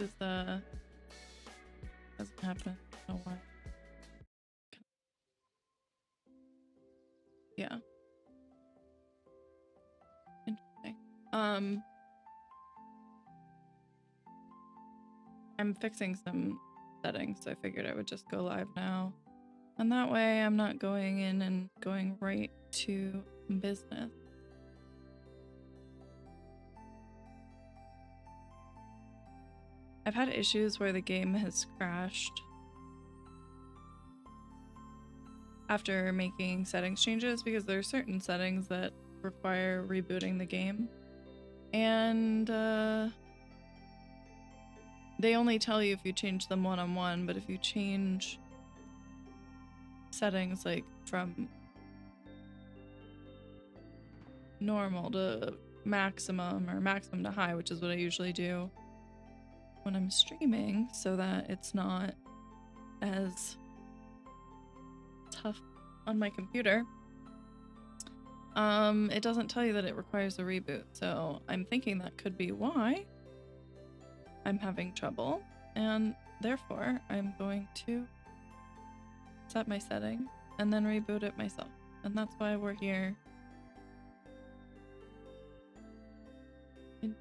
is hasn't happened in a while. Yeah. Interesting. I'm fixing some settings, so I figured I would just go live now. And that way I'm not going in and going right to business. I've had issues where the game has crashed after making settings changes because there are certain settings that require rebooting the game. And they only tell you if you change them one-on-one, but if you change settings like from normal to maximum or maximum to high, which is what I usually do when I'm streaming so that it's not as tough on my computer, it doesn't tell you that it requires a reboot. So I'm thinking that could be why I'm having trouble, and therefore I'm going to set my setting and then reboot it myself. And that's why we're here in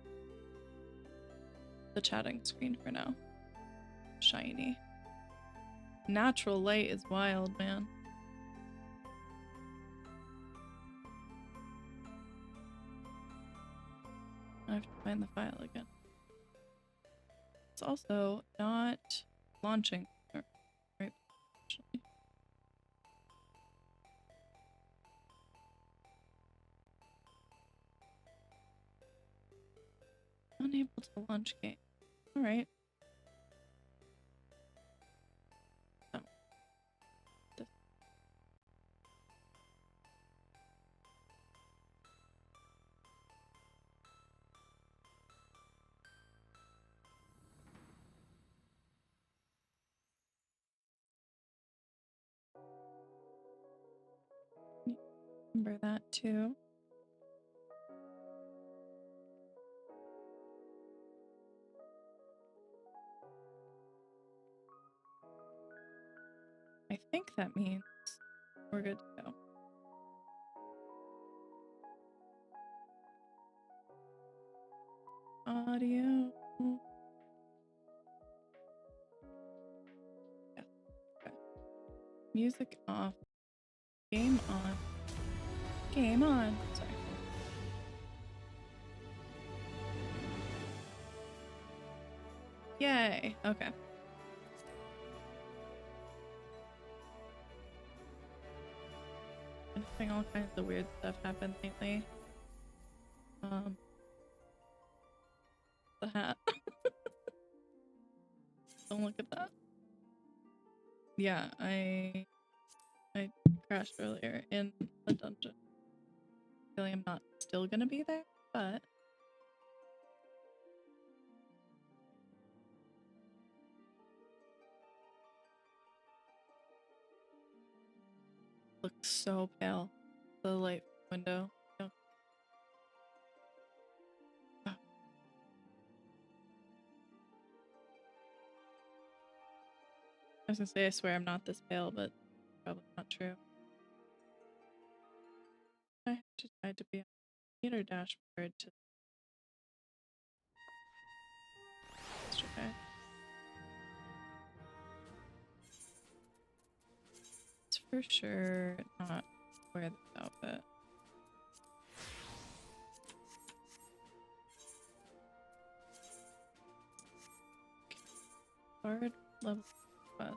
the chatting screen for now. Shiny. Natural light is wild, man. I have to find the file again. It's also not launching right, actually. Unable to launch game. All right. Oh. Remember that too. I think that means we're good to go. Audio. Yeah. Okay. Music off. Game on. Game on. Sorry. Yay. Okay. I'm having all kinds of weird stuff happen lately. The hat. Don't look at that. Yeah, I crashed earlier in a dungeon. Feeling I'm not still gonna be there, but looks so pale. The light window. Oh. Oh. I was gonna say I swear I'm not this pale, but probably not true. I just tried to be on the computer dashboard to yesterday. It's for sure not wear this outfit. Bard level quest.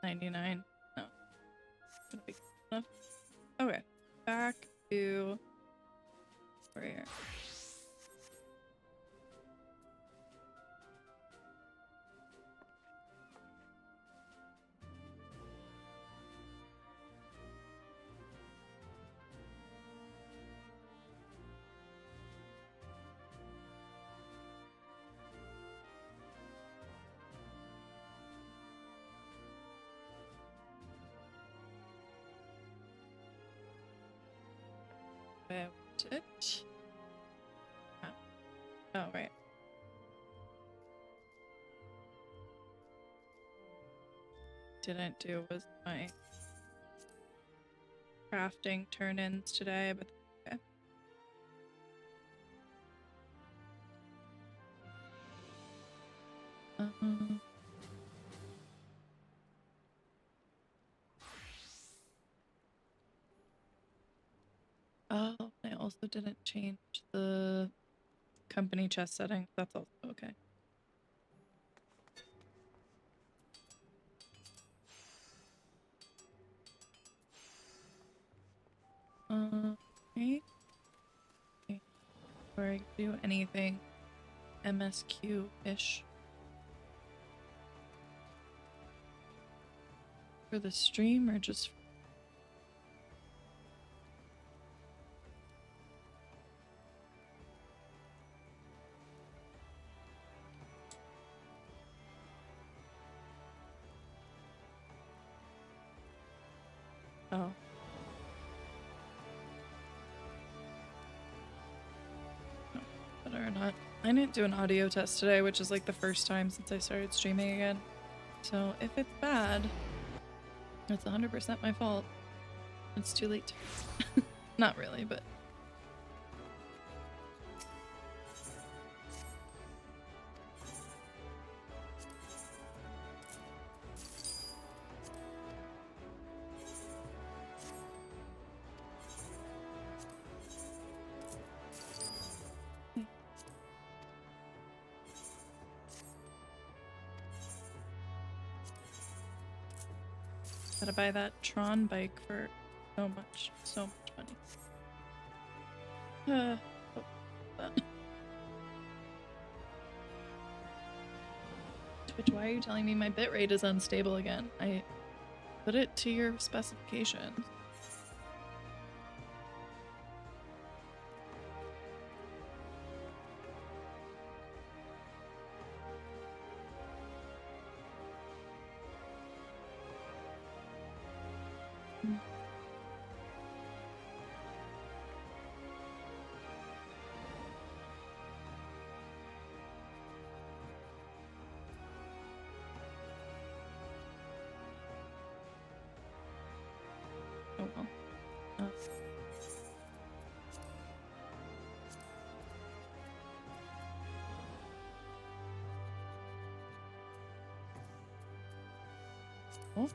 99. No. Gonna be good enough. Okay. Back to warrior. It. Oh, right. Didn't do was my crafting turn-ins today, but okay. Oh, I also didn't change the company chest setting. That's also okay. Right. Okay. Before I do anything MSQ-ish for the stream or just oh. Better or not. I didn't do an audio test today, which is like the first time since I started streaming again. So if it's bad, it's 100% my fault. It's too late. Not really, but gotta buy that Tron bike for so much money. Oh, that. Twitch, why are you telling me my bitrate is unstable again? I put it to your specifications. Oh well. Oh.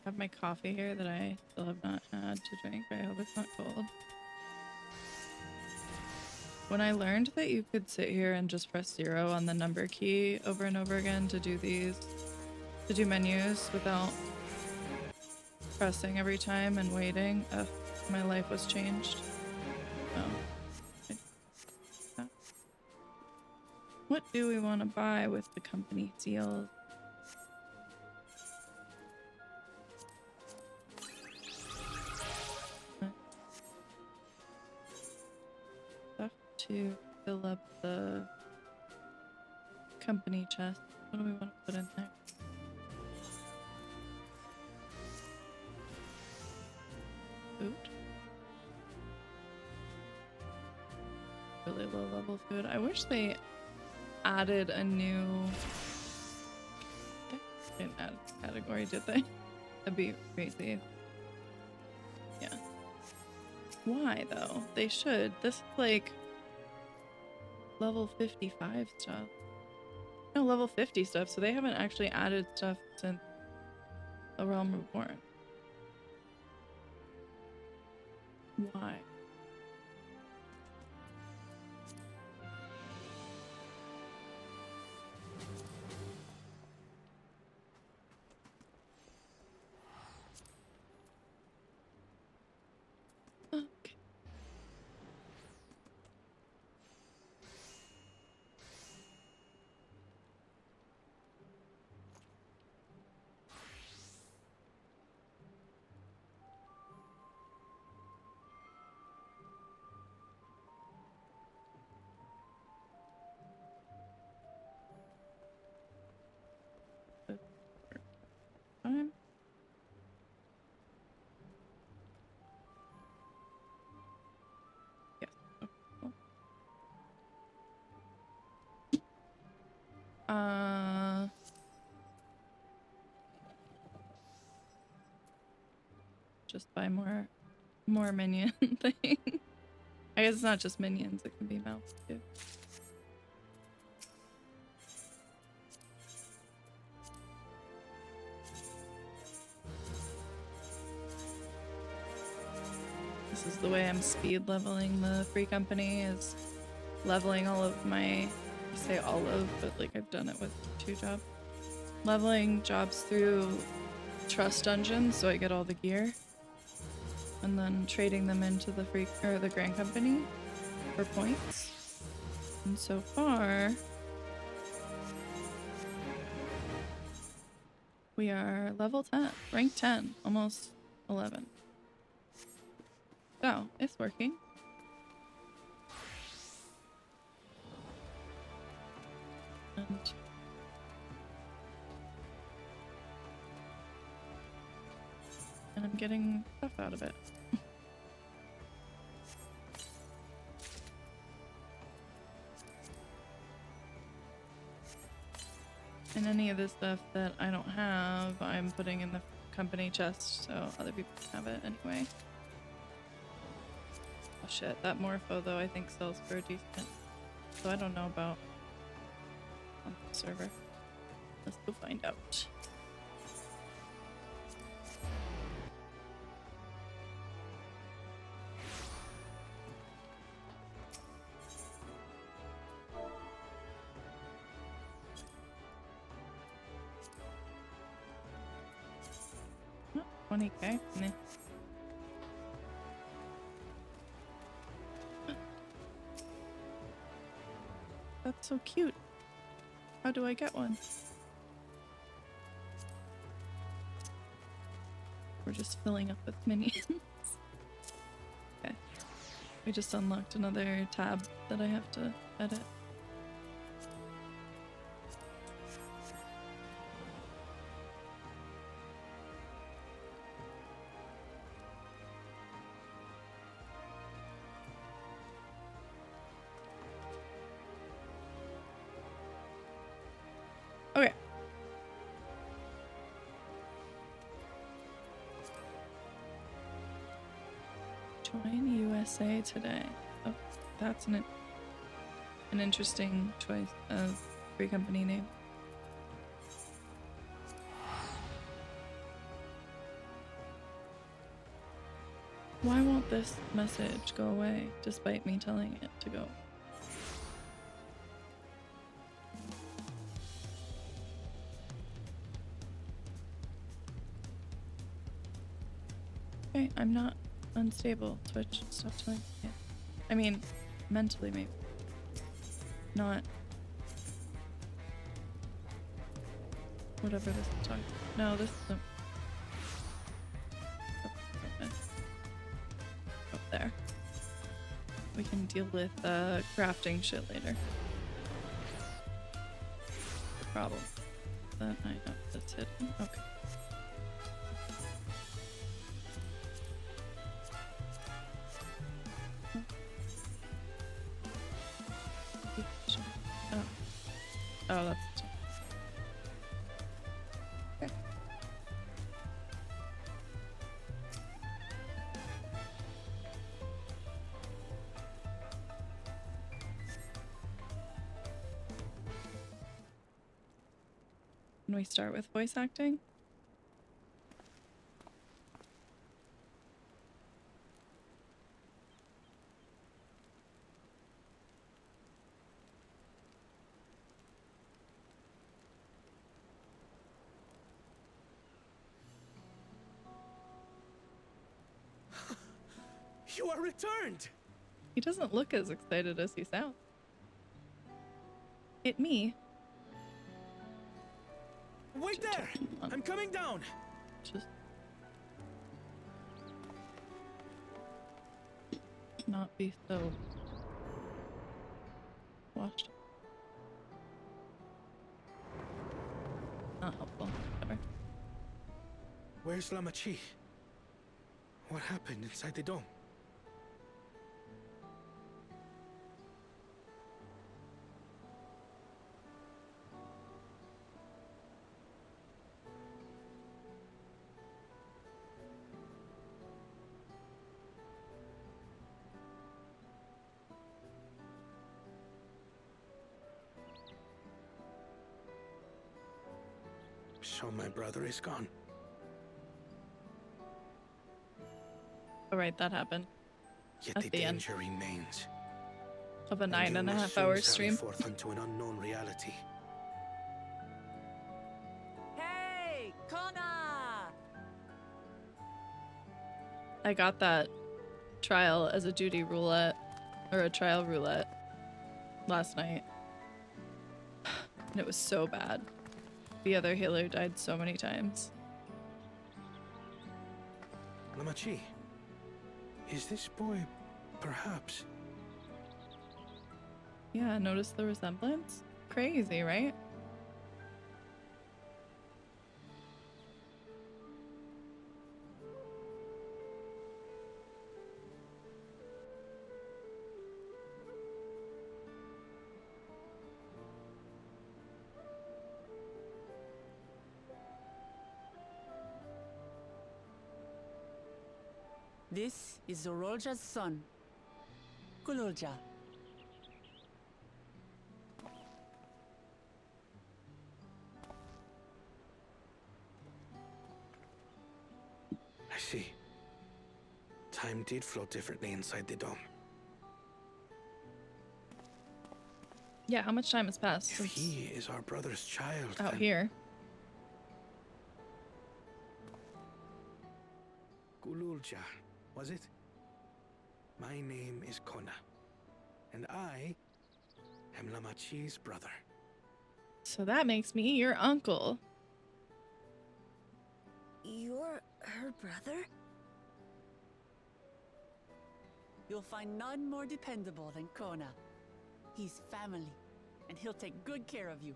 I have my coffee here that I still have not had to drink. I hope it's not cold. When I learned that you could sit here and just press 0 on the number key over and over again to do menus without pressing every time and waiting, my life was changed. Oh. What do we want to buy with the company seals? To fill up the company chest. What do we want to put in there? Food. Really low level food. I wish they added a new... They didn't add a category, did they? That'd be crazy. Yeah. Why though? They should. This is like level 55 stuff. No, level 50 stuff, so they haven't actually added stuff since the Realm Reborn. Why? just buy more minion thing. I guess it's not just minions, it can be mouse too. This is the way I'm speed leveling the free company, is leveling all of my, I say all of, but like I've done it with 2 jobs. Leveling jobs through trust dungeons so I get all the gear. And then trading them into the free or the grand company for points. And so far we are level 10, rank 10, almost 11. So it's working. And I'm getting stuff out of it. And any of this stuff that I don't have, I'm putting in the company chest so other people can have it anyway. Oh shit, that Morpho though I think sells for a decent. So I don't know about on the server. Let's go find out. Oh, 20k. Nah. That's so cute. How do I get one? We're just filling up with minions. Okay. We just unlocked another tab that I have to edit. Okay. Join USA today. Oh, that's an interesting choice of free company name. Why won't this message go away despite me telling it to go? Okay, I'm not unstable. Twitch, stop telling me. Yeah. I mean, mentally maybe. Not whatever this is talking. No, this isn't. Okay. Up there. We can deal with crafting shit later. The problem that I have that's hidden. Okay. Oh, that's okay. Can we start with voice acting? You are returned! He doesn't look as excited as he sounds. Hit me. Wait there! I'm coming down! Just not be so washed. Not helpful. Whatever. Where's Lamachi? What happened inside the dome? So my brother is gone. All right, that happened. Yet At the the end. danger remains. Of a And you 9.5 must hour soon sally stream. forth unto an unknown reality. Hey, Kona! I got that trial as a duty roulette, or a trial roulette, last night. And it was so bad. The other healer died so many times. Lamachi, is this boy perhaps? Yeah, notice the resemblance? Crazy, right? This is Zorolja's son, Kululja. I see. Time did flow differently inside the dome. Yeah, how much time has passed If since he is our brother's child, out then here? Kululja, was it? My name is Kona, and I am Lamachi's brother. So that makes me your uncle. You're her brother? You'll find none more dependable than Kona. He's family, and he'll take good care of you.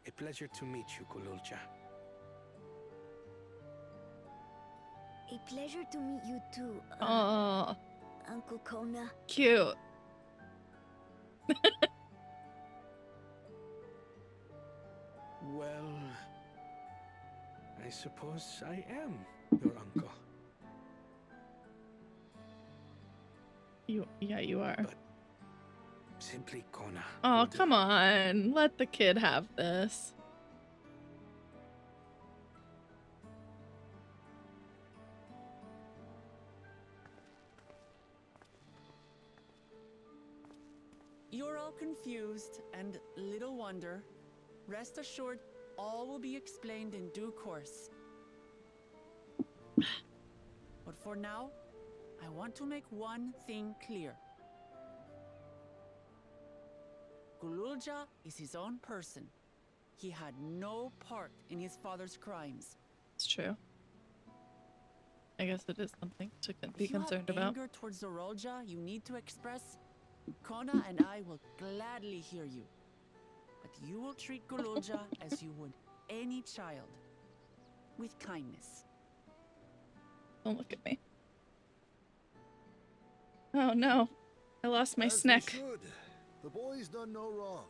A pleasure to meet you, Kululja. A pleasure to meet you too, Oh, Uncle Kona. cute. Well, I suppose I am your uncle. Yeah, you are. But simply Kona. Oh, will do. come on. Let the kid have this. You're all confused, and little wonder. Rest assured, all will be explained in due course. But for now, I want to make one thing clear. Kululja is his own person. He had no part in his father's crimes. It's true. I guess it is something to be If you concerned have about. anger towards Zorolja you need to express, Kona and I will gladly hear you. But you will treat Kululja as you would any child, with kindness. Don't look at me. Oh no. I lost my As they snack. should. The boy's done no wrong.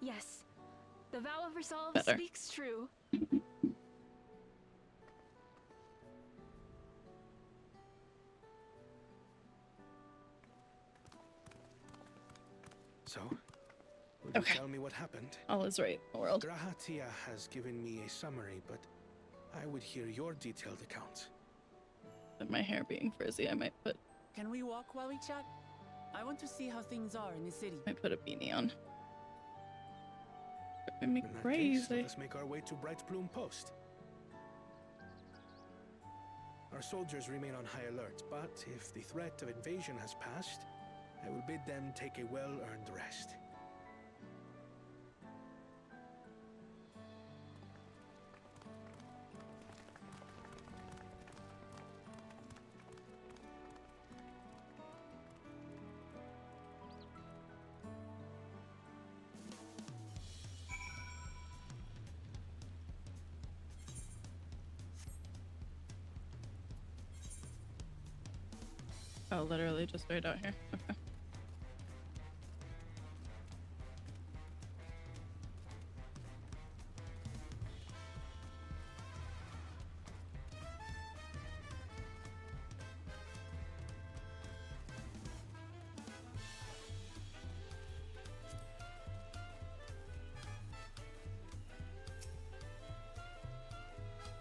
Yes, the vow of resolve Better. speaks true. So, will you Okay. tell me what happened? All is right in the world. Grahatia has given me a summary, but I would hear your detailed account. With my hair being frizzy, I might put Can we walk while we chat? I want to see how things are in the city. a beanie on. Drive me In that case, crazy. let us make our way to Bright Plume Post. Our soldiers remain on high alert, but if the threat of invasion has passed, I will bid them take a well-earned rest. Oh, literally just right out here. Okay.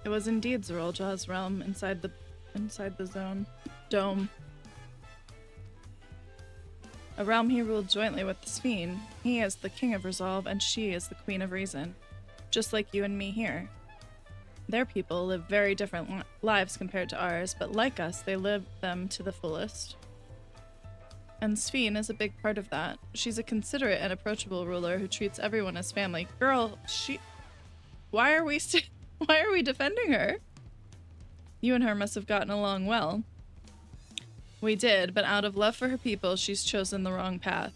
It was indeed Zerolja's realm inside the dome. A realm he ruled jointly with the Sphene. He is the king of resolve, and she is the queen of reason. Just like you and me here. Their people live very different lives compared to ours, but like us, they live them to the fullest. And Sphene is a big part of that. She's a considerate and approachable ruler who treats everyone as family. Girl, why are we defending her? You and her must have gotten along well. We did, but out of love for her people, she's chosen the wrong path.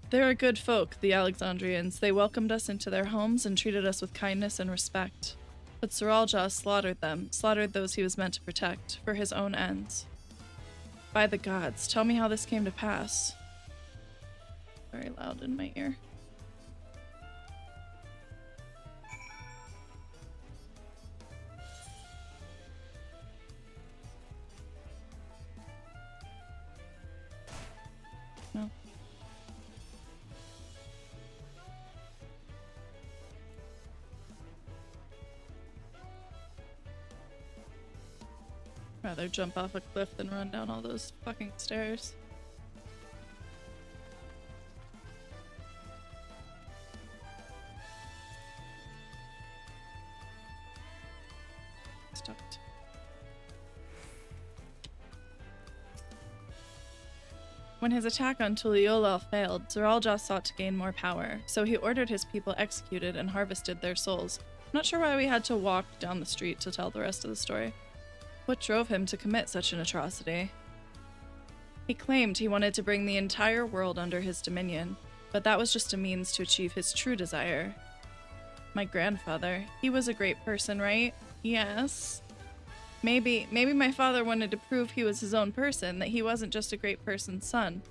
They're good folk, the Alexandrians. They welcomed us into their homes and treated us with kindness and respect. But Zerolja slaughtered them, slaughtered those he was meant to protect, for his own ends. By the gods, tell me how this came to pass. Very loud in my ear. No. Rather jump off a cliff than run down all those fucking stairs. Stopped. When his attack on Tuliolal failed, Zerolja sought to gain more power, so he ordered his people executed and harvested their souls. Not sure why we had to walk down the street to tell the rest of the story. What drove him to commit such an atrocity? He claimed he wanted to bring the entire world under his dominion, but that was just a means to achieve his true desire. My grandfather, he was a great person, right? Yes. Maybe my father wanted to prove he was his own person, that he wasn't just a great person's son.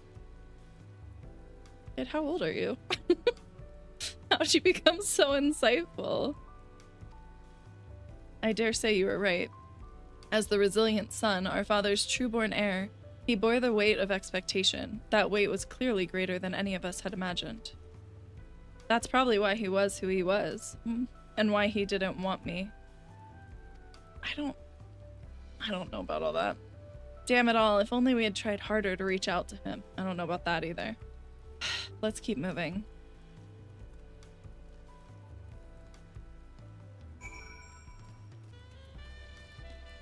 Kid, how old are you? How'd you become so insightful? I dare say you were right. As the resilient son, our father's true-born heir, he bore the weight of expectation. That weight was clearly greater than any of us had imagined. That's probably why he was who he was, and why he didn't want me. I don't know about all that. Damn it all, if only we had tried harder to reach out to him. I don't know about that either. Let's keep moving.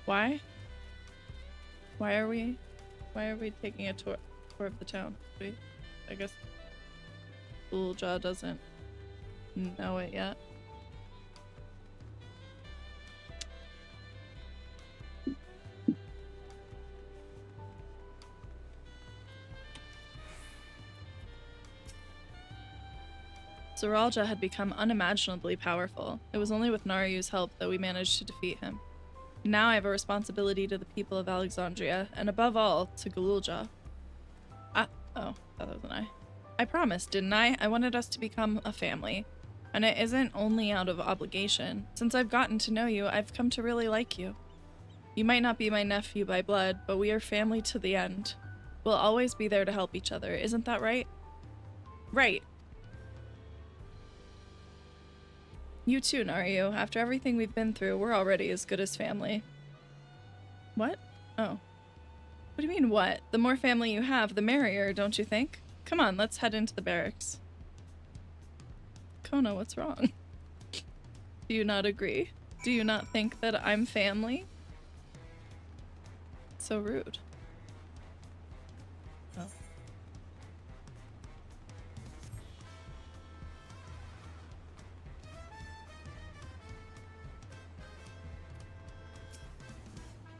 Why? Why are we taking a tour of the town? I guess Zerolja doesn't know it yet. Zerolja had become unimaginably powerful. It was only with Naryu's help that we managed to defeat him. Now I have a responsibility to the people of Alexandria, and above all, to Galulja. Oh, that wasn't I. I promised, didn't I? I wanted us to become a family. And it isn't only out of obligation. Since I've gotten to know you, I've come to really like you. You might not be my nephew by blood, but we are family to the end. We'll always be there to help each other, isn't that right? Right. You too, Naryu. After everything we've been through, we're already as good as family. What? Oh. What do you mean, what? The more family you have, the merrier, don't you think? Come on, let's head into the barracks. Kona, what's wrong? Do you not agree? Do you not think that I'm family? So rude. Oh.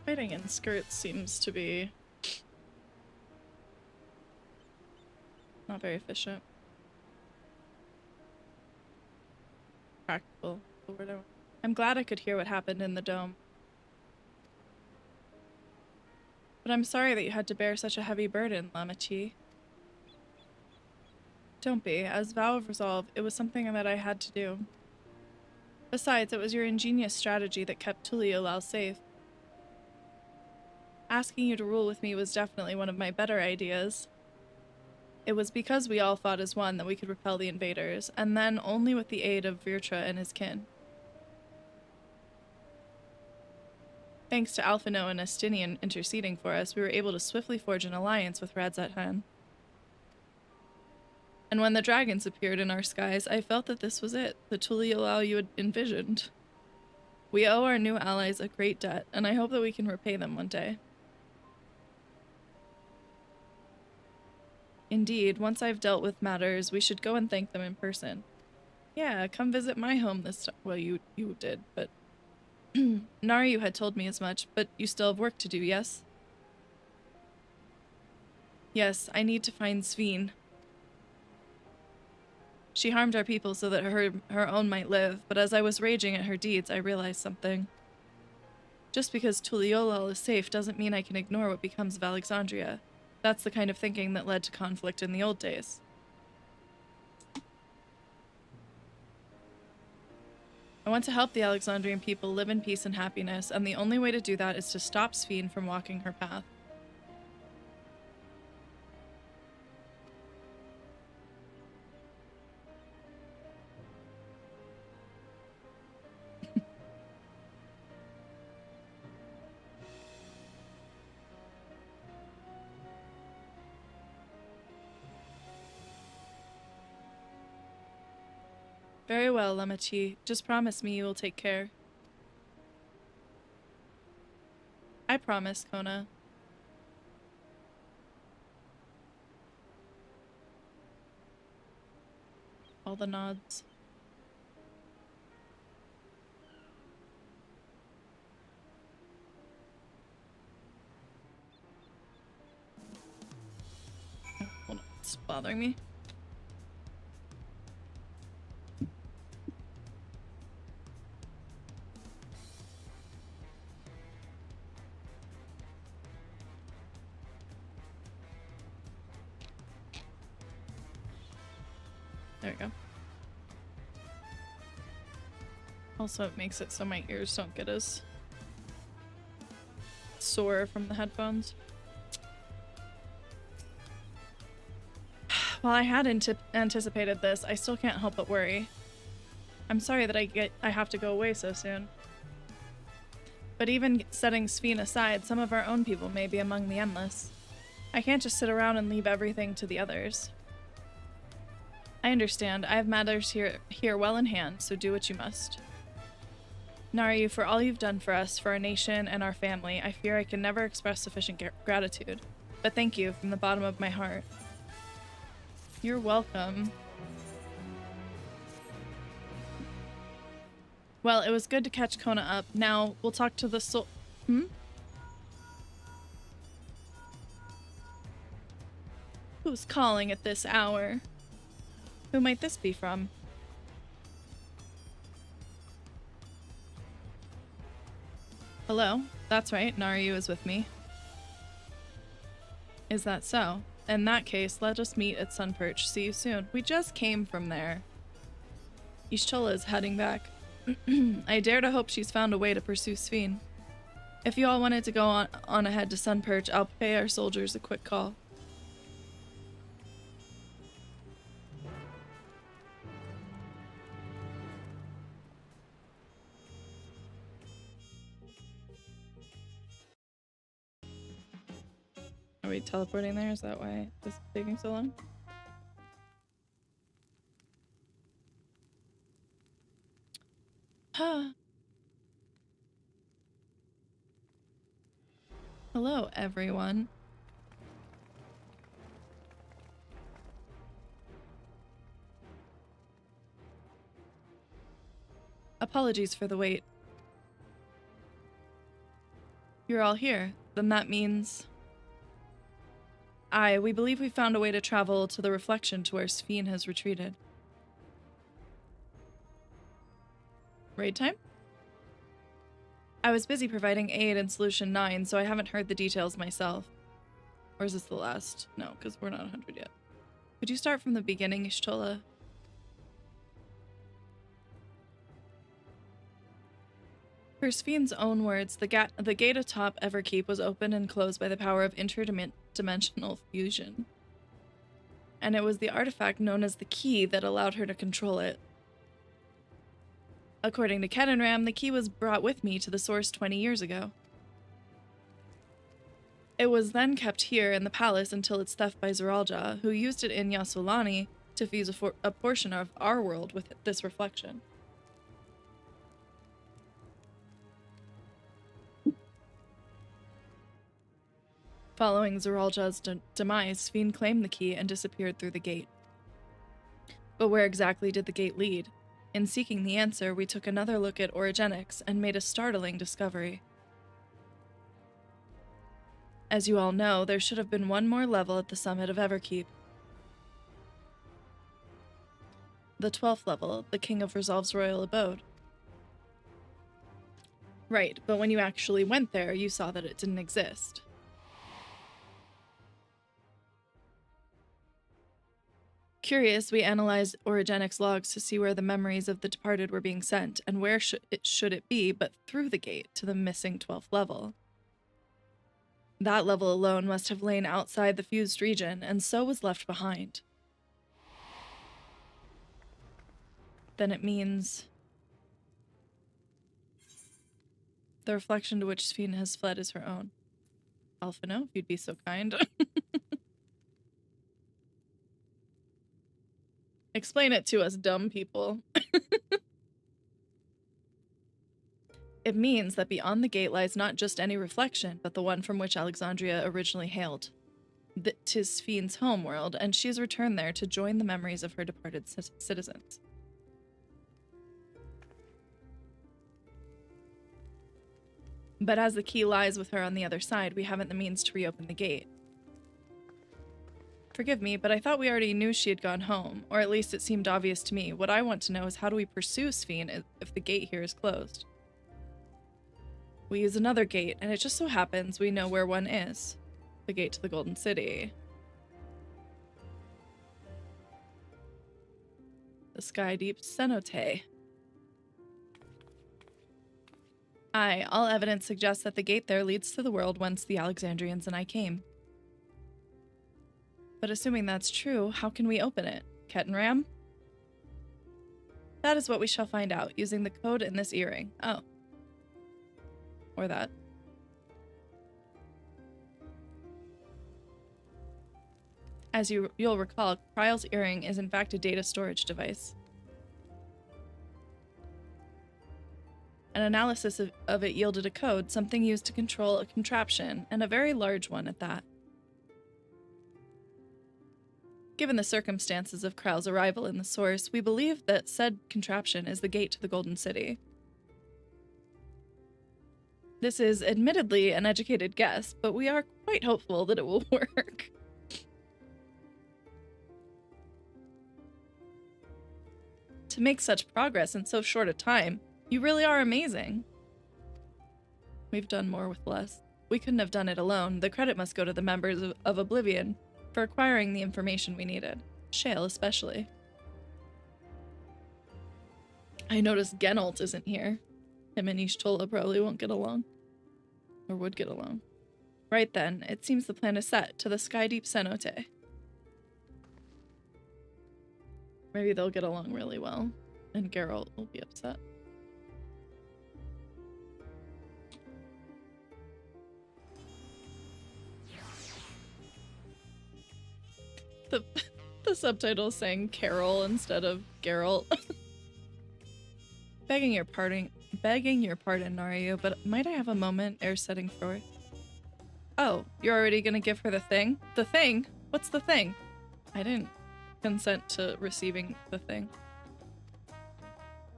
Fighting in skirts seems to be not very efficient. Practical. The word I want. I'm glad I could hear what happened in the dome. But I'm sorry that you had to bear such a heavy burden, Lamachi. Don't be. As vow of resolve, it was something that I had to do. Besides, it was your ingenious strategy that kept Tuliolal safe. Asking you to rule with me was definitely one of my better ideas. It was because we all fought as one that we could repel the invaders, and then only with the aid of Virtra and his kin. Thanks to Alphino and Estinian interceding for us, we were able to swiftly forge an alliance with Radzat-Han. And when the dragons appeared in our skies, I felt that this was it, the Tuliyollal you had envisioned. We owe our new allies a great debt, and I hope that we can repay them one day. Indeed, once I've dealt with matters, we should go and thank them in person. Yeah, come visit my home this time. Well, you did, but... Nara had told me as much, but you still have work to do, yes? Yes, I need to find Sveen. She harmed our people so that her own might live, but as I was raging at her deeds, I realized something. Just because Tuliyollal is safe doesn't mean I can ignore what becomes of Alexandria. That's the kind of thinking that led to conflict in the old days. I want to help the Alexandrian people live in peace and happiness, and the only way to do that is to stop Sveen from walking her path. Very well, Lamachi. Just promise me you will take care. I promise, Kona. All the nods. Oh, hold on, it's bothering me. There we go. Also, it makes it so my ears don't get as sore from the headphones. While I had anticipated this, I still can't help but worry. I'm sorry that I have to go away so soon. But even setting Sveen aside, some of our own people may be among the Endless. I can't just sit around and leave everything to the others. I understand. I have matters here well in hand, so do what you must. Nara, for all you've done for us, for our nation, and our family, I fear I can never express sufficient gratitude. But thank you from the bottom of my heart. You're welcome. Well, it was good to catch Kona up. Now, we'll talk to the soul... Who's calling at this hour? Who might this be from? Hello? That's right, Narayu is with me. Is that so? In that case, let us meet at Sunperch. See you soon. We just came from there. Ishtola is heading back. I dare to hope she's found a way to pursue Sveen. If you all wanted to go on ahead to Sunperch, I'll pay our soldiers a quick call. Are we teleporting there? Is that why this is taking so long? Hello, everyone. Apologies for the wait. You're all here. Then that means... we believe we found a way to travel to the reflection to where Sveen has retreated. Raid time? I was busy providing aid in Solution 9, so I haven't heard the details myself. Or is this the last? No, because we're not 100 yet. Could you start from the beginning, Ishtola? Per Sveen's own words, the gate atop Everkeep was opened and closed by the power of interdimensional fusion. And it was the artifact known as the key that allowed her to control it. According to Kedenram, the key was brought with me to the source 20 years ago. It was then kept here in the palace until its theft by Zeralja, who used it in Yasulani to fuse a portion of our world with this reflection. Following Zeralja's demise, Sphene claimed the key and disappeared through the gate. But where exactly did the gate lead? In seeking the answer, we took another look at orogenics and made a startling discovery. As you all know, there should have been one more level at the summit of Everkeep. The 12th level, the King of Resolve's royal abode. Right, but when you actually went there, you saw that it didn't exist. Curious, we analyzed Orogenics logs to see where the memories of the departed were being sent, and where should it be but through the gate to the missing 12th level. That level alone must have lain outside the fused region, and so was left behind. Then it means the reflection to which Sphene has fled is her own. Alphino, if you'd be so kind. Explain it to us dumb people. It means that beyond the gate lies not just any reflection, but the one from which Alexandria originally hailed. 'Tis Sphene's homeworld, and she has returned there to join the memories of her departed citizens. But as the key lies with her on the other side, we haven't the means to reopen the gate. Forgive me, but I thought we already knew she had gone home, or at least it seemed obvious to me. What I want to know is how do we pursue Sphene if the gate here is closed? We use another gate, and it just so happens we know where one is. The gate to the Golden City. The Sky Deep Cenote. Aye, all evidence suggests that the gate there leads to the world whence the Alexandrians and I came. But assuming that's true, how can we open it? Kettenram? That is what we shall find out, using the code in this earring. Oh. Or that. As you'll recall, Kryle's earring is in fact a data storage device. An analysis of it yielded a code, something used to control a contraption, and a very large one at that. Given the circumstances of Kryle's arrival in the source, we believe that said contraption is the gate to the Golden City. This is admittedly an educated guess, but we are quite hopeful that it will work. To make such progress in so short a time, you really are amazing. We've done more with less. We couldn't have done it alone. The credit must go to the members of Oblivion for acquiring the information we needed. Shale especially. I noticed Genalt isn't here. Him and Ishtola probably won't get along. Or would get along. Right then, it seems the plan is set to the Sky Deep Cenote. Maybe they'll get along really well, and Geralt will be upset. The subtitle is saying Carol instead of Geralt. Begging your pardon, Nario, but might I have a moment ere setting forth? Oh, you're already gonna give her the thing? The thing? What's the thing? I didn't consent to receiving the thing.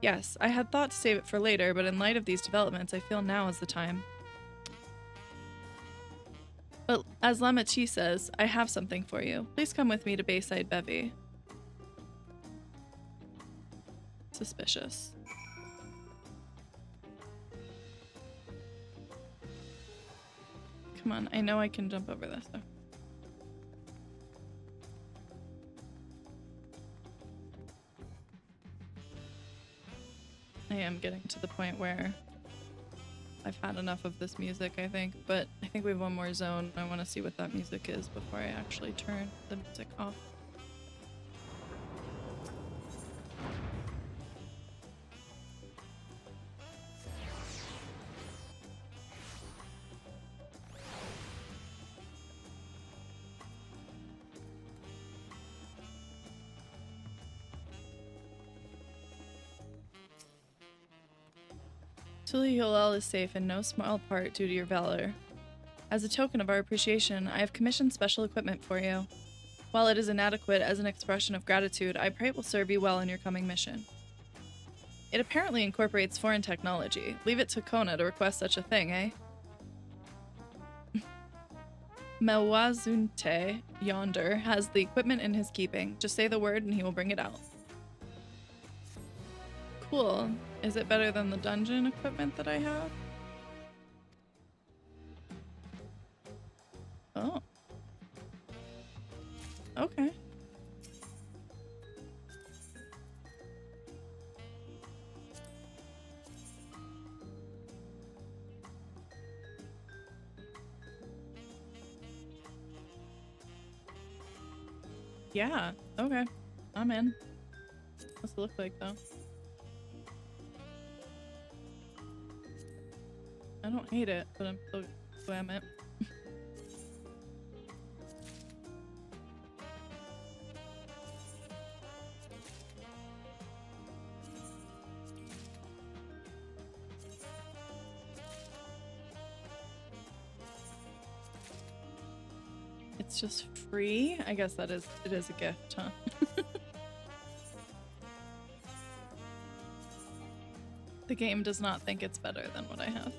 Yes, I had thought to save it for later, but in light of these developments, I feel now is the time. But as Lamachi says, I have something for you. Please come with me to Bayside Bevy. Suspicious. Come on, I know I can jump over this though. I am getting to the point where I've had enough of this music, I think, but I think we have one more zone. I want to see what that music is before I actually turn the music off. Tuli Yolel is safe in no small part due to your valor. As a token of our appreciation, I have commissioned special equipment for you. While it is inadequate as an expression of gratitude, I pray it will serve you well in your coming mission. It apparently incorporates foreign technology. Leave it to Kona to request such a thing, eh? Melwazunte, yonder, has the equipment in his keeping. Just say the word and he will bring it out. Cool. Is it better than the dungeon equipment that I have? Oh. Okay. Yeah, okay. I'm in. What's it look like though? I don't hate it, but I'm still slam it. It's just free? I guess it is a gift, huh? The game does not think it's better than what I have.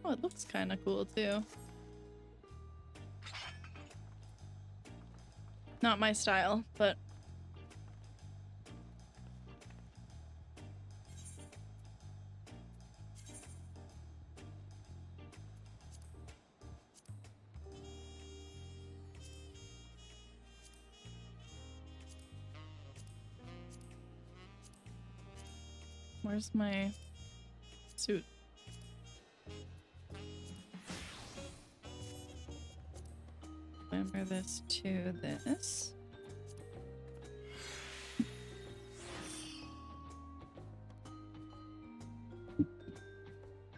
Oh, it looks kind of cool too. Not my style, but where's my suit? Remember this to this.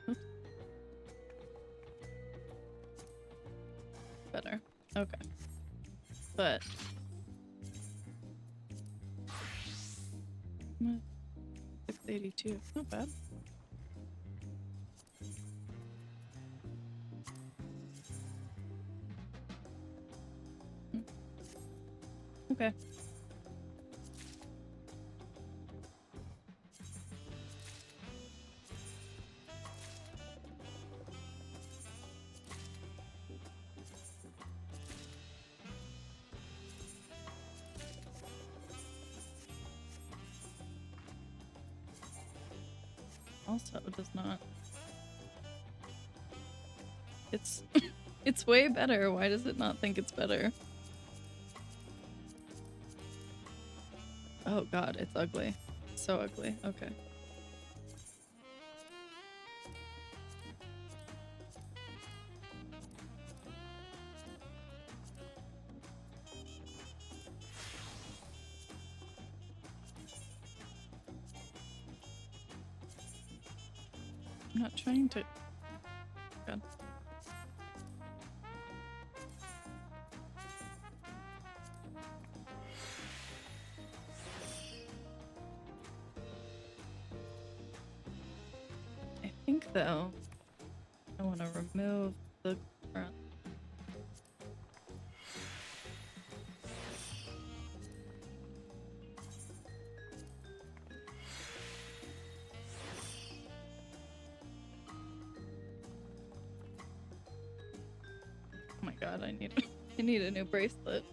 Oops. Better. Okay. But 682. Not bad. Okay. Also does not. It's it's way better. Why does it not think it's better? Oh god, it's ugly. So ugly. Okay. I'm not trying to... God. I think, though, I want to remove the front. Oh my god, I need a new bracelet.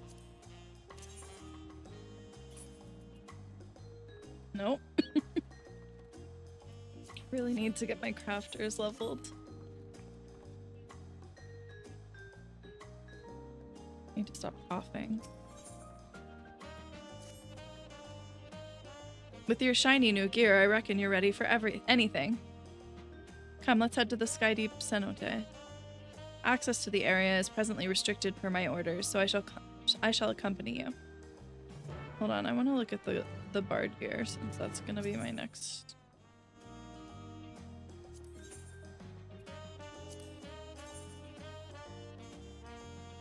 Nope. Really need to get my crafters leveled. Need to stop coughing. With your shiny new gear, I reckon you're ready for anything. Come, let's head to the Sky Deep cenote. Access to the area is presently restricted per my orders, so I shall accompany you. Hold on, I want to look at the bard gear since that's gonna be my next.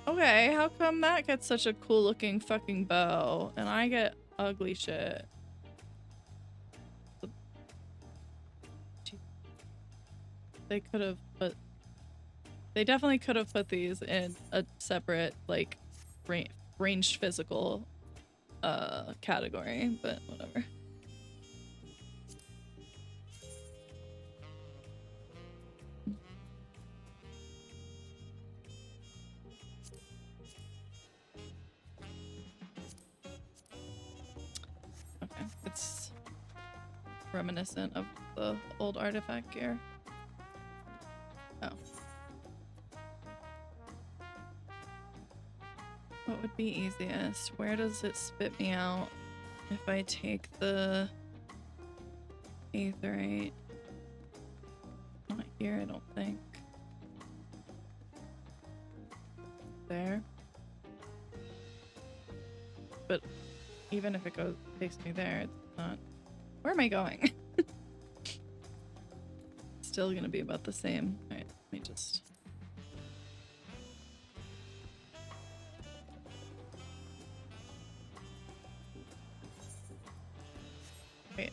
Okay, how come that gets such a cool looking fucking bow and I get ugly shit? they could have put. They definitely could have put these in a separate, like, ranged physical category, but whatever. Okay, it's reminiscent of the old artifact gear. Oh. What would be easiest? Where does it spit me out if I take the aetherite? Not here, I don't think. There. But even if it takes me there, it's not. Where am I going? Still gonna be about the same. Alright, let me just. Wait.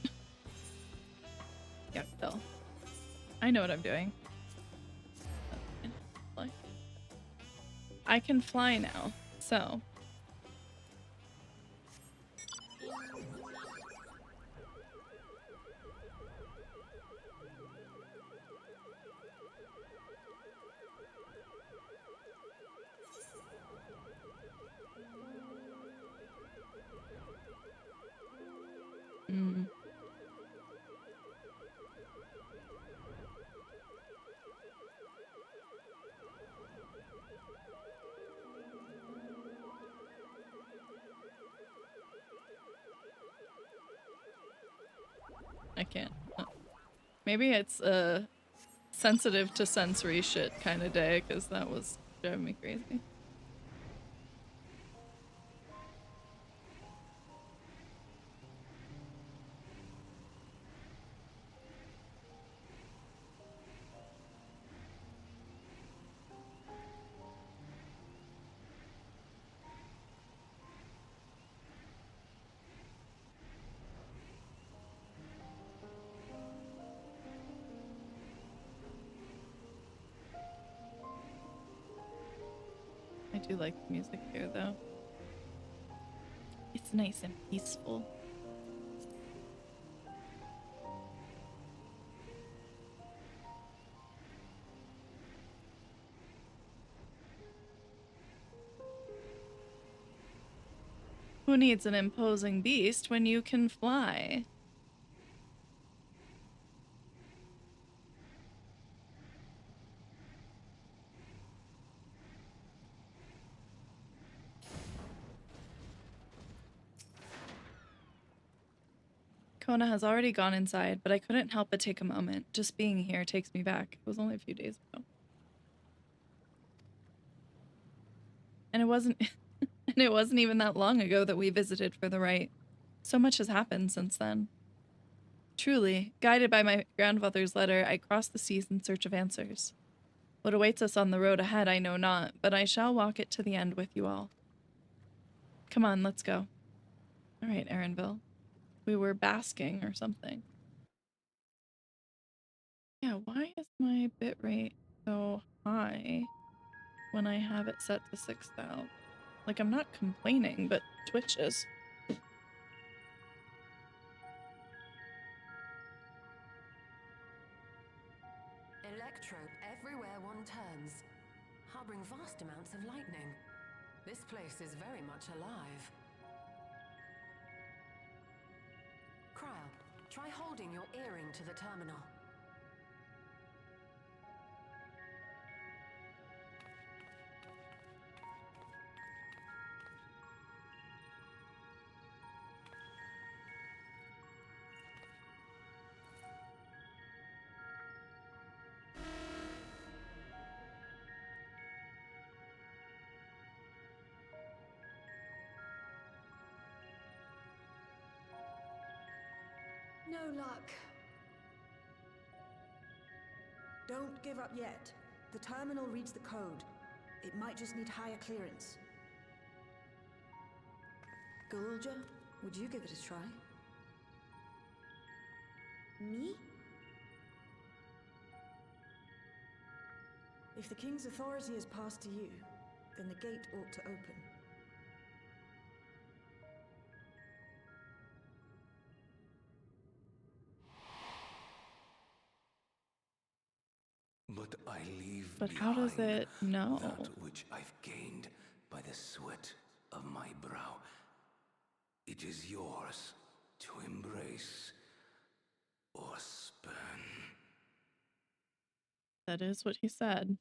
Yeah, Bill. I know what I'm doing. I can fly now, so. I can't. Maybe it's sensitive to sensory shit kind of day, because that was driving me crazy. I do like the music here, though. It's nice and peaceful. Who needs an imposing beast when you can fly? Kona has already gone inside, but I couldn't help but take a moment. Just being here takes me back. It was only a few days ago. And it wasn't and it wasn't even that long ago that we visited for the rite. So much has happened since then. Truly, guided by my grandfather's letter, I crossed the seas in search of answers. What awaits us on the road ahead I know not, but I shall walk it to the end with you all. Come on, let's go. All right, Erinville. We were basking or something. Yeah, why is my bitrate so high when I have it set to 6,000? Like, I'm not complaining, but Twitch is. Electrode everywhere one turns, harboring vast amounts of lightning. This place is very much alive. Cryle, try holding your earring to the terminal. No luck. Don't give up yet. The terminal reads the code. It might just need higher clearance. Galulja, would you give it a try? Me? If the king's authority is passed to you, then the gate ought to open. But I leave But how does behind it know? that which I've gained by the sweat of my brow. It is yours to embrace or spurn. That is what he said.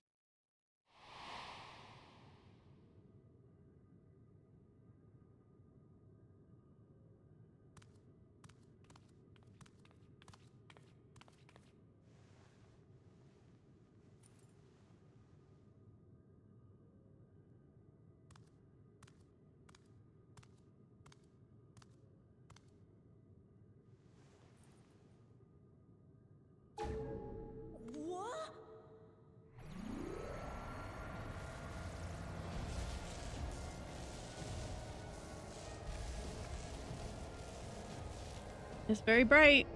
What? It's very bright.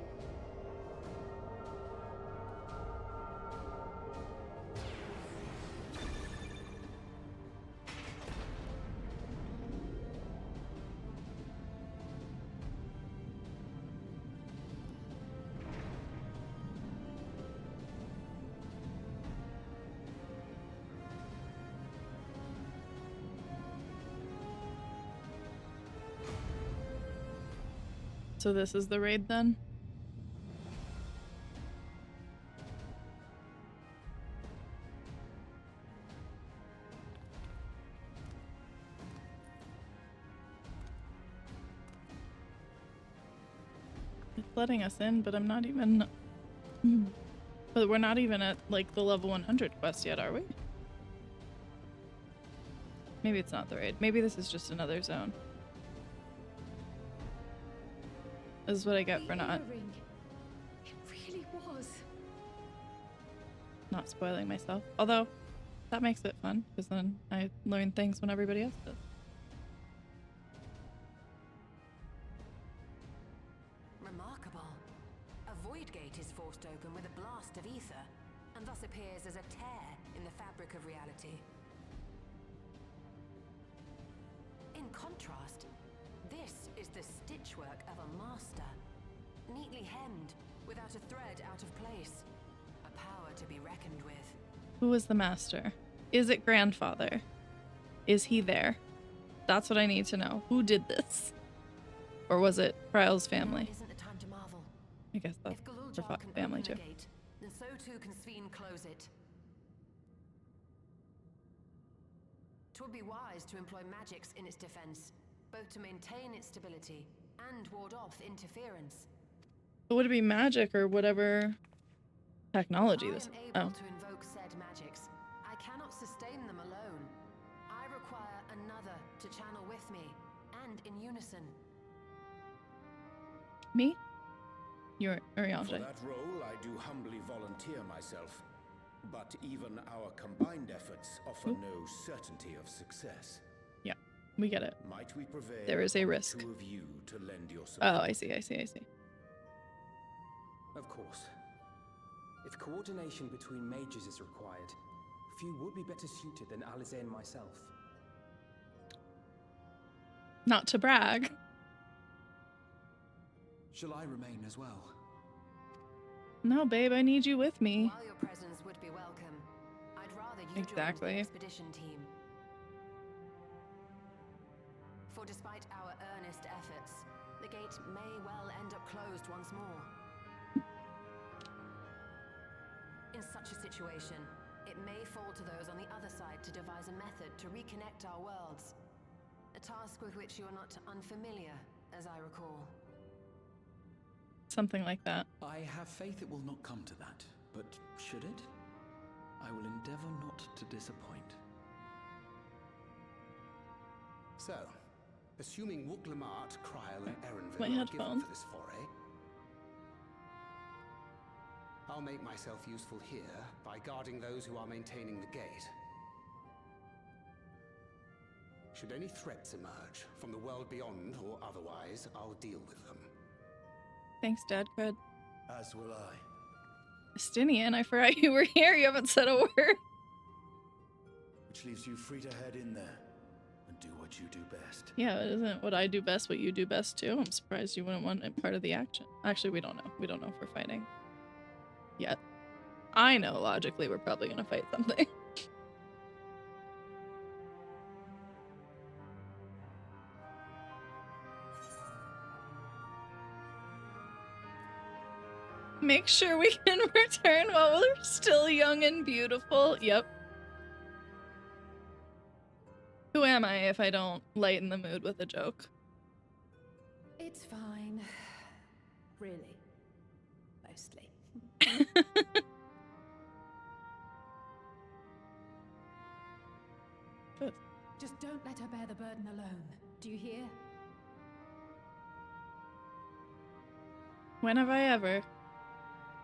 So this is the raid then? It's letting us in, but I'm not even... But we're not even at, like, the level 100 quest yet, are we? Maybe it's not the raid. Maybe this is just another zone. This is what I get for not... Earring. It really was. Not spoiling myself. Although, that makes it fun, because then I learn things when everybody else does. Remarkable. A void gate is forced open with a blast of ether, and thus appears as a tear in the fabric of reality. In contrast, this is the stitchwork of a master, neatly hemmed, without a thread out of place. A power to be reckoned with. Who was the master? Is it grandfather? Is he there? That's what I need to know. Who did this? Or was it Kryle's family? Isn't the time to marvel. I guess that's If for Galuljar can family open too. a gate, then so too can Sveen close it. 'Twould be wise to employ magics in its defense, both to maintain its stability and ward off interference. But would it be magic or whatever technology this? I am Oh, able to invoke said magics. I cannot sustain them alone. I require another to channel with me, and in unison. me? You're For Urianger. that role, I do humbly volunteer myself. But even our combined efforts offer no certainty of success. Yeah, we get it. Might we prevail There is a on the risk. two of you to lend your support? Oh, I see. Of course. If coordination between mages is required, few would be better suited than Alize and myself. Not to brag. Shall I remain as well? No, babe, I need you with me. While your presence would be welcome, I'd rather you Exactly. join the expedition team. For despite our earnest efforts, the gate may well end up closed once more. In such a situation, it may fall to those on the other side to devise a method to reconnect our worlds. A task with which you are not unfamiliar, as I recall. Something like that. I have faith it will not come to that, but should it? I will endeavor not to disappoint. So, assuming Wuklamart, Kryle, and Erenville My are given headphones. for this foray, I'll make myself useful here by guarding those who are maintaining the gate. Should any threats emerge, from the world beyond or otherwise, I'll deal with them. Thanks, Dad. Cred. As will I. Estinian, I forgot you were here. You haven't said a word. which leaves you free to head in there and do what you do best. Yeah, isn't what I do best what you do best too? I'm surprised you wouldn't want it part of the action. Actually, we don't know. We don't know if we're fighting yet. I know logically we're probably gonna fight something. Make sure we can return while we're still young and beautiful. Yep. Who am I if I don't lighten the mood with a joke? It's fine. Really. Mostly. Good. Just don't let her bear the burden alone. Do you hear? When have I ever?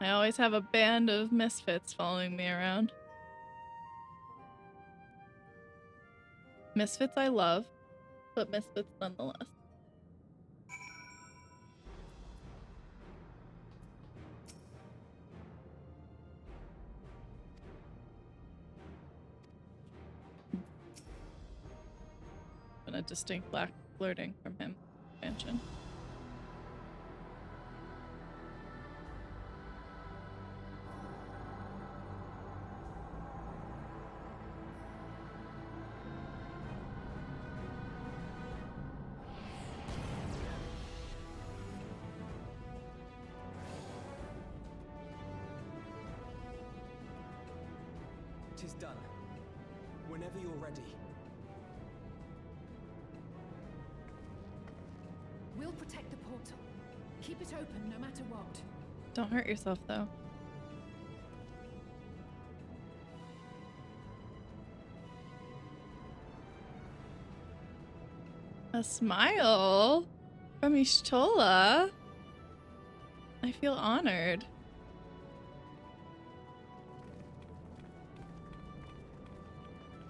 I always have a band of misfits following me around. Misfits I love, but misfits nonetheless. Been a distinct lack of flirting from him. Expansion. Tis done. Whenever you're ready. We'll protect the portal. Keep it open no matter what. Don't hurt yourself, though. A smile from Ishtola. I feel honored.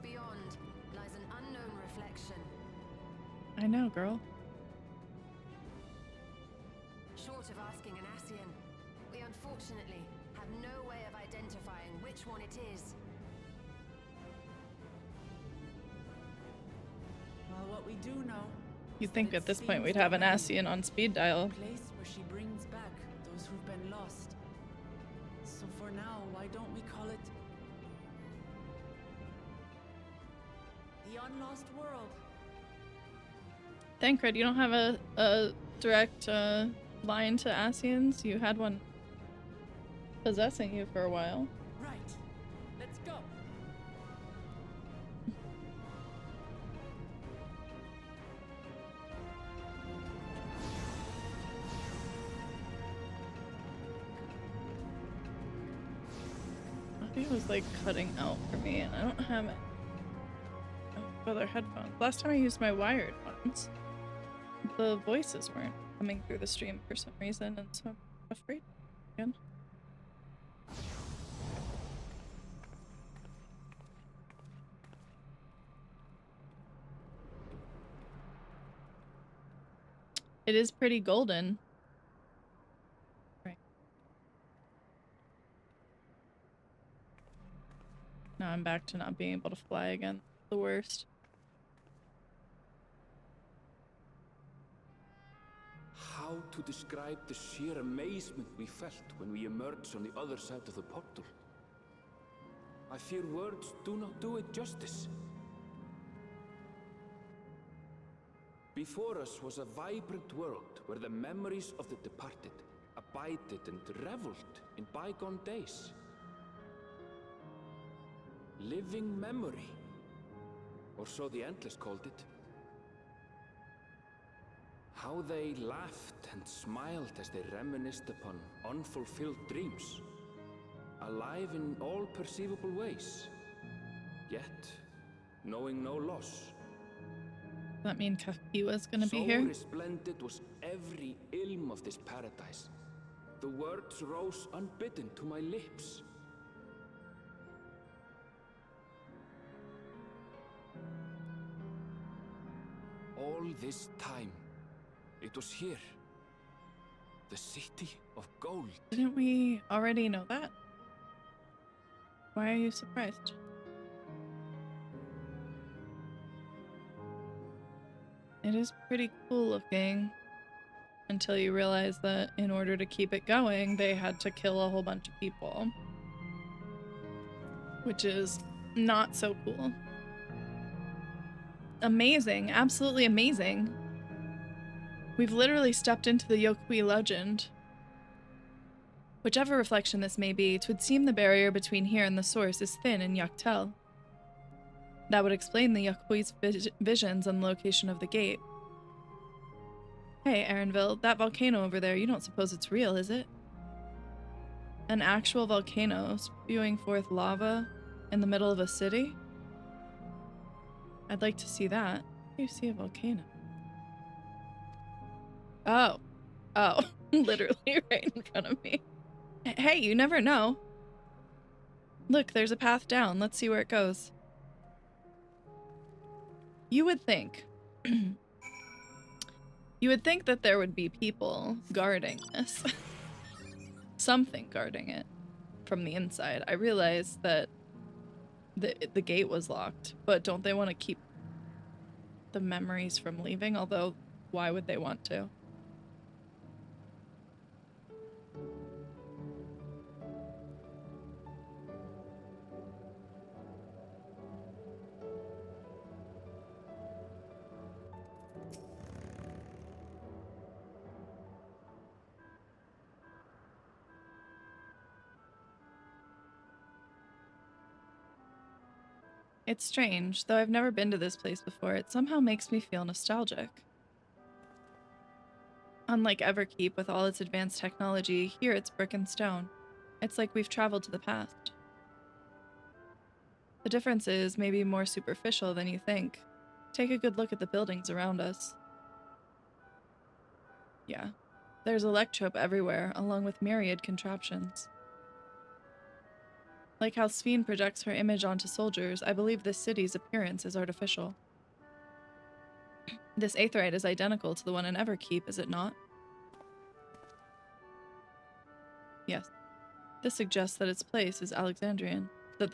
Beyond lies an unknown reflection. I know, girl. Short of asking an Ascian, we unfortunately have no way of identifying which one it is. Well, what we do know. You'd think at this point we'd have an Ascian on speed dial. A place where she brings back those who've been lost. So for now, why don't we call it the Unlost World? Thancred, you don't have a direct line to Ascians. You had one possessing you for a while. Right. Let's go. It was like cutting out for me, and I don't have other headphones. Last time I used my wired ones, the voices weren't coming through the stream for some reason, and so I'm afraid again. It is pretty golden. Right. Now I'm back to not being able to fly again. The worst. How to describe the sheer amazement we felt when we emerged on the other side of the portal? I fear words do not do it justice. Before us was a vibrant world where the memories of the departed abided and reveled in bygone days. Living memory, or so the Endless called it. How they laughed and smiled as they reminisced upon unfulfilled dreams, alive in all perceivable ways, yet knowing no loss. Does that mean Kafiwa's gonna be here? So resplendent was every ilm of this paradise. The words rose unbidden to my lips. All this time, it was here. The city of gold. Didn't we already know that? Why are you surprised? It is pretty cool looking. Until you realize that in order to keep it going, they had to kill a whole bunch of people. Which is not so cool. Amazing. Absolutely amazing. We've literally stepped into the Yokui legend. Whichever reflection this may be, 'twould seem the barrier between here and the source is thin in Yaktel. That would explain the Yokui's visions on the location of the gate. Hey, Aaronville, that volcano over there, you don't suppose it's real, is it? An actual volcano spewing forth lava in the middle of a city? I'd like to see that. How do you see a volcano? Oh. Oh. Literally right in front of me. Hey, you never know. Look, there's a path down. Let's see where it goes. You would think... You would think that there would be people guarding this. Something guarding it from the inside. I realize that the gate was locked, but don't they want to keep the memories from leaving? Although, why would they want to? It's strange, though I've never been to this place before, it somehow makes me feel nostalgic. Unlike Everkeep with all its advanced technology, here it's brick and stone. It's like we've traveled to the past. The difference is maybe more superficial than you think. Take a good look at the buildings around us. Yeah, there's electrope everywhere, along with myriad contraptions. Like how Sphene projects her image onto soldiers, I believe this city's appearance is artificial. This aetheryte is identical to the one in Everkeep, is it not? Yes. This suggests that this place is Alexandrian. That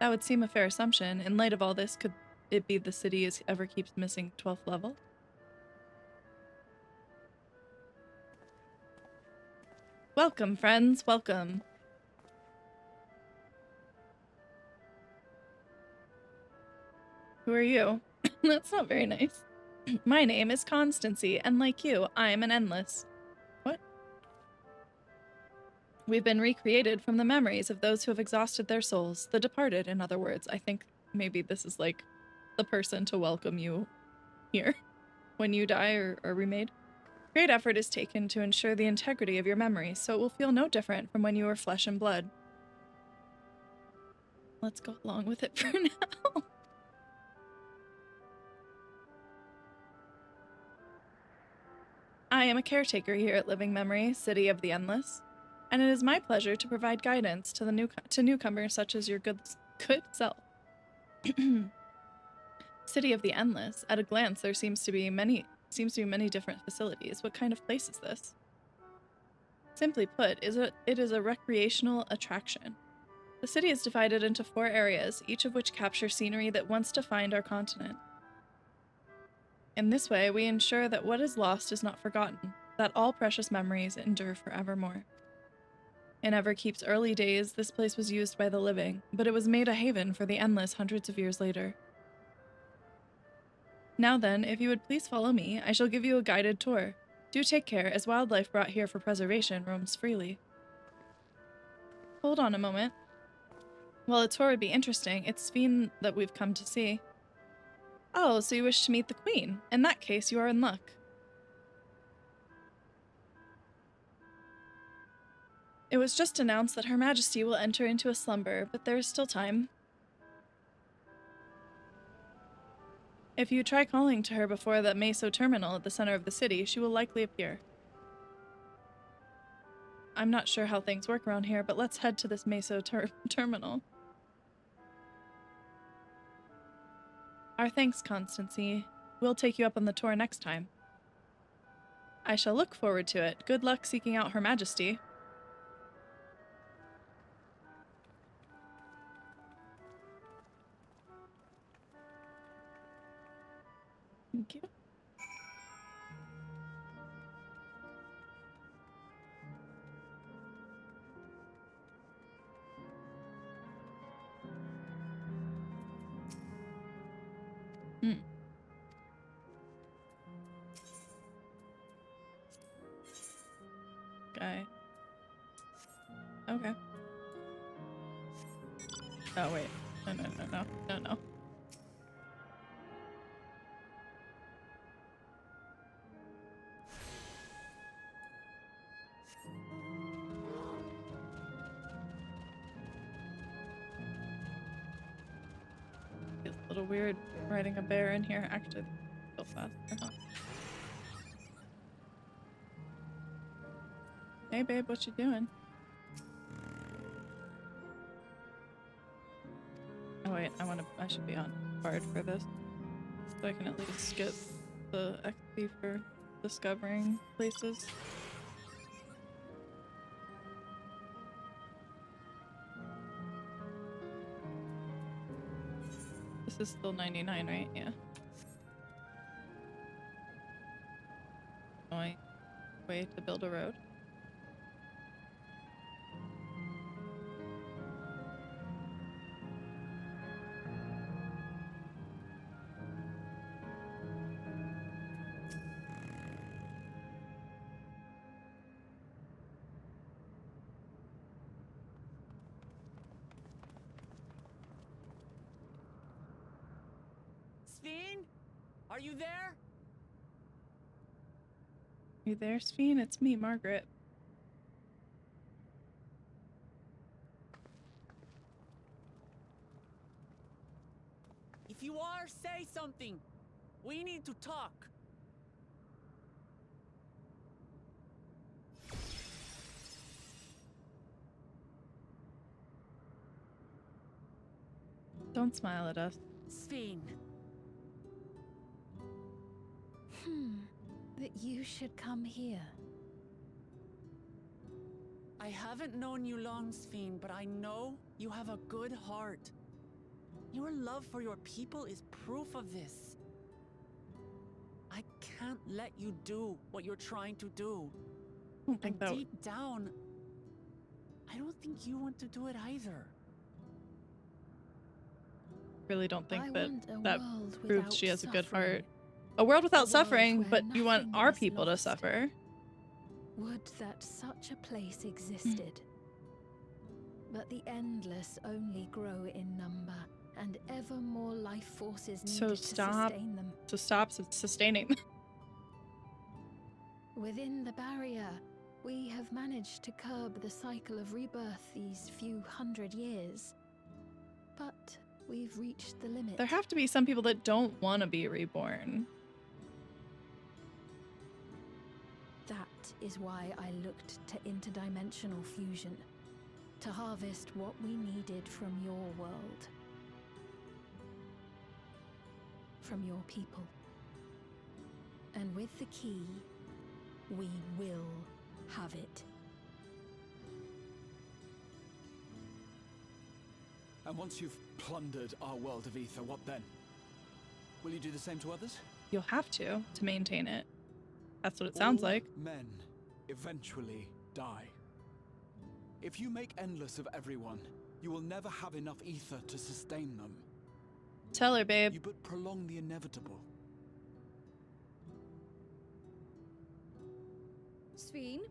would seem a fair assumption. In light of all this, could it be the city is Everkeep's missing 12th level? Welcome, friends. Welcome. Who are you? That's not very nice. My name is Constancy, and like you, I am an endless. What? We've been recreated from the memories of those who have exhausted their souls, the departed, in other words. I think maybe this is like the person to welcome you here when you die or are remade. Great effort is taken to ensure the integrity of your memories, so it will feel no different from when you were flesh and blood. Let's go along with it for now. I am a caretaker here at Living Memory, City of the Endless, and it is my pleasure to provide guidance to newcomers such as your good self. City of the Endless. At a glance, there seems to be many different facilities. What kind of place is this? Simply put, it is a recreational attraction. The city is divided into 4 areas, each of which capture scenery that once defined our continent. In this way, we ensure that what is lost is not forgotten, that all precious memories endure forevermore. In Everkeep's early days, this place was used by the living, but it was made a haven for the Endless hundreds of years later. Now then, if you would please follow me, I shall give you a guided tour. Do take care, as wildlife brought here for preservation roams freely. Hold on a moment. While a tour would be interesting, it's Sphene that we've come to see. Oh, so you wish to meet the Queen. In that case, you are in luck. It was just announced that Her Majesty will enter into a slumber, but there is still time. If you try calling to her before the Meso terminal at the center of the city, she will likely appear. I'm not sure how things work around here, but let's head to this Meso terminal. Our thanks, Constancy. We'll take you up on the tour next time. I shall look forward to it. Good luck seeking out Her Majesty. Thank you. Guy. Okay. Oh wait. No. Feels a little weird riding a bear in here. Actually, so fast. Hey babe, what you doing? Oh wait, I should be on hard for this. So I can at least skip the XP for discovering places. This is still 99, right? Yeah. Only way to build a road. Sven? Are you there? You there, Sven? It's me, Margaret. If you are, say something. We need to talk. Don't smile at us. Sven. That you should come here. I haven't known you long, Sven, but I know you have a good heart. Your love for your people is proof of this. I can't let you do what you're trying to do. I don't think and deep down, I don't think you want to do it either. Really don't think that world proves she has a good suffering. heart. A world without world suffering, where but you want nothing our is people to lost. suffer. Would that such a place existed. But the endless only grow in number, and ever more life forces needed to sustain them. So stop sustaining them. Within the barrier, we have managed to curb the cycle of rebirth these few hundred years. But we've reached the limit. There have to be some people that don't want to be reborn. That is why I looked to interdimensional fusion, to harvest what we needed from your world. From your people. And with the key, we will have it. And once you've plundered our world of ether, what then? Will you do the same to others? You'll have to maintain it. That's what it sounds like. Men eventually die. If you make endless of everyone, you will never have enough ether to sustain them. Tell her, babe. You but prolong the inevitable. Sven,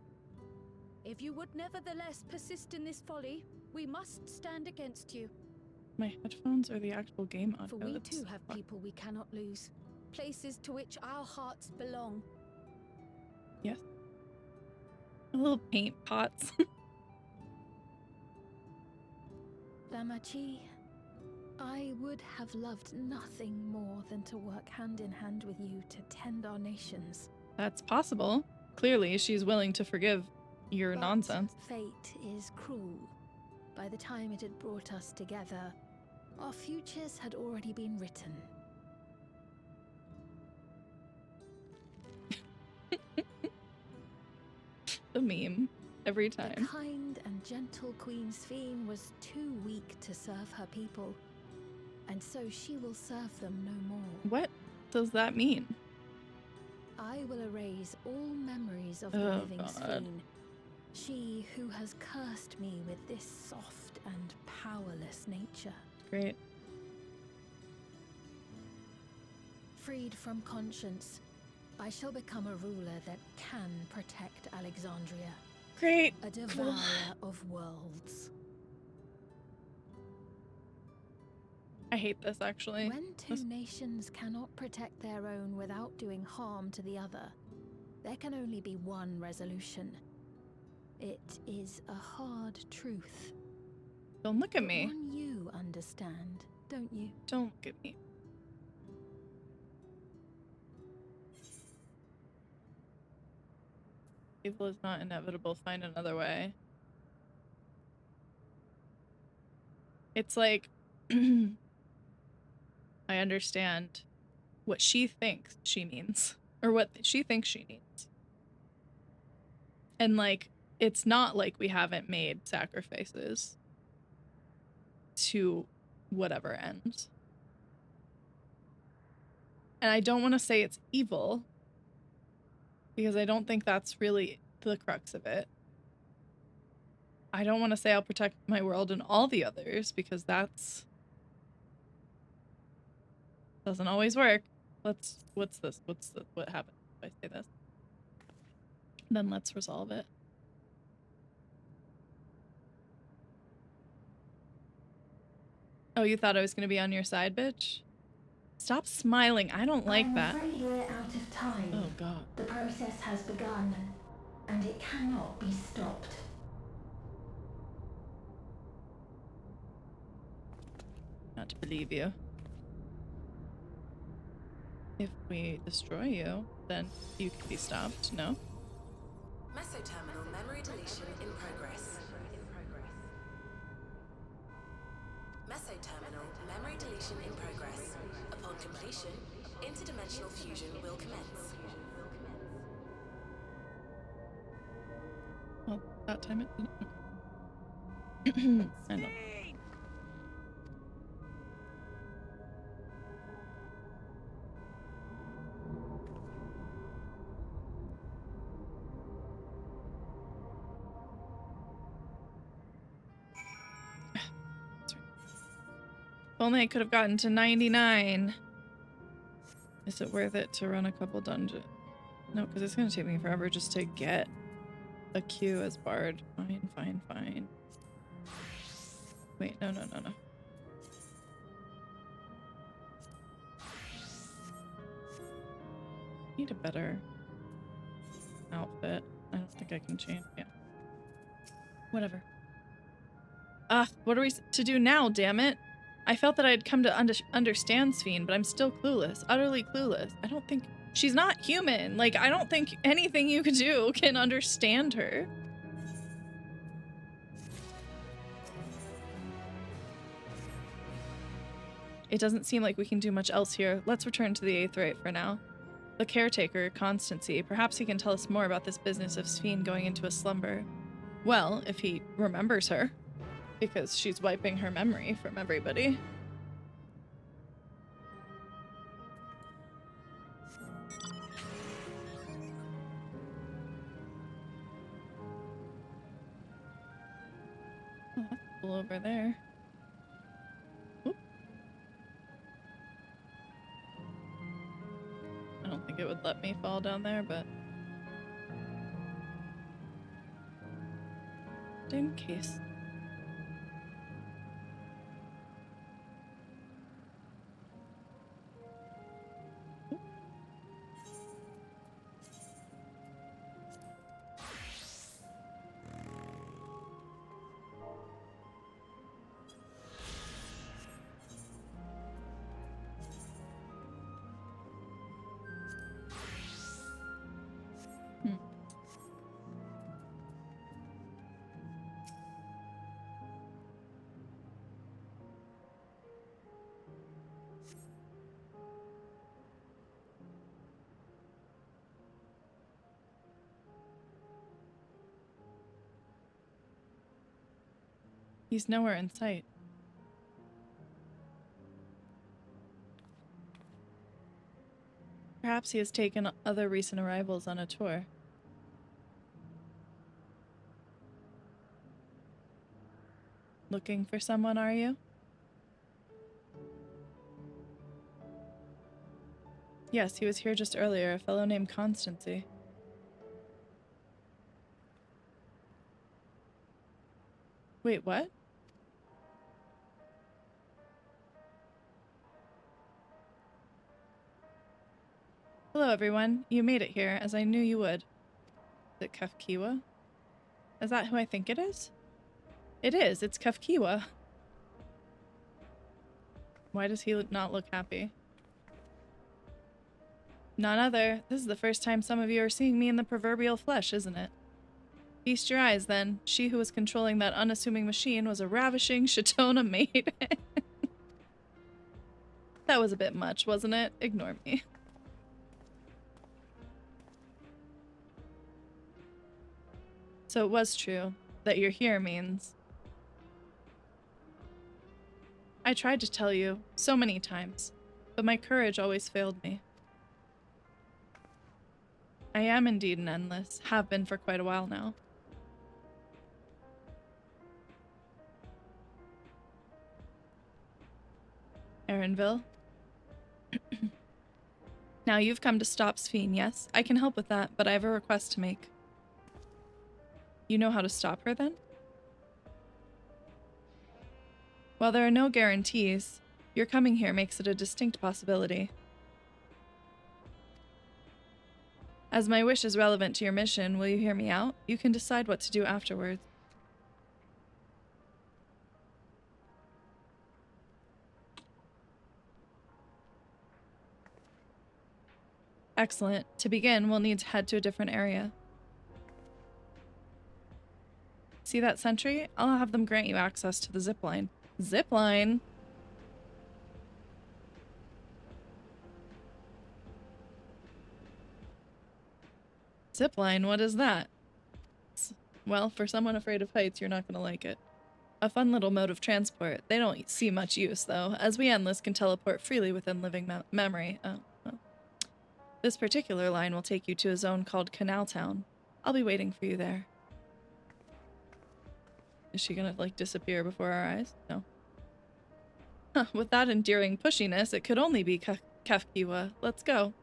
if you would nevertheless persist in this folly, we must stand against you. My headphones are the actual game audio. For we too have people we cannot lose. Places to which our hearts belong. Yes. Little paint pots. Damachi, I would have loved nothing more than to work hand in hand with you to tend our nations. That's possible. Clearly, she's willing to forgive your But nonsense. Fate is cruel. By the time it had brought us together, our futures had already been written. The meme. Every time. The kind and gentle Queen Sven was too weak to serve her people, and so she will serve them no more. What does that mean? I will erase all memories of the living Sphene. She who has cursed me with this soft and powerless nature. Great. Freed from conscience, I shall become a ruler that can protect Alexandria. Great. A devourer of worlds. I hate this, actually. When two nations cannot protect their own without doing harm to the other, there can only be one resolution. It is a hard truth. Don't look at me. One you understand, don't you? Don't look at me. Evil is not inevitable. Find another way. It's like... I understand what she thinks she means, or what she thinks she needs. And like, it's not like we haven't made sacrifices to whatever ends. And I don't want to say it's evil, because I don't think that's really the crux of it. I don't want to say I'll protect my world and all the others, because that's... doesn't always work. What's this? What happens if I say this? Then let's resolve it. Oh, you thought I was gonna be on your side, bitch? Stop smiling. I don't like that. I'm afraid we're out of time. Oh god. The process has begun, and it cannot be stopped. Not to believe you. If we destroy you, then you can be stopped, no? Mesoterminal memory deletion in progress. Mesoterminal memory deletion in progress. Upon completion, interdimensional fusion will commence. Well, that time it didn't. I know. If only I could have gotten to 99. Is it worth it to run a couple dungeons? No, because it's going to take me forever just to get a Q as Bard. Fine, fine, fine. Wait, no. Need a better outfit. I don't think I can change. Yeah. Whatever. What are we to do now, damn it? I felt that I'd come to understand Sphene, but I'm still clueless. Utterly clueless. I don't think... She's not human. Like, I don't think anything you could do can understand her. It doesn't seem like we can do much else here. Let's return to the Aetheryte for now. The caretaker, Constancy, perhaps he can tell us more about this business of Sphene going into a slumber. Well, if he remembers her. Because she's wiping her memory from everybody. Oh, that's cool over there. Oop. I don't think it would let me fall down there, but... in case. He's nowhere in sight. Perhaps he has taken other recent arrivals on a tour. Looking for someone, are you? Yes, he was here just earlier, a fellow named Constancy. Wait, what? Hello, everyone. You made it here, as I knew you would. Is it Kafkiwa? Is that who I think it is? It is. It's Kafkiwa. Why does he not look happy? None other. This is the first time some of you are seeing me in the proverbial flesh, isn't it? Feast your eyes, then. She who was controlling that unassuming machine was a ravishing Shatona maid. That was a bit much, wasn't it? Ignore me. So it was true. That you're here means... I tried to tell you so many times, but my courage always failed me. I am indeed an endless, have been for quite a while now. Erinville? Now you've come to stop Sphene, yes? I can help with that, but I have a request to make. You know how to stop her, then? While there are no guarantees, your coming here makes it a distinct possibility. As my wish is relevant to your mission, will you hear me out? You can decide what to do afterwards. Excellent. To begin, we'll need to head to a different area. See that sentry? I'll have them grant you access to the zipline. Zipline? Zipline, what is that? Well, for someone afraid of heights, you're not gonna like it. A fun little mode of transport. They don't see much use, though, as we endless can teleport freely within living memory. Oh, well. This particular line will take you to a zone called Canal Town. I'll be waiting for you there. Is she gonna, like, disappear before our eyes? No. Huh, with that endearing pushiness, it could only be Kafkiwa. Let's go.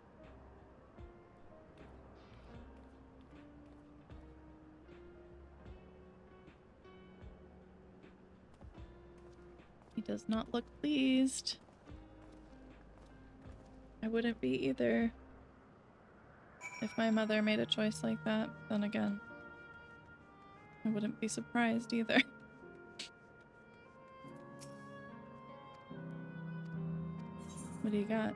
He does not look pleased. I wouldn't be either. If my mother made a choice like that, then again, I wouldn't be surprised either. What do you got?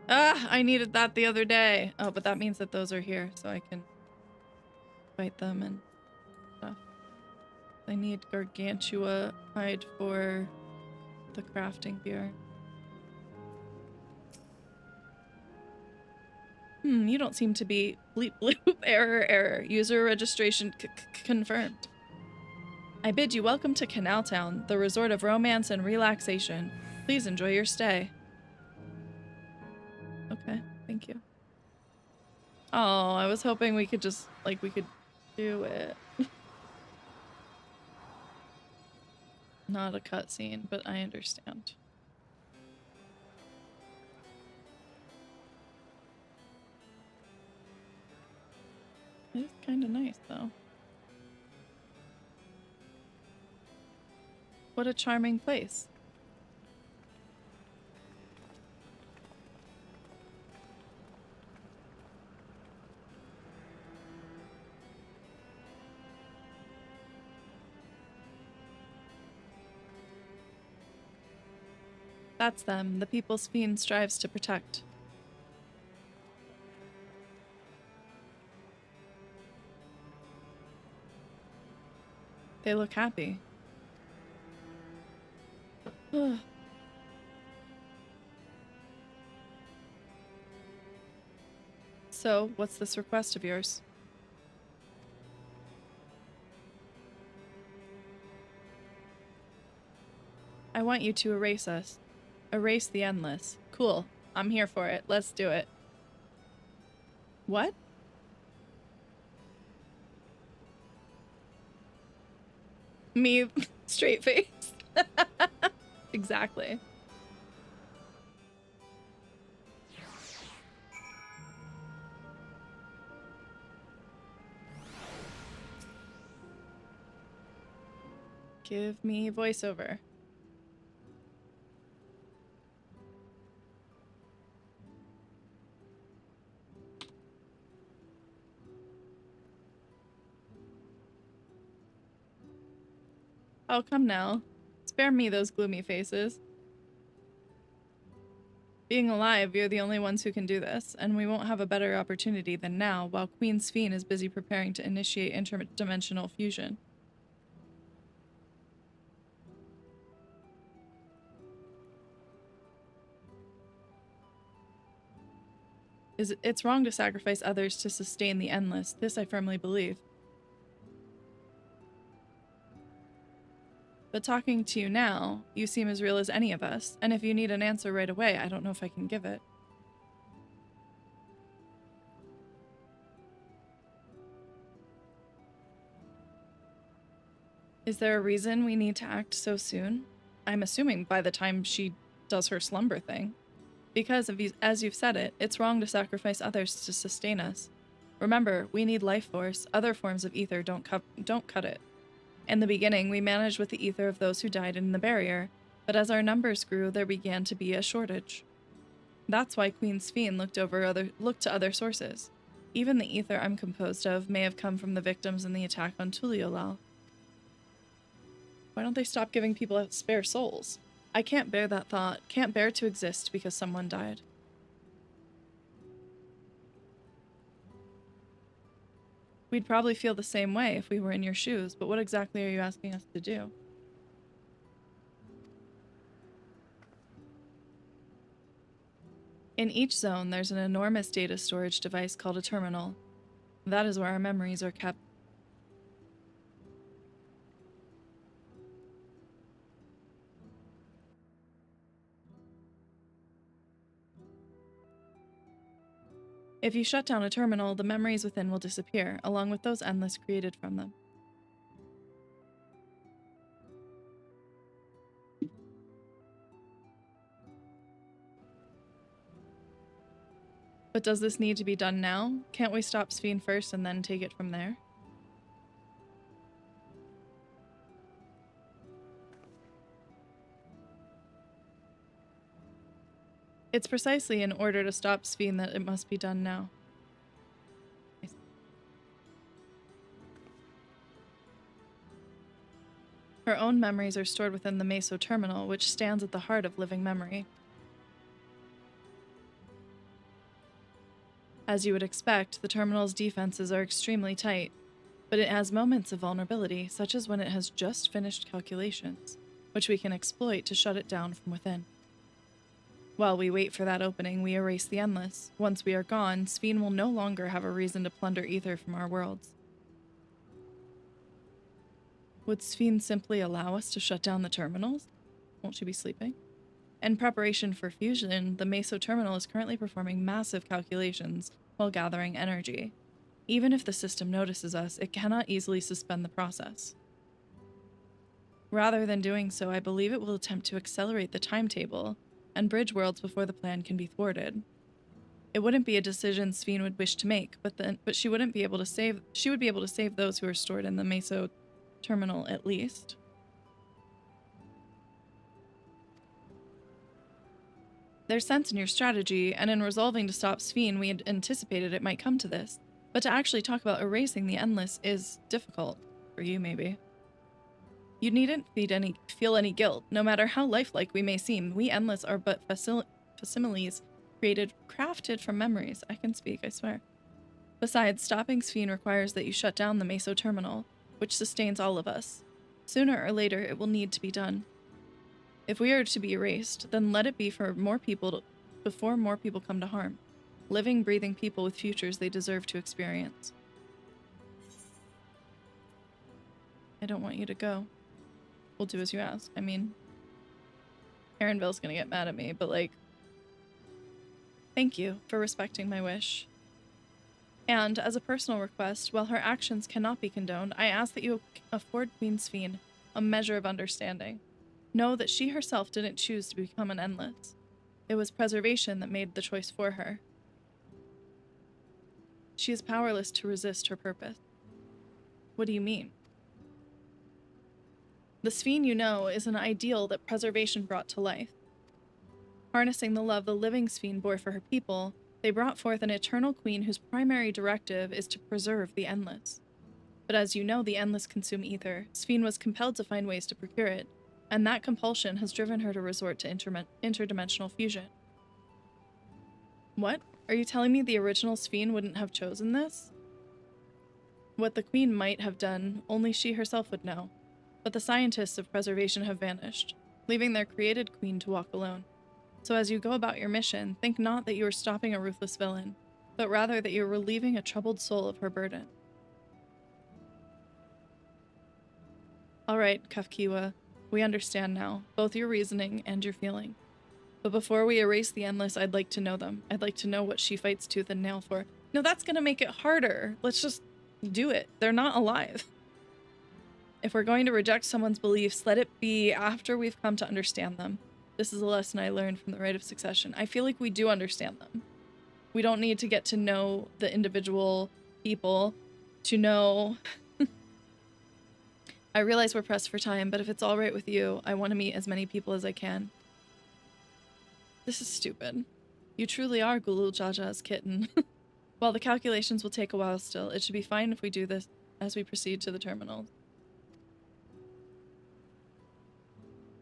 Ah, I needed that the other day. Oh, but that means that those are here, so I can fight them and stuff. I need Gargantua hide for the crafting gear. You don't seem to be bleep bloop error. User registration confirmed. I bid you welcome to Canal Town, the resort of romance and relaxation. Please enjoy your stay. Okay, thank you. Oh, I was hoping we could just, like, we could do it. Not a cutscene, but I understand. It's kind of nice, though. What a charming place. That's them, the people Sphene strives to protect. They look happy. So, what's this request of yours? I want you to erase us. Erase the endless. Cool. I'm here for it. Let's do it. What? Me, straight face. Exactly. Give me voiceover. Oh, come now. Spare me those gloomy faces. Being alive, you're the only ones who can do this, and we won't have a better opportunity than now while Queen Sphene is busy preparing to initiate interdimensional fusion. It's wrong to sacrifice others to sustain the endless. This I firmly believe. But talking to you now, you seem as real as any of us, and if you need an answer right away, I don't know if I can give it. Is there a reason we need to act so soon? I'm assuming by the time she does her slumber thing. Because, as you've said it, it's wrong to sacrifice others to sustain us. Remember, we need life force. Other forms of ether don't cut it. In the beginning, we managed with the ether of those who died in the barrier, but as our numbers grew, there began to be a shortage. That's why Queen Sphene looked to other sources. Even the ether I'm composed of may have come from the victims in the attack on Tuliolal. Why don't they stop giving people spare souls? I can't bear that thought, can't bear to exist because someone died. We'd probably feel the same way if we were in your shoes, but what exactly are you asking us to do? In each zone, there's an enormous data storage device called a terminal. That is where our memories are kept. If you shut down a terminal, the memories within will disappear, along with those endless created from them. But does this need to be done now? Can't we stop Sphene first and then take it from there? It's precisely in order to stop Sphene that it must be done now. Her own memories are stored within the Meso Terminal, which stands at the heart of living memory. As you would expect, the terminal's defenses are extremely tight, but it has moments of vulnerability, such as when it has just finished calculations, which we can exploit to shut it down from within. While we wait for that opening, we erase the endless. Once we are gone, Sphene will no longer have a reason to plunder ether from our worlds. Would Sphene simply allow us to shut down the terminals? Won't she be sleeping? In preparation for fusion, the Meso Terminal is currently performing massive calculations while gathering energy. Even if the system notices us, it cannot easily suspend the process. Rather than doing so, I believe it will attempt to accelerate the timetable and bridge worlds before the plan can be thwarted. It wouldn't be a decision Sphene would wish to make, but she would be able to save those who are stored in the Meso Terminal at least. There's sense in your strategy, and in resolving to stop Sphene, we had anticipated it might come to this. But to actually talk about erasing the endless is difficult. For you, maybe. You needn't feel any guilt. No matter how lifelike we may seem, we endless are but facsimiles crafted from memories. I can speak, I swear. Besides, stopping Sphene requires that you shut down the Meso Terminal, which sustains all of us. Sooner or later, it will need to be done. If we are to be erased, then let it be for before more people come to harm. Living, breathing people with futures they deserve to experience. I don't want you to go. We'll do as you ask. I mean, Aaronville's gonna get mad at me, but like, thank you for respecting my wish. And, as a personal request, while her actions cannot be condoned, I ask that you afford Queen Sphene a measure of understanding. Know that she herself didn't choose to become an Endless. It was preservation that made the choice for her. She is powerless to resist her purpose. What do you mean? The Sphene you know is an ideal that preservation brought to life. Harnessing the love the living Sphene bore for her people, they brought forth an eternal queen whose primary directive is to preserve the Endless. But as you know, the Endless consume ether. Sphene was compelled to find ways to procure it, and that compulsion has driven her to resort to interdimensional fusion. What? Are you telling me the original Sphene wouldn't have chosen this? What the queen might have done, only she herself would know. But the scientists of preservation have vanished, leaving their created queen to walk alone. So as you go about your mission, think not that you are stopping a ruthless villain, but rather that you are relieving a troubled soul of her burden. All right, Kafkiwa, we understand now, both your reasoning and your feeling. But before we erase the Endless, I'd like to know them. I'd like to know what she fights tooth and nail for. No, that's gonna make it harder. Let's just do it. They're not alive. If we're going to reject someone's beliefs, let it be after we've come to understand them. This is a lesson I learned from the Rite of Succession. I feel like we do understand them. We don't need to get to know the individual people to know... I realize we're pressed for time, but if it's all right with you, I want to meet as many people as I can. This is stupid. You truly are Gulul Jaja's kitten. While the calculations will take a while still, it should be fine if we do this as we proceed to the terminals.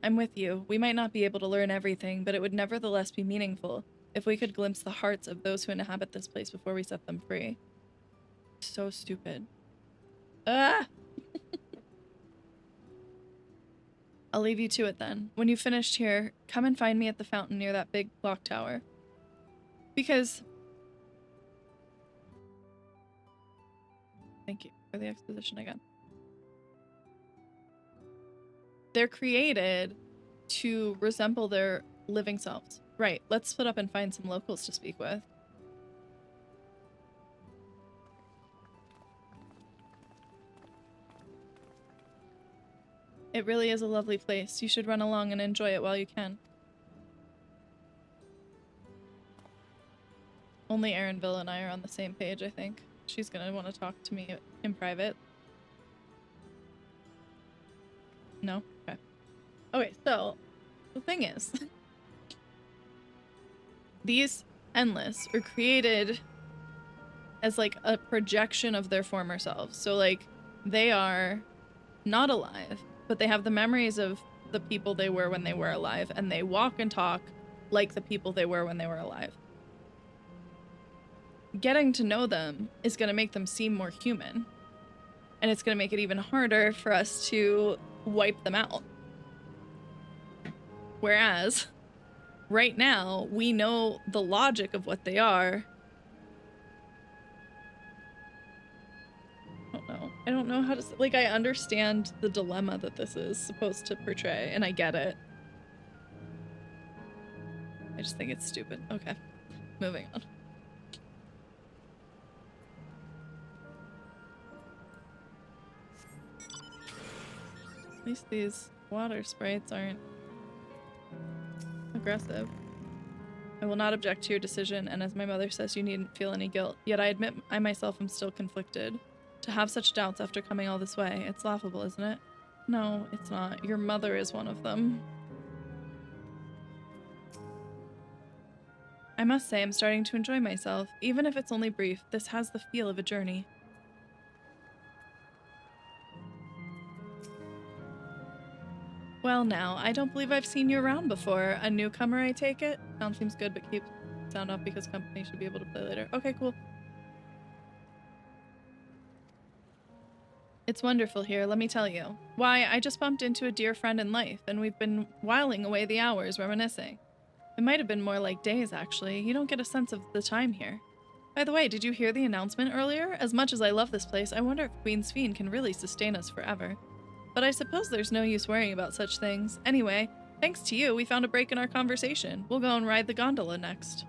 I'm with you. We might not be able to learn everything, but it would nevertheless be meaningful if we could glimpse the hearts of those who inhabit this place before we set them free. So stupid. Ah! I'll leave you to it then. When you've finished here, come and find me at the fountain near that big clock tower. Because... Thank you for the exposition again. They're created to resemble their living selves. Right, let's split up and find some locals to speak with. It really is a lovely place. You should run along and enjoy it while you can. Only Erinville and I are on the same page, I think. She's gonna want to talk to me in private. No? Okay. Okay, so the thing is, these Endless were created as like a projection of their former selves. So like they are not alive, but they have the memories of the people they were when they were alive, and they walk and talk like the people they were when they were alive. Getting to know them is going to make them seem more human, and it's going to make it even harder for us to wipe them out. Whereas, right now, we know the logic of what they are. I don't know how to... Like, I understand the dilemma that this is supposed to portray, and I get it. I just think it's stupid. Okay, moving on. At least these water sprites aren't aggressive. I will not object to your decision, and as my mother says, you needn't feel any guilt. Yet I admit I myself am still conflicted. To have such doubts after coming all this way, it's laughable, isn't it? No, it's not. Your mother is one of them. I must say I'm starting to enjoy myself. Even if it's only brief, this has the feel of a journey. Well now, I don't believe I've seen you around before. A newcomer, I take it? Sound seems good, but keep sound off because company should be able to play later. Okay, cool. It's wonderful here, let me tell you. Why, I just bumped into a dear friend in life, and we've been whiling away the hours reminiscing. It might have been more like days, actually. You don't get a sense of the time here. By the way, did you hear the announcement earlier? As much as I love this place, I wonder if Queen Sphene can really sustain us forever. But I suppose there's no use worrying about such things. Anyway, thanks to you, we found a break in our conversation. We'll go and ride the gondola next.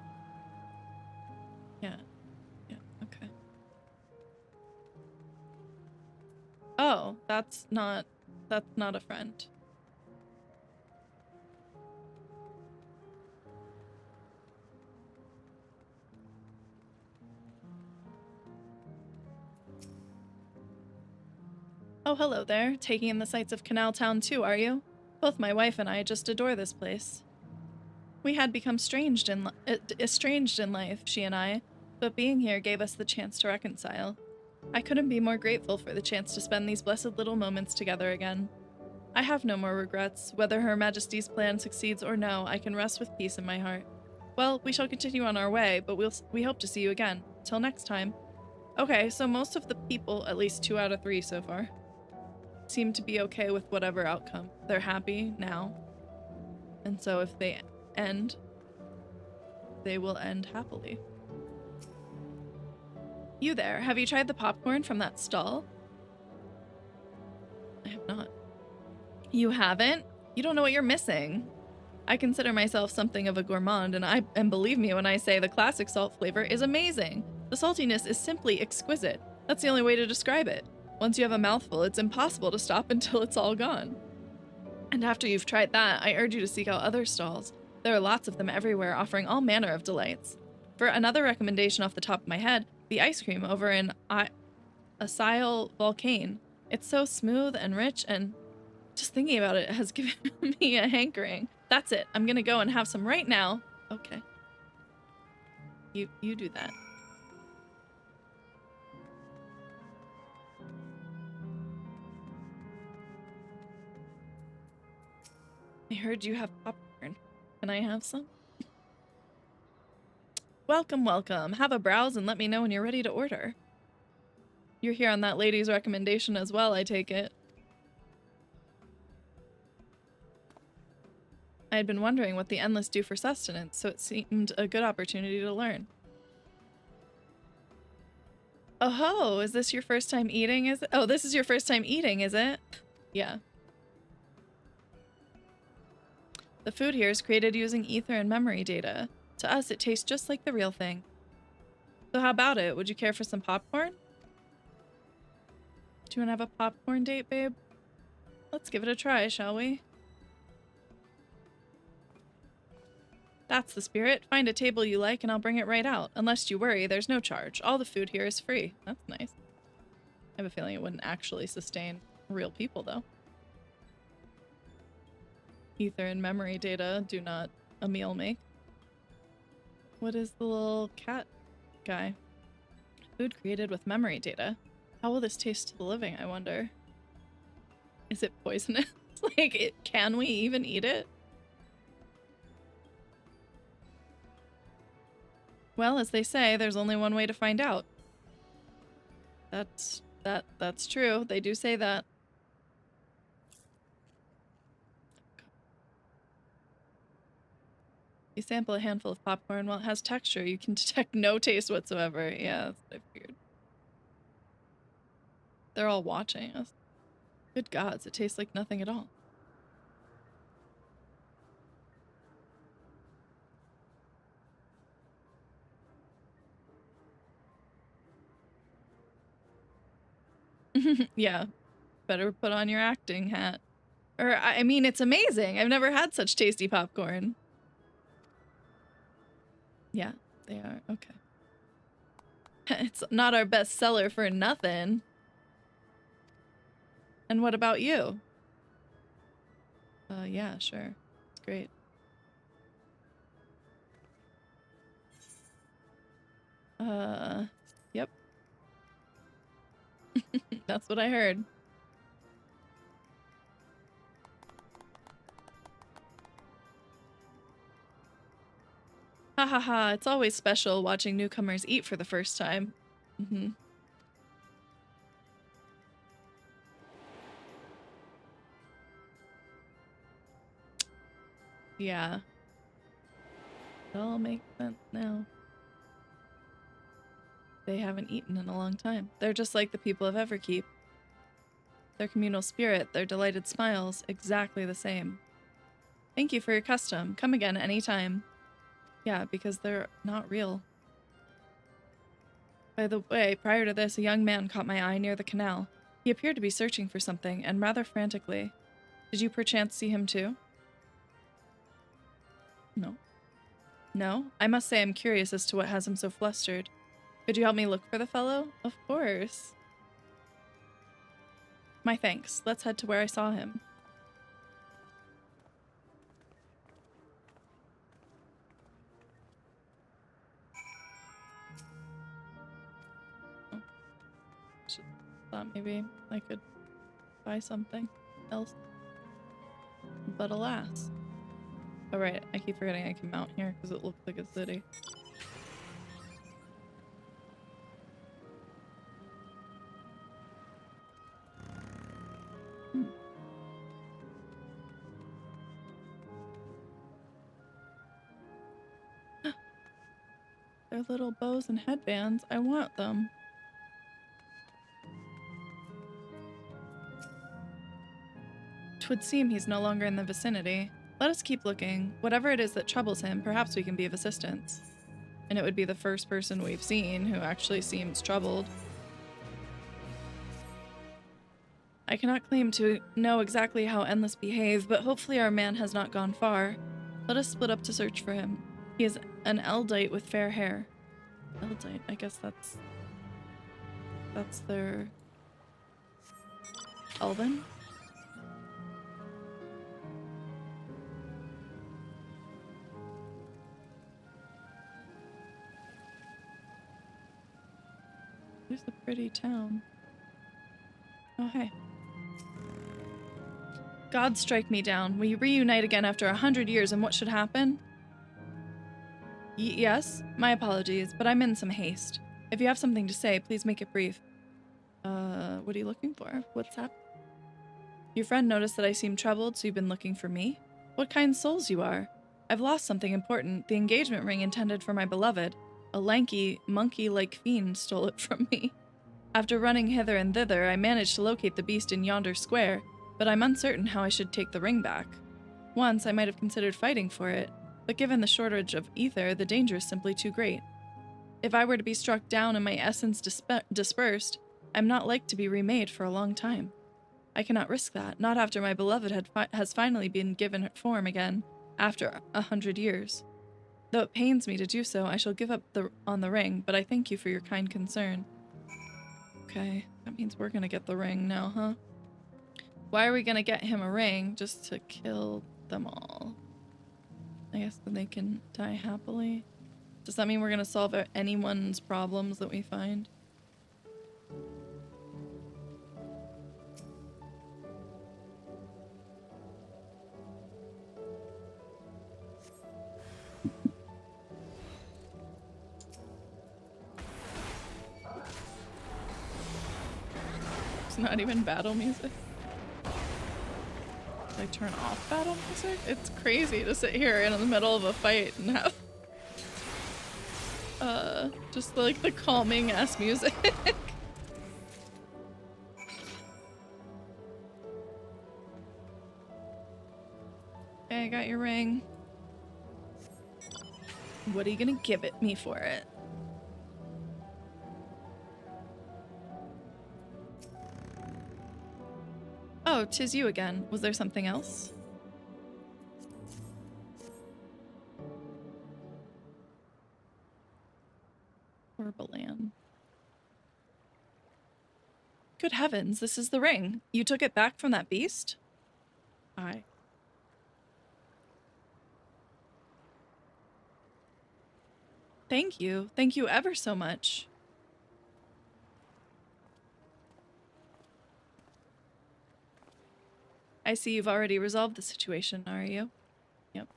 Yeah, okay. That's not a friend. Oh, hello there. Taking in the sights of Canal Town too, are you? Both my wife and I just adore this place. We had become estranged in life, she and I, but being here gave us the chance to reconcile. I couldn't be more grateful for the chance to spend these blessed little moments together again. I have no more regrets. Whether Her Majesty's plan succeeds or no, I can rest with peace in my heart. Well, we shall continue on our way, but we hope to see you again. Till next time. Okay, so most of the people, at least 2 out of 3 so far, seem to be okay with whatever outcome. They're happy now. And so if they end, they will end happily. You there, have you tried the popcorn from that stall? I have not. You haven't? You don't know what you're missing. I consider myself something of a gourmand, and believe me when I say the classic salt flavor is amazing. The saltiness is simply exquisite. That's the only way to describe it. Once you have a mouthful, it's impossible to stop until it's all gone. And after you've tried that, I urge you to seek out other stalls. There are lots of them everywhere, offering all manner of delights. For another recommendation off the top of my head, the ice cream over in Acile Volcane. It's so smooth and rich, and just thinking about it has given me a hankering. That's it. I'm gonna go and have some right now. Okay. You do that. I heard you have popcorn. Can I have some? Welcome, welcome. Have a browse and let me know when you're ready to order. You're here on that lady's recommendation as well, I take it. I had been wondering what the Endless do for sustenance, so it seemed a good opportunity to learn. Oh ho, is this your first time eating, is it? Oh, this is your first time eating, is it? Yeah. The food here is created using ether and memory data. To us, it tastes just like the real thing. So how about it? Would you care for some popcorn? Do you want to have a popcorn date, babe? Let's give it a try, shall we? That's the spirit. Find a table you like and I'll bring it right out. Unless you worry, there's no charge. All the food here is free. That's nice. I have a feeling it wouldn't actually sustain real people, though. Ether and memory data do not a meal make. What is the little cat guy? Food created with memory data. How will this taste to the living, I wonder? Is it poisonous? Like, can we even eat it? Well, as they say, there's only one way to find out. That's true. They do say that. You sample a handful of popcorn. While it has texture, you can detect no taste whatsoever. Yeah, that's what I figured. They're all watching us. Good gods, it tastes like nothing at all. Yeah, better put on your acting hat. Or, I mean, it's amazing. I've never had such tasty popcorn. Yeah, they are. Okay. It's not our best seller for nothing. And what about you? Yeah, sure. It's great. Yep. That's what I heard. Ha ha ha, it's always special watching newcomers eat for the first time. Mm-hmm. Yeah. It all makes sense now. They haven't eaten in a long time. They're just like the people of Everkeep. Their communal spirit, their delighted smiles, exactly the same. Thank you for your custom. Come again anytime. Yeah, because they're not real. By the way, prior to this, a young man caught my eye near the canal. He appeared to be searching for something, and rather frantically. Did you perchance see him too? No. No? I must say I'm curious as to what has him so flustered. Could you help me look for the fellow? Of course. My thanks. Let's head to where I saw him. Thought maybe I could buy something else. But alas. Alright, I keep forgetting I can mount here because it looks like a city. They're little bows and headbands. I want them. Twould seem he's no longer in the vicinity. Let us keep looking. Whatever it is that troubles him, perhaps we can be of assistance. And it would be the first person we've seen who actually seems troubled. I cannot claim to know exactly how Endless behaves, but hopefully our man has not gone far. Let us split up to search for him. He is an Eldite with fair hair. Eldite, I guess that's their Elven? There's the pretty town. Oh, hey. God strike me down. We reunite again after 100 years, and what should happen? Yes? My apologies, but I'm in some haste. If you have something to say, please make it brief. What are you looking for? What's up? Your friend noticed that I seemed troubled, so you've been looking for me? What kind souls you are? I've lost something important, the engagement ring intended for my beloved. A lanky, monkey-like fiend stole it from me. After running hither and thither, I managed to locate the beast in yonder square, but I'm uncertain how I should take the ring back. Once, I might have considered fighting for it, but given the shortage of ether, the danger is simply too great. If I were to be struck down and my essence dispersed, I'm not like to be remade for a long time. I cannot risk that, not after my beloved has finally been given form again, after 100 years. Though it pains me to do so, I shall give up on the ring, but I thank you for your kind concern. Okay, that means we're gonna get the ring now, huh? Why are we gonna get him a ring? Just to kill them all. I guess then they can die happily. Does that mean we're gonna solve anyone's problems that we find? It's not even battle music. I turn off battle music? It's crazy to sit here in the middle of a fight and have just like the calming ass music. Okay, I got your ring. What are you gonna give me for it? Oh, 'tis you again. Was there something else? Orbalan. Good heavens, this is the ring. You took it back from that beast? Aye. Thank you. Thank you ever so much. I see you've already resolved the situation, are you? Yep.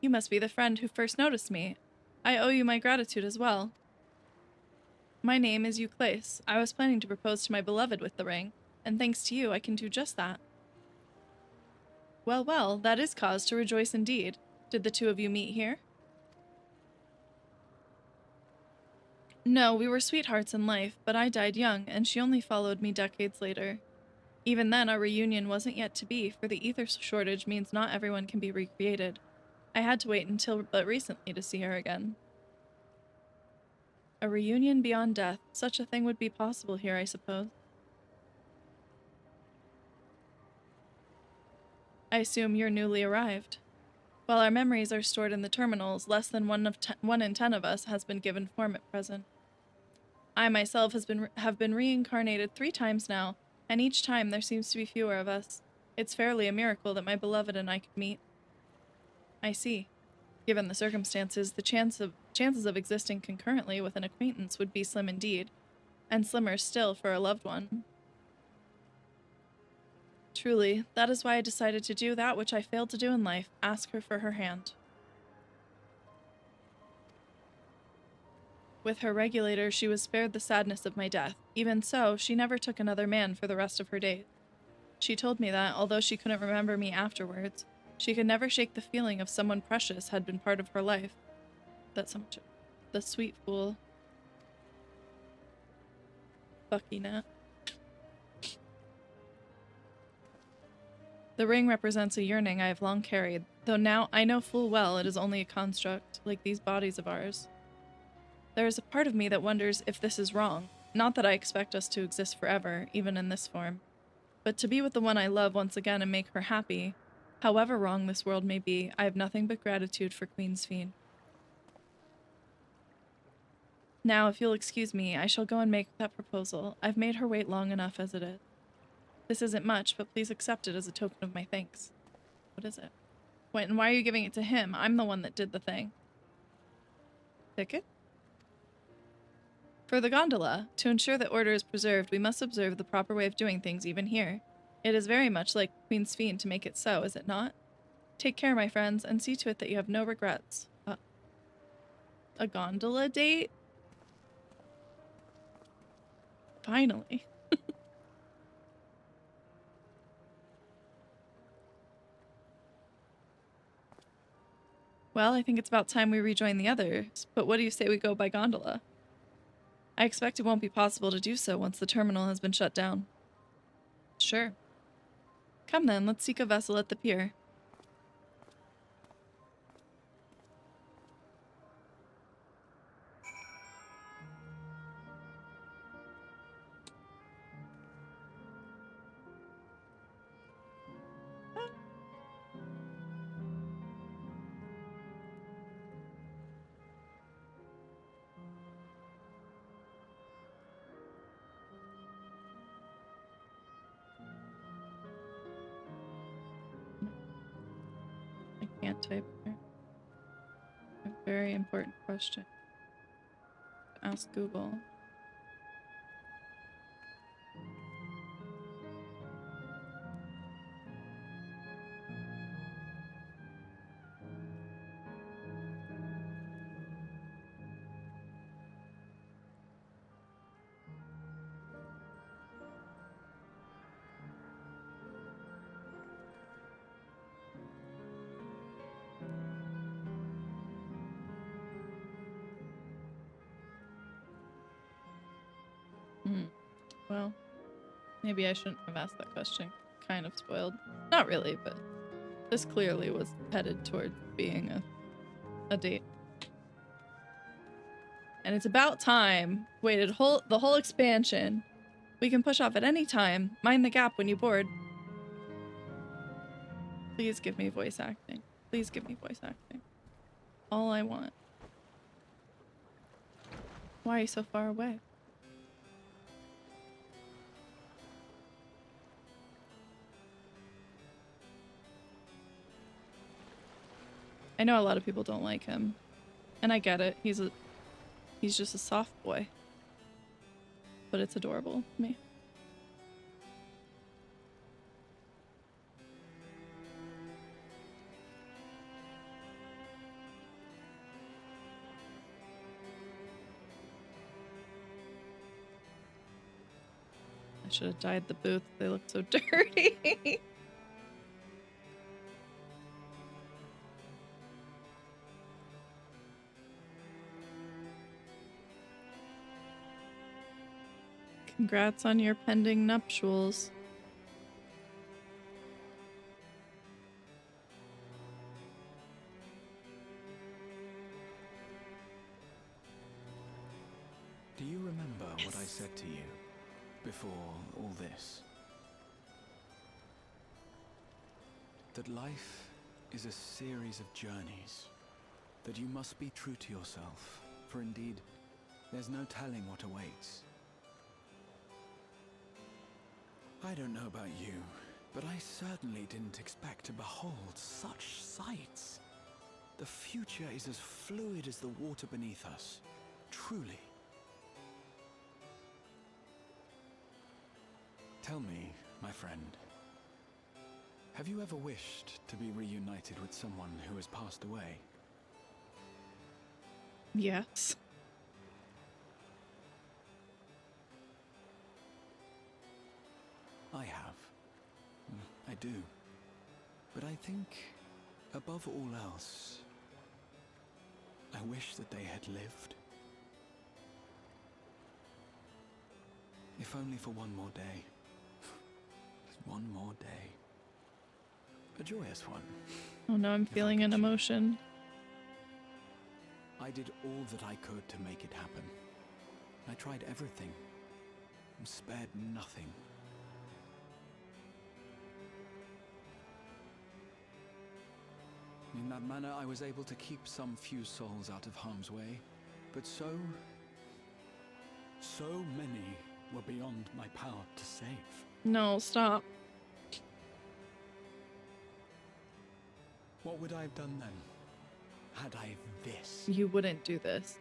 You must be the friend who first noticed me. I owe you my gratitude as well. My name is Euclase. I was planning to propose to my beloved with the ring, and thanks to you, I can do just that. Well, well, that is cause to rejoice indeed. Did the two of you meet here? No, we were sweethearts in life, but I died young, and she only followed me decades later. Even then, our reunion wasn't yet to be, for the ether shortage means not everyone can be recreated. I had to wait until but recently to see her again. A reunion beyond death. Such a thing would be possible here, I suppose. I assume you're newly arrived. While our memories are stored in the terminals, less than 1 in 10 of us has been given form at present. I myself have been reincarnated 3 times now, and each time there seems to be fewer of us. It's fairly a miracle that my beloved and I could meet. I see. Given the circumstances, the chances of existing concurrently with an acquaintance would be slim indeed, and slimmer still for a loved one. Truly, that is why I decided to do that which I failed to do in life, ask her for her hand. With her regulator, she was spared the sadness of my death. Even so, she never took another man for the rest of her days. She told me that, although she couldn't remember me afterwards, she could never shake the feeling of someone precious had been part of her life. That so much. The sweet fool. Fucky nut. The ring represents a yearning I have long carried, though now I know full well it is only a construct, like these bodies of ours. There is a part of me that wonders if this is wrong. Not that I expect us to exist forever, even in this form, but to be with the one I love once again and make her happy. However wrong this world may be, I have nothing but gratitude for Queen's Fiend. Now, if you'll excuse me, I shall go and make that proposal. I've made her wait long enough as it is. This isn't much, but please accept it as a token of my thanks. What is it? Wait, and why are you giving it to him? I'm the one that did the thing. Ticket? For the gondola, to ensure that order is preserved, we must observe the proper way of doing things even here. It is very much like Queen's Fiend to make it so, is it not? Take care, my friends, and see to it that you have no regrets. A gondola date? Finally. Well, I think it's about time we rejoin the others, but what do you say we go by gondola? I expect it won't be possible to do so once the terminal has been shut down. Sure. Come then, let's seek a vessel at the pier. Can't type here. A very important question. Ask Google. Well, maybe I shouldn't have asked that question. Kind of spoiled. Not really, but this clearly was headed toward being a date. And it's about time. Waited the whole expansion. We can push off at any time. Mind the gap when you board. Please give me voice acting. Please give me voice acting. All I want. Why are you so far away? I know a lot of people don't like him, and I get it. He's just a soft boy, but it's adorable to me. I should have dyed the boots. They look so dirty. Congrats on your pending nuptials. Do you remember what I said to you before all this? that life is a series of journeys, that you must be true to yourself, for indeed, there's no telling what awaits. I don't know about you, but I certainly didn't expect to behold such sights. The future is as fluid as the water beneath us, truly. Tell me, my friend, have you ever wished to be reunited with someone who has passed away? Yes. I have. I do. But I think, above all else, I wish that they had lived. If only for one more day. Just one more day. A joyous one. Oh no, I'm feeling an emotion. I did all that I could to make it happen. I tried everything. And spared nothing. In that manner, I was able to keep some few souls out of harm's way, but so many were beyond my power to save. No, stop. What would I have done then, had I this? You wouldn't do this.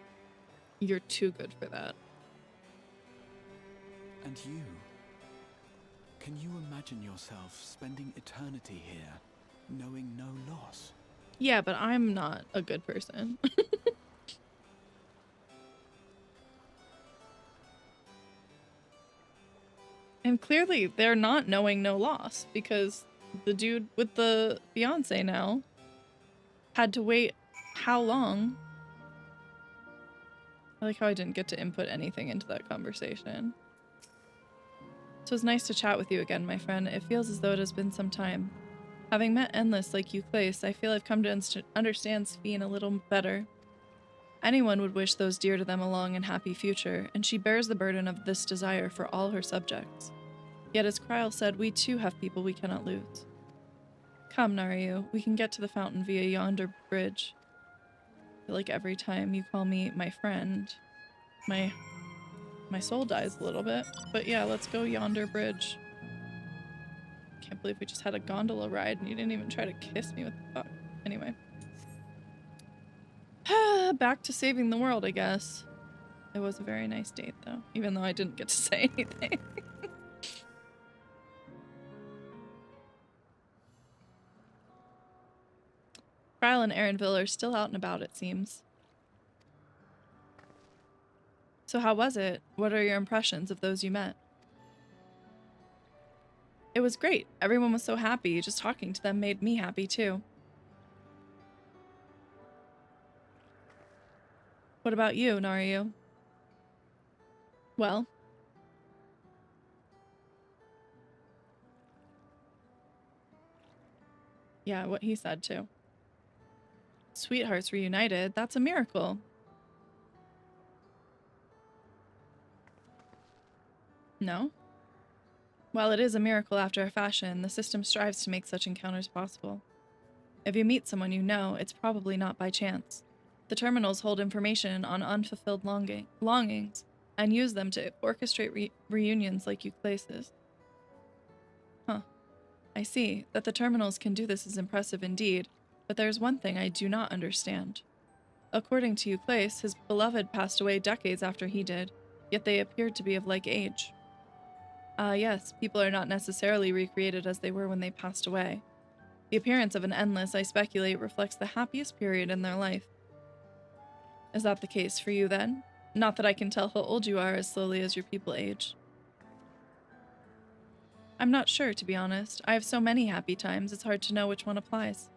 You're too good for that. And you? Can you imagine yourself spending eternity here, knowing no loss? Yeah, but I'm not a good person. And clearly they're not knowing no loss, because the dude with the fiance now had to wait how long? I like how I didn't get to input anything into that conversation. So it's nice to chat with you again, my friend. It feels as though it has been some time. Having met Endless like you, Clace, I feel I've come to understand Sphene a little better. Anyone would wish those dear to them a long and happy future, and she bears the burden of this desire for all her subjects. Yet as Kryl said, we too have people we cannot lose. Come, Nariu, we can get to the fountain via yonder bridge. I feel like every time you call me my friend, my soul dies a little bit. But yeah, let's go yonder bridge. Can't believe we just had a gondola ride and you didn't even try to kiss me. What the fuck? Anyway. Back to saving the world, I guess. It was a very nice date, though, even though I didn't get to say anything. Kryl and Erenville are still out and about, it seems. So how was it? What are your impressions of those you met? It was great. Everyone was so happy. Just talking to them made me happy, too. What about you, Nariu? Well? Yeah, what he said, too. Sweethearts reunited. That's a miracle. No? While it is a miracle after a fashion, the system strives to make such encounters possible. If you meet someone you know, it's probably not by chance. The terminals hold information on unfulfilled longings and use them to orchestrate reunions like Euclace's. Huh. I see. That the terminals can do this is impressive indeed, but there's one thing I do not understand. According to Euclace, his beloved passed away decades after he did, yet they appeared to be of like age. Yes, people are not necessarily recreated as they were when they passed away. The appearance of an Endless, I speculate, reflects the happiest period in their life. Is that the case for you, then? Not that I can tell how old you are as slowly as your people age. I'm not sure, to be honest. I have so many happy times, it's hard to know which one applies.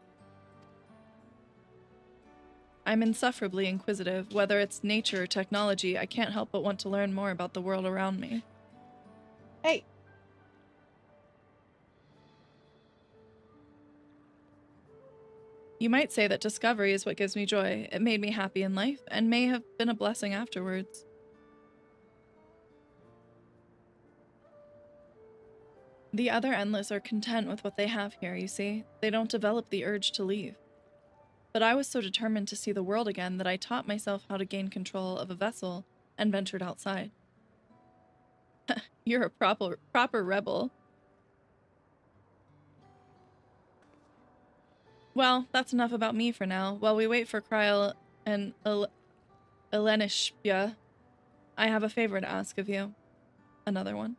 I'm insufferably inquisitive. Whether it's nature or technology, I can't help but want to learn more about the world around me. Hey! You might say that discovery is what gives me joy. It made me happy in life, and may have been a blessing afterwards. The other Endless are content with what they have here, you see. They don't develop the urge to leave. But I was so determined to see the world again that I taught myself how to gain control of a vessel and ventured outside. You're a proper rebel. Well, that's enough about me for now. While we wait for Kryl and Elenishpia, I have a favor to ask of you. Another one.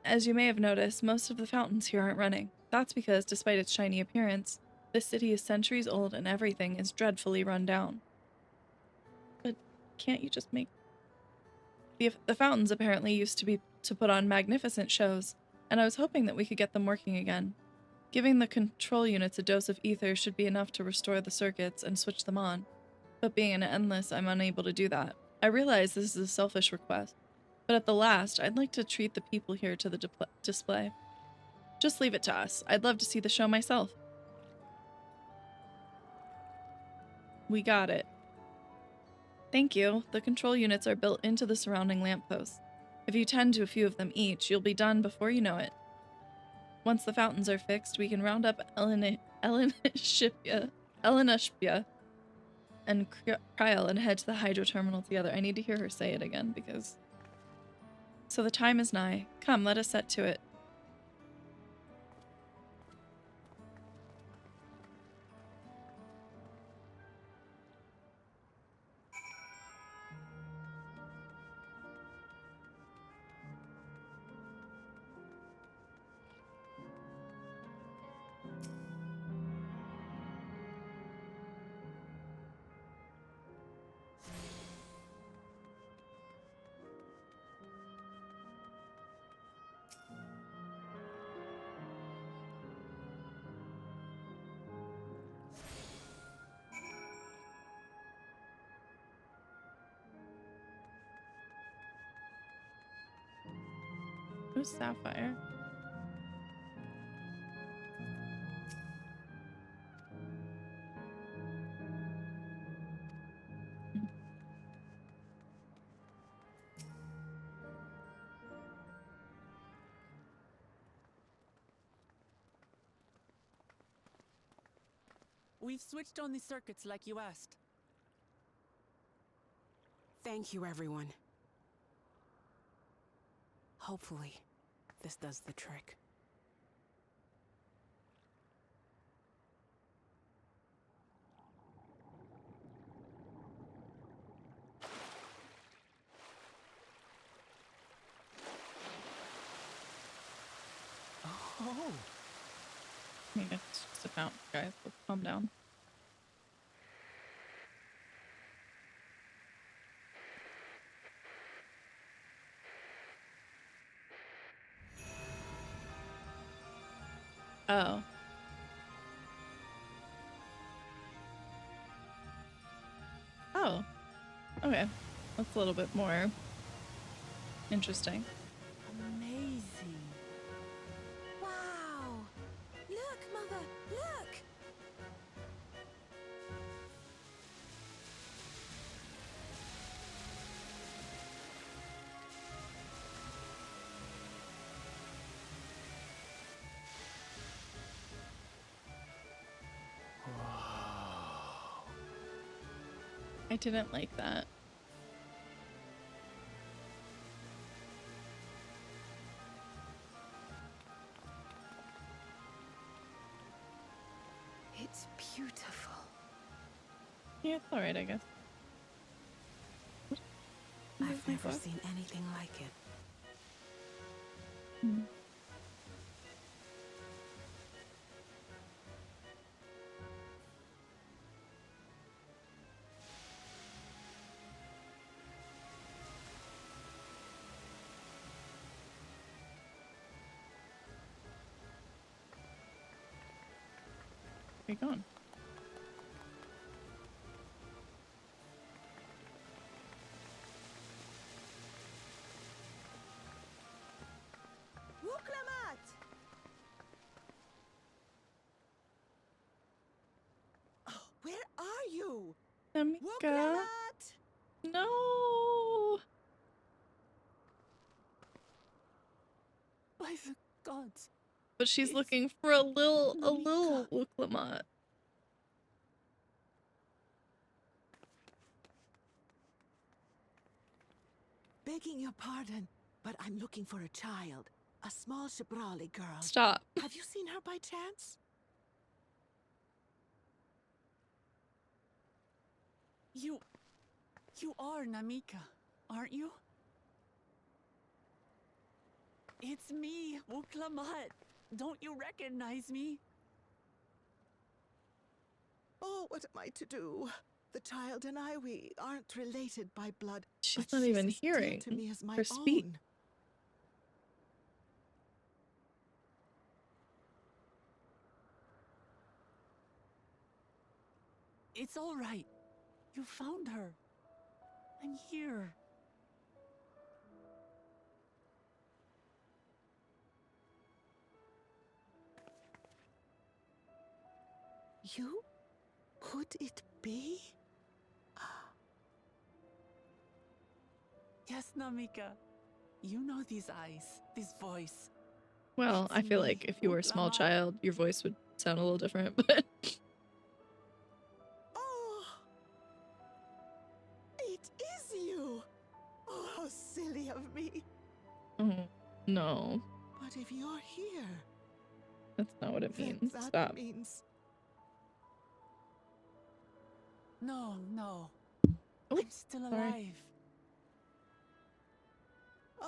As you may have noticed, most of the fountains here aren't running. That's because, despite its shiny appearance, this city is centuries old and everything is dreadfully run down. But can't you just make... The fountains apparently used to put on magnificent shows, and I was hoping that we could get them working again. Giving the control units a dose of ether should be enough to restore the circuits and switch them on. But being an Endless, I'm unable to do that. I realize this is a selfish request, but at the last, I'd like to treat the people here to the display. Just leave it to us. I'd love to see the show myself. We got it. Thank you. The control units are built into the surrounding lampposts. If you tend to a few of them each, you'll be done before you know it. Once the fountains are fixed, we can round up Elenishpia and Kryl and head to the hydro terminal together. I need to hear her say it again because... So the time is nigh. Come, let us set to it. Who's Sapphire? We've switched on the circuits like you asked. Thank you, everyone. Hopefully, this does the trick. Oh. I mean, it's just a fountain, guys. Let's calm down. Oh. Oh. Okay. That's a little bit more interesting. Amazing. Wow. Look, Mother, look. I didn't like that. It's beautiful. Yeah, it's alright, I guess. I've never seen anything like it. Hmm. Where are you going? Oh, where are you? Namika. No. gods. But she's looking for a little Wuklamot. Begging your pardon, but I'm looking for a child. A small Shibrali girl. Stop. Have you seen her by chance? You are Namika, aren't you? It's me, Wuklamot. Don't you recognize me? Oh, what am I to do? The child and I, we aren't related by blood. She's not even hearing to me as my her speech. own. It's all right. You found her. I'm here. You? Could it be? Yes, Namika. You know these eyes, this voice. Well, I feel like if you were a small child, your voice would sound a little different, but... Oh! It is you! Oh, how silly of me. Oh, no. But if you're here... That's not what it means. That Stop. means... No. Oh, I'm still alive.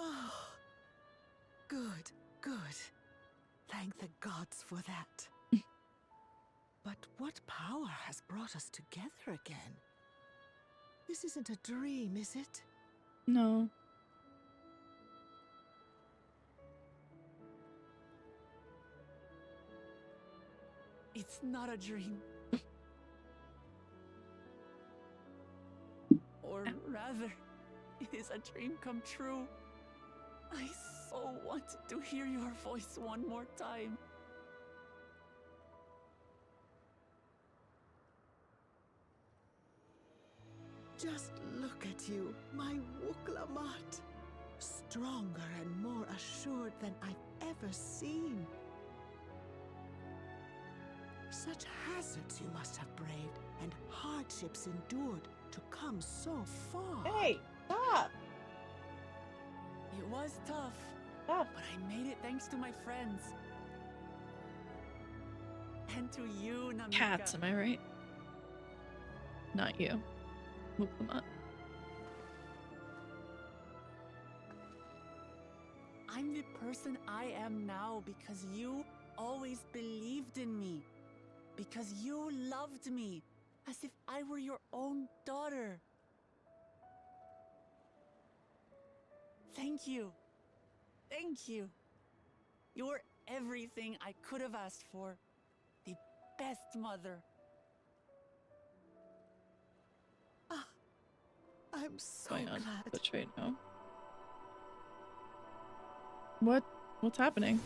Oh, good. Thank the gods for that. But what power has brought us together again? This isn't a dream, is it? No. It's not a dream. Or rather, it is a dream come true. I so wanted to hear your voice one more time. Just look at you, my Wuklamot. Stronger and more assured than I've ever seen. Such hazards you must have braved and hardships endured to come so far. Hey, stop! It was tough, Stop. but I made it thanks to my friends. And to you, Namika. Cats, am I right? Not you. Wuklamot. I'm the person I am now because you always believed in me. Because you loved me as if I were your own daughter. Thank you. Thank you. You're everything I could have asked for. The best mother. I'm so Going on glad. Twitch right now. What's happening?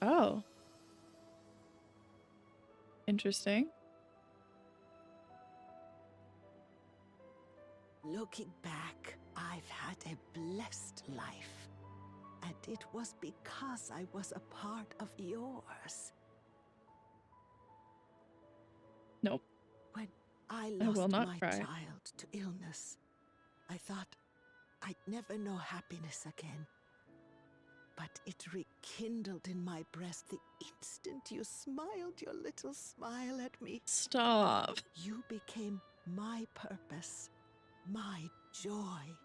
Oh. Interesting. Looking back, I've had a blessed life. And it was because I was a part of yours. Nope. When I I will lost not my cry. child to illness, I thought I'd never know happiness again. But it rekindled in my breast the instant you smiled your little smile at me. Stop. You became my purpose, my joy.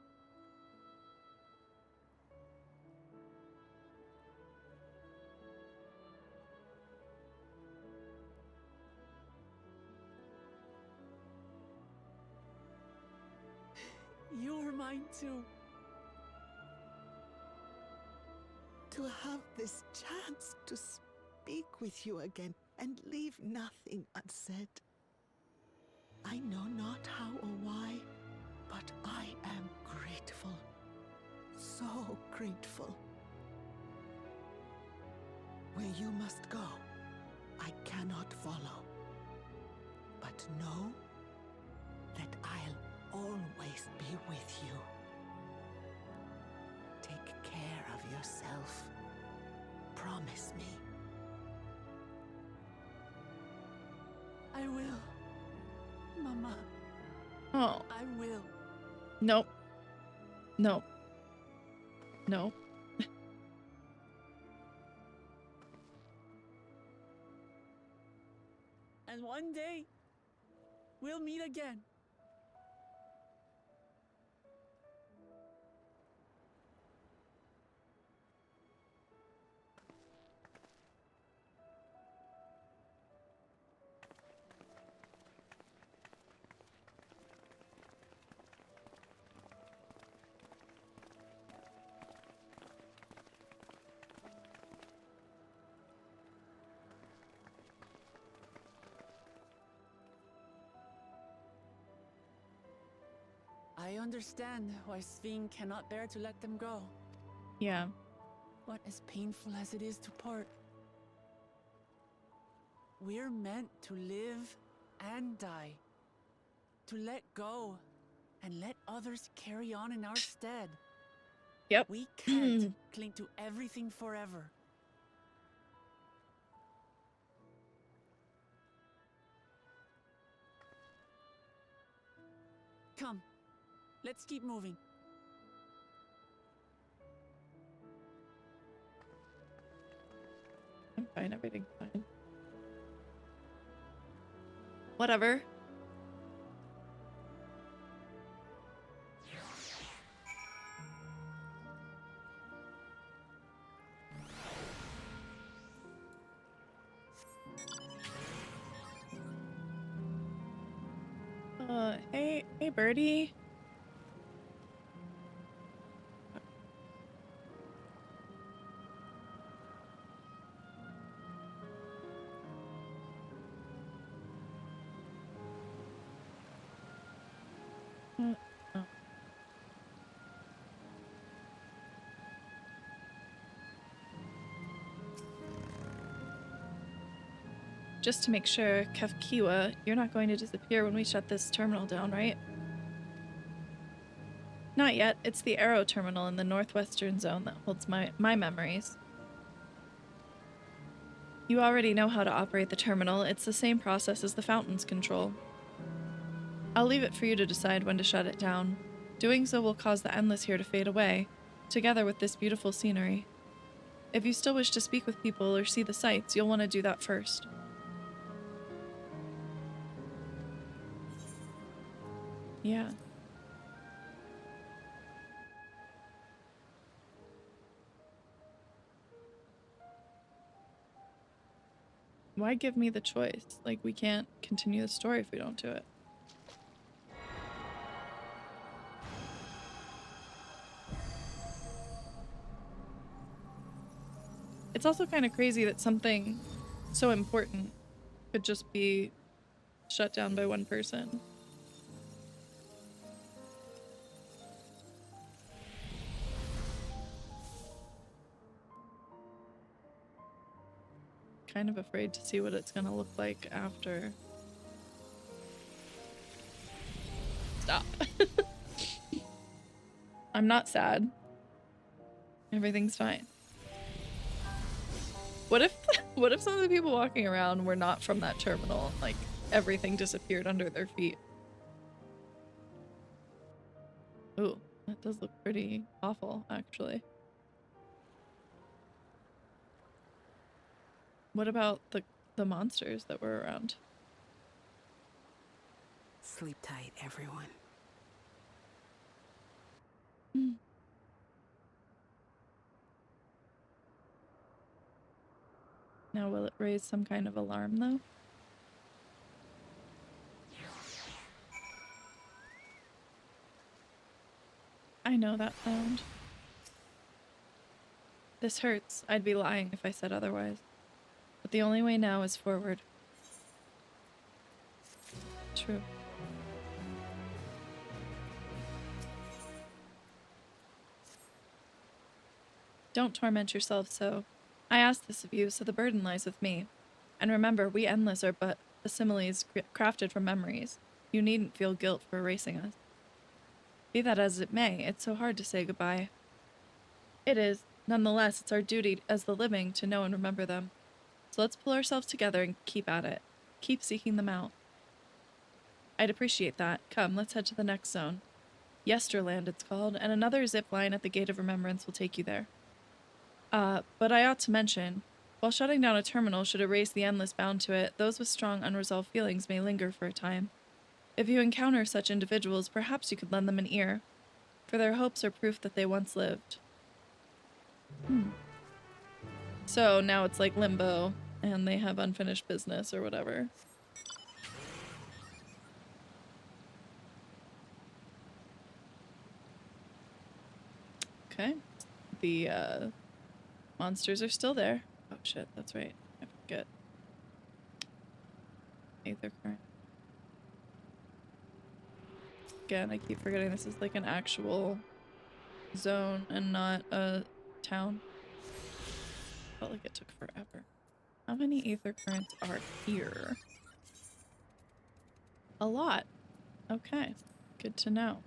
You're mine too. To have this chance to speak with you again and leave nothing unsaid. I know not how or why, but I am grateful. So grateful. Where you must go, I cannot follow. But know that I'll always be with you. Take care of yourself. promise me? I will. Mama. Oh. I will. Nope. Nope. No. And one day, we'll meet again. I understand why Sving cannot bear to let them go. Yeah. But as painful as it is to part, we're meant to live and die. To let go and let others carry on in our stead. Yep. We can't cling to everything forever. Come. Let's keep moving. I'm fine, everything's fine. Whatever. Hey birdie. Oh. Just to make sure, Kefkiwa, you're not going to disappear when we shut this terminal down, right? Not yet. It's the Arrow terminal in the northwestern zone that holds my memories. You already know how to operate the terminal. It's the same process as the fountain's control. I'll leave it for you to decide when to shut it down. Doing so will cause the endless here to fade away, together with this beautiful scenery. If you still wish to speak with people or see the sights, you'll want to do that first. Yeah. Why give me the choice? Like, we can't continue the story if we don't do it. It's also kind of crazy that something so important could just be shut down by one person. Kind of afraid to see what it's gonna look like after. Stop. I'm not sad. Everything's fine. What if some of the people walking around were not from that terminal? Like, everything disappeared under their feet. Ooh, that does look pretty awful, actually. What about the monsters that were around? Sleep tight, everyone. Now, will it raise some kind of alarm, though? I know that sound. This hurts. I'd be lying if I said otherwise. But the only way now is forward. True. Don't torment yourself so. I ask this of you, so the burden lies with me. And remember, we Endless are but assimiles crafted from memories. You needn't feel guilt for erasing us. Be that as it may, it's so hard to say goodbye. It is. Nonetheless, it's our duty as the living to know and remember them. So let's pull ourselves together and keep at it. Keep seeking them out. I'd appreciate that. Come, let's head to the next zone. Yesterland, it's called, and another zip line at the Gate of Remembrance will take you there. But I ought to mention, while shutting down a terminal should erase the endless bound to it, those with strong unresolved feelings may linger for a time. If you encounter such individuals, perhaps you could lend them an ear, for their hopes are proof that they once lived. So now it's like limbo, and they have unfinished business or whatever. Okay. The monsters are still there. Oh shit, that's right. I forget. Aether current. Again, I keep forgetting this is like an actual zone and not a town. Felt like it took forever. How many aether currents are here? A lot. Okay. Good to know.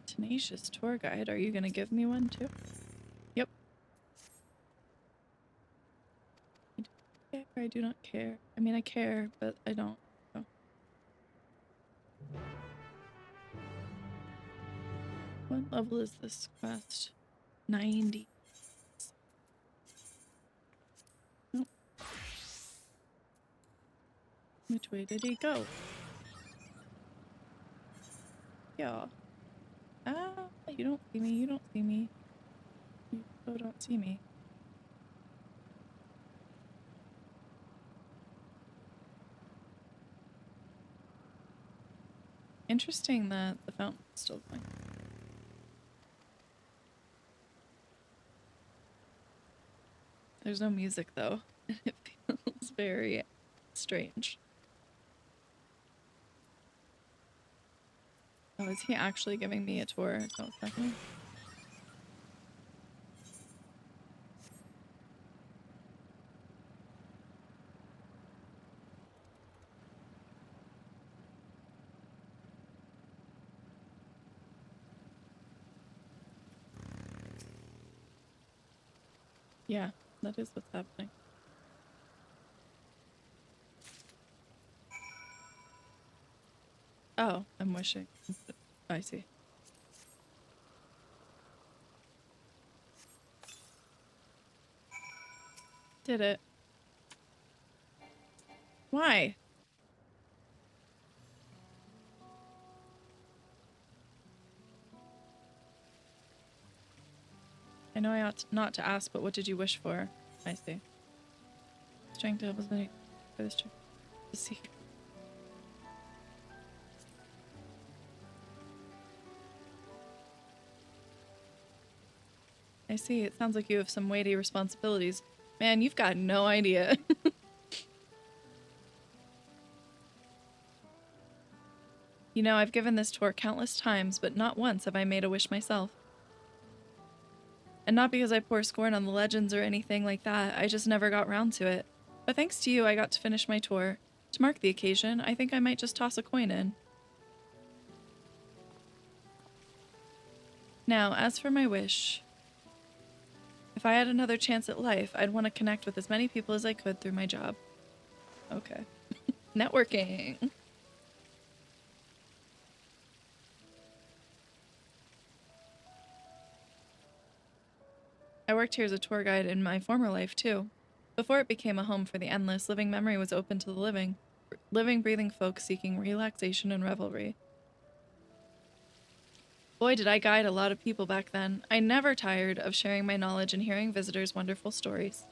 Tenacious tour guide. Are you gonna give me one too? Yep. I do not care. I mean, I care, but I don't. So. What level is this quest? 90. Nope. Which way did he go? Yeah. Ah, you don't see me, you don't see me. You so don't see me. Interesting that the fountain's still going. There's no music though. It feels very strange. Oh, is he actually giving me a tour? Is that what's happening? Yeah, that is what's happening. Oh, I'm wishing. I see. Did it. Why? I know I ought not to ask, but what did you wish for? I see. Strength to help as many for this trip to see. I see. It sounds like you have some weighty responsibilities. Man, you've got no idea. You know, I've given this tour countless times, but not once have I made a wish myself. And not because I pour scorn on the legends or anything like that, I just never got round to it. But thanks to you, I got to finish my tour. To mark the occasion, I think I might just toss a coin in. Now, as for my wish, if I had another chance at life, I'd want to connect with as many people as I could through my job. Okay. Networking. I worked here as a tour guide in my former life, too. Before it became a home for the endless, living memory was open to the living, breathing folk seeking relaxation and revelry. Boy, did I guide a lot of people back then. I never tired of sharing my knowledge and hearing visitors' wonderful stories.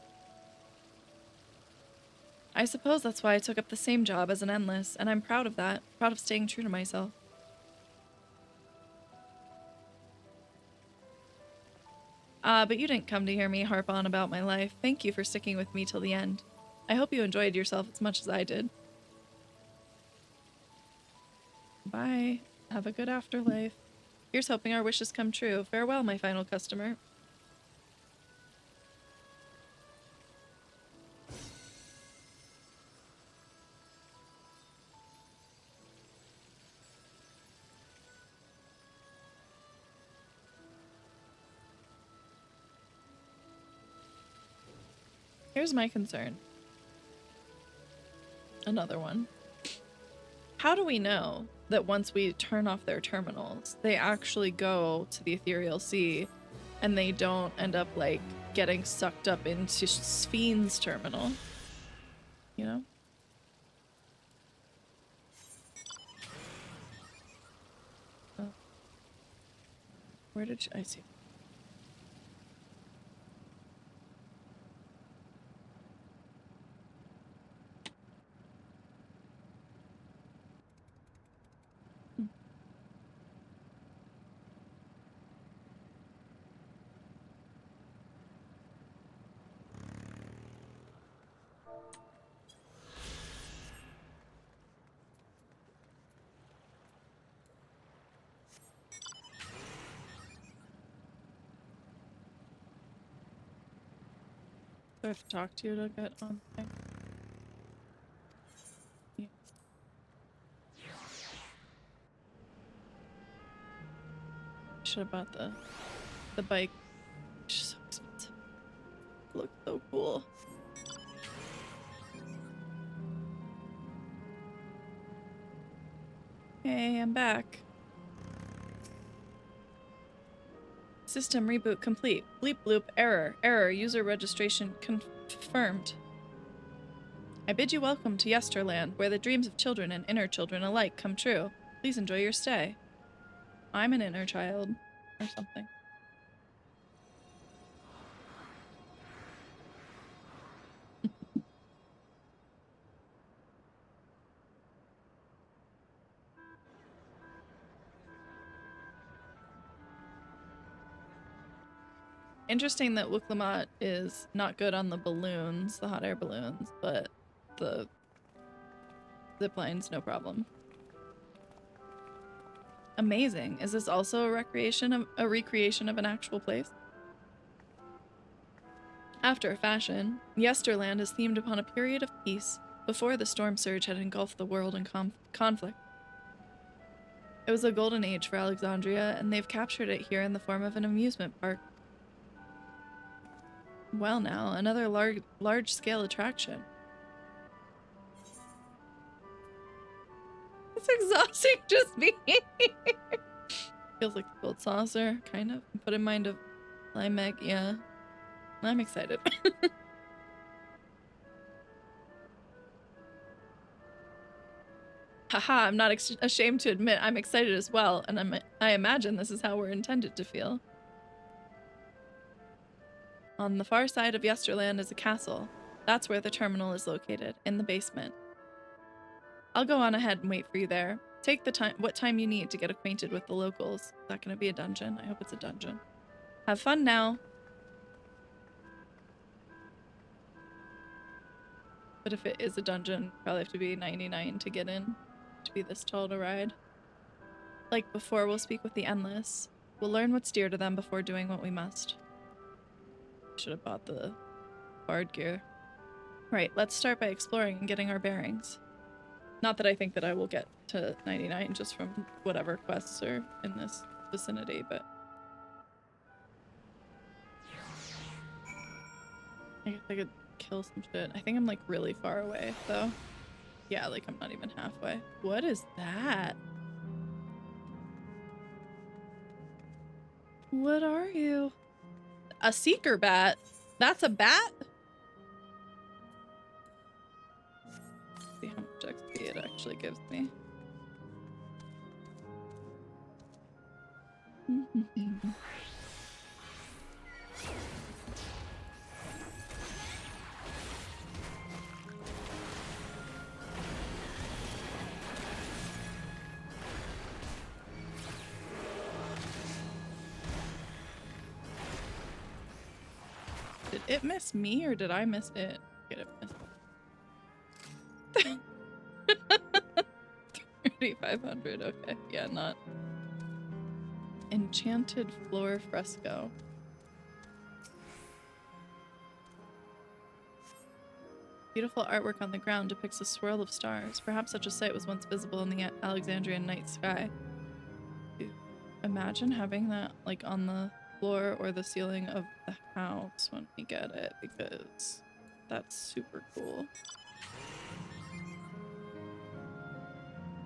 I suppose that's why I took up the same job as an endless, and I'm proud of that, proud of staying true to myself. But you didn't come to hear me harp on about my life. Thank you for sticking with me till the end. I hope you enjoyed yourself as much as I did. Bye. Have a good afterlife. Here's hoping our wishes come true. Farewell, my final customer. Here's my concern. Another one. How do we know that once we turn off their terminals, they actually go to the Ethereal Sea and they don't end up like getting sucked up into Spheen's terminal? You know? Oh. Where did I see? Do I have to talk to you to get on thing? Yeah. Should have bought the bike. It's so expensive. It looks so cool. Hey, I'm back. System reboot complete. Bleep bloop error. Error. User registration confirmed. I bid you welcome to Yesterland, where the dreams of children and inner children alike come true. Please enjoy your stay. I'm an inner child. Or something. Interesting that Wuklamot is not good on the balloons, the hot air balloons, but the zipline's no problem. Amazing. Is this also a recreation of a recreation of an actual place? After a fashion, Yesterland is themed upon a period of peace before the storm surge had engulfed the world in conflict. It was a golden age for Alexandria, and they've captured it here in the form of an amusement park. Well now, another large-scale attraction. It's exhausting just being here. Feels like the gold saucer, kind of. Put in mind of Limeg, yeah. I'm excited. Haha, I'm not ashamed to admit I'm excited as well, and I imagine this is how we're intended to feel. On the far side of Yesterland is a castle. That's where the terminal is located, in the basement. I'll go on ahead and wait for you there. Take the what time you need to get acquainted with the locals. Is that going to be a dungeon? I hope it's a dungeon. Have fun now. But if it is a dungeon, probably have to be 99 to get in, to be this tall to ride. Like before, we'll speak with the Endless. We'll learn what's dear to them before doing what we must. Should have bought the bard gear. Right, let's start by exploring and getting our bearings. Not that I think that I will get to 99 just from whatever quests are in this vicinity, but... I guess I could kill some shit. I think I'm like really far away though. Yeah, like I'm not even halfway. What is that? What are you? A seeker bat? That's a bat? Let's see how much XP it actually gives me. Did it miss me or did I miss it? Get it missed. 3,500. Okay, yeah, not. Enchanted floor fresco. Beautiful artwork on the ground depicts a swirl of stars. Perhaps such a sight was once visible in the Alexandrian night sky. Imagine having that like on the floor or the ceiling of the house when we get it, because That's super cool.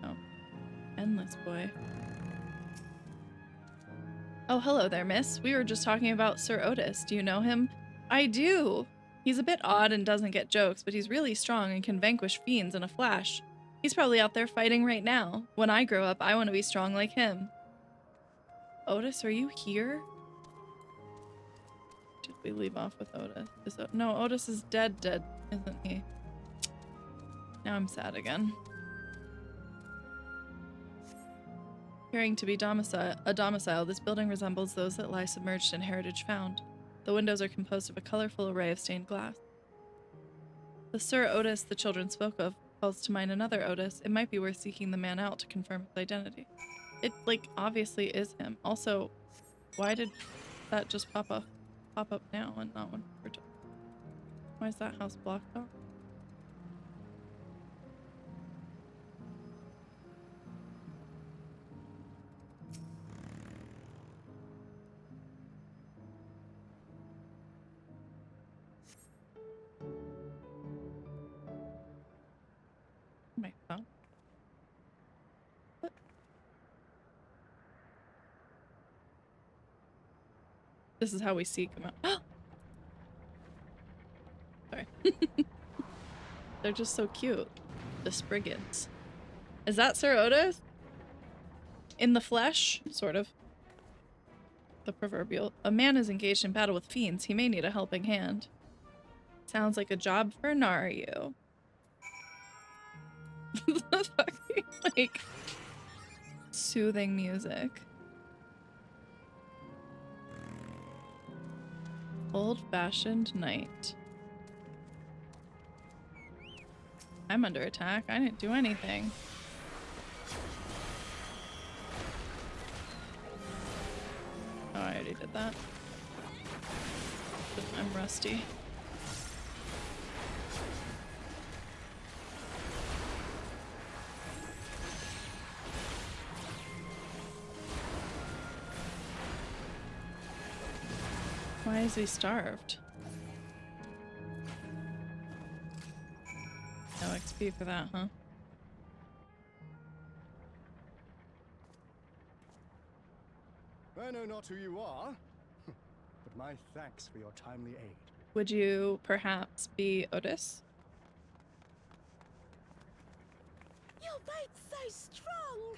Oh, endless boy. Oh, hello there, miss. We were just talking about Sir Otis. Do you know him? I do. He's a bit odd and doesn't get jokes, but he's really strong and can vanquish fiends in a flash. He's probably out there fighting right now. When I grow up, I want to be strong like him. Otis, are you here? Did we leave off with Otis? No, Otis is dead, isn't he? Now I'm sad again. Appearing to be a domicile, this building resembles those that lie submerged in Heritage Found. The windows are composed of a colorful array of stained glass. The Sir Otis the children spoke of calls to mind another Otis. It might be worth seeking the man out to confirm his identity. It, like, obviously is him. Also, why did that just pop up now and not when we're done? Why is that house blocked off? My phone. What? This is how we seek them out. Sorry. They're just so cute. The Spriggans. Is that Sir Otis? In the flesh? Sort of. The proverbial. A man is engaged in battle with fiends. He may need a helping hand. Sounds like a job for Naru. The fucking, like, soothing music. Old-fashioned night. I'm under attack. I didn't do anything. Oh, I already did that. I'm rusty. Why is he starved? No XP for that, huh? I know not who you are, but my thanks for your timely aid. Would you perhaps be Otis? Your bite's so strong!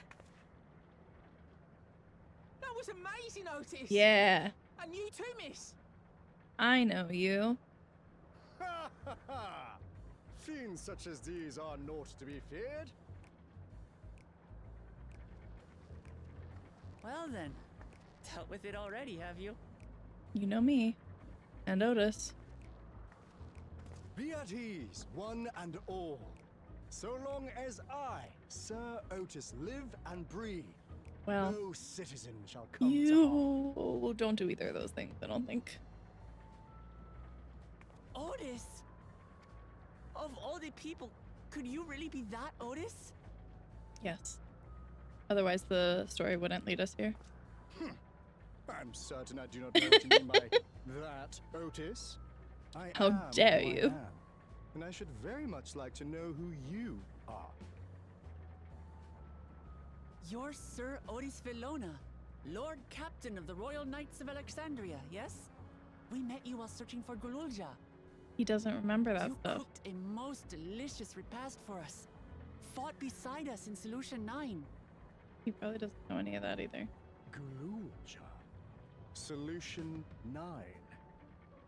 That was amazing, Otis! Yeah. And you too, miss! I know you. Ha ha ha! Fiends such as these are naught to be feared. Well then, dealt with it already, have you? You know me. And Otis. Be at ease, one and all. So long as I, Sir Otis, live and breathe, well, no citizen shall come to you don't do either of those things, I don't think. Otis? Of all the people, could you really be that Otis? Yes. Otherwise the story wouldn't lead us here. I'm certain I do not know what you mean by that, Otis. How dare you? And I should very much like to know who you are. You're Sir Otis Villona, Lord Captain of the Royal Knights of Alexandria, yes? We met you while searching for Gululja. He doesn't remember that you stuff. Cooked a most delicious repast for us. Fought beside us in Solution 9. He probably doesn't know any of that either. Gululja. Solution 9.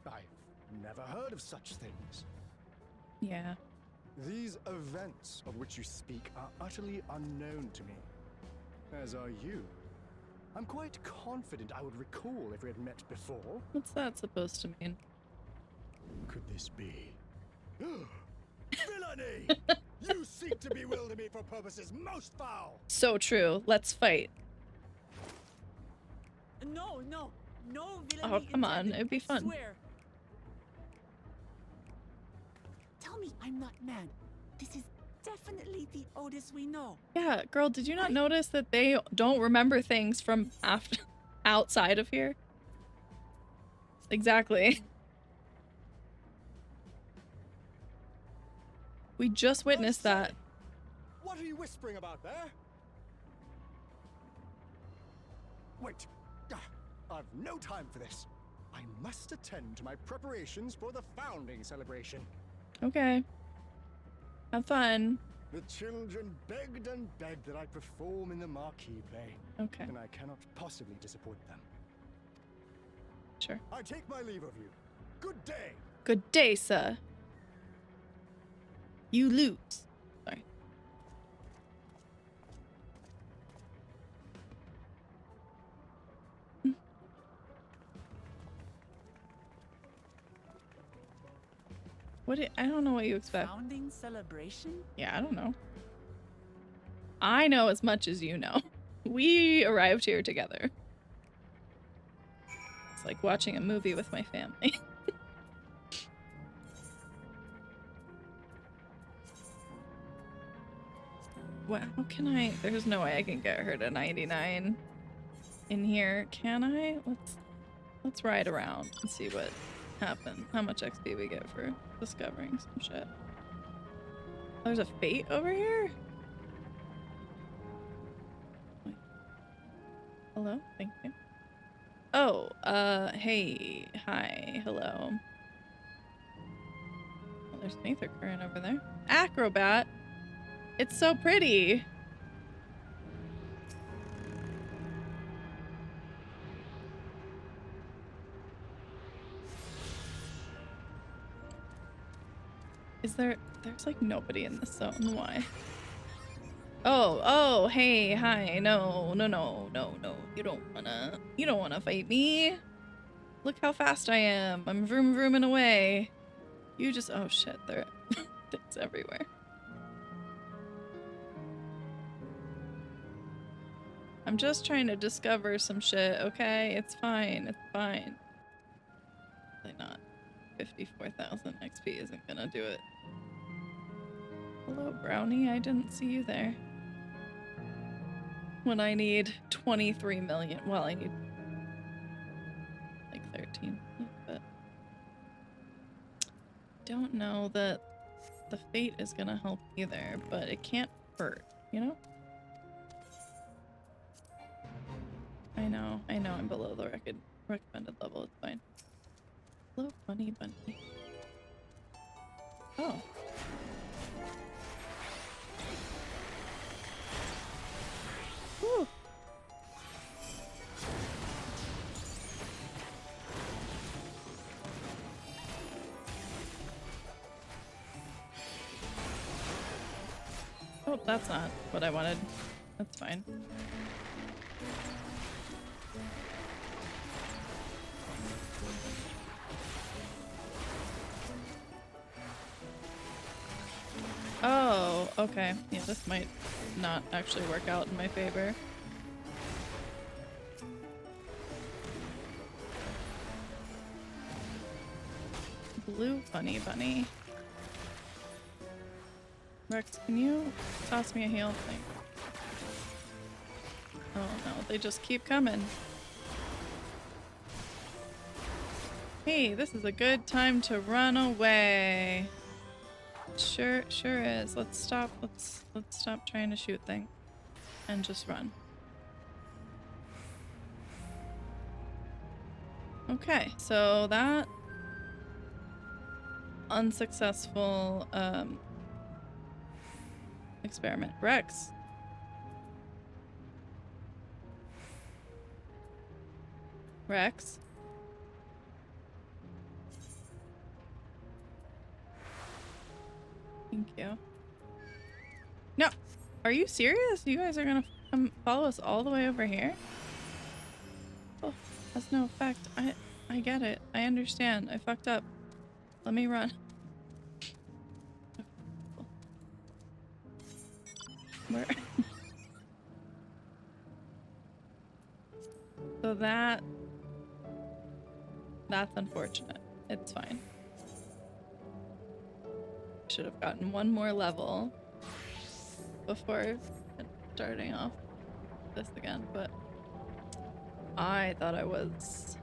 I've never heard of such things. Yeah. These events of which you speak are utterly unknown to me. As are you. I'm quite confident I would recall if we had met before. What's that supposed to mean? Could this be? Villainy! You seek to bewilder me for purposes most foul! So true. Let's fight. No, no, no villainy. Oh, come on. intended, It'd be I fun. swear. Tell me I'm not mad. This is definitely the Otis we know. Yeah, girl, did you not notice that they don't remember things from after outside of here? Exactly. We just witnessed that. What are you whispering about there? Wait. I've no time for this. I must attend to my preparations for the founding celebration. Okay. Have fun. The children begged and begged that I perform in the marquee play. Okay. And I cannot possibly disappoint them. Sure. I take my leave of you. Good day. Good day, sir. You lose. Sorry. I don't know what you expect. Founding celebration? Yeah, I don't know. I know as much as you know. We arrived here together. It's like watching a movie with my family. What? How can I? There's no way I can get her to 99 in here. Can I? Let's ride around and see what happens. How much XP we get for discovering some shit. Oh, there's a fate over here? Wait. Hello? Thank you. Oh, hey. Hi. Hello. Oh, there's an Aether Current over there. Acrobat! It's so pretty! There's like nobody in this zone. Why? Oh, hey, hi. No. You don't wanna fight me. Look how fast I am. I'm vroom vrooming away. You just, oh shit, there are things everywhere. I'm just trying to discover some shit, okay? It's fine, it's fine. Probably not. 54,000 XP isn't gonna do it. Hello, Brownie. I didn't see you there. When I need 23 million. Well, I need like 13. But don't know that the fate is gonna help either, but it can't hurt, you know? I know. I'm below the recommended level. It's fine. Hello, bunny. Oh. Whew. Oh, that's not what I wanted. That's fine. Oh, okay. Yeah, this might not actually work out in my favor. Blue bunny. Rex, can you toss me a heal thing? Oh no, they just keep coming. Hey, this is a good time to run away. Sure is. Let's stop trying to shoot things and just run. Okay, so that unsuccessful experiment. Rex. Thank you. No, are you serious? You guys are gonna come follow us all the way over here? Oh, that's no effect. I get it. I understand. I fucked up. Let me run. Where? So that's unfortunate. It's fine. Should have gotten one more level before starting off this again, but I thought I was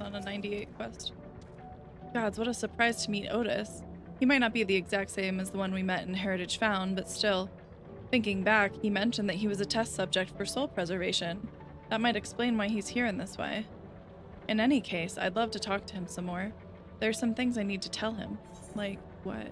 on a 98 quest. Gods, what a surprise to meet Otis. He might not be the exact same as the one we met in Heritage Found, but still. Thinking back, he mentioned that he was a test subject for soul preservation. That might explain why he's here in this way. In any case, I'd love to talk to him some more. There's some things I need to tell him. Like, what?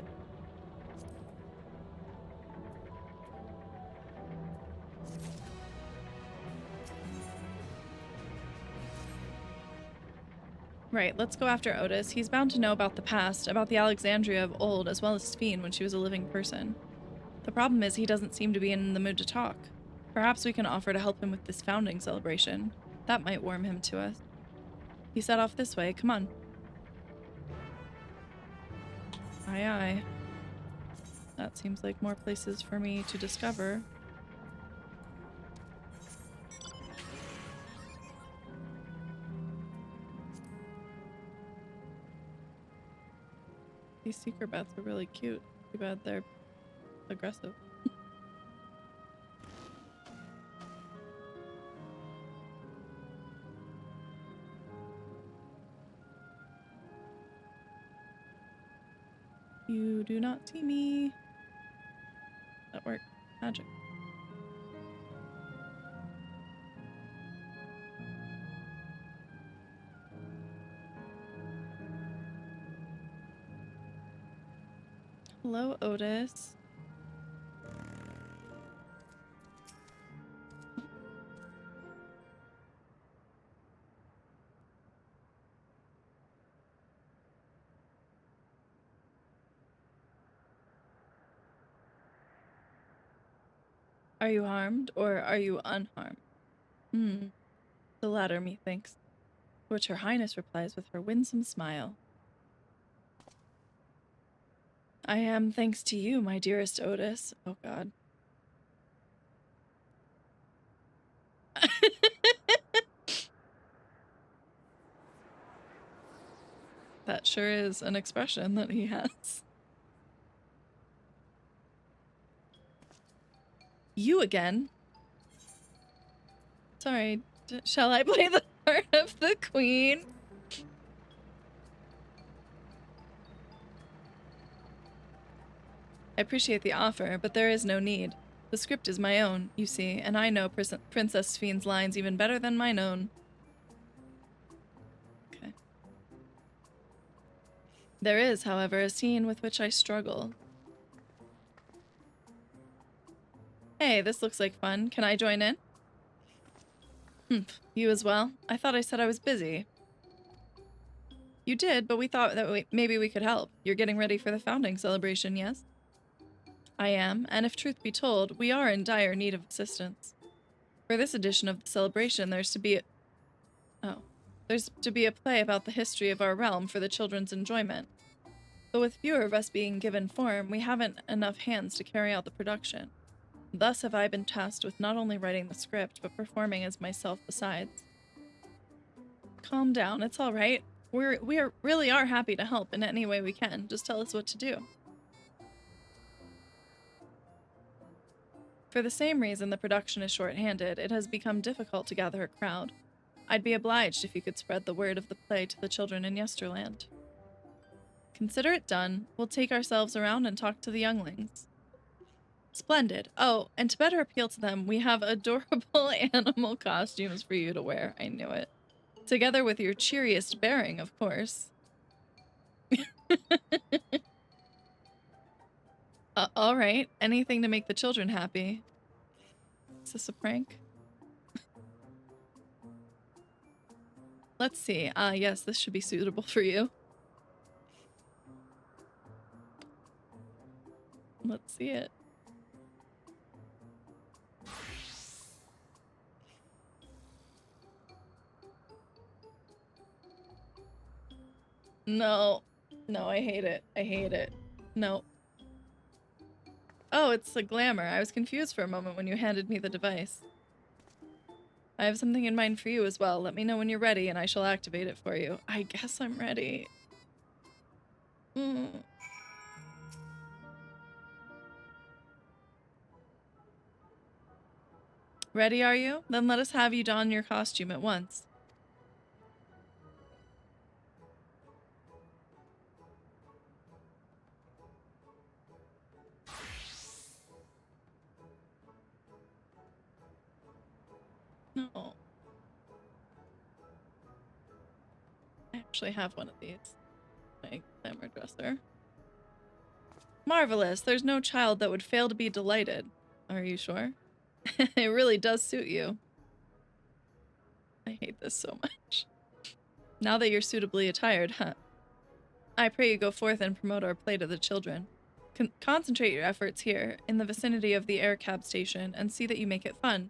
Right, let's go after Otis. He's bound to know about the past, about the Alexandria of old, as well as Sphene when she was a living person. The problem is he doesn't seem to be in the mood to talk. Perhaps we can offer to help him with this founding celebration. That might warm him to us. He set off this way. Come on. Aye, aye. That seems like more places for me to discover. These secret bats are really cute. Too bad they're aggressive. You do not see me. That worked. Magic. Hello, Otis. Are you harmed, or are you unharmed? The latter, methinks. To which Her Highness replies with her winsome smile. I am thanks to you, my dearest Otis. Oh, God. That sure is an expression that he has. You again? Sorry, shall I play the part of the queen? I appreciate the offer, but there is no need. The script is my own, you see, and I know Princess Sphene's lines even better than mine own. Okay. There is, however, a scene with which I struggle. Hey, this looks like fun. Can I join in? You as well? I thought I said I was busy. You did, but we thought that maybe we could help. You're getting ready for the founding celebration, yes? I am, and if truth be told, we are in dire need of assistance. For this edition of the celebration, there's to be a play about the history of our realm for the children's enjoyment. But with fewer of us being given form, we haven't enough hands to carry out the production. Thus have I been tasked with not only writing the script, but performing as myself besides. Calm down, it's all right. We really are happy to help in any way we can. Just tell us what to do. For the same reason the production is short-handed, it has become difficult to gather a crowd. I'd be obliged if you could spread the word of the play to the children in Yesterland. Consider it done. We'll take ourselves around and talk to the younglings. Splendid. Oh, and to better appeal to them, we have adorable animal costumes for you to wear. I knew it. Together with your cheeriest bearing, of course. All right. Anything to make the children happy. Is this a prank? Let's see. Yes, this should be suitable for you. Let's see it. No. No, I hate it. I hate it. No. Oh, it's a glamour. I was confused for a moment when you handed me the device. I have something in mind for you as well. Let me know when you're ready and I shall activate it for you. I guess I'm ready. Ready, are you? Then let us have you don your costume at once. actually have one of these. My glamour dresser. Marvelous. There's no child that would fail to be delighted. Are you sure? It really does suit you. I hate this so much. Now that you're suitably attired, huh? I pray you go forth and promote our play to the children. Concentrate your efforts here, in the vicinity of the air cab station, and see that you make it fun.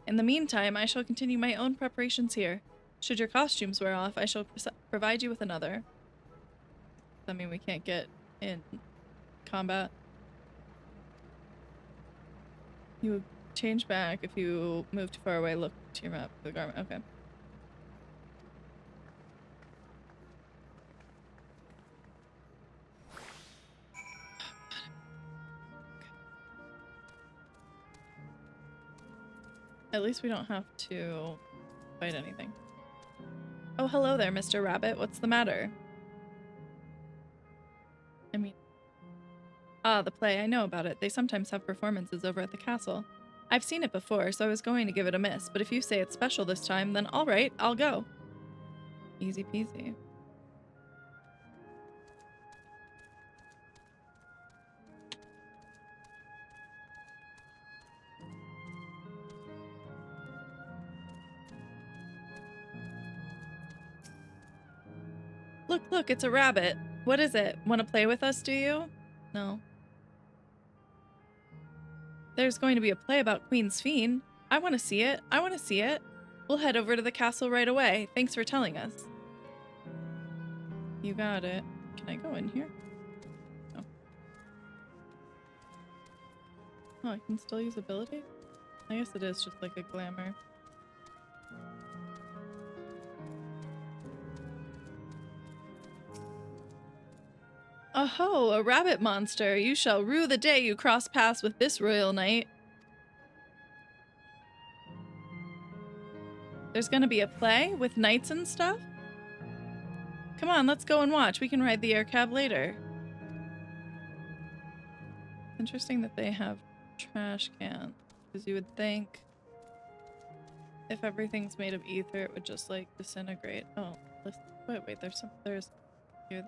In the meantime, I shall continue my own preparations here. Should your costumes wear off, I shall provide you with another. Does that mean we can't get in combat? You change back if you move too far away. Look to your map for the garment. Okay. At least we don't have to fight anything. Oh, hello there, Mr. Rabbit. What's the matter? I mean... Ah, the play. I know about it. They sometimes have performances over at the castle. I've seen it before, so I was going to give it a miss, but if you say it's special this time, then alright, I'll go. Easy peasy. Look, look, it's a rabbit. What is it? Want to play with us, do you? No. There's going to be a play about Queen Sphene. I want to see it. I want to see it. We'll head over to the castle right away. Thanks for telling us. You got it. Can I go in here? No. Oh, I can still use ability? I guess it is just like a glamour. Oh, a rabbit monster! You shall rue the day you cross paths with this royal knight. There's gonna be a play with knights and stuff? Come on, let's go and watch. We can ride the air cab later. Interesting that they have trash cans, because you would think if everything's made of ether, it would just like disintegrate. Oh, wait, there's here.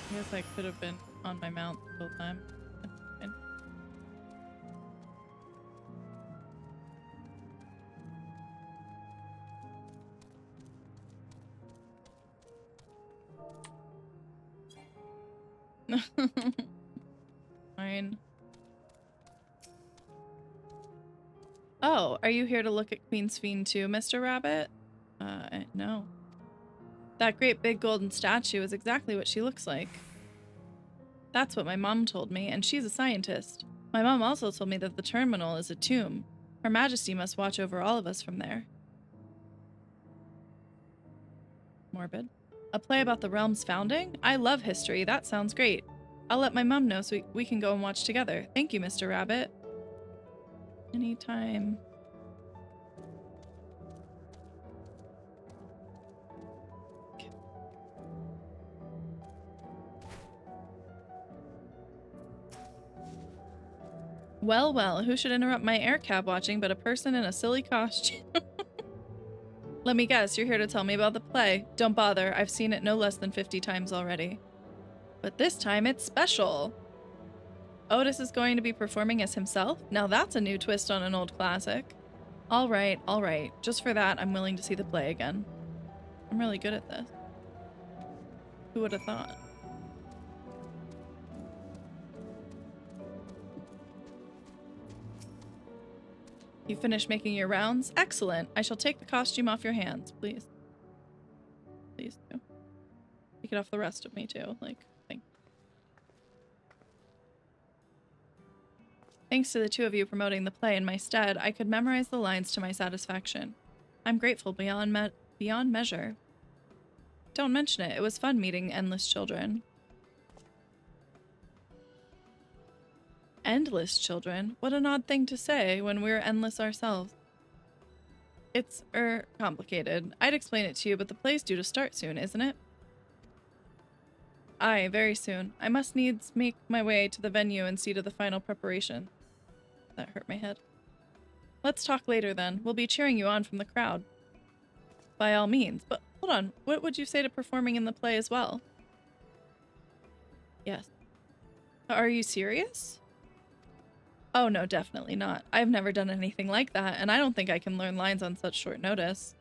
I guess I could have been on my mount the whole time. Fine. Oh, are you here to look at Queen Sphene too, Mr. Rabbit? No. That great big golden statue is exactly what she looks like. That's what my mom told me, and she's a scientist. My mom also told me that the terminal is a tomb. Her Majesty must watch over all of us from there. Morbid. A play about the realm's founding? I love history. That sounds great. I'll let my mom know so we can go and watch together. Thank you, Mr. Rabbit. Anytime. Well, well, who should interrupt my air cab watching but a person in a silly costume? Let me guess, you're here to tell me about the play. Don't bother, I've seen it no less than 50 times already. But this time it's special. Otis is going to be performing as himself? Now that's a new twist on an old classic. All right. Just for that, I'm willing to see the play again. I'm really good at this. Who would have thought? You finished making your rounds? Excellent. I shall take the costume off your hands, please. Please do. Take it off the rest of me too, like, thank you. Thanks to the two of you promoting the play in my stead, I could memorize the lines to my satisfaction. I'm grateful beyond measure. Don't mention it. It was fun meeting endless children. Endless children? What an odd thing to say when we're endless ourselves. It's, complicated. I'd explain it to you, but the play's due to start soon, isn't it? Aye, very soon. I must needs make my way to the venue and see to the final preparation. that hurt my head. Let's talk later then. We'll be cheering you on from the crowd. By all means. But hold on, what would you say to performing in the play as well? Yes. Are you serious? Oh no, definitely not. I've never done anything like that, and I don't think I can learn lines on such short notice.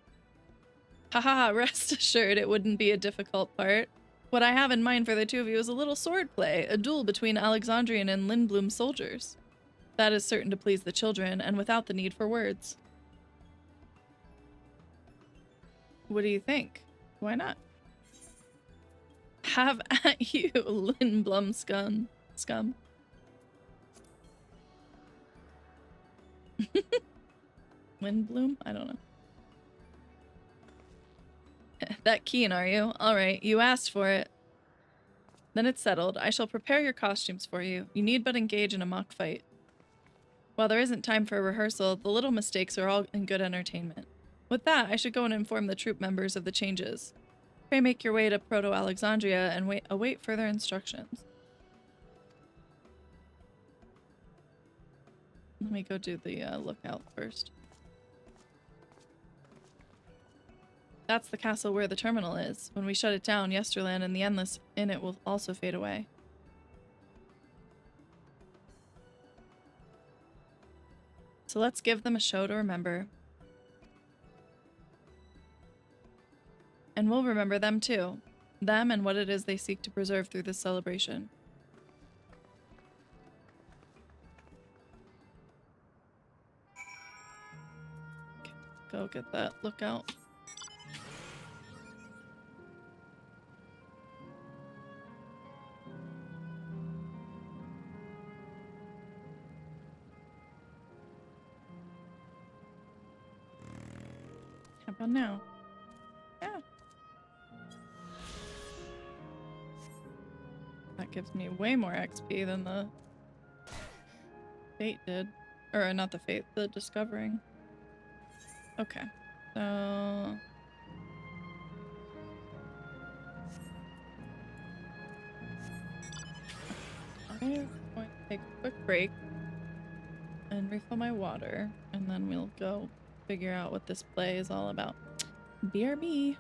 Haha, rest assured it wouldn't be a difficult part. What I have in mind for the two of you is a little sword play, a duel between Alexandrian and Lindblum soldiers. That is certain to please the children, and without the need for words. What do you think? Why not? Have at you, Lindblum scum. Lindblum? I don't know. That keen, are you? Alright, you asked for it. Then it's settled. I shall prepare your costumes for you. You need but engage in a mock fight. While there isn't time for a rehearsal, the little mistakes are all in good entertainment. With that, I should go and inform the troop members of the changes. Pray make your way to Proto-Alexandria and await further instructions. Let me go do the lookout first. That's the castle where the terminal is. When we shut it down, Yesterland and the Endless in it will also fade away. So let's give them a show to remember. And we'll remember them too. Them and what it is they seek to preserve through this celebration. Okay, go get that lookout. How about now? Yeah. That gives me way more XP than the Fate did. Or not the Fate, the Discovering. Okay. So... I'm going to take a quick break and refill my water, and then we'll go figure out what this play is all about. BRB.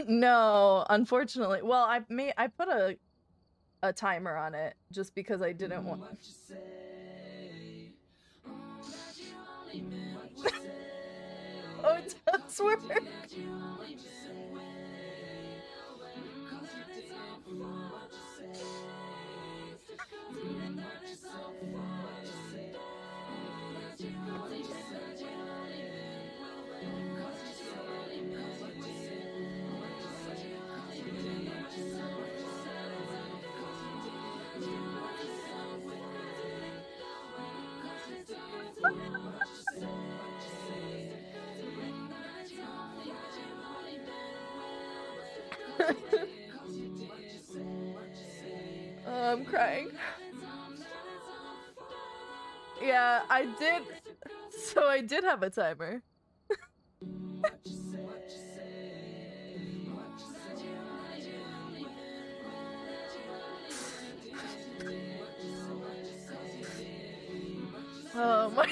No, unfortunately. Well, I put a timer on it just because I didn't want. Oh, it does work. I'm crying. Yeah, I did. So I did have a timer. Oh my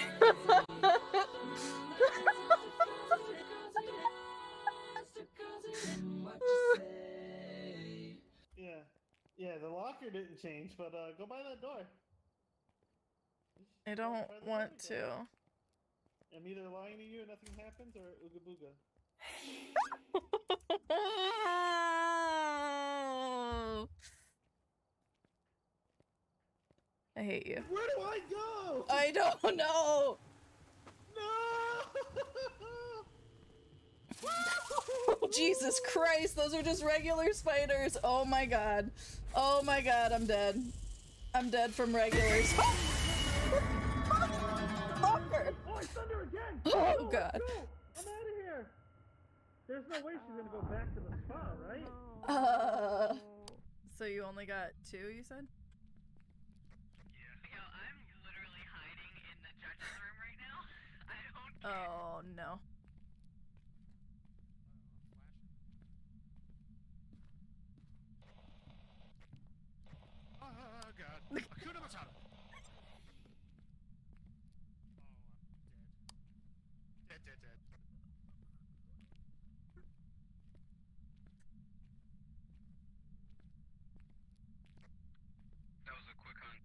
Yeah, the locker didn't change, but go by that door. I don't want to. I'm either lying to you and nothing happens, or ooga booga. I hate you. Where do I go? I don't know. No! Jesus Christ, those are just regular spiders. Oh my god. Oh my god, I'm dead. I'm dead from regulars. Fucker! Oh, it's thunder again! Oh god. Go! I'm out of here! There's no way she's gonna go back to the spa, right? So you only got 2, you said? Yo, I'm literally hiding in the judge's room right now. I don't care. Oh no. Oh god. Hakuna Matata. Dead. Dead. That was a quick hunt.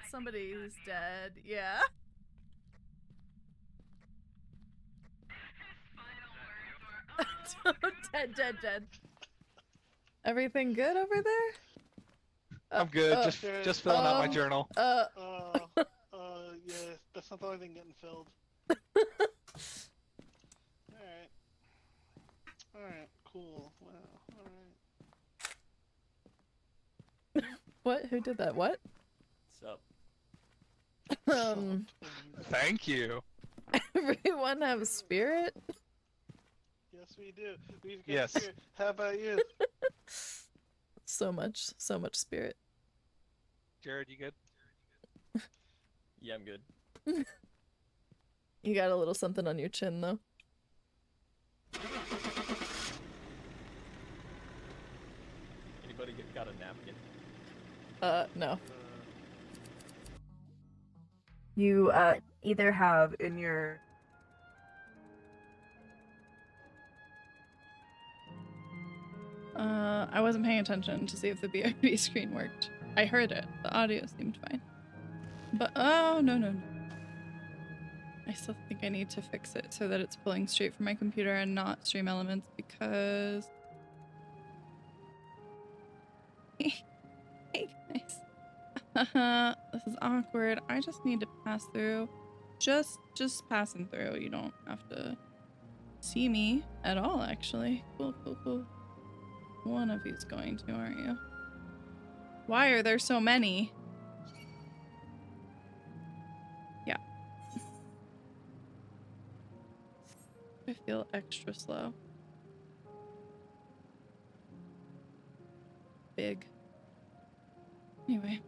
Somebody's dead. Yeah. Dead. Everything good over there? I'm good. Just filling out my journal. Yeah, that's not the only thing getting filled. Alright, cool. Wow, alright. What? Who did that? What? What's up? Thank you. Everyone have spirit? Yes, we do. We've got Yes. spirit. How about you? So much spirit. Jared, you good? Yeah, I'm good. You got a little something on your chin, though. Anybody got a napkin? No. You either have in your I wasn't paying attention to see if the BRB screen worked. I heard it. The audio seemed fine. But, oh, no. I still think I need to fix it so that it's pulling straight from my computer and not stream elements because... Hey guys. This is awkward. I just need to pass through. Just passing through. You don't have to see me at all, actually. Cool. One of you's going to, aren't you? Why are there so many? Yeah. I feel extra slow. Big. Anyway.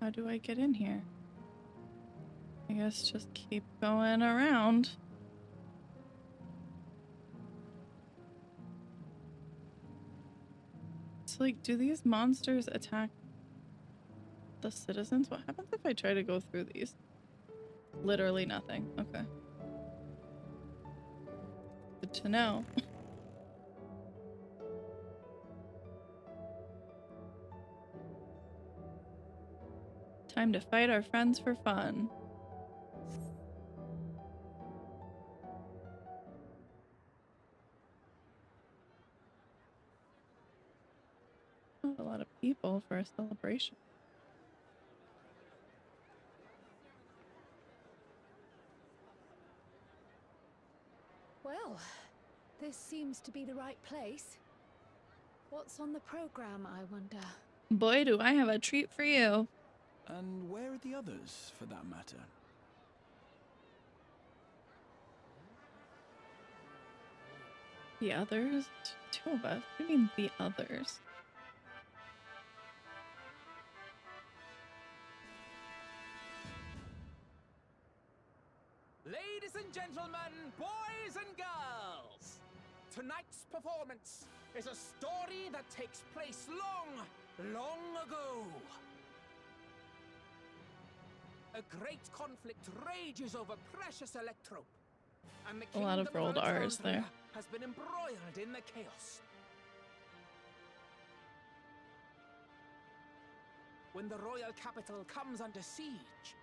How do I get in here? I guess just keep going around. So, like, do these monsters attack the citizens? What happens if I try to go through these? Literally nothing. Okay. Good to know. Time to fight our friends for fun. A lot of people for a celebration. Well, this seems to be the right place. What's on the program, I wonder? Boy, do I have a treat for you. And where are the others, for that matter? The others? 2 of us? What do you mean the others? Ladies and gentlemen, boys and girls, tonight's performance is a story that takes place long ago. A great conflict rages over precious electrope, and the A lot of kingdom rolled R's Alexandria there. has been embroiled in the chaos. When the royal capital comes under siege,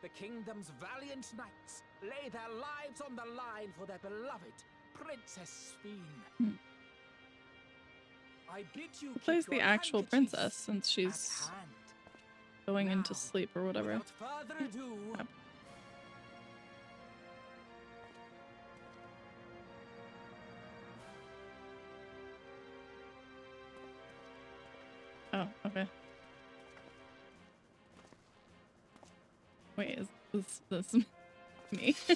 the kingdom's valiant knights lay their lives on the line for their beloved Princess Sphene. I bid you Who plays keep the your actual handkerchiefs princess since at she's hand. going into sleep or whatever? Without further ado, Oh, okay. Wait, This me. Yeah,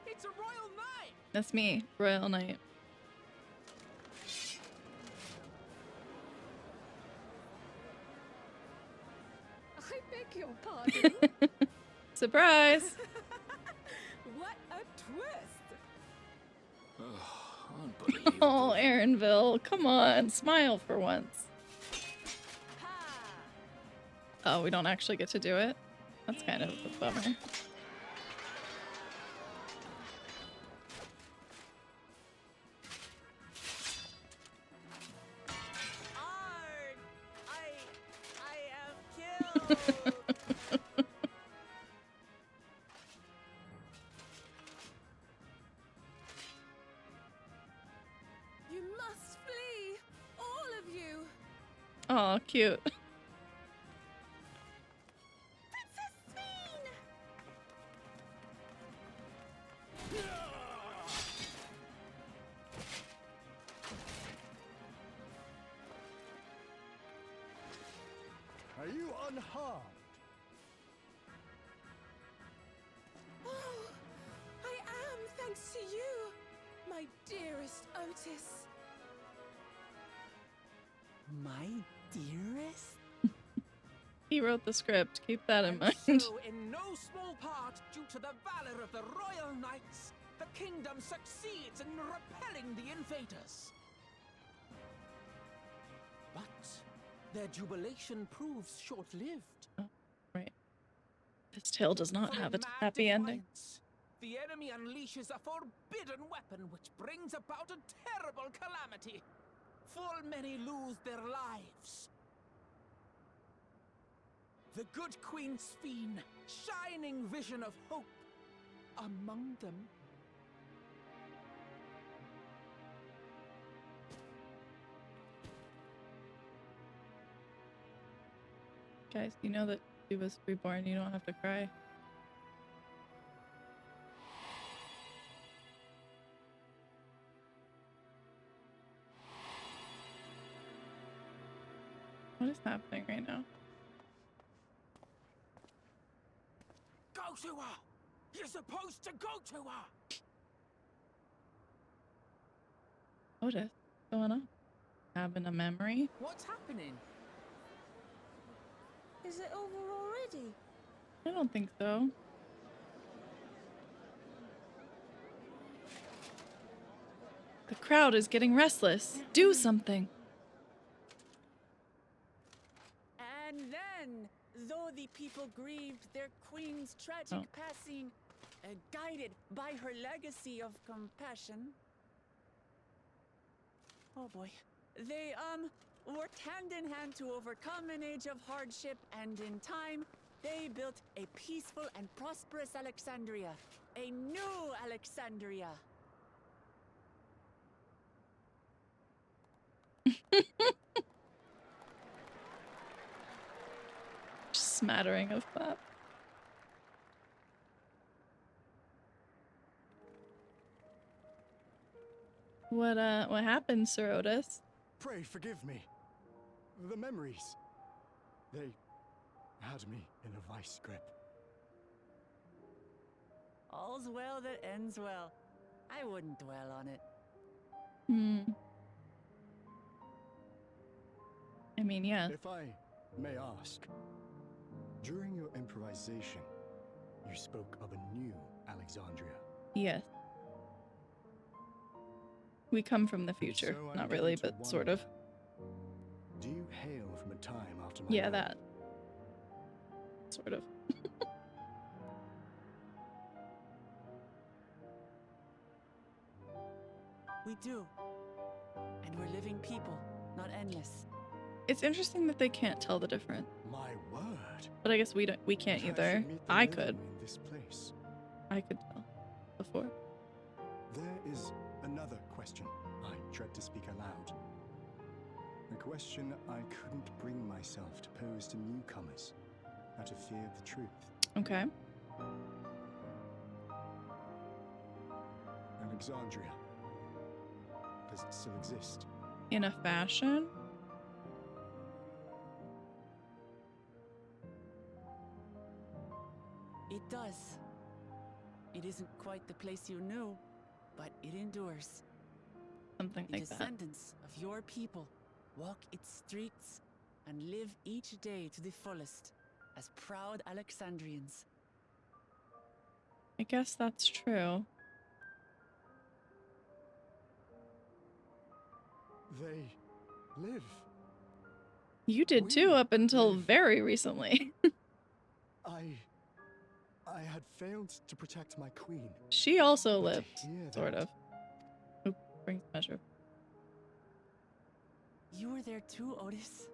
it's a royal knight. That's me, Royal Knight. I beg your pardon. Surprise! What a twist! Oh, Aaronville, come on, smile for once. Oh, we don't actually get to do it? That's kind of a bummer. I am killed. You must flee, all of you. Oh, cute. Are you unharmed? Oh, I am, thanks to you, my dearest Otis. My dearest? He wrote the script, keep that in mind. So, in no small part due to the valor of the royal knights, the kingdom succeeds in repelling the invaders. But their jubilation proves short-lived. Oh, right. This tale does not have a happy ending. The enemy unleashes a forbidden weapon which brings about a terrible calamity. Full many lose their lives. The good Queen Sphene, shining vision of hope, among them. Guys, you know that she was reborn, you don't have to cry. What is happening right now? Go to her! You're supposed to go to her! Otis, what's going on? Having a memory? What's happening? Is it over already? I don't think so. The crowd is getting restless. Do something. And then, though the people grieved their queen's tragic passing, guided by her legacy of compassion, oh boy, they worked hand in hand to overcome an age of hardship, and in time, they built a peaceful and prosperous Alexandria, a new Alexandria. Smattering of that. What happened, Sir Otis? Pray forgive me. The memories. They had me in a vice grip. All's well that ends well. I wouldn't dwell on it. I mean, yeah. If I may ask, during your improvisation, you spoke of a new Alexandria. Yes. We come from the future. So Not really, but sort of. Do you hail from a time after my Yeah, birth? that. Sort of. We do. And we're living people, not endless. It's interesting that they can't tell the difference. My word. But I guess we can't either. I could. In this place. I could tell before. There is another question I dread to speak aloud. A question I couldn't bring myself to pose to newcomers out of fear of the truth. Okay. Alexandria. Does it still exist? In a fashion? was. It isn't quite the place you knew, but it endures. Something The like that. descendants of your people walk its streets and live each day to the fullest as proud Alexandrians. I guess that's true. They live. You did too, up until very recently. I had failed to protect my queen. She also But to lived, hear sort that- of. Oop, brings measure. You were there too, Otis.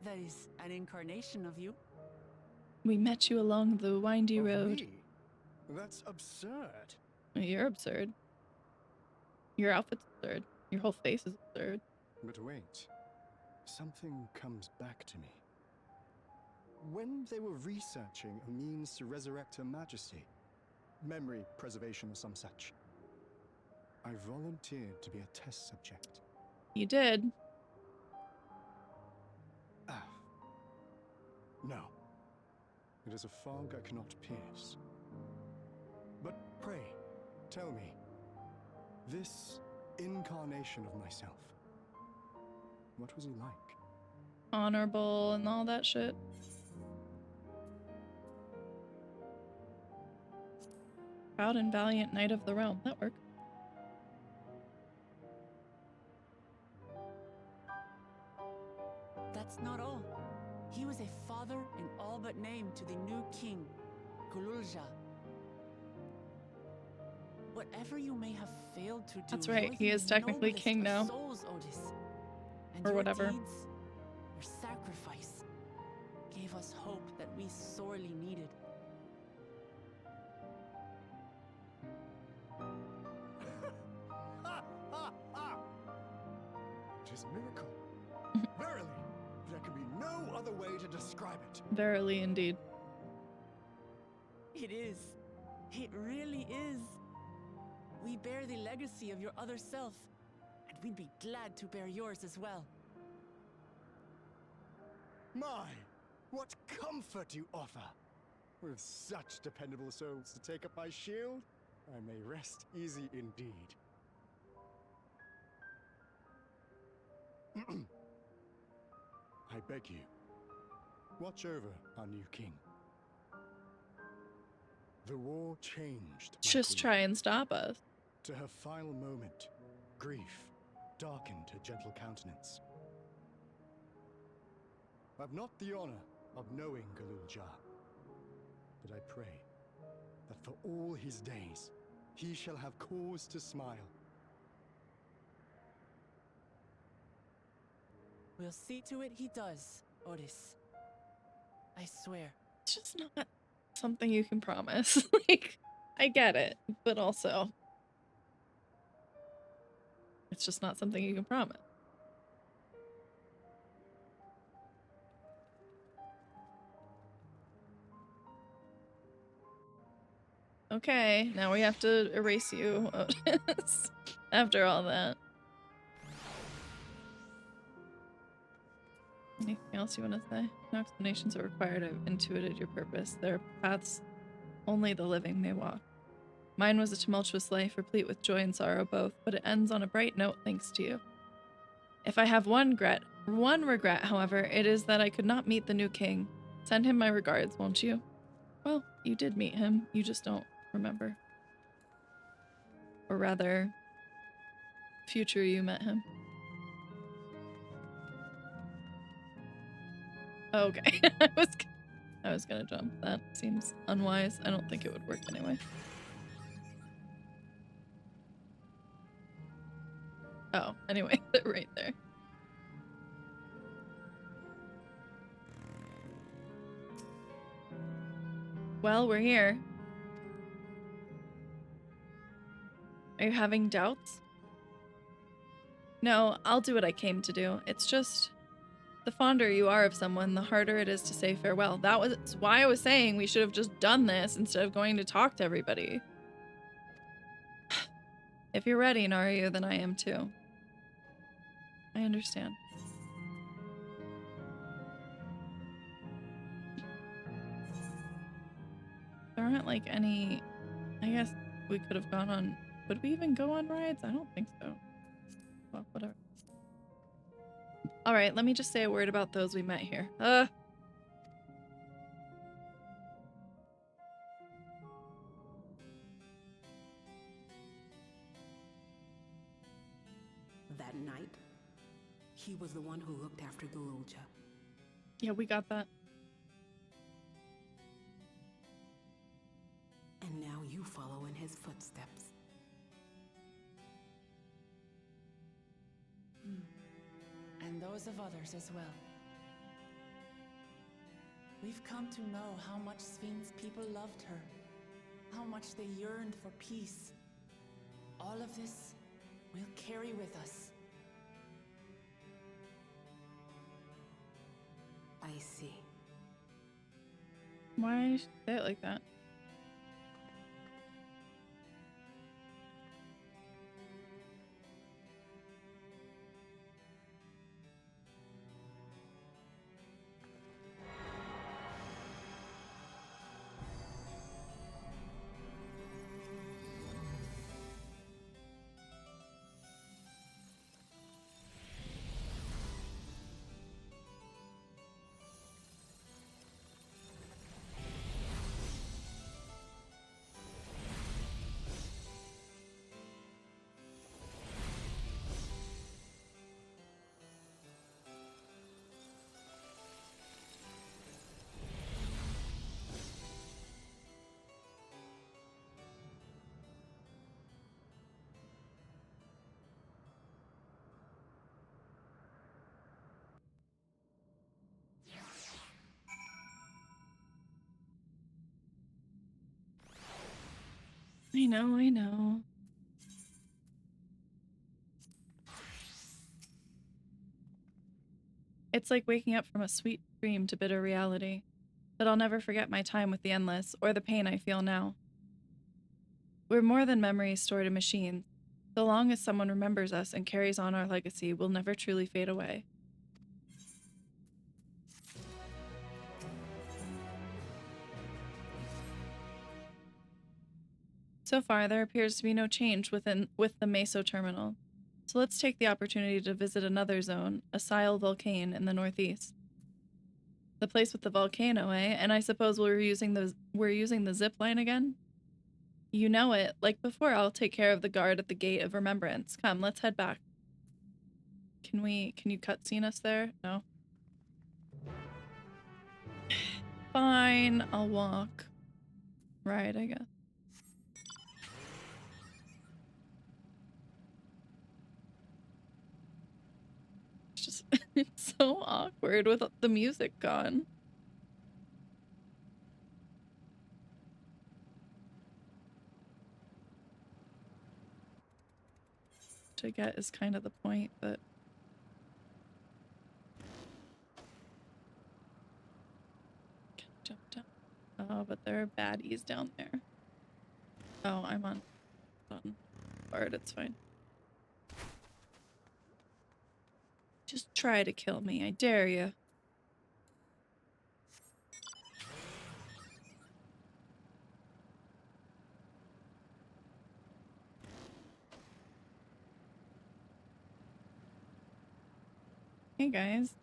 That is an incarnation of you. We met you along the windy Of road. me? That's absurd. You're absurd. Your outfit's absurd. Your whole face is absurd. But wait, something comes back to me. When they were researching a means to resurrect Her Majesty, memory preservation or some such, I volunteered to be a test subject. You did. Ah. No. It is a fog I cannot pierce. But pray, tell me, this incarnation of myself, what was he like? Honorable and all that shit. Proud and valiant knight of the realm. That worked. That's not all. He was a father in all but name to the new king, Gululja. Whatever you may have failed to do, That's right, you're he the is technically noblest king of now. Souls, Otis. And Or your whatever. deeds, your sacrifice, gave us hope that we sorely needed. It is a miracle. Verily, there can be no other way to describe it. Verily indeed. It is. It really is. We bear the legacy of your other self, and we'd be glad to bear yours as well. My, what comfort you offer! With such dependable souls to take up my shield, I may rest easy indeed. I beg you, watch over our new king. The war changed my Just queen. try and stop us. To her final moment, grief darkened her gentle countenance. I've not the honor of knowing Gululja, but I pray that for all his days, he shall have cause to smile. We'll see to it he does, Otis. I swear. It's just not something you can promise. Like, I get it, but also, it's just not something you can promise. Okay, now we have to erase you, Otis, after all that. Anything else you want to say? No explanations are required. I've intuited your purpose. There are paths only the living may walk. Mine was a tumultuous life, replete with joy and sorrow both, but it ends on a bright note thanks to you. If I have one regret, however, it is that I could not meet the new king. Send him my regards, won't you? Well, you did meet him. You just don't remember. Or rather, future you met him. Okay, I was gonna jump. That seems unwise. I don't think it would work anyway. Oh, anyway, right there. Well, we're here. Are you having doubts? No, I'll do what I came to do. It's just, the fonder you are of someone, the harder it is to say farewell. That was why I was saying we should have just done this instead of going to talk to everybody. If you're ready, Naru, then I am too. I understand. There aren't at like any... I guess we could have gone on... Would we even go on rides? I don't think so. Well, whatever. Alright, let me just say a word about those we met here. That night, he was the one who looked after Gululja. Yeah, we got that. And now you follow in his footsteps. And those of others as well. We've come to know how much Sven's people loved her, how much they yearned for peace. All of this we'll carry with us. I see. Why should you say it like that? I know, I know. It's like waking up from a sweet dream to bitter reality. But I'll never forget my time with the Endless, or the pain I feel now. We're more than memories stored in machines. So long as someone remembers us and carries on our legacy, we'll never truly fade away. So far, there appears to be no change with the Meso terminal. So let's take the opportunity to visit another zone, a Sile volcano in the northeast. The place with the volcano, eh? And I suppose we're using the zip line again? You know it. Like before, I'll take care of the guard at the Gate of Remembrance. Come, let's head back. Can you cutscene us there? No? Fine, I'll walk. Right, I guess. It's just, it's so awkward with the music gone. Which I get is kind of the point, but... Can't jump down. Oh, but there are baddies down there. Oh, I'm on guard, it's fine. Just try to kill me, I dare you. Hey guys,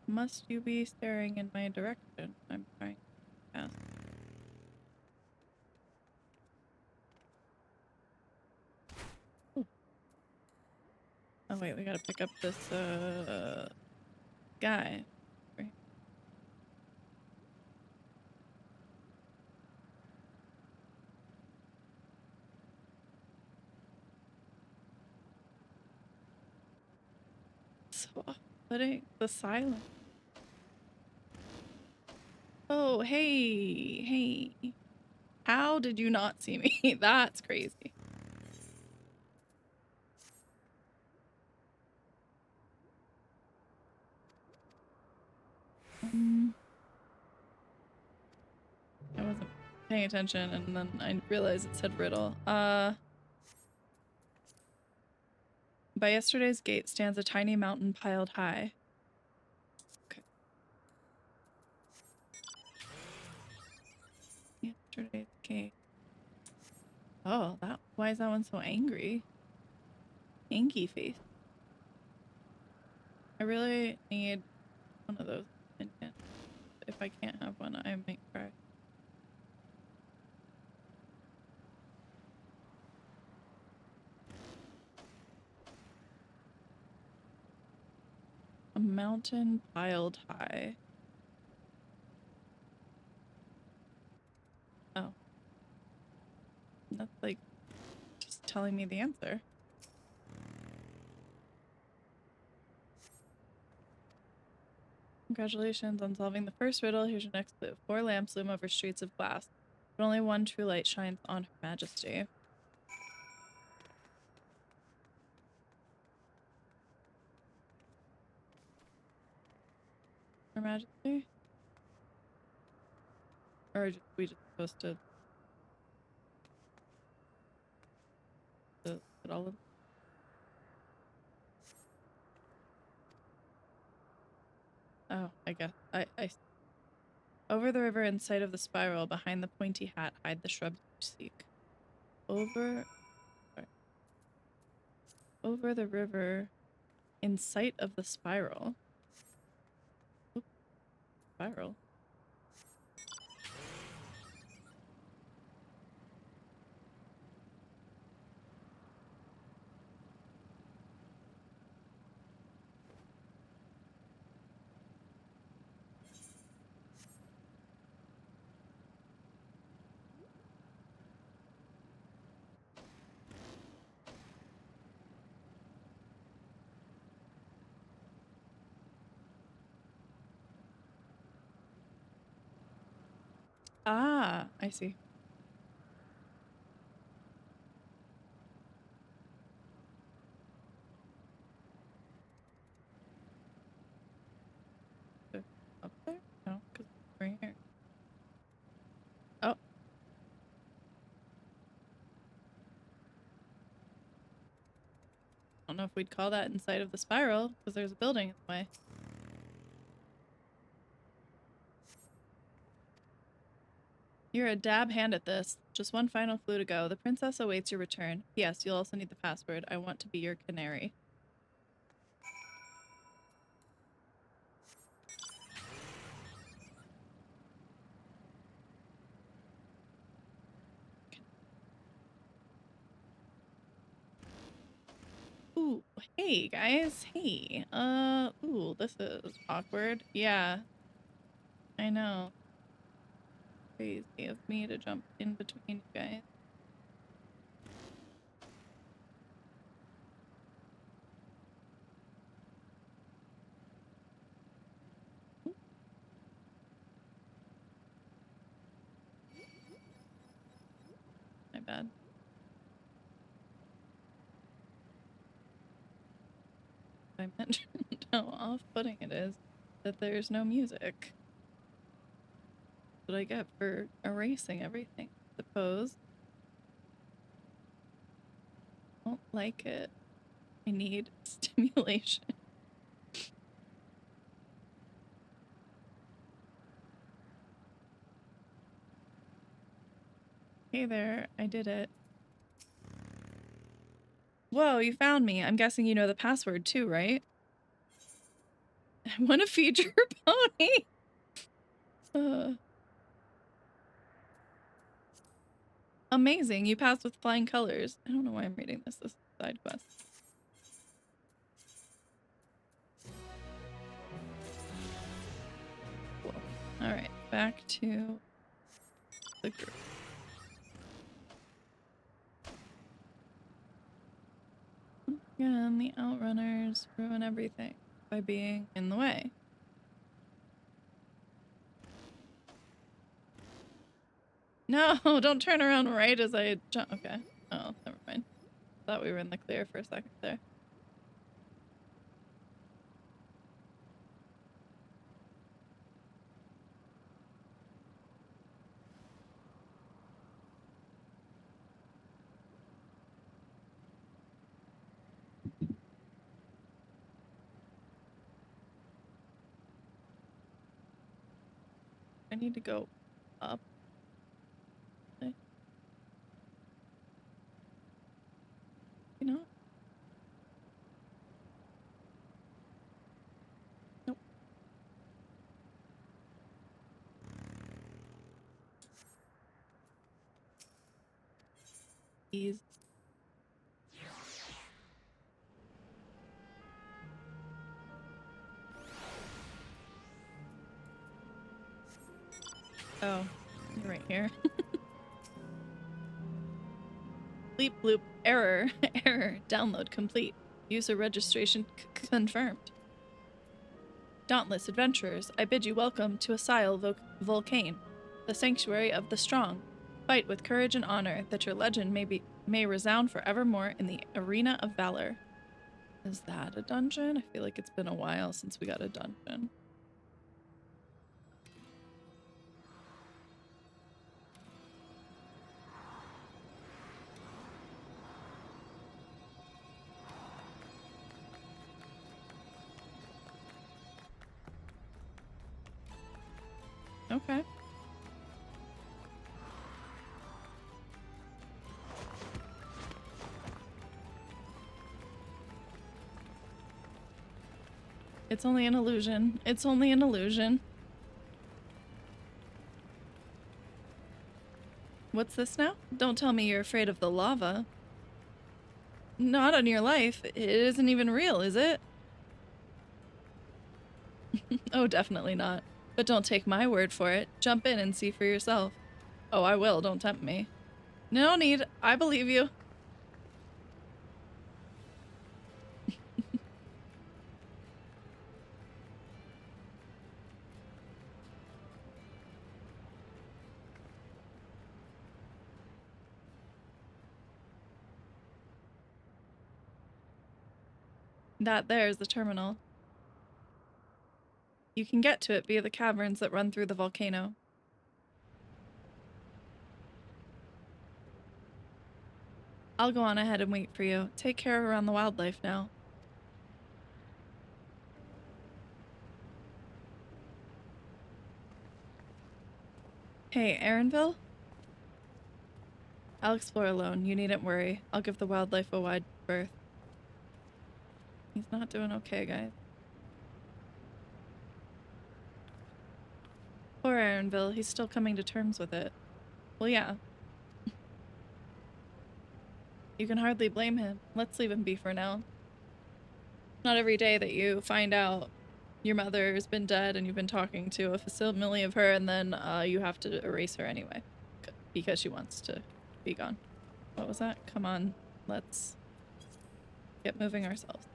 must you be staring in my direction? I'm trying to ask. Ooh. Oh wait, we gotta pick up this, guy. Right. So off-putting, the silence. Oh, hey. How did you not see me? That's crazy. I wasn't paying attention and then I realized it said riddle. By yesterday's gate stands a tiny mountain piled high. Okay. Yesterday's cake. Oh, why is that one so angry? Anky face. I really need one of those. If I can't have one, I might cry. A mountain piled high. Oh. That's like just telling me the answer. Congratulations on solving the first riddle. Here's your next clue. 4 lamps loom over streets of glass, but only one true light shines on Her Majesty. Her Majesty? Or are we just supposed to look at all of them? Oh, I guess. I Over the river in sight of the spiral, behind the pointy hat, hide the shrubs you seek. Over the river in sight of the spiral. Oops, spiral. Ah, I see. Up there? No, because it's right here. Oh. I don't know if we'd call that inside of the spiral, because there's a building in the way. You're a dab hand at this. Just one final clue to go. The princess awaits your return. Yes, you'll also need the password. I want to be your canary. Ooh, hey guys. Hey. Ooh, this is awkward. Yeah. I know. Crazy of me to jump in between you guys. My bad. I mentioned how off-putting it is that there's no music. What I get for erasing everything, I suppose. I don't like it. I need stimulation. Hey there, I did it. Whoa, you found me. I'm guessing you know the password too, right? I want to feed your pony. Amazing, you passed with flying colors. I don't know why I'm reading this. This is a side quest. Cool. Alright, back to the group. Again, the outrunners ruin everything by being in the way. No, don't turn around right as I jump. Okay. Oh, never mind. Thought we were in the clear for a second there. I need to go up. Ease. Oh, you're right here. Bleep bloop. Error. Error. Download complete. User registration confirmed. Dauntless adventurers, I bid you welcome to Asile Volcane, the sanctuary of the strong. Fight with courage and honor, that your legend may resound forevermore in the arena of valor. Is that a dungeon? I feel like it's been a while since we got a dungeon. Okay. It's only an illusion. It's only an illusion. What's this now? Don't tell me you're afraid of the lava. Not on your life. It isn't even real, is it? Oh, definitely not. But don't take my word for it. Jump in and see for yourself. Oh, I will. Don't tempt me. No need. I believe you. That there is the terminal. You can get to it via the caverns that run through the volcano. I'll go on ahead and wait for you. Take care around the wildlife now. Hey, Aaronville? I'll explore alone. You needn't worry. I'll give the wildlife a wide berth. He's not doing okay, guys. Poor Aaronville. He's still coming to terms with it. Well, yeah. You can hardly blame him. Let's leave him be for now. Not every day that you find out your mother's been dead and you've been talking to a facsimile of her and then you have to erase her anyway. Because she wants to be gone. What was that? Come on. Let's get moving ourselves.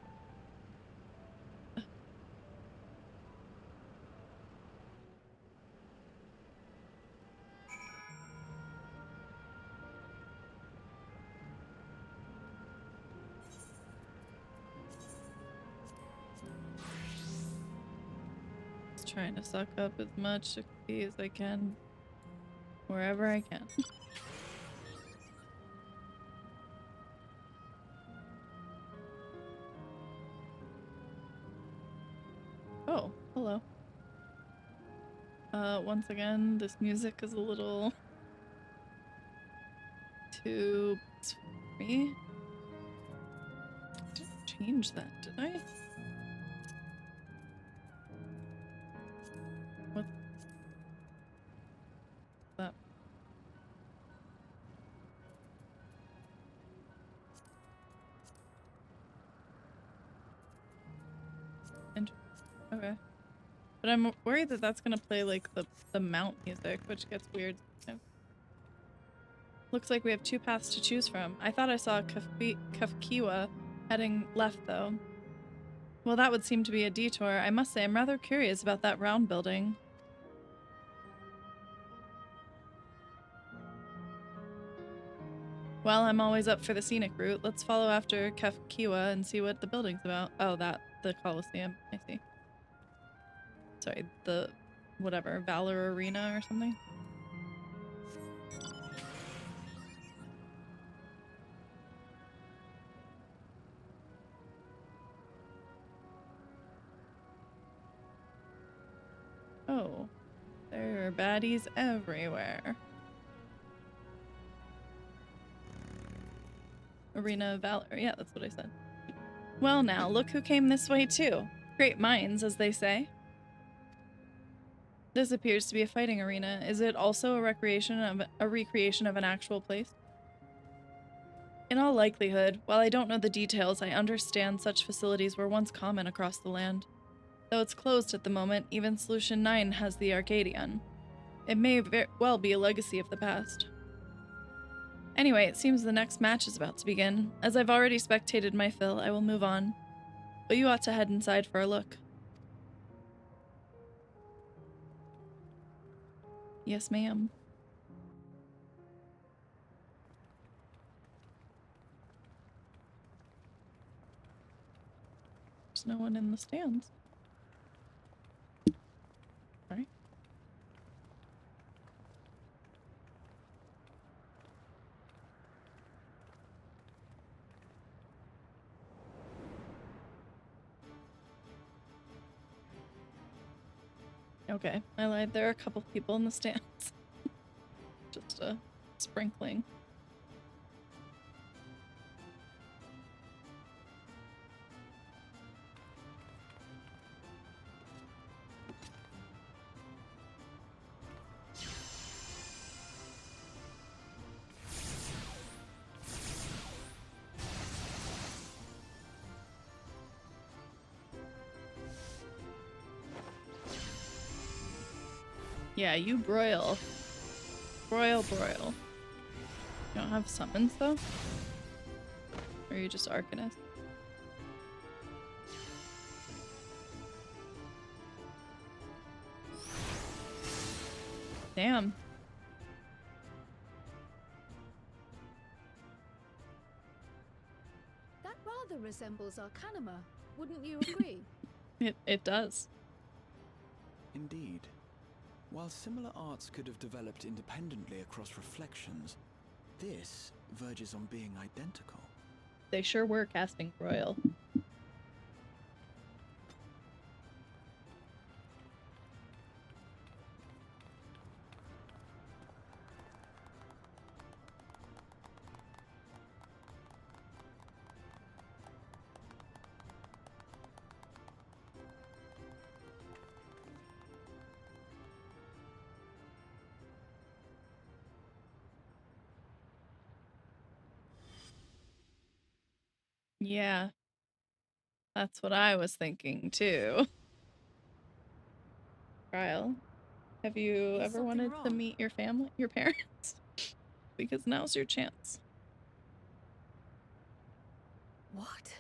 Trying to suck up as much XP as I can wherever I can. Oh, hello. Once again, this music is a little too for me. Didn't change that, did I? What? That? Okay. But I'm worried that that's gonna play like the mount music, which gets weird. Looks like we have two paths to choose from. I thought I saw Kafkiwa heading left though. Well, that would seem to be a detour. I must say I'm rather curious about that round building. Well, I'm always up for the scenic route. Let's follow after Kafkiwa and see what the building's about. Oh, the Coliseum. I see. Sorry, the whatever, Valor Arena or something. Oh, there are baddies everywhere. Arena of Valor. Yeah, that's what I said. Well now, look who came this way too. Great minds, as they say. This appears to be a fighting arena. Is it also a recreation of an actual place? In all likelihood, while I don't know the details, I understand such facilities were once common across the land. Though it's closed at the moment, even Solution 9 has the Arcadian. It may very well be a legacy of the past. Anyway, it seems the next match is about to begin. As I've already spectated my fill, I will move on. But you ought to head inside for a look. Yes, ma'am. There's no one in the stands. Alright. Okay, I lied. There are a couple people in the stands. Just a sprinkling. Yeah, you broil. Broil. You don't have summons, though? Or are you just Arcanist? Damn. That rather resembles Arcanima, wouldn't you agree? It does. Indeed. While similar arts could have developed independently across reflections, this verges on being identical. They sure were casting broil. Yeah. That's what I was thinking, too. Kyle, have you ever wanted to meet your family, your parents? Because now's your chance. What?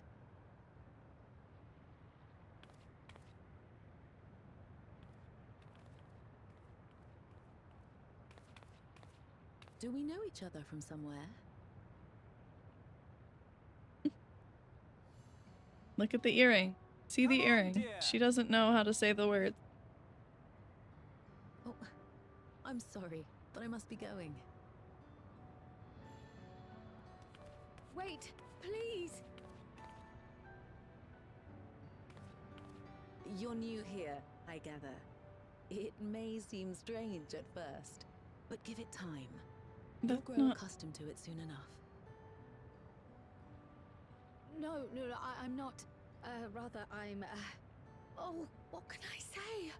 Do we know each other from somewhere? Look at the earring. See the earring. She doesn't know how to say the words. Oh, I'm sorry, but I must be going. Wait, please! You're new here, I gather. It may seem strange at first, but give it time. You'll grow accustomed to it soon enough. No, I'm not. Rather, I'm, oh, what can I say?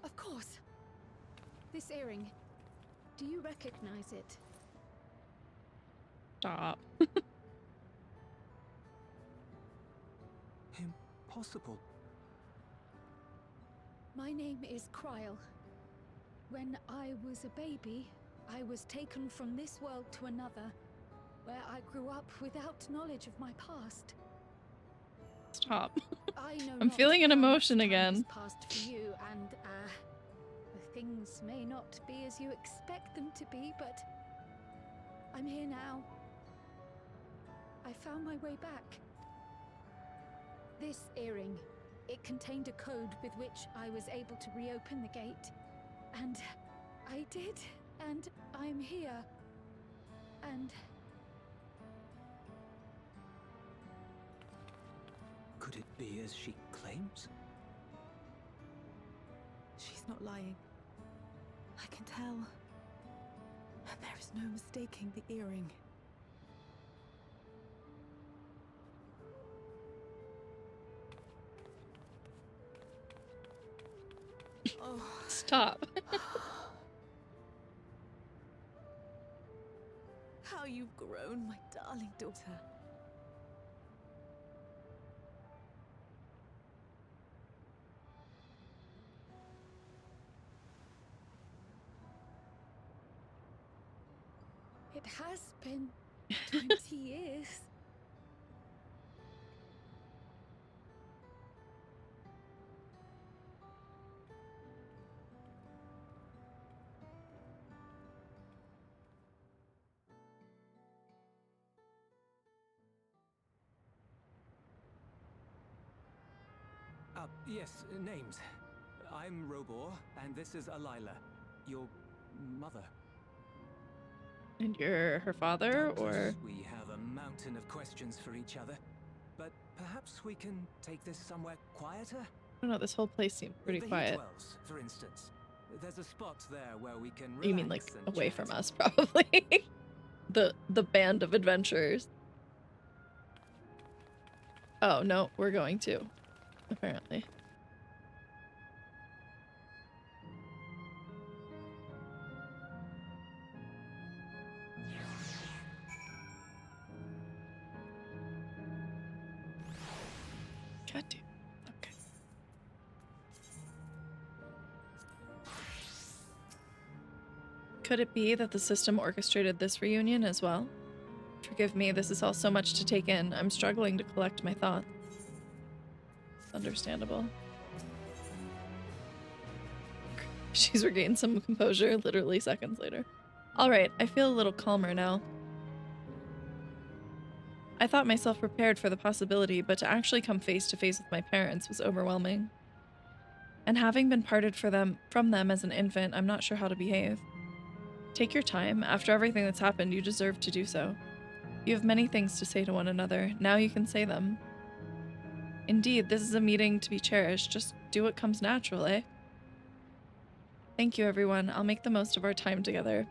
Of course. This earring. Do you recognize it? Stop. Impossible. My name is Kryle. When I was a baby, I was taken from this world to another, where I grew up without knowledge of my past. Stop. I know I'm feeling an emotion again. Past for you, and things may not be as you expect them to be, but I'm here now. I found my way back. This earring, it contained a code with which I was able to reopen the gate. And I did, and I'm here. And... Could it be as she claims? She's not lying. I can tell. There is no mistaking the earring. Oh. Stop. How grown, my darling daughter. It has been 20 years. Yes, names. I'm Robor, and this is Alila, your mother. And you're her father, or? We have a mountain of questions for each other, but perhaps we can take this somewhere quieter? I don't know, this whole place seems pretty the quiet. Heatwells, for instance. There's a spot there where we can relax. You mean like and away chat. from us, probably. the band of adventurers. Oh no, we're going to, apparently. God damn. Okay. Could it be that the system orchestrated this reunion as well? Forgive me, this is all so much to take in. I'm struggling to collect my thoughts. It's understandable. She's regained some composure literally seconds later. Alright, I feel a little calmer now. I thought myself prepared for the possibility, but to actually come face to face with my parents was overwhelming. And having been parted from them as an infant, I'm not sure how to behave. Take your time. After everything that's happened, you deserve to do so. You have many things to say to one another. Now you can say them. Indeed, this is a meeting to be cherished. Just do what comes natural, eh? Thank you, everyone. I'll make the most of our time together.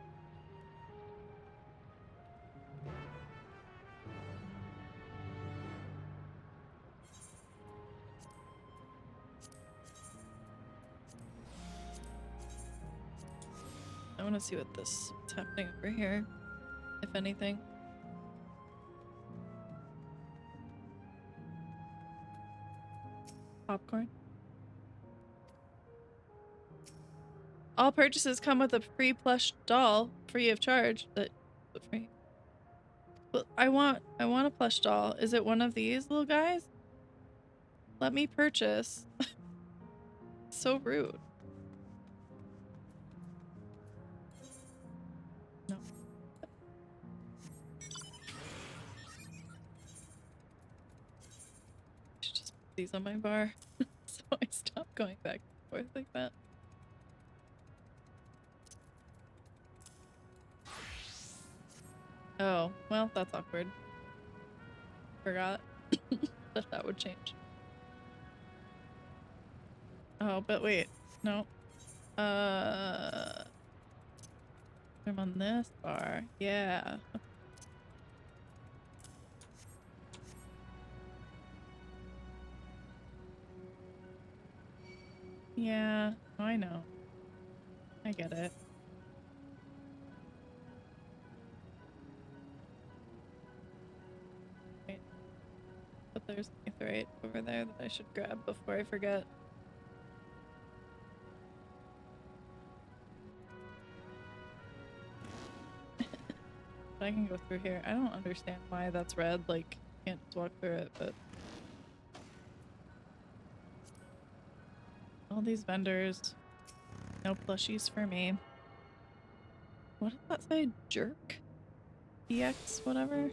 I want to see what's happening over here, if anything. Popcorn. All purchases come with a free plush doll, free of charge. Free. But I want a plush doll. Is it one of these little guys? Let me purchase. So rude. No. I should just put these on my bar so I stop going back and forth like that. Oh, well, that's awkward. Forgot that would change. Oh, but wait. No. I'm on this bar. Yeah. Yeah, I know. I get it. Wait. But there's Aetherite over there that I should grab before I forget. I can go through here. I don't understand why that's red, like, can't just walk through it, but... All these vendors. No plushies for me. What does that say? Jerk? EX whatever?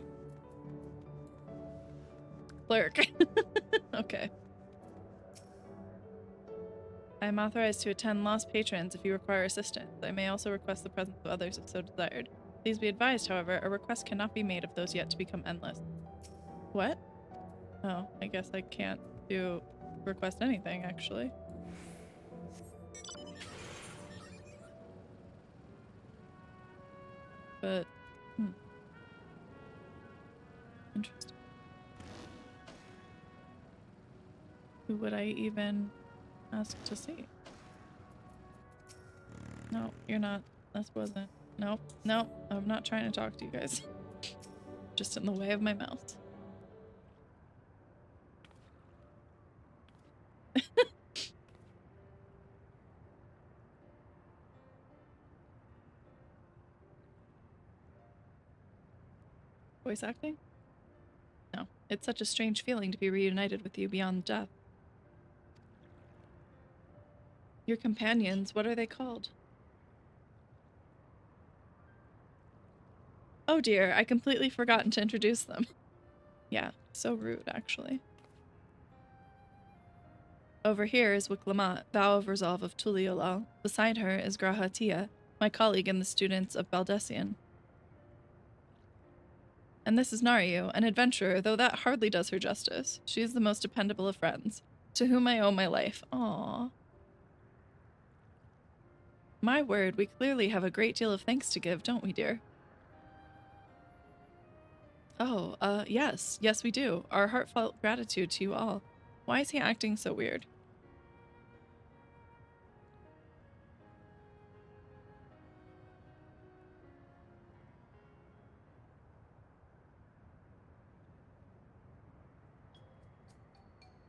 Clerk. Okay. I am authorized to attend lost patrons if you require assistance. I may also request the presence of others if so desired. Please be advised, however, a request cannot be made of those yet to become endless. What? Oh, I guess I can't request anything, actually. But, interesting. Who would I even ask to see? No, you're not. This wasn't. Nope. Nope. I'm not trying to talk to you guys. just in the way of my mouse. Voice acting? No. It's such a strange feeling to be reunited with you beyond death. Your companions, what are they called? Oh dear, I completely forgotten to introduce them. Yeah, so rude, actually. Over here is Wiklamat, Vow of Resolve of Tuliolal. Beside her is Grahatia, my colleague and the students of Baldessian. And this is Nariu, an adventurer, though that hardly does her justice. She is the most dependable of friends, to whom I owe my life. Aww. My word, we clearly have a great deal of thanks to give, don't we, dear? Oh, yes. Yes, we do. Our heartfelt gratitude to you all. Why is he acting so weird?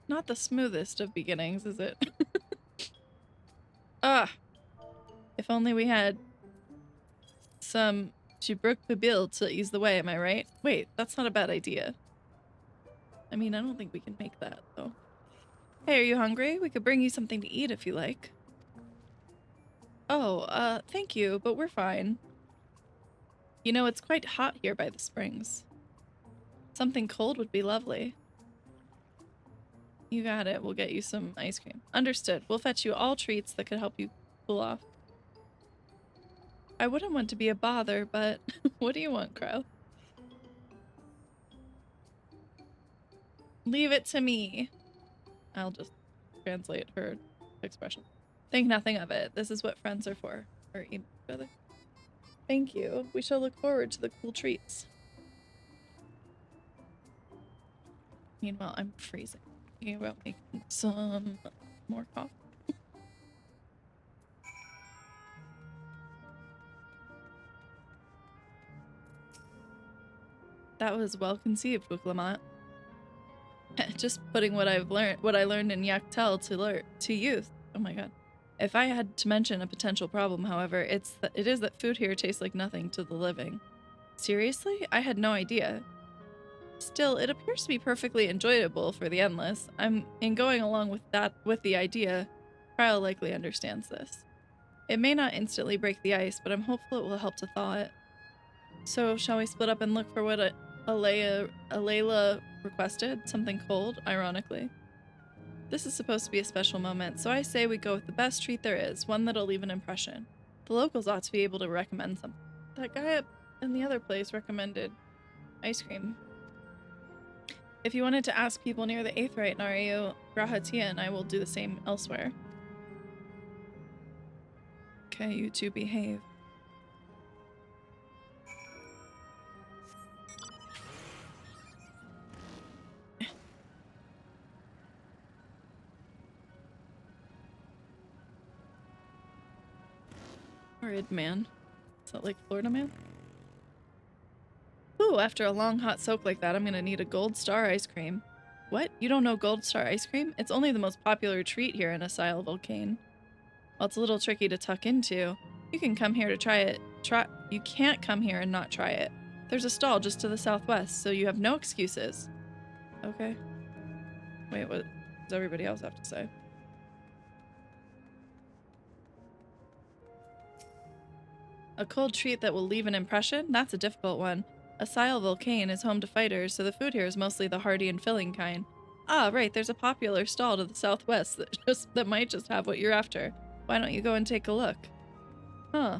Not the smoothest of beginnings, is it? Ah! If only we had some Chibruk Babil to ease the way, am I right? Wait, that's not a bad idea. I mean, I don't think we can make that, though. Hey, are you hungry? We could bring you something to eat if you like. Oh, thank you, but we're fine. You know, it's quite hot here by the springs. Something cold would be lovely. You got it. We'll get you some ice cream. Understood. We'll fetch you all treats that could help you cool off. I wouldn't want to be a bother, but what do you want, Crow? Leave it to me. I'll just translate her expression. Think nothing of it. This is what friends are for. Or each other. Thank you. We shall look forward to the cool treats. Meanwhile, I'm freezing. Thinking about making some more coffee. That was well conceived, Wiklamat. Just putting what I learned in Yaktel to use. Oh my god. If I had to mention a potential problem, however, it is that food here tastes like nothing to the living. Seriously? I had no idea. Still, it appears to be perfectly enjoyable for the endless. In going along with the idea, Kyle likely understands this. It may not instantly break the ice, but I'm hopeful it will help to thaw it. So, shall we split up and look for what Alayla requested? Something cold, ironically. This is supposed to be a special moment, so I say we go with the best treat there is, one that'll leave an impression. The locals ought to be able to recommend something. That guy up in the other place recommended ice cream. If you wanted to ask people near the Aetheryte, Nariu, Grahatia, and I will do the same elsewhere. Okay, you two behave. Horrid man. Is that like Florida man? Ooh, after a long hot soak like that, I'm gonna need a Gold Star ice cream. What? You don't know Gold Star ice cream? It's only the most popular treat here in Asile Volcane. Well, it's a little tricky to tuck into. You can come here to try it. You can't come here and not try it. There's a stall just to the southwest, so you have no excuses. Okay. Wait, what does everybody else have to say? A cold treat that will leave an impression? That's a difficult one. Asile Volcane is home to fighters, so the food here is mostly the hearty and filling kind. Ah, right, there's a popular stall to the southwest that might just have what you're after. Why don't you go and take a look? Huh.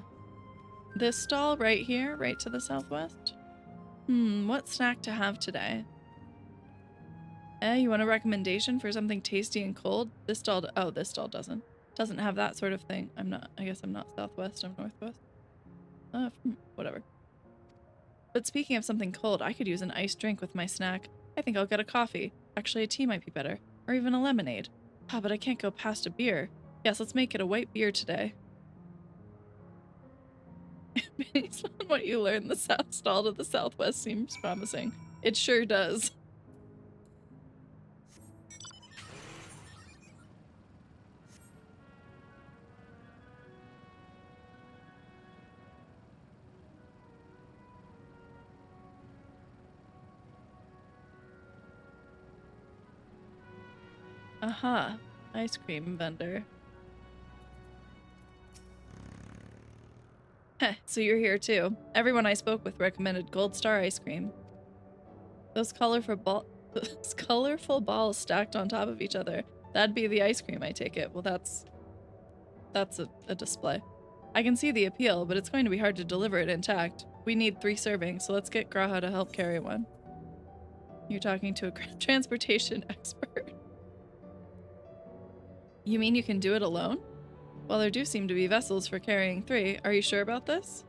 This stall right here, right to the southwest? What snack to have today? You want a recommendation for something tasty and cold? This stall, oh, this stall doesn't have that sort of thing. I guess I'm not southwest, I'm northwest. Whatever. But speaking of something cold, I could use an iced drink with my snack. I think I'll get a coffee. Actually, a tea might be better. Or even a lemonade. Ah, but I can't go past a beer. Yes, let's make it a white beer today. Based on what you learned, the south stall to the southwest seems promising. It sure does. Aha, ice cream vendor. Heh, so you're here too. Everyone I spoke with recommended Gold Star ice cream. Those colorful balls stacked on top of each other. That'd be the ice cream, I take it. Well, that's a display. I can see the appeal, but it's going to be hard to deliver it intact. We need 3 servings, so let's get Graha to help carry one. You're talking to a transportation expert. You mean you can do it alone? Well, there do seem to be vessels for carrying 3. Are you sure about this?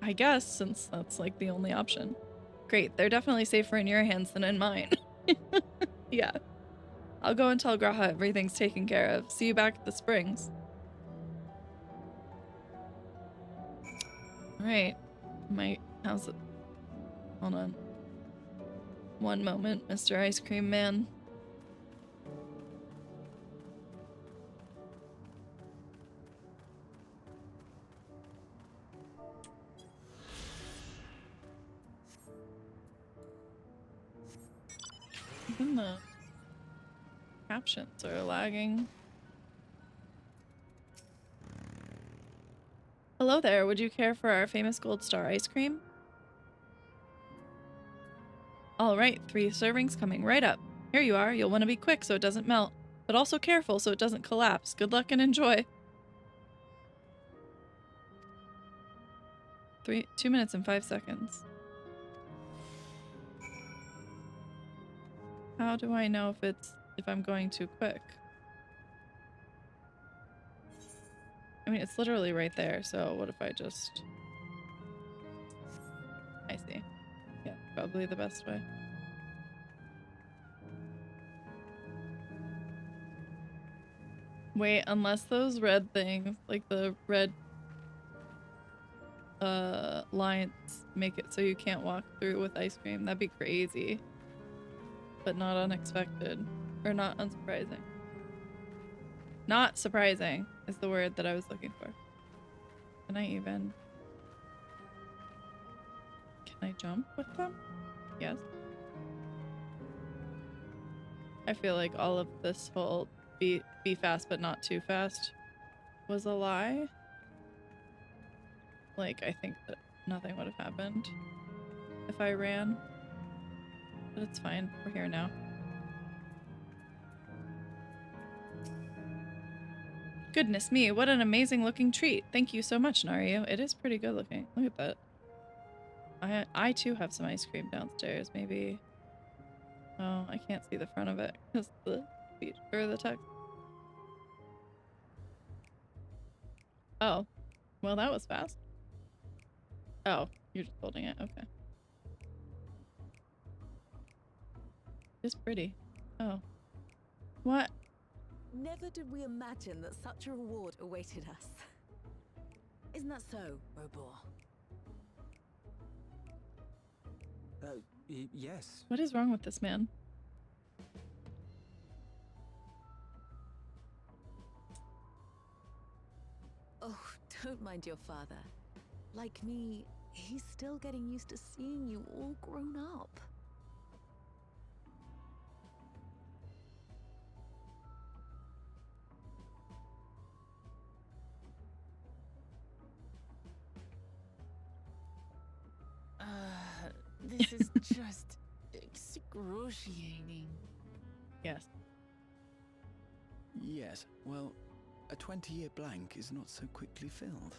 I guess, since that's like the only option. Great, they're definitely safer in your hands than in mine. Yeah. I'll go and tell Graha everything's taken care of. See you back at the springs. Alright. How's it? Hold on. One moment, Mr. Ice Cream Man. Even the captions are lagging. Hello there, would you care for our famous Gold Star ice cream? Alright, 3 servings coming right up. Here you are, you'll want to be quick so it doesn't melt, but also careful so it doesn't collapse. Good luck and enjoy. 2 minutes and 5 seconds. How do I know if I'm going too quick? I mean, it's literally right there, so what if I just... I see. Yeah, probably the best way. Wait, unless those red things, like the red lines make it so you can't walk through with ice cream, that'd be crazy. But not unexpected. Or not unsurprising. Not surprising is the word that I was looking for. Can I jump with them? Yes. I feel like all of this whole be fast but not too fast was a lie. Like, I think that nothing would have happened if I ran. But it's fine. We're here now. Goodness me, what an amazing looking treat. Thank you so much, Nario. It is pretty good looking. Look at that. I too have some ice cream downstairs. Maybe... Oh, I can't see the front of it because the text. Oh. Well, that was fast. Oh, you're just holding it. Okay. It's pretty. Oh. What? Never did we imagine that such a reward awaited us. Isn't that so, Robor? Yes. What is wrong with this man? Oh, don't mind your father. Like me, he's still getting used to seeing you all grown up. This is just excruciating. Yes. Yes, well, a 20-year blank is not so quickly filled.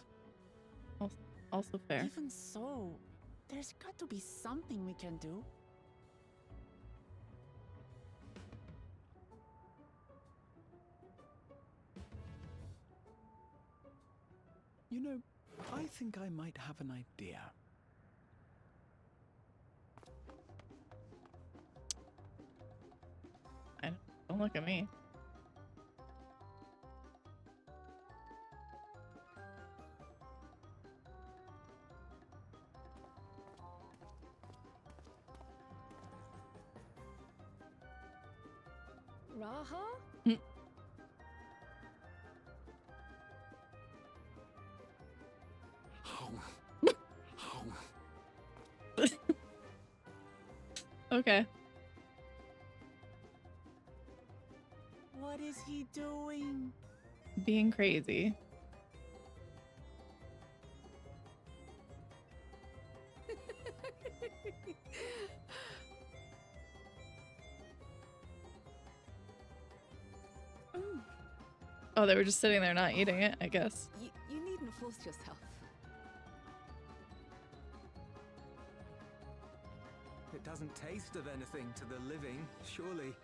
Also fair. Even so, there's got to be something we can do. You know, I think I might have an idea. Don't look at me. Garaha? Okay. What is he doing? Being crazy. Oh, they were just sitting there not eating it, I guess. You needn't force yourself. It doesn't taste of anything to the living, surely.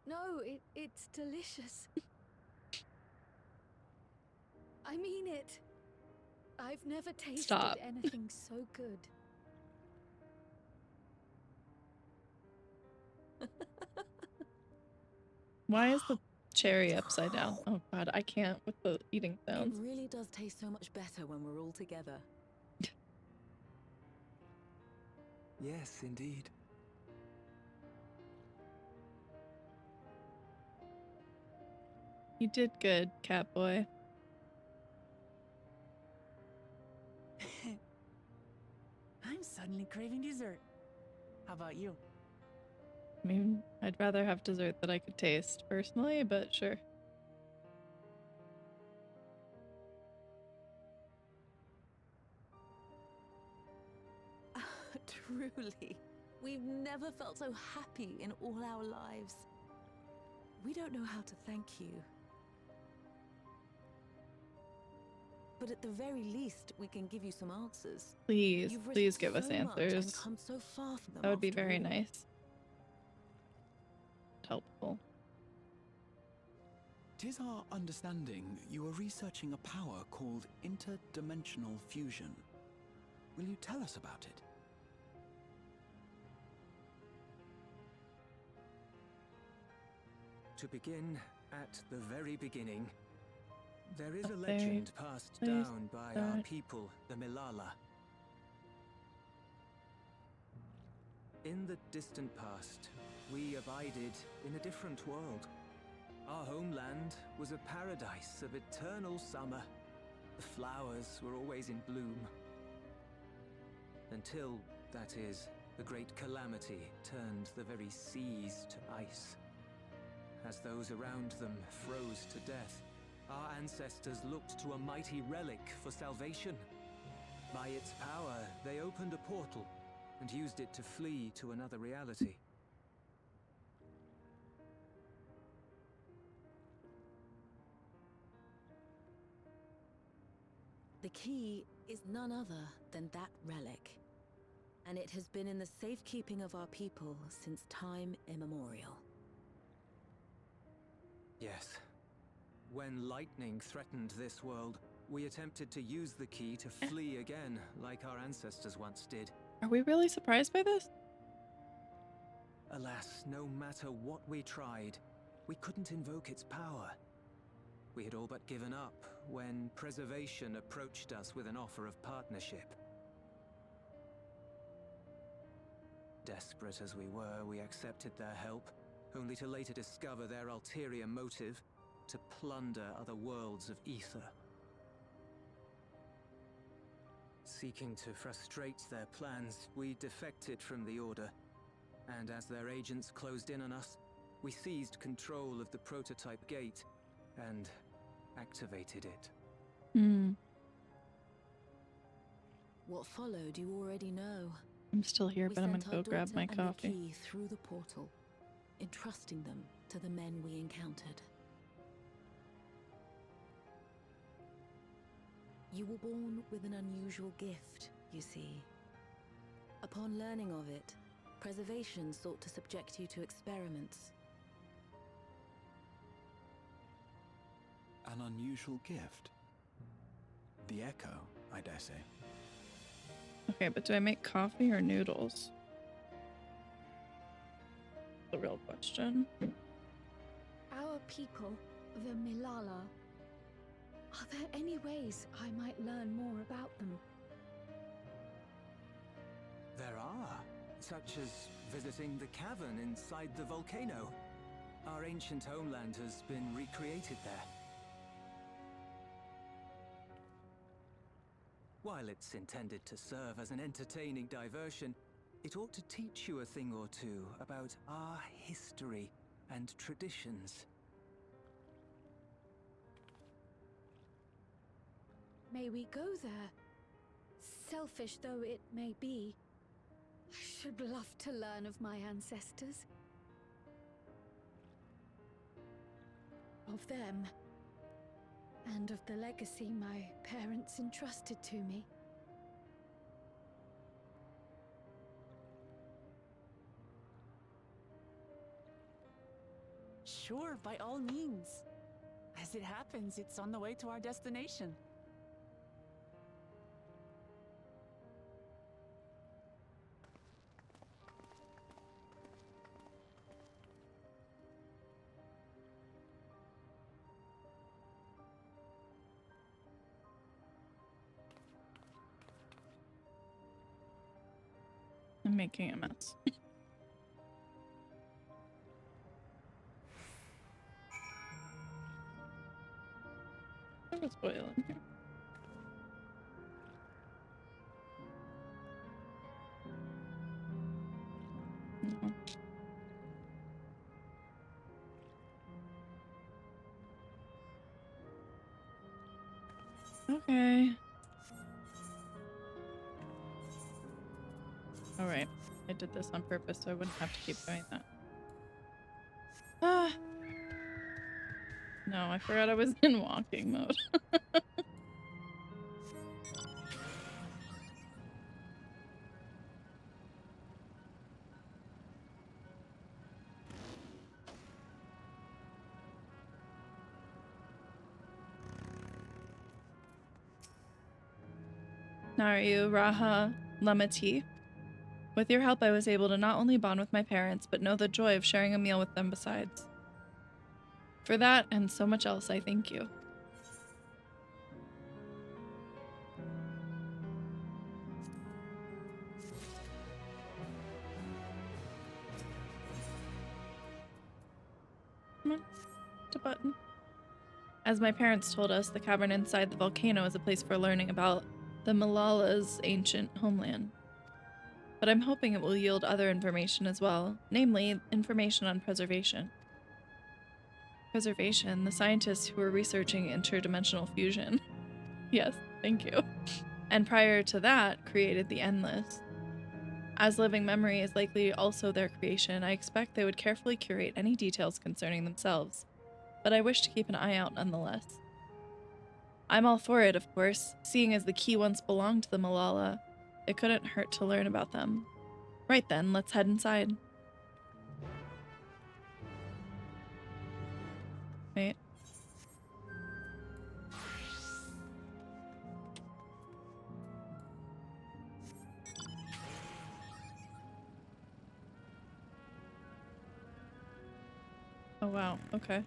No, it's delicious. I mean it. I've never tasted anything so good. Why is the cherry upside down? Oh god, I can't with the eating sounds. It really does taste so much better when we're all together. Yes, indeed. You did good, Catboy. I'm suddenly craving dessert. How about you? I mean, I'd rather have dessert that I could taste personally, but sure. Truly, we've never felt so happy in all our lives. We don't know how to thank you. But at the very least, we can give you some answers. Please, You've please risked give us so much and answers. come so far from them That would be after very all. nice. Helpful. 'Tis our understanding you are researching a power called interdimensional fusion. Will you tell us about it? To begin at the very beginning, there is a very legend passed down by our people, the Milala. In the distant past, we abided in a different world. Our homeland was a paradise of eternal summer. The flowers were always in bloom. Until, that is, the great calamity turned the very seas to ice. As those around them froze to death, our ancestors looked to a mighty relic for salvation. By its power, they opened a portal and used it to flee to another reality. The key is none other than that relic, and it has been in the safekeeping of our people since time immemorial. Yes. When lightning threatened this world, we attempted to use the key to flee again, like our ancestors once did. Are we really surprised by this? Alas, no matter what we tried, we couldn't invoke its power. We had all but given up when Preservation approached us with an offer of partnership. Desperate as we were, we accepted their help, only to later discover their ulterior motive, to plunder other worlds of ether. Seeking to frustrate their plans, we defected from the Order, and as their agents closed in on us, we seized control of the prototype gate and activated it. What followed you already know. I'm still here, but I'm gonna go grab my The coffee. key through the portal, entrusting them to the men we encountered. You were born with an unusual gift, you see. Upon learning of it, Preservation sought to subject you to experiments. An unusual gift. The echo, I dare say. Okay, but do I make coffee or noodles? The real question. Our people, the Milala. Are there any ways I might learn more about such as visiting the cavern inside the volcano. Our ancient homeland has been recreated there. While it's intended to serve as an entertaining diversion, it ought to teach you a thing or two about our history and traditions. May we go there? Selfish though it may be, I should love to learn of my ancestors. Of them. And of the legacy my parents entrusted to me. Sure, by all means. As it happens, it's on the way to our destination. I'm making a mess. There's oil in here. No. Okay. Alright. I did this on purpose so I wouldn't have to keep doing that. Ah! No, I forgot I was in walking mode. Narayu, Raha, Lamati. With your help, I was able to not only bond with my parents, but know the joy of sharing a meal with them besides. For that, and so much else, I thank you. Come on, the button. As my parents told us, the cavern inside the volcano is a place for learning about the Malala's ancient homeland. But I'm hoping it will yield other information as well, namely information on preservation. Preservation, the scientists who were researching interdimensional fusion. Yes, thank you. And prior to that, created the Endless. As living memory is likely also their creation, I expect they would carefully curate any details concerning themselves, but I wish to keep an eye out nonetheless. I'm all for it, of course, seeing as the key once belonged to the Malala. It couldn't hurt to learn about them. Right then, let's head inside. Wait. Oh wow, okay.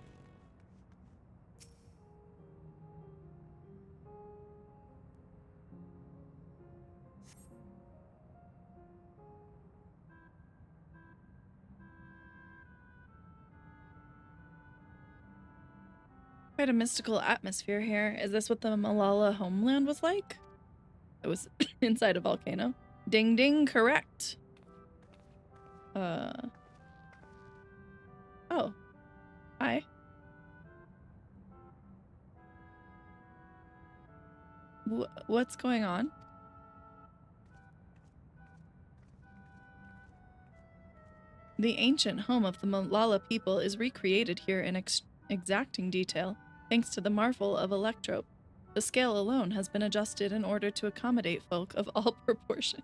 Quite a mystical atmosphere here. Is this what the Malala homeland was like? It was inside a volcano. Ding ding, correct. Oh. Hi. What's going on? The ancient home of the Malala people is recreated here in exacting detail, thanks to the marvel of electrope. The scale alone has been adjusted in order to accommodate folk of all proportions.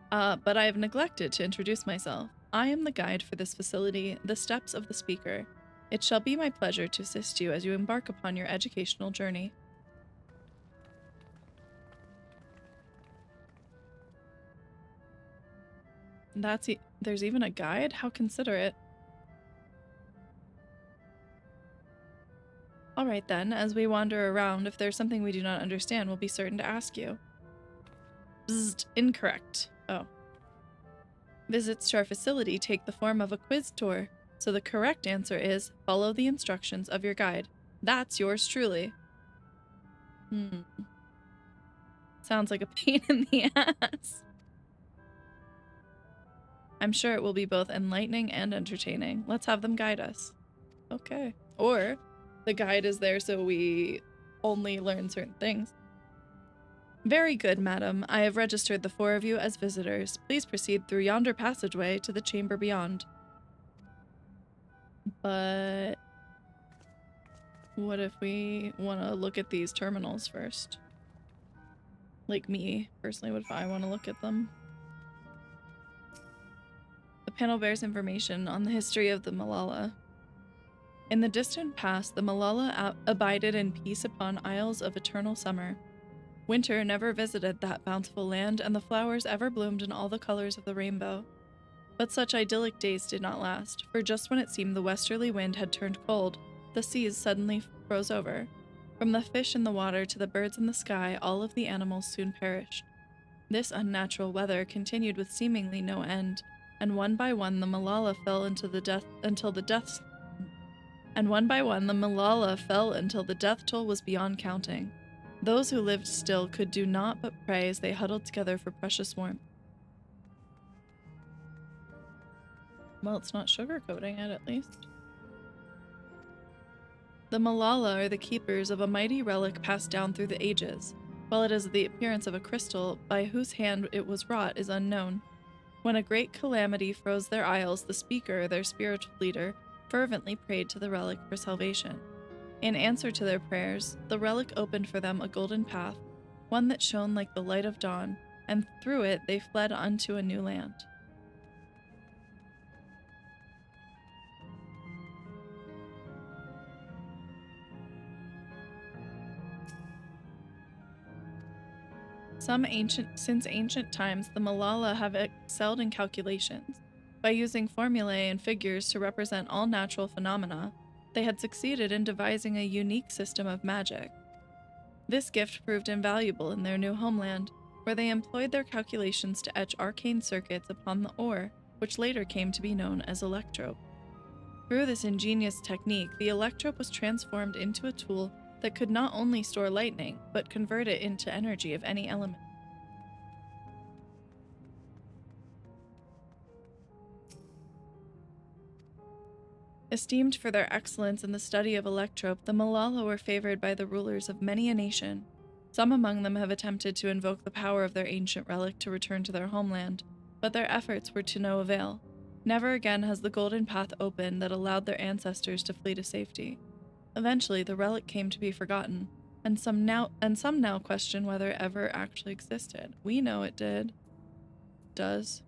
But I have neglected to introduce myself. I am the guide for this facility, the Steps of the Speaker. It shall be my pleasure to assist you as you embark upon your educational journey. There's even a guide? How considerate. Alright then, as we wander around, if there's something we do not understand, we'll be certain to ask you. Bzzzt, incorrect. Oh. Visits to our facility take the form of a quiz tour, so the correct answer is follow the instructions of your guide. That's yours truly. Sounds like a pain in the ass. I'm sure it will be both enlightening and entertaining. Let's have them guide us. Okay. Or the guide is there so we only learn certain things. Very good, madam. I have registered the 4 of you as visitors. Please proceed through yonder passageway to the chamber beyond. But what if we want to look at these terminals first? Like me, personally, what if I want to look at them? The panel bears information on the history of the Malala. In the distant past, the Malala abided in peace upon isles of eternal summer. Winter never visited that bountiful land, and the flowers ever bloomed in all the colors of the rainbow. But such idyllic days did not last, for just when it seemed the westerly wind had turned cold, the seas suddenly froze over. From the fish in the water to the birds in the sky, all of the animals soon perished. This unnatural weather continued with seemingly no end, and one by one the Malala fell until the death toll was beyond counting. Those who lived still could do naught but pray as they huddled together for precious warmth. Well, it's not sugarcoating it, at least. The Malala are the keepers of a mighty relic passed down through the ages. While it is the appearance of a crystal, by whose hand it was wrought is unknown. When a great calamity froze their isles, the speaker, their spiritual leader, fervently prayed to the relic for salvation. In answer to their prayers, the relic opened for them a golden path, one that shone like the light of dawn, and through it they fled unto a new land. Since ancient times, the Malala have excelled in calculations. By using formulae and figures to represent all natural phenomena, they had succeeded in devising a unique system of magic. This gift proved invaluable in their new homeland, where they employed their calculations to etch arcane circuits upon the ore, which later came to be known as electrope. Through this ingenious technique, the electrope was transformed into a tool that could not only store lightning, but convert it into energy of any element. Esteemed for their excellence in the study of electrope, the Malala were favored by the rulers of many a nation. Some among them have attempted to invoke the power of their ancient relic to return to their homeland, but their efforts were to no avail. Never again has the golden path opened that allowed their ancestors to flee to safety. Eventually, the relic came to be forgotten, and some now question whether it ever actually existed. We know it did. Does.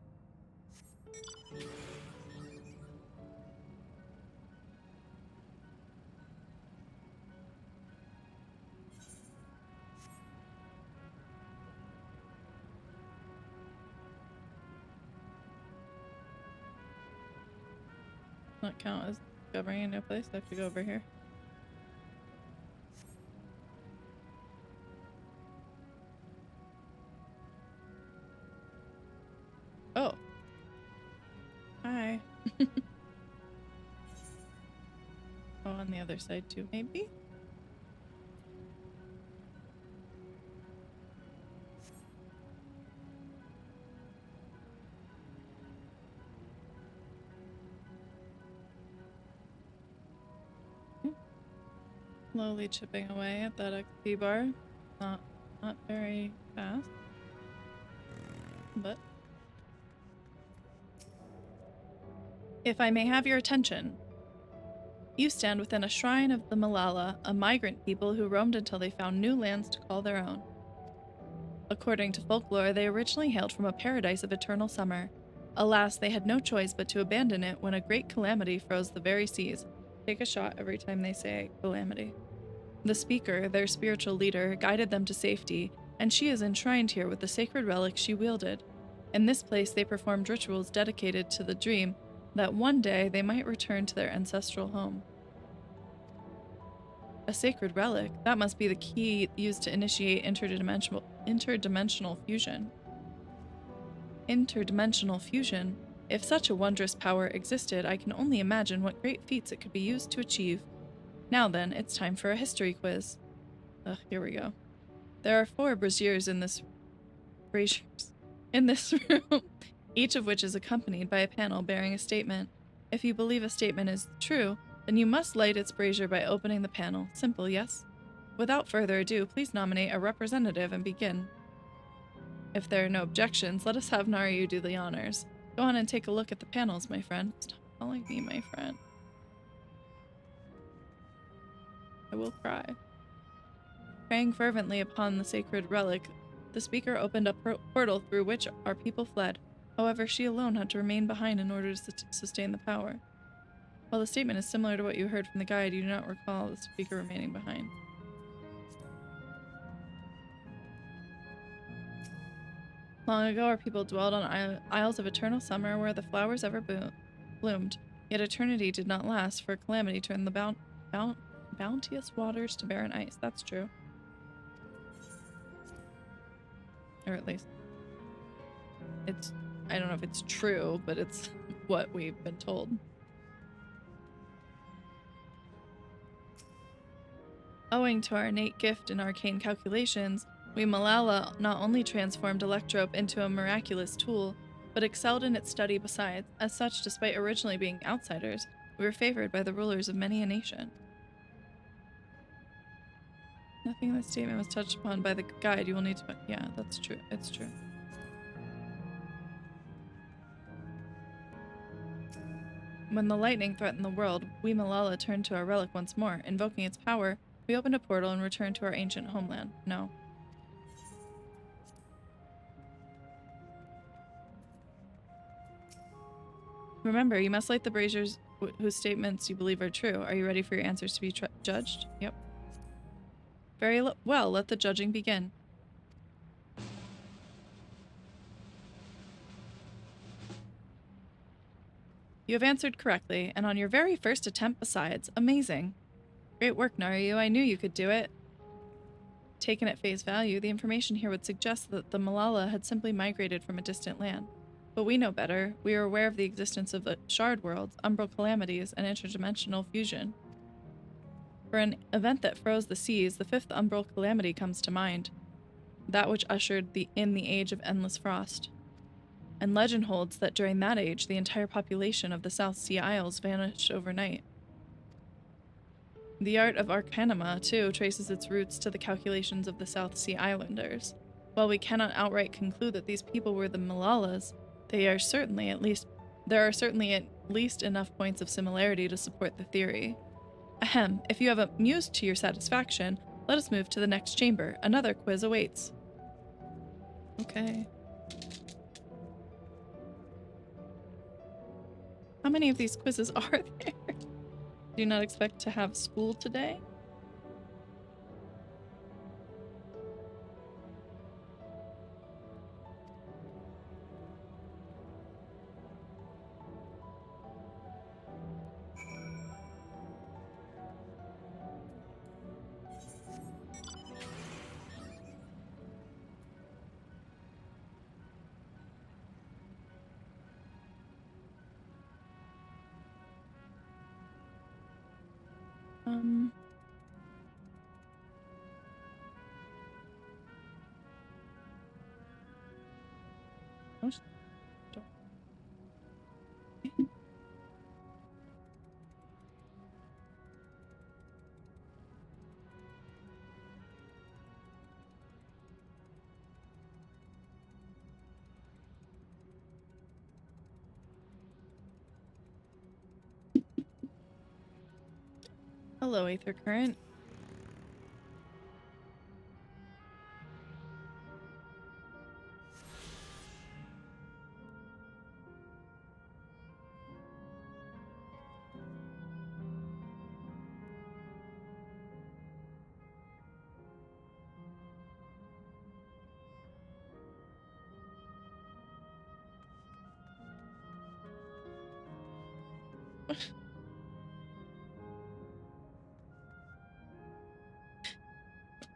Not count as discovering a new place. I have to go over here. Oh. Hi. Oh, on the other side too, maybe? Slowly chipping away at that XP bar. Not very fast. But if I may have your attention. You stand within a shrine of the Malala, a migrant people who roamed until they found new lands to call their own. According to folklore, they originally hailed from a paradise of eternal summer. Alas, they had no choice but to abandon it when a great calamity froze the very seas. Take a shot every time they say calamity. The speaker, their spiritual leader, guided them to safety, and she is enshrined here with the sacred relic she wielded. In this place, they performed rituals dedicated to the dream that one day they might return to their ancestral home. A sacred relic? That must be the key used to initiate interdimensional fusion. Interdimensional fusion. If such a wondrous power existed, I can only imagine what great feats it could be used to achieve. Now then, it's time for a history quiz. Ugh, here we go. There are 4 braziers in this room, each of which is accompanied by a panel bearing a statement. If you believe a statement is true, then you must light its brazier by opening the panel. Simple, yes? Without further ado, please nominate a representative and begin. If there are no objections, let us have Nara do the honors. Go on and take a look at the panels, my friend. Stop calling me my friend. I will cry. Praying fervently upon the sacred relic, the speaker opened a portal through which our people fled. However, she alone had to remain behind in order to sustain the power. While the statement is similar to what you heard from the guide, you do not recall the speaker remaining behind. Long ago, our people dwelled on isles of eternal summer where the flowers ever bloomed. Yet eternity did not last, for a calamity turned the bounteous waters to barren ice. That's true. Or at least, I don't know if it's true, but it's what we've been told. Owing to our innate gift in arcane calculations, we Malala not only transformed Electrope into a miraculous tool, but excelled in its study besides. As such, despite originally being outsiders, we were favored by the rulers of many a nation. Nothing in this statement was touched upon by the guide. You will need to... Yeah, that's true. It's true. When the lightning threatened the world, we Malala turned to our relic once more. Invoking its power, we opened a portal and returned to our ancient homeland. No. Remember, you must light the braziers whose statements you believe are true. Are you ready for your answers to be judged? Yep. Very well, let the judging begin. You have answered correctly, and on your very first attempt besides. Amazing. Great work, Naru. I knew you could do it. Taken at face value, the information here would suggest that the Malala had simply migrated from a distant land. But we know better. We are aware of the existence of the shard worlds, umbral calamities, and interdimensional fusion. For an event that froze the seas, the 5th umbral calamity comes to mind. That which ushered in the age of endless frost. And legend holds that during that age, the entire population of the South Sea Isles vanished overnight. The art of Arcanima, too, traces its roots to the calculations of the South Sea Islanders. While we cannot outright conclude that these people were the Malalas, there are certainly at least enough points of similarity to support the theory. Ahem, if you have amused to your satisfaction, let us move to the next chamber. Another quiz awaits. Okay. How many of these quizzes are there? Do you not expect to have school today? Hello, Aether Current.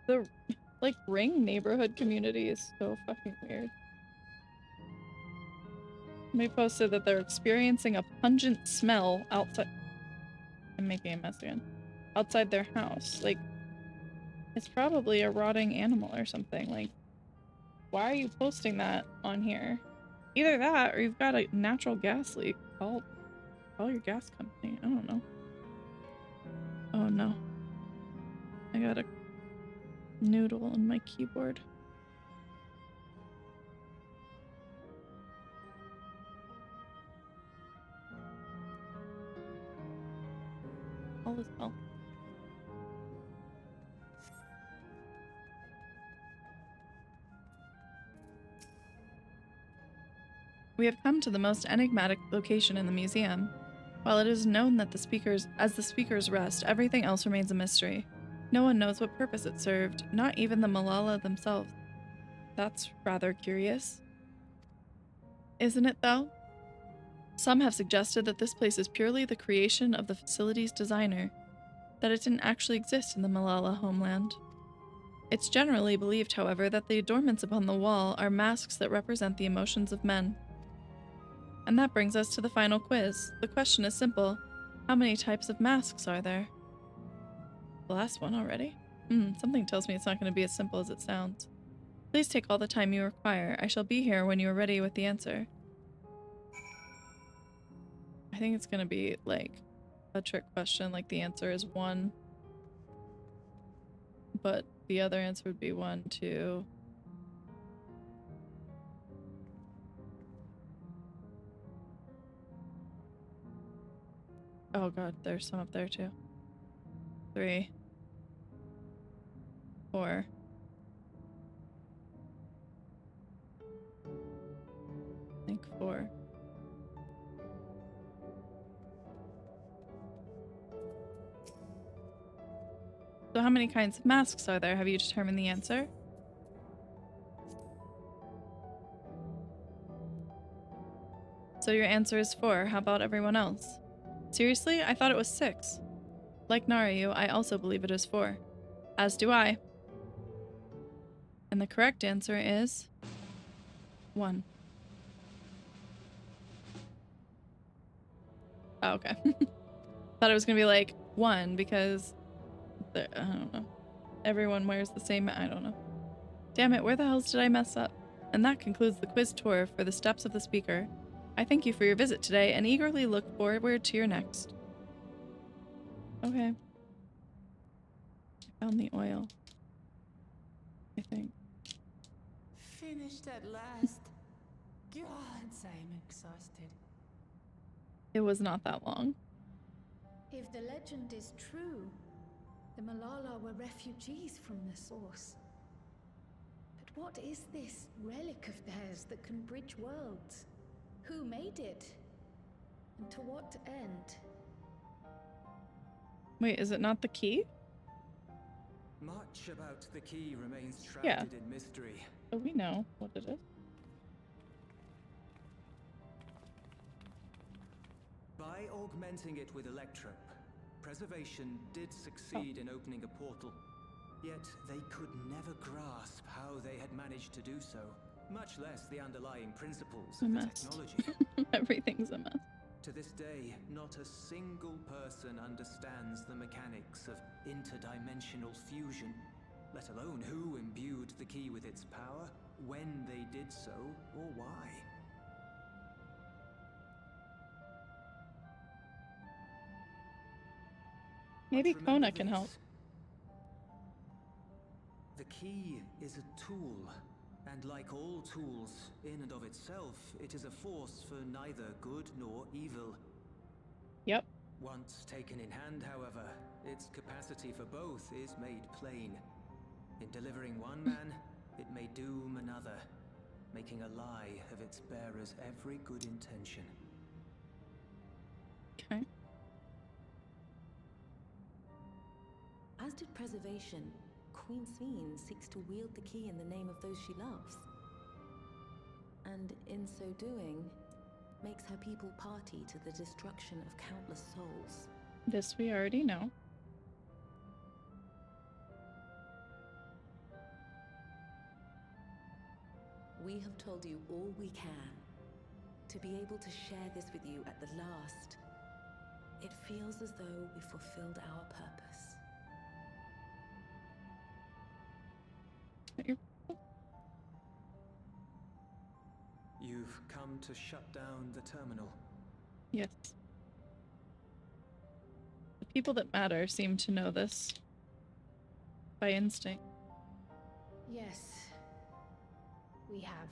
The, like, Ring neighborhood community is so fucking weird. They posted that they're experiencing a pungent smell outside. I'm making a mess again. Outside their house. Like, it's probably a rotting animal or something. Like, why are you posting that on here? Either that or you've got a natural gas leak. Call your gas company. I don't know. Oh no. I got a noodle on my keyboard. All is well. We have come to the most enigmatic location in the museum. While it is known that the speakers rest, everything else remains a mystery. No one knows what purpose it served, not even the Malala themselves. That's rather curious. Isn't it, though? Some have suggested that this place is purely the creation of the facility's designer, that it didn't actually exist in the Malala homeland. It's generally believed, however, that the adornments upon the wall are masks that represent the emotions of men. And that brings us to the final quiz. The question is simple. How many types of masks are there? The last one already? Something tells me it's not going to be as simple as it sounds. Please take all the time you require. I shall be here when you are ready with the answer. I think it's going to be like a trick question, like the answer is 1. But the other answer would be 1, 2. Oh god, there's some up there too. 3. 4. I think 4. So how many kinds of masks are there? Have you determined the answer? So your answer is 4. How about everyone else? Seriously? I thought it was 6. Like Narayu, I also believe it is 4. As do I. And the correct answer is 1. Oh, okay. Thought it was gonna be like 1 because I don't know. Everyone wears the same. I don't know. Damn it, where the hells did I mess up? And that concludes the quiz tour for the steps of the speaker. I thank you for your visit today and eagerly look forward to your next. Okay. I found the oil. I think. Finished at last. God, I'm exhausted. It was not that long. If the legend is true, the Malala were refugees from the source. But what is this relic of theirs that can bridge worlds? Who made it? And to what end? Wait, is it not the key? Much about the key remains shrouded in mystery. So we know what it is. By augmenting it with electrope, Preservation did succeed in opening a portal. Yet they could never grasp how they had managed to do so, much less the underlying principles of the technology. Everything's a mess. To this day, not a single person understands the mechanics of interdimensional fusion, let alone who imbued the key with its power, when they did so, or why. Maybe Kona can help. The key is a tool, and like all tools, in and of itself, it is a force for neither good nor evil. Yep. Once taken in hand, however, its capacity for both is made plain. In delivering one man, it may doom another, making a lie of its bearer's every good intention. Okay. As did Preservation, Queen Sveen seeks to wield the key in the name of those she loves. And in so doing, makes her people party to the destruction of countless souls. This we already know. We have told you all we can. to be able to share this with you at the last. It feels as though we fulfilled our purpose. You've come to shut down the terminal. Yes. The people that matter seem to know this by instinct. Yes, we have.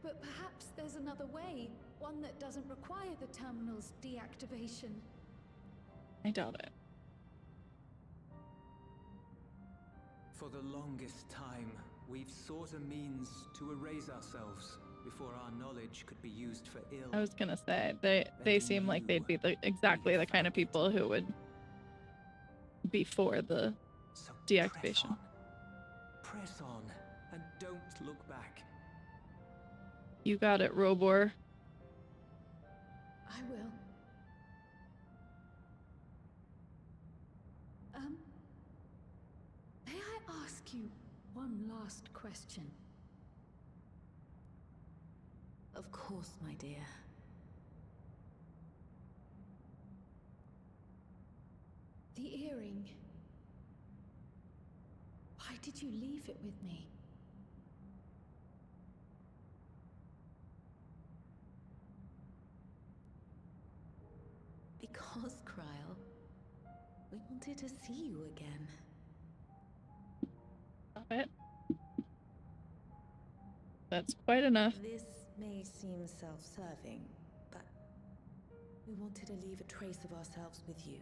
But perhaps there's another way, one that doesn't require the terminal's deactivation. I doubt it. For the longest time, we've sought a means to erase ourselves before our knowledge could be used for ill. I was gonna say, they seem like they'd be exactly the kind of people who would be for the deactivation. Press on, and don't look back. You got it, Robor. I will. May I ask you one last question? Of course, my dear. The earring. Why did you leave it with me? Because, Kryl, we wanted to see you again. Stop it. That's quite enough. This may seem self-serving, but we wanted to leave a trace of ourselves with you.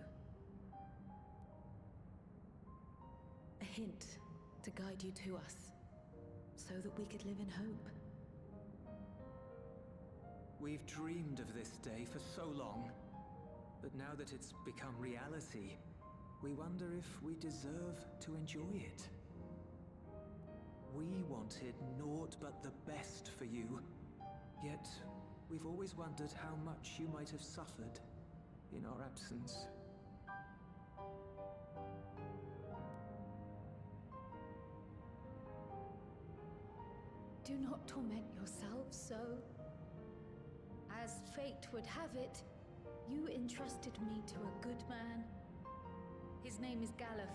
A hint to guide you to us, so that we could live in hope. We've dreamed of this day for so long, but now that it's become reality, we wonder if we deserve to enjoy it. We wanted naught but the best for you, yet we've always wondered how much you might have suffered in our absence. Do not torment yourselves so. As fate would have it, you entrusted me to a good man. His name is Galuf,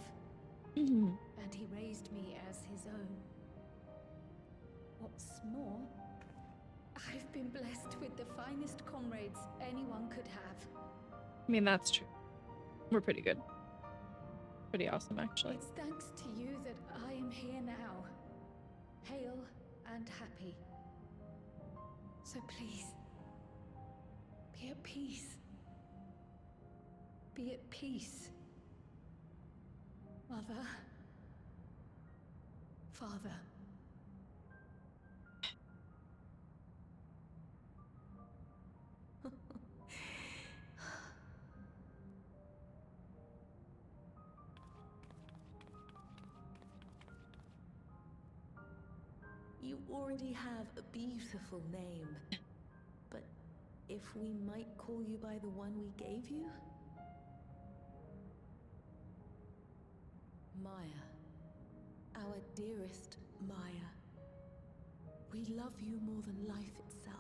and he raised me as his own. What's more, I've been blessed with the finest comrades anyone could have. I mean, that's true. We're pretty good. Pretty awesome, actually. It's thanks to you that I am here now, hale and happy. So please, be at peace. Be at peace. Mother. Father. You already have a beautiful name, but if we might call you by the one we gave you? Maya. Our dearest Maya. We love you more than life itself.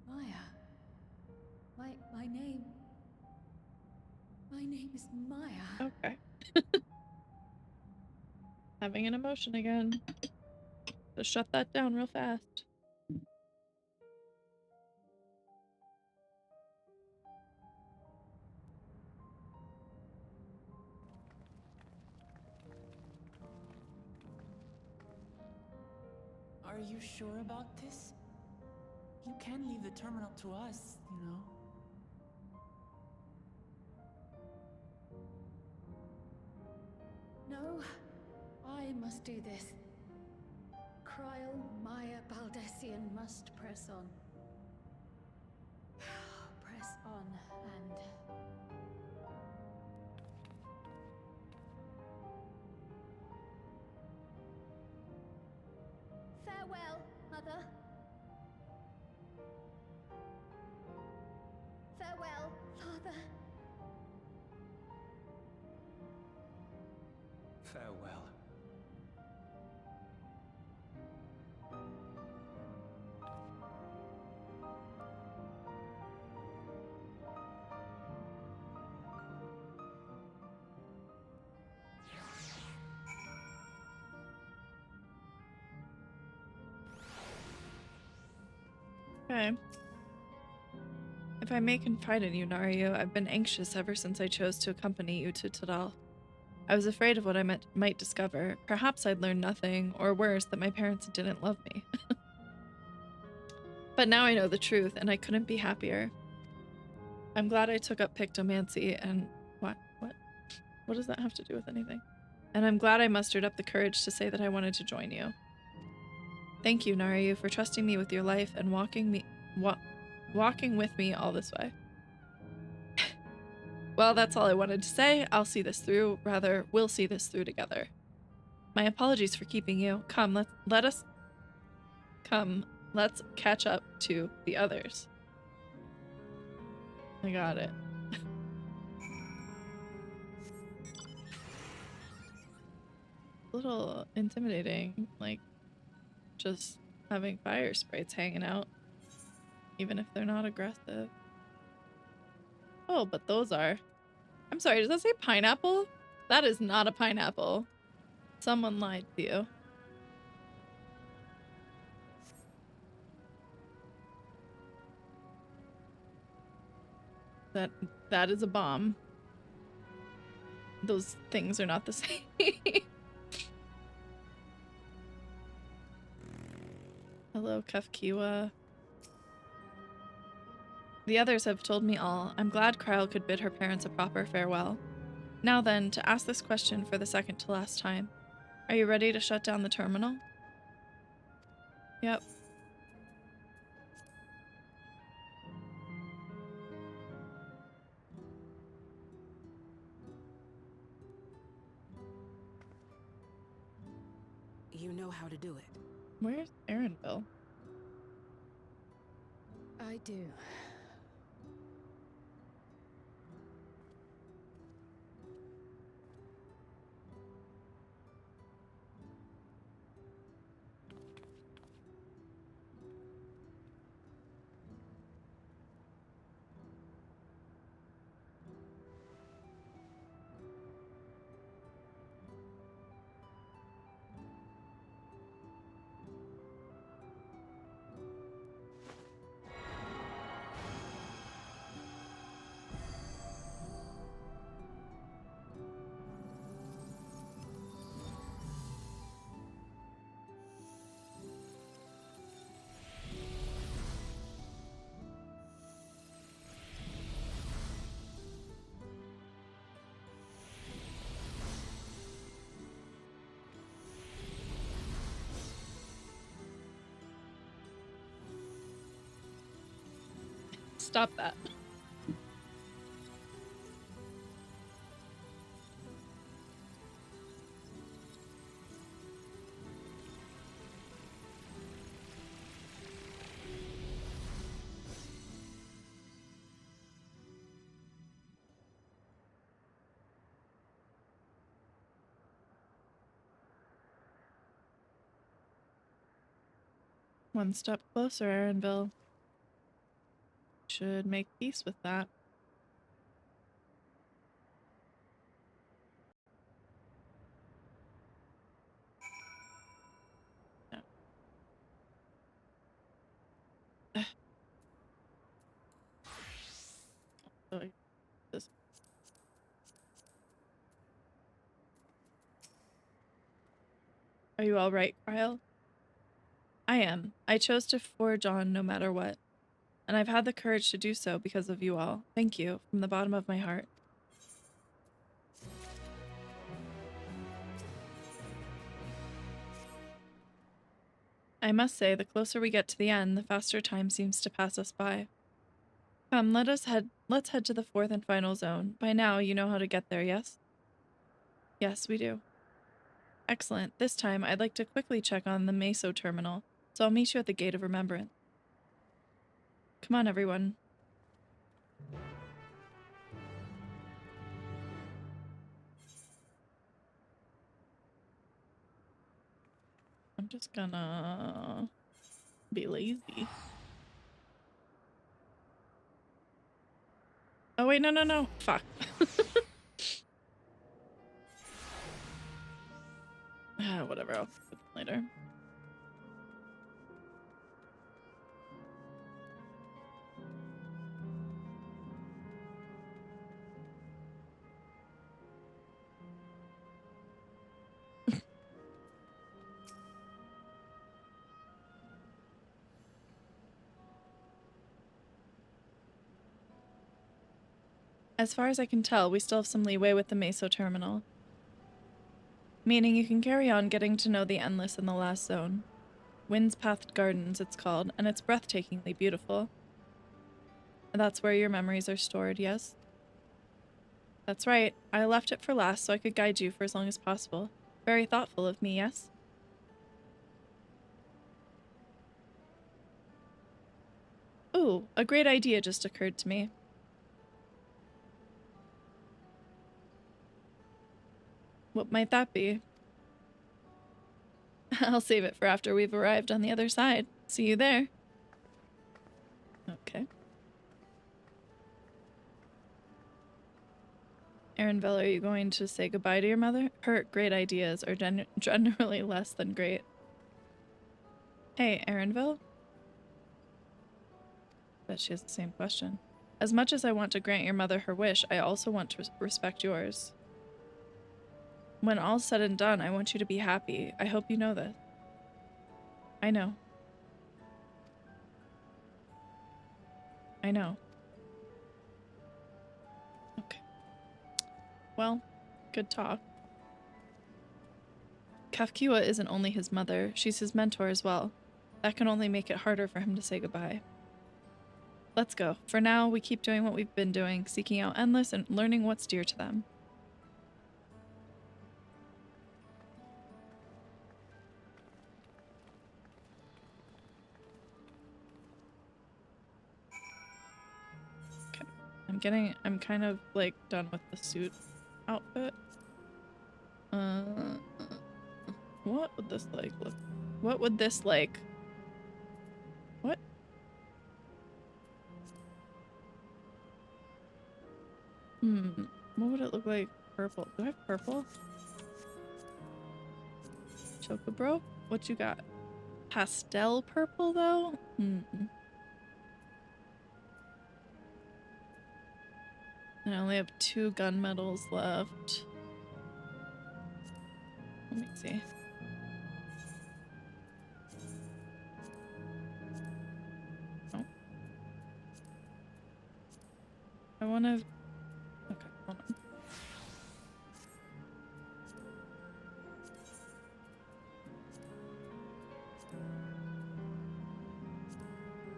Maya. My name. My name is Maya. Okay. Having an emotion again. So shut that down real fast. Are you sure about this? You can leave the terminal to us, you know. No, I must do this. Kryl, Maya, Baldessian must press on. Press on and... Farewell, Mother. Farewell, Father. Farewell. Okay. If I may confide in you, Nario, I've been anxious ever since I chose to accompany you to Tadal. I was afraid of what I might discover. Perhaps I'd learn nothing, or worse, that my parents didn't love me. But now I know the truth, and I couldn't be happier. I'm glad I took up pictomancy and... What? What does that have to do with anything? And I'm glad I mustered up the courage to say that I wanted to join you. Thank you, Nario, for trusting me with your life and walking with me all this way. Well, that's all I wanted to say. I'll see this through. Rather, we'll see this through together. My apologies for keeping you. Come, let's catch up to the others. I got it. A little intimidating, like just having fire sprites hanging out, even if they're not aggressive. Oh, but those are. I'm sorry, does that say pineapple? That is not a pineapple. Someone lied to you. That is a bomb. Those things are not the same. Hello, Kafkiwa. The others have told me all. I'm glad Kryle could bid her parents a proper farewell. Now then, to ask this question for the second to last time. Are you ready to shut down the terminal? Yep. You know how to do it. Where's Aaronville? I do. Stop that. One step closer, Aaronville. Should make peace with that. No. Are you all right, Kryle? I am. I chose to forge on no matter what. And I've had the courage to do so because of you all. Thank you, from the bottom of my heart. I must say, the closer we get to the end, the faster time seems to pass us by. Come, let's head to the fourth and final zone. By now, you know how to get there, yes? Yes, we do. Excellent. This time, I'd like to quickly check on the Meso terminal, so I'll meet you at the Gate of Remembrance. Come on, everyone. just gonna be lazy. Oh wait, no. Fuck. Whatever, I'll do it later. As far as I can tell, we still have some leeway with the Meso terminal. Meaning you can carry on getting to know the Endless in the last zone. Wind's Path Gardens, it's called, and it's breathtakingly beautiful. And that's where your memories are stored, yes? That's right. I left it for last so I could guide you for as long as possible. Very thoughtful of me, yes? Ooh, a great idea just occurred to me. What might that be? I'll save it for after we've arrived on the other side. See you there. Okay. Erenville, are you going to say goodbye to your mother? Her great ideas are generally less than great. Hey, Erenville? Bet she has the same question. As much as I want to grant your mother her wish, I also want to respect yours. When all's said and done, I want you to be happy. I hope you know this. I know. I know. Okay. Well, good talk. Kafkiwa isn't only his mother, she's his mentor as well. That can only make it harder for him to say goodbye. Let's go. For now, we keep doing what we've been doing, seeking out Endless and learning what's dear to them. I'm kind of like done with the suit outfit. What would this like look? What would this like? What? What would it look like? Purple. Do I have purple? Chocobro? What you got? Pastel purple though? I only have 2 gunmetals left. Let me see. Oh. I want to... Okay, hold on.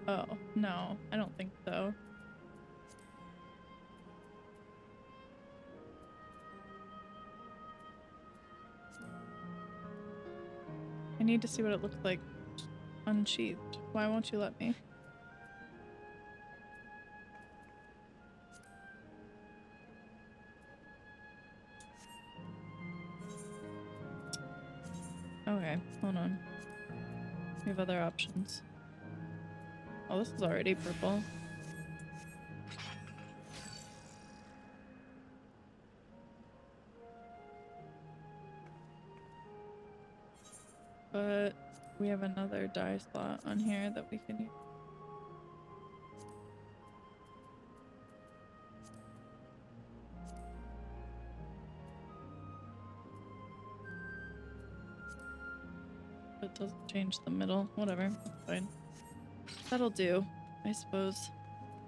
Oh, no. I don't think so. I need to see what it looks like unsheathed. Why won't you let me? Okay, hold on. We have other options. Oh, this is already purple. But we have another dye slot on here that we can use. It doesn't change the middle. Whatever. That's fine. That'll do, I suppose.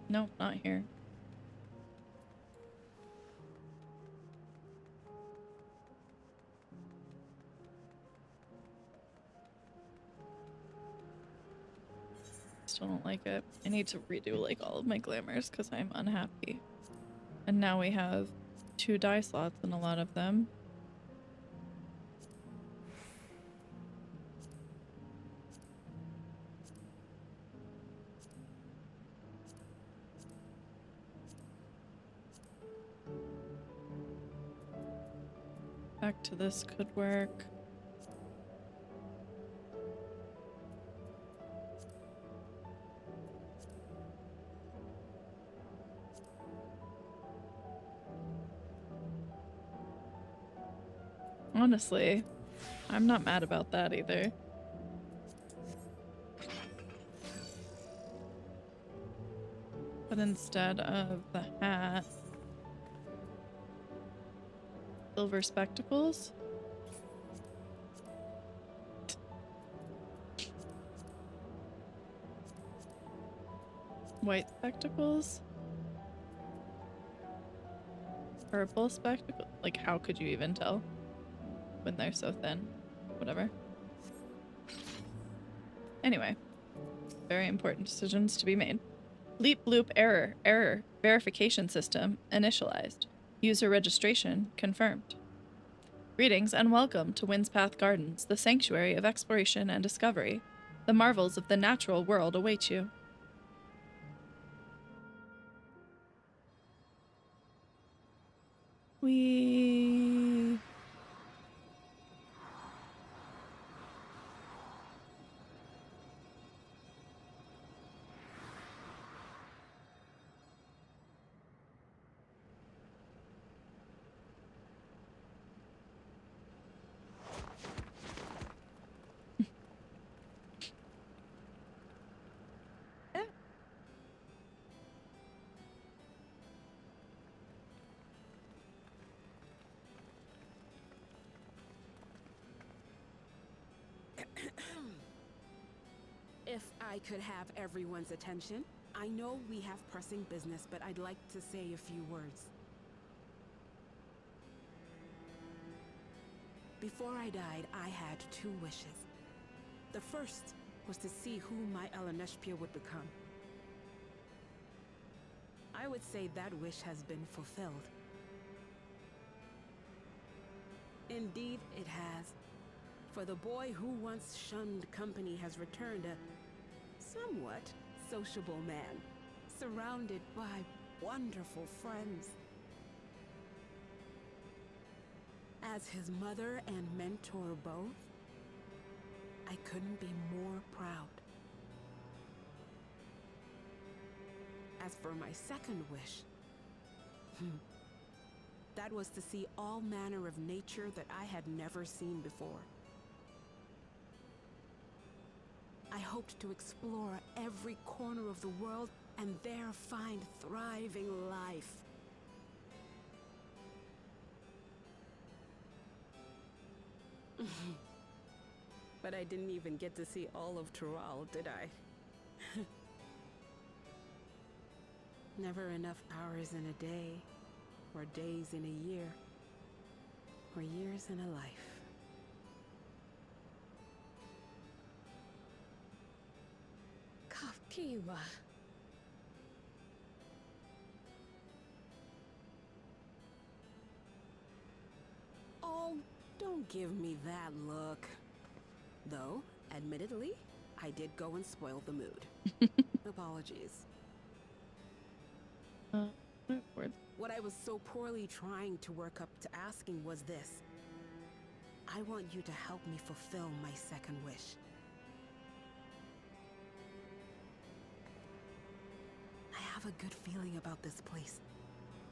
Nope, not here. Still don't like it. I need to redo like all of my glamours because I'm unhappy. And now we have 2 dye slots in a lot of them. Back to this could work. Honestly, I'm not mad about that either. But instead of the hat, silver spectacles? White spectacles? Purple spectacles? Like, how could you even tell when they're so thin? Whatever. Anyway, very important decisions to be made. Bleep bloop error. Error. Verification system initialized. User registration confirmed. Greetings and welcome to Windspath Gardens, the sanctuary of exploration and discovery. The marvels of the natural world await you. We... If I could have everyone's attention, I know we have pressing business, but I'd like to say a few words. Before I died, I had 2 wishes. The first was to see who my Eleneshpia would become. I would say that wish has been fulfilled. Indeed, it has. For the boy who once shunned company has returned a somewhat sociable man, surrounded by wonderful friends. As his mother and mentor both, I couldn't be more proud. As for my second wish, that was to see all manner of nature that I had never seen before. I hoped to explore every corner of the world and there find thriving life. But I didn't even get to see all of Tural, did I? Never enough hours in a day, or days in a year, or years in a life. Kiwa. Oh, don't give me that look. Though, admittedly, I did go and spoil the mood. Apologies. What I was so poorly trying to work up to asking was this. I want you to help me fulfill my second wish. I have a good feeling about this place.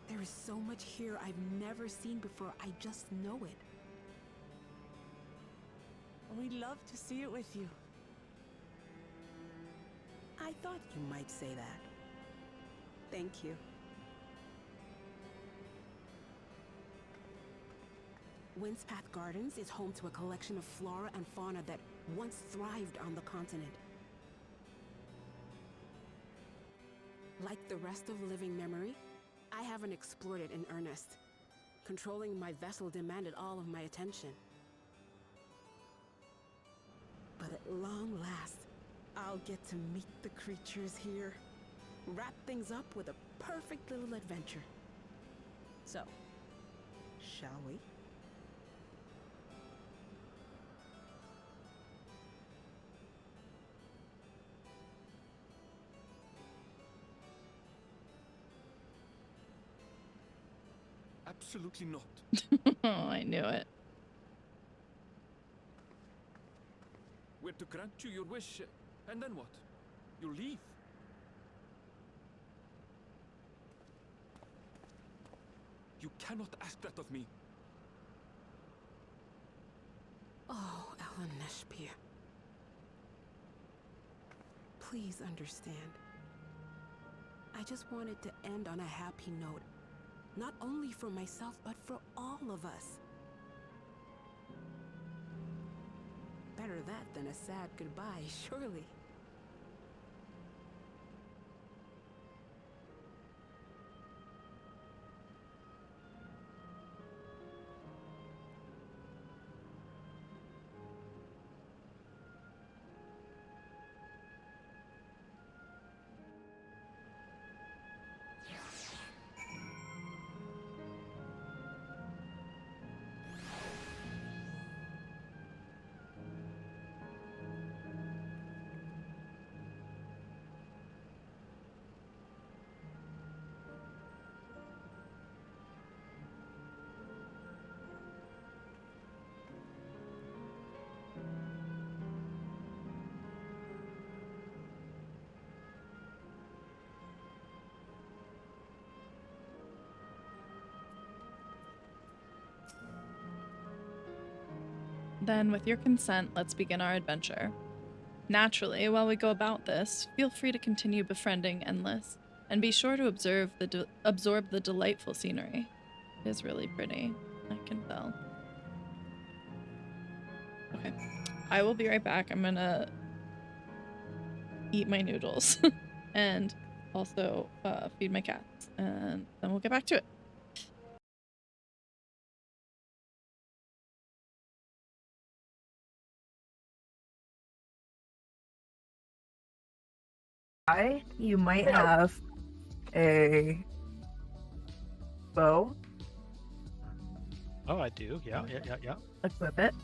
There is so much here I've never seen before, I just know it. We'd love to see it with you. I thought you might say that. Thank you. Windspath Gardens is home to a collection of flora and fauna that once thrived on the continent. Like the rest of living memory, I haven't explored it in earnest. Controlling my vessel demanded all of my attention. But at long last, I'll get to meet the creatures here. Wrap things up with a perfect little adventure. So, shall we? Absolutely not. Oh, I knew it. We're to grant you your wish, and then what? You leave? You cannot ask that of me. Neshpir. Please understand. I just wanted to end on a happy note. Not only for myself, but for all of us. Better that than a sad goodbye, surely. Then, with your consent, let's begin our adventure. Naturally, while we go about this, feel free to continue befriending Endless, and be sure to absorb the delightful scenery. It is really pretty, I can tell. Okay, I will be right back. I'm gonna eat my noodles and also feed my cats, and then we'll get back to it. You might have a bow. Oh, I do. Yeah. Equip it.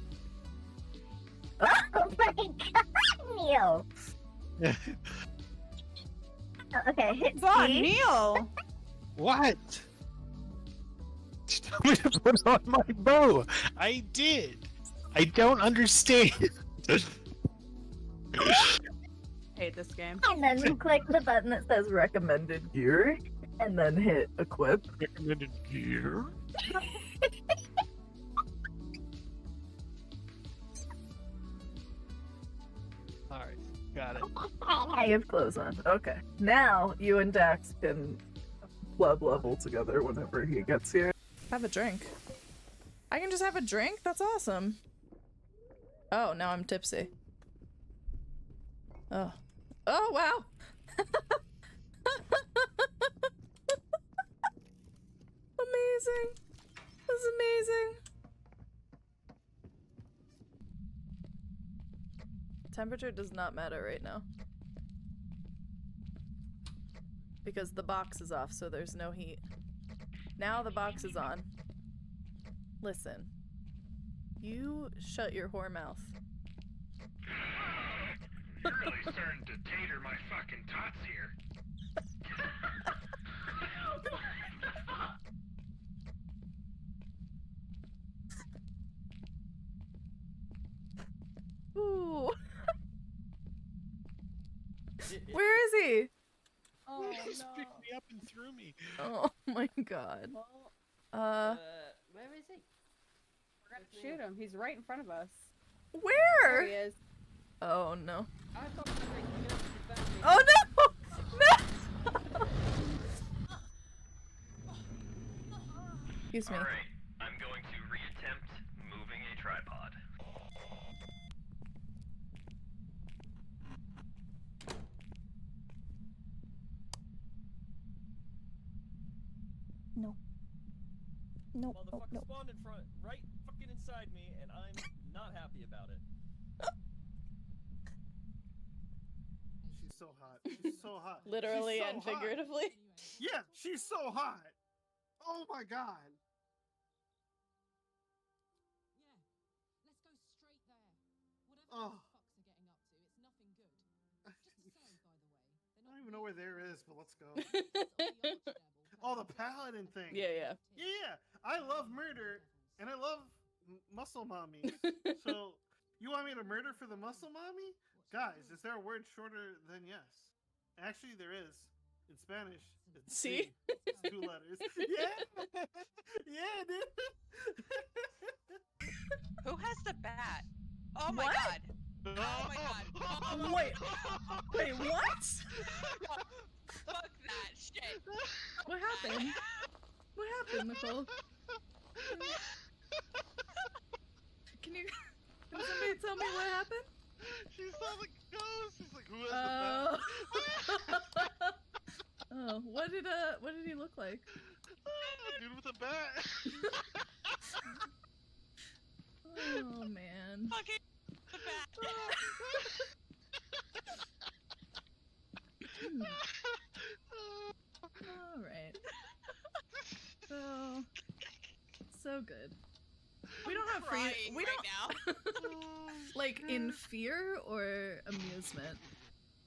Oh my god, Neil! Okay, hit God, C. Neil! What? Tell me to put on my bow. I did. I don't understand. Hate this game. And then click the button that says recommended gear, and then hit equip. Recommended gear? Alright, got it. You have clothes on. Okay. Now you and Dax can club level together whenever he gets here. Have a drink. I can just have a drink? That's awesome. Oh, now I'm tipsy. Oh. Oh, wow! Amazing! This is amazing! Temperature does not matter right now. Because the box is off, so there's no heat. Now the box is on. Listen. You shut your whore mouth. You're really starting to tater my fucking tots here. Ooh. Where is he? Oh, he just picked me up and threw me. Oh my god. Where is he? We're gonna shoot him. He's right in front of us. Where? There he is. Oh no. I thought you were Oh no! No! Excuse me. Alright, I'm going to reattempt moving a tripod. No. No. Motherfucker No. spawned in front, right fucking inside me, and I'm not happy about it. She's so hot. She's so hot. Literally She's so and hot. figuratively. Yeah, she's so hot. Oh my god. Oh. I don't even know where there is, but let's go. Oh, the paladin thing. Yeah. Yeah. I love murder, and I love muscle mommy. So, you want me to murder for the muscle mommy? Guys, is there a word shorter than yes? Actually, there is. In Spanish, it's See? It's 2 letters. Yeah! Yeah, dude! Who has the bat? Oh, Oh my What? god. Oh my god. Oh my Wait. god. Wait, what? Fuck that shit. What happened? What happened, Nicole? Can somebody tell me what happened? She saw the ghost. She's like, who has the bat? Oh, what did he look like? Dude with a bat. Oh man. Fucking the bat. All right. So good. We don't have free. We don't. Like in fear or amusement.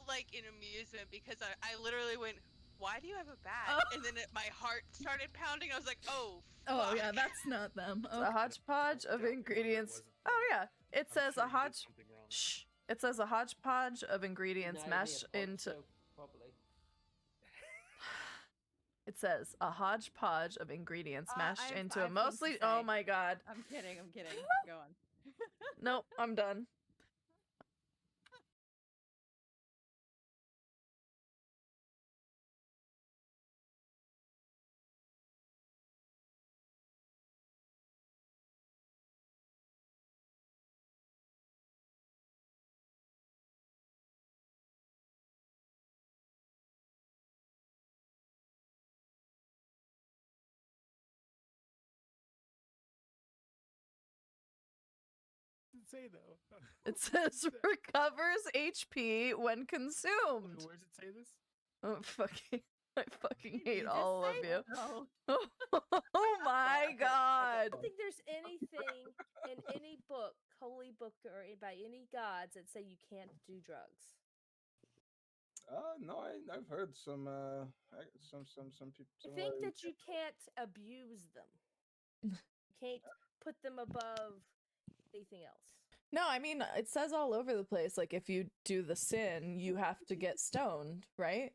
Like in amusement, because I literally went, why do you have a bat? Oh. And then my heart started pounding. I was like, oh. Oh fuck. yeah, that's not them. It's a hodgepodge of ingredients. Oh yeah, it says a hodge. Shh. It says a hodgepodge of ingredients mashed into. It says a hodgepodge of ingredients mashed into a mostly. Oh my god. I'm kidding. Go on. Nope, I'm done. Say though. It says recovers HP when consumed. Where does it say this? Oh, I fucking hate all of you. No. Oh my god. I don't think there's anything in any book, holy book, or by any gods that say you can't do drugs. No, I've heard some people. I think that you can't abuse them. You can't put them above anything else. No, I mean, it says all over the place, like, if you do the sin, you have to get stoned, right?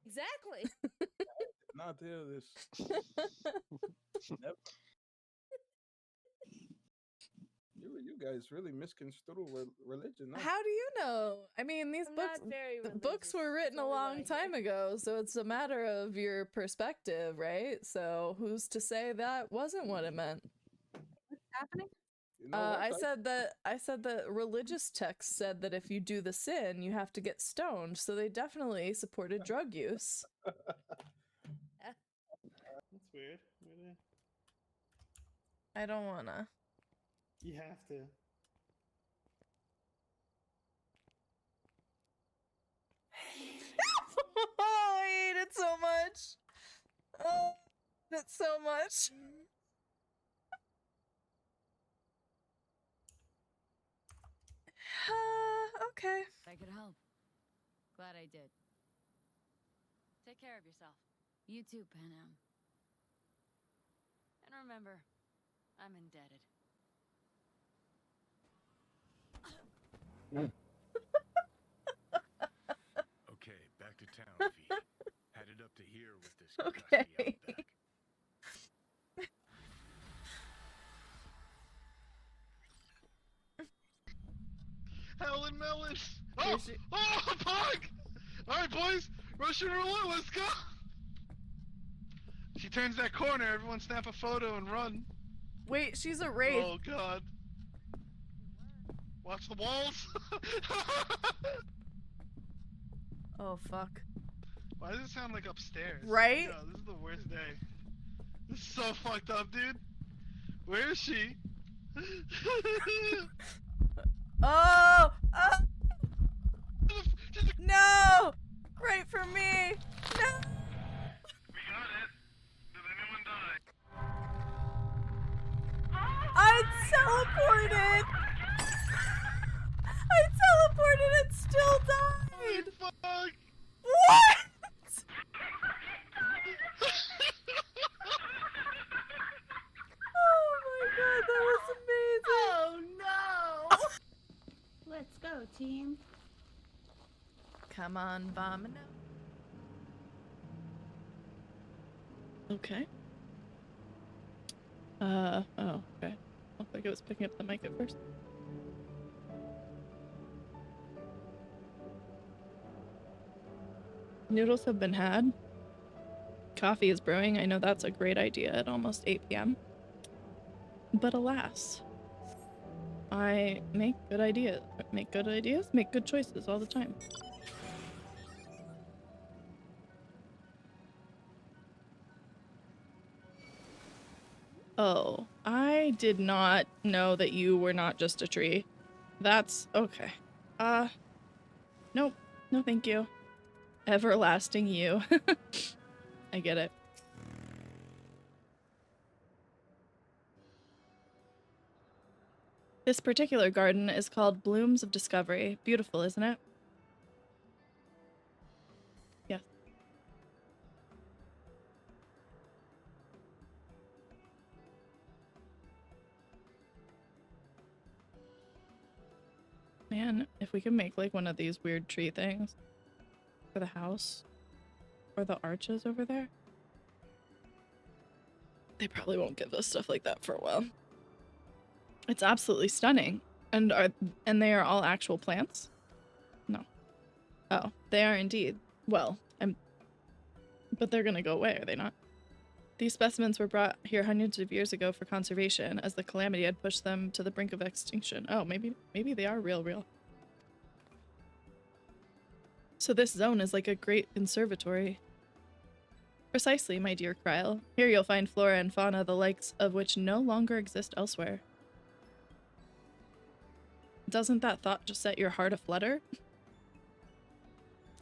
Exactly. Not hear this. Never. You guys really misconstrue religion. No? How do you know? I mean, these books were written a long time ago, so it's a matter of your perspective, right? So who's to say that wasn't what it meant? What's happening? I said that religious texts said that if you do the sin, you have to get stoned. So they definitely supported drug use. That's weird. I don't wanna. You have to. Oh, I hate it so much. Oh, that's so much. Okay. I could help. Glad I did. Take care of yourself. You too, Panam. And remember, I'm indebted. Okay, back to town, V. Headed up to here with this Okay. gusty outback. Helen Melon! Oh! Oh, Pug! Alright, boys! Russian roulette, let's go! She turns that corner, everyone snap a photo and run. Wait, she's a wraith. Oh, God. Watch the walls! Oh, fuck. Why does it sound like upstairs? Right? Yo, this is the worst day. This is so fucked up, dude. Where is she? Oh! No! Right for me! No! We got it. Did anyone die? I teleported! I teleported and still died! Fuck! What?! Oh my god, that was amazing! Oh no! Let's go, team. Come on, Vomino. Okay. Oh, okay. Looked like it was picking up the mic at first. Noodles have been had. Coffee is brewing. I know that's a great idea at almost 8 p.m. But alas, I make good ideas, make good choices all the time. Oh, I did not know that you were not just a tree. That's okay. Nope. No thank you. Everlasting you. I get it. This particular garden is called Blooms of Discovery. Beautiful, isn't it? Yes. Man, if we could make like one of these weird tree things for the house or the arches over there. They probably won't give us stuff like that for a while. It's absolutely stunning. And they are all actual plants? No. Oh, they are indeed. Well, but they're gonna go away, are they not? These specimens were brought here hundreds of years ago for conservation, as the calamity had pushed them to the brink of extinction. Oh, maybe they are real. So this zone is like a great conservatory. Precisely, my dear Kryle. Here you'll find flora and fauna the likes of which no longer exist elsewhere. Doesn't that thought just set your heart aflutter?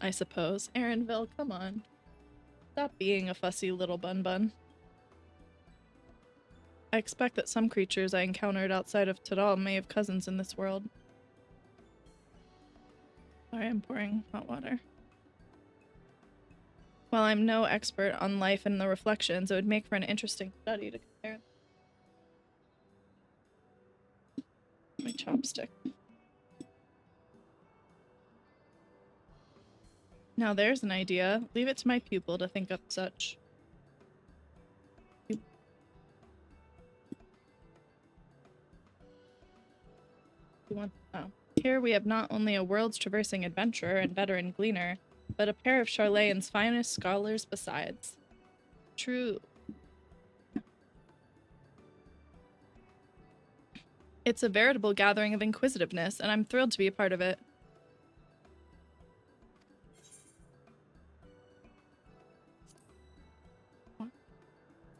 I suppose. Aaronville, come on. Stop being a fussy little bun. I expect that some creatures I encountered outside of Tadal may have cousins in this world. Sorry, I'm pouring hot water. While I'm no expert on life and the reflections, it would make for an interesting study to compare. My chopstick. Now there's an idea. Leave it to my pupil to think up such. Here we have not only a world's traversing adventurer and veteran gleaner, but a pair of Charlayan's finest scholars besides. True. It's a veritable gathering of inquisitiveness, and I'm thrilled to be a part of it.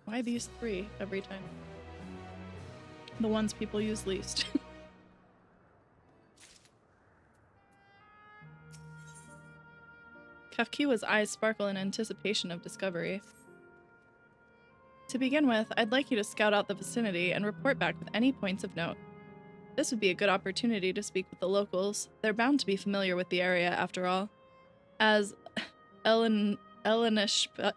Why these three every time? The ones people use least. Kafkiwa's eyes sparkle in anticipation of discovery. To begin with, I'd like you to scout out the vicinity and report back with any points of note. This would be a good opportunity to speak with the locals. They're bound to be familiar with the area, after all. As Elenishpia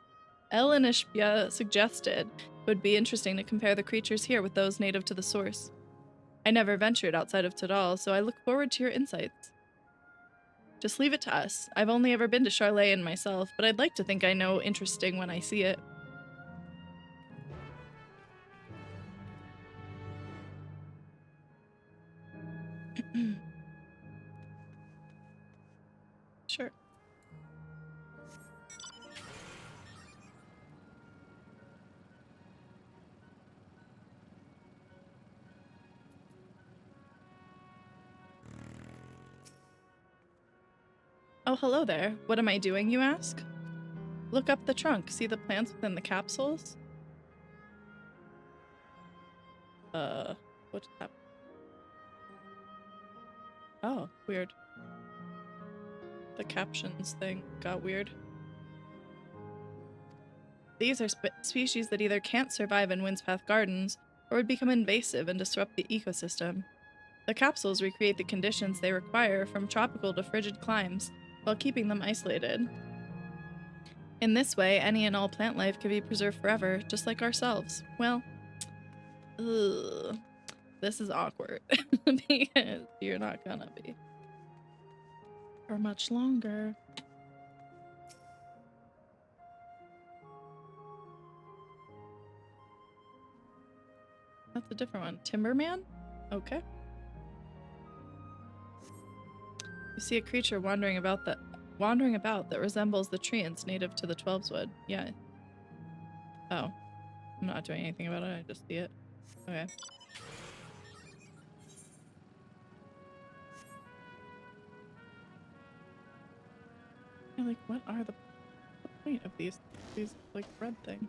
suggested, it would be interesting to compare the creatures here with those native to the source. I never ventured outside of Tadal, so I look forward to your insights. Just leave it to us. I've only ever been to Charlayan myself, but I'd like to think I know interesting when I see it. Sure. Oh, hello there. What am I doing, you ask? Look up the trunk. See the plants within the capsules? What just happened? Oh, weird. The captions thing got weird. These are species that either can't survive in Windspath Gardens or would become invasive and disrupt the ecosystem. The capsules recreate the conditions they require from tropical to frigid climes while keeping them isolated. In this way, any and all plant life can be preserved forever, just like ourselves. Well, this is awkward because you're not gonna be for much longer. That's a different one. Timberman? Okay. You see a creature wandering about the wandering about that resembles the treants native to the Twelveswood. Yeah. Oh. I'm not doing anything about it, I just see it. Okay. Yeah, like, what are the point of these like, red things?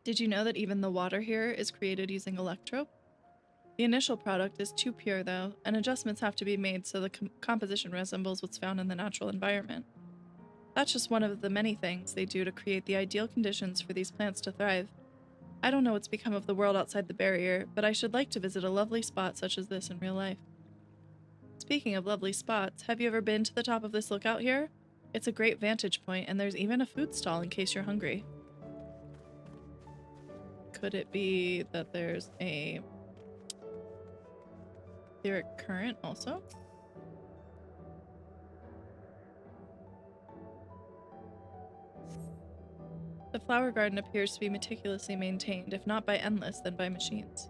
Did you know that even the water here is created using electrope? The initial product is too pure, though, and adjustments have to be made so the composition resembles what's found in the natural environment. That's just one of the many things they do to create the ideal conditions for these plants to thrive. I don't know what's become of the world outside the barrier, but I should like to visit a lovely spot such as this in real life. Speaking of lovely spots, have you ever been to the top of this lookout here? It's a great vantage point, and there's even a food stall in case you're hungry. Could it be that there's a etheric current also? The flower garden appears to be meticulously maintained, if not by Endless, then by machines.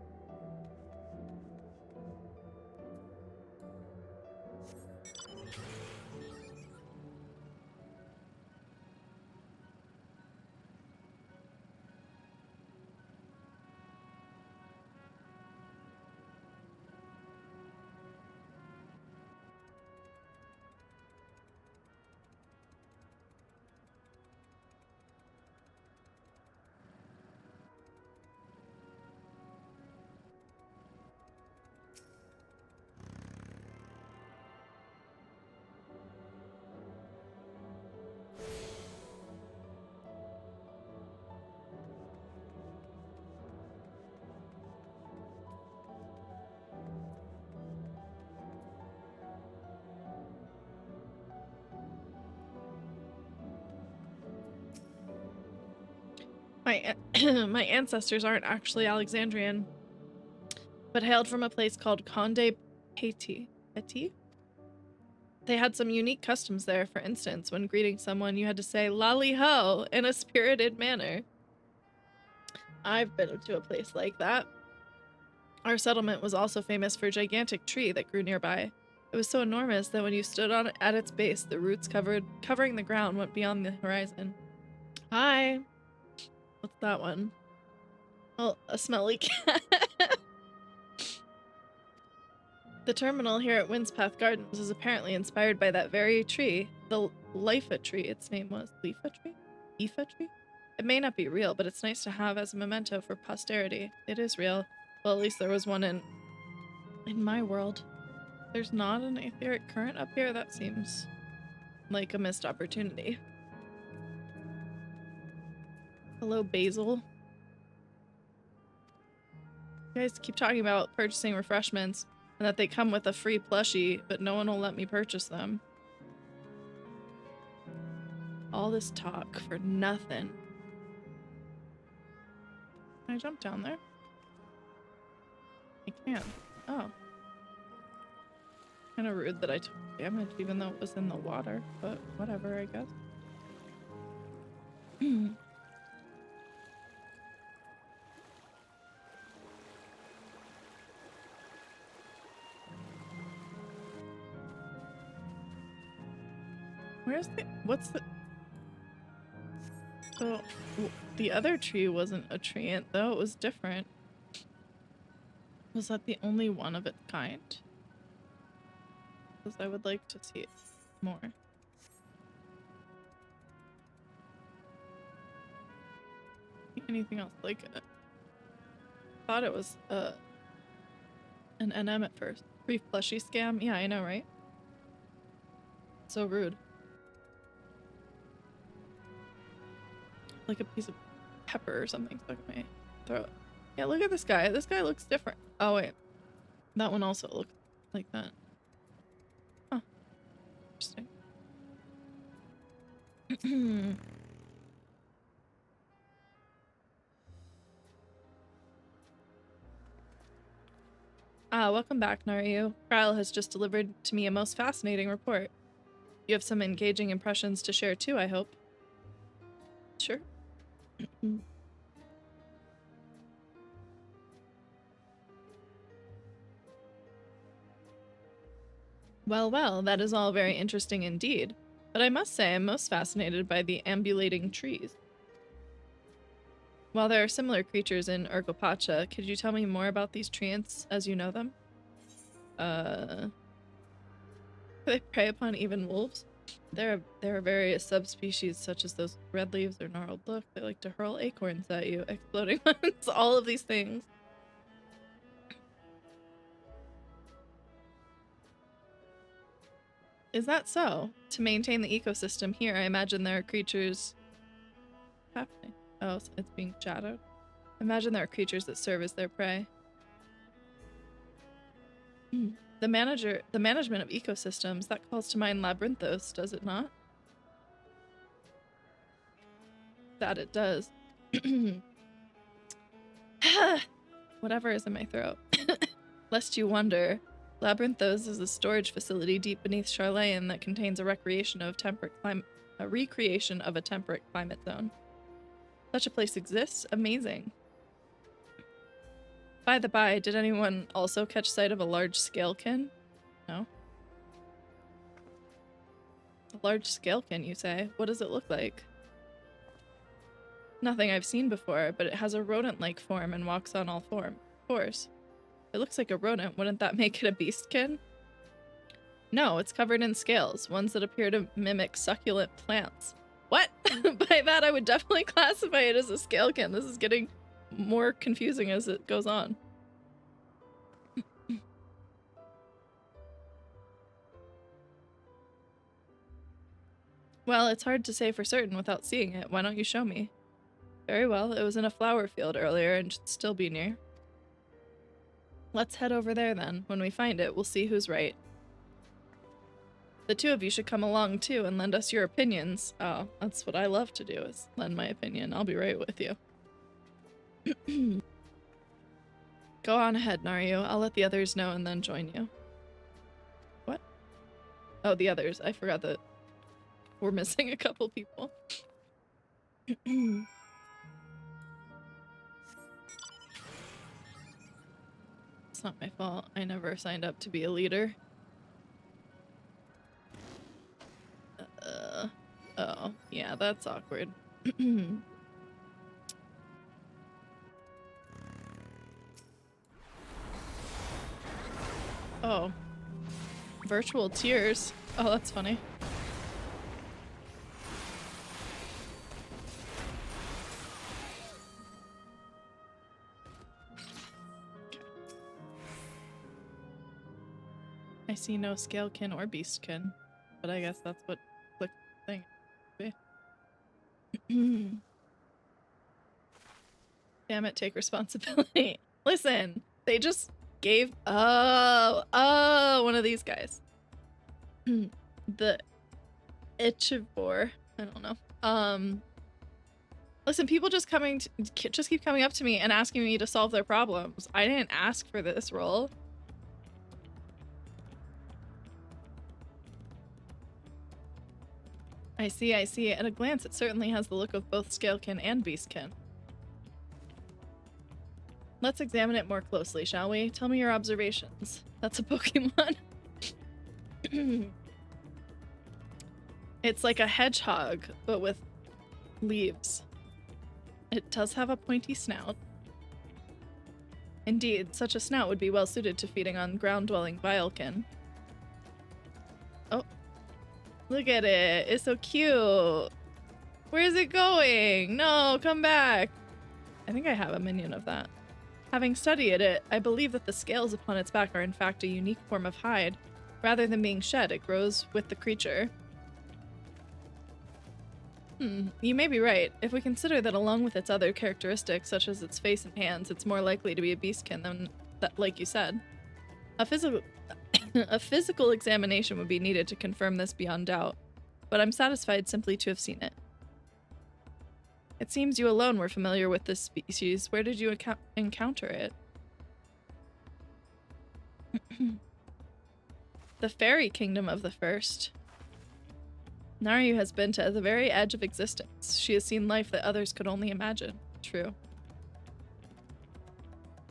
My ancestors aren't actually Alexandrian, but hailed from a place called Conde Petit. They had some unique customs there. For instance, when greeting someone, you had to say "Lally ho" in a spirited manner. I've been to a place like that. Our settlement was also famous for a gigantic tree that grew nearby. It was so enormous that when you stood on it at its base, the roots covering the ground went beyond the horizon. Hi. What's that one? Oh, a smelly cat. The terminal here at Windspath Gardens is apparently inspired by that very tree. The Lifa tree, its name was. Lifa tree? Ifa tree? It may not be real, but it's nice to have as a memento for posterity. It is real. Well, at least there was one in my world. There's not an etheric current up here? That seems like a missed opportunity. Hello, Basil. You guys keep talking about purchasing refreshments and that they come with a free plushie, but no one will let me purchase them. All this talk for nothing. Can I jump down there? I can. Oh. Kind of rude that I took damage even though it was in the water, but whatever, I guess. Where's the... what's the... So, the other tree wasn't a treant, though. It was different. Was that the only one of its kind? Because I would like to see it more. Anything else like it? Thought it was an NM at first. Free plushie scam? Yeah, I know, right? So rude. Like a piece of pepper or something stuck in my throat. Yeah, look at this guy. This guy looks different. Oh, wait. That one also looked like that. Huh. Interesting. Welcome back, Naru. Krile has just delivered to me a most fascinating report. You have some engaging impressions to share too, I hope. Sure. Well, well, that is all very interesting indeed. But I must say I'm most fascinated by the ambulating trees. While there are similar creatures in Urgopacha, could you tell me more about these treants as you know them? Do they prey upon even wolves? There are various subspecies such as those with red leaves or gnarled look. They like to hurl acorns at you, exploding ones, all of these things. Is that so? To maintain the ecosystem here, I imagine there are creatures... happening. Oh, it's being shadowed. Imagine there are creatures that serve as their prey. The management of ecosystems, that calls to mind Labyrinthos, does it not? That it does. Whatever is in my throat. Lest you wonder, Labyrinthos is a storage facility deep beneath Charlayan that contains a recreation of a recreation of a temperate climate zone. Such a place exists? Amazing. By the by, did anyone also catch sight of a large scalekin? No. A large scalekin, you say? What does it look like? Nothing I've seen before, but it has a rodent-like form and walks on all fours. It looks like a rodent. Wouldn't that make it a beastkin? No, it's covered in scales, ones that appear to mimic succulent plants. What? By that, I would definitely classify it as a scalekin. This is getting more confusing as it goes on. Well, it's hard to say for certain without seeing it. Why don't you show me? Very well. It was in a flower field earlier and should still be near. Let's head over there then. When we find it, we'll see who's right. The two of you should come along too and lend us your opinions. Oh, that's what I love to do, is lend my opinion. I'll be right with you. Go on ahead, Naru. I'll let the others know and then join you. What? Oh, the others. I forgot that we're missing a couple people. It's not my fault. I never signed up to be a leader. Oh, yeah, that's awkward. Oh. Virtual tears. Oh, that's funny. I see no scalekin or beastkin, but I guess that's what click thing be. Damn it, take responsibility. Listen, they just gave one of these guys. The Ichivore. I don't know. Listen, people just keep coming up to me and asking me to solve their problems. I didn't ask for this role. I see. At a glance, it certainly has the look of both Scalekin and Beastkin. Let's examine it more closely, shall we? Tell me your observations. That's a Pokemon. It's like a hedgehog, but with leaves. It does have a pointy snout. Indeed, such a snout would be well suited to feeding on ground-dwelling Vilekin. Oh. Look at it. It's so cute. Where is it going? No, come back. I think I have a minion of that. Having studied it, I believe that the scales upon its back are in fact a unique form of hide. Rather than being shed, it grows with the creature. You may be right. If we consider that along with its other characteristics, such as its face and hands, it's more likely to be a beastkin than that, like you said. A physical examination would be needed to confirm this beyond doubt, but I'm satisfied simply to have seen it. It seems you alone were familiar with this species. Where did you encounter it? The fairy kingdom of the first. Naru has been to the very edge of existence. She has seen life that others could only imagine. True.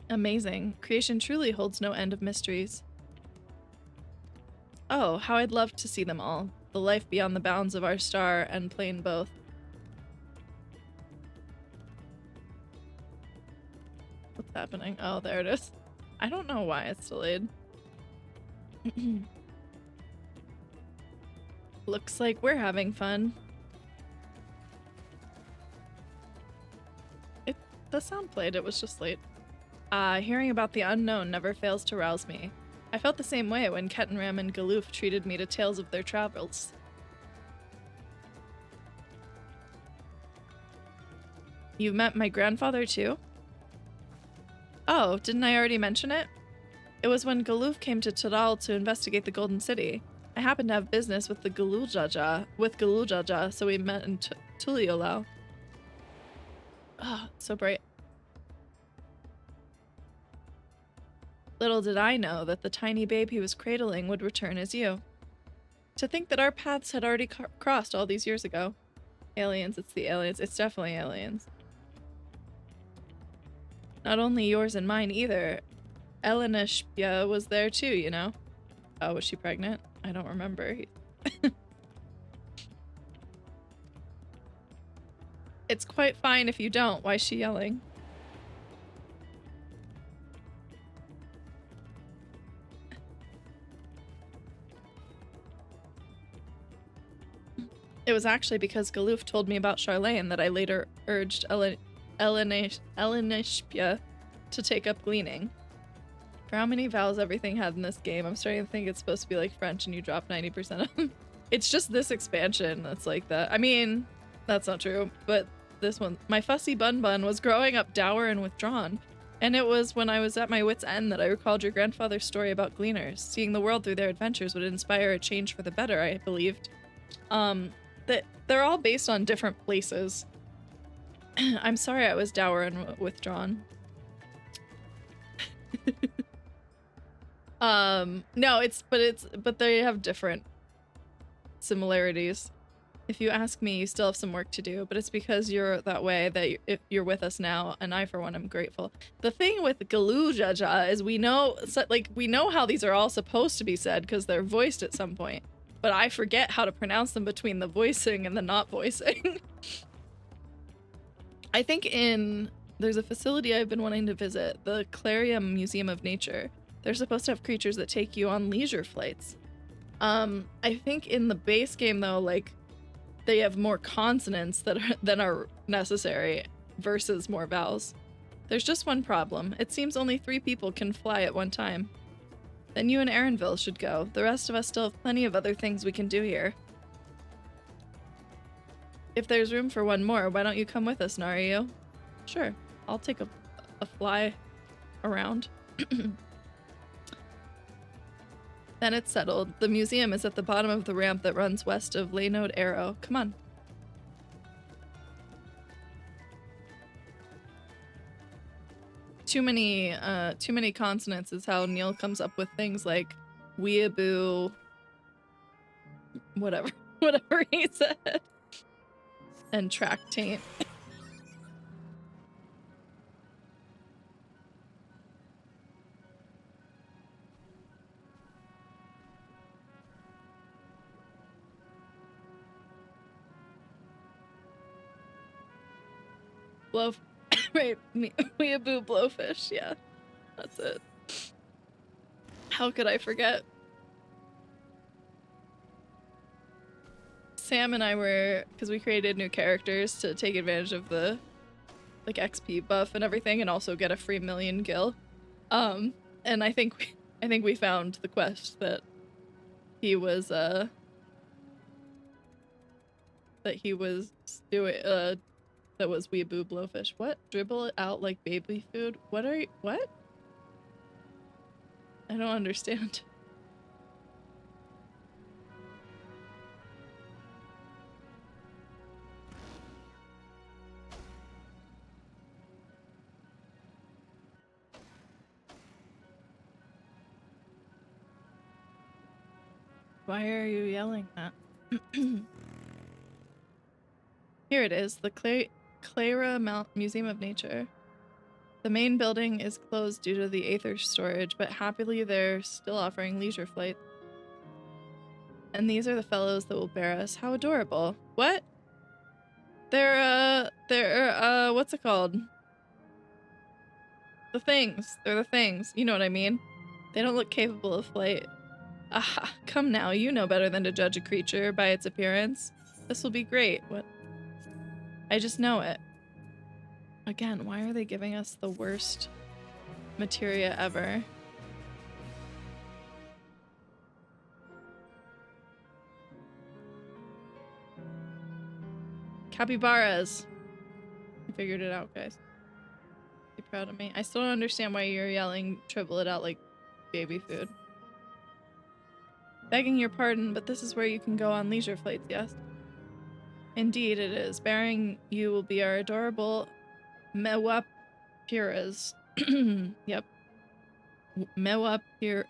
Amazing. Creation truly holds no end of mysteries. Oh, how I'd love to see them all. The life beyond the bounds of our star and plane both. What's happening? Oh, there it is. I don't know why it's delayed. Looks like we're having fun. The sound played, it was just late. Hearing about the unknown never fails to rouse me. I felt the same way when Kettenram and Galoof treated me to tales of their travels. You met my grandfather too? Oh, didn't I already mention it? It was when Galoof came to Tidal to investigate the Golden City. I happened to have business with the Galoojaja, so we met in Tuliolao. Oh, so bright. Little did I know that the tiny babe he was cradling would return as you. To think that our paths had already crossed all these years ago. Aliens, it's the aliens. It's definitely aliens. Not only yours and mine either. Elenishpia was there too, you know. Oh, was she pregnant? I don't remember. It's quite fine if you don't. Why is she yelling? It was actually because Galoof told me about Charlene that I later urged Elenishpia to take up gleaning. For how many vowels everything had in this game, I'm starting to think it's supposed to be like French and you drop 90% of them. It's just this expansion that's like that. I mean, that's not true, but this one. My fussy bun was growing up dour and withdrawn. And it was when I was at my wit's end that I recalled your grandfather's story about gleaners. Seeing the world through their adventures would inspire a change for the better, I believed. That they're all based on different places. I'm sorry I was dour and withdrawn. No, but they have different similarities. If you ask me, you still have some work to do, but it's because you're that way that you're with us now, and I, for one, am grateful. The thing with Galoojaja is we know how these are all supposed to be said because they're voiced at some point. But I forget how to pronounce them between the voicing and the not voicing. I think there's a facility I've been wanting to visit, the Clarium Museum of Nature. They're supposed to have creatures that take you on leisure flights. I think in the base game though, like, they have more consonants than are necessary versus more vowels. There's just one problem. It seems only 3 people can fly at one time. Then you and Aaronville should go. The rest of us still have plenty of other things we can do here. If there's room for one more, why don't you come with us, Nario? Sure, I'll take a fly around. Then it's settled. The museum is at the bottom of the ramp that runs west of Laynode Arrow. Come on. Too many consonants is how Neil comes up with things like weeaboo, whatever he said, and tractate. Right, weeaboo blowfish, yeah. That's it. How could I forget? Sam and I were, because we created new characters to take advantage of the like XP buff and everything, and also get a free million gil. And I think we found the quest that he was doing that was weeaboo blowfish. What? Dribble it out like baby food? What? I don't understand. Why are you yelling that? Here it is, the Clara Museum of Nature. The main building is closed due to the Aether storage, but happily they're still offering leisure flights. And these are the fellows that will bear us. How adorable. What? They're what's it called? The things. They're the things. You know what I mean? They don't look capable of flight. Aha, come now. You know better than to judge a creature by its appearance. This will be great. What? I just know it. Again, why are they giving us the worst materia ever? Capybaras. I figured it out, guys. Be proud of me. I still don't understand why you're yelling "Triple it out" like baby food. Begging your pardon, but this is where you can go on leisure flights, yes? Indeed it is. Bearing you will be our adorable Mewapiras. Yep. Mewapiras?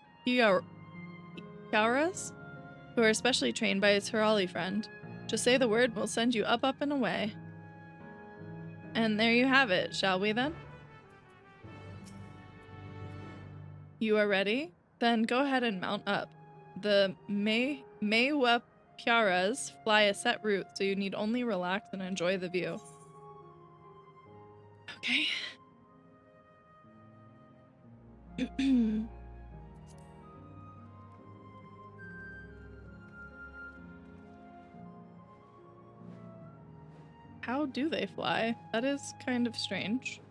Who are especially trained by a Turali friend. Just say the word and we'll send you up, and away. And there you have it, shall we then? You are ready? Then go ahead and mount up. The Mewapiras fly a set route, so you need only relax and enjoy the view. Okay. How do they fly? That is kind of strange.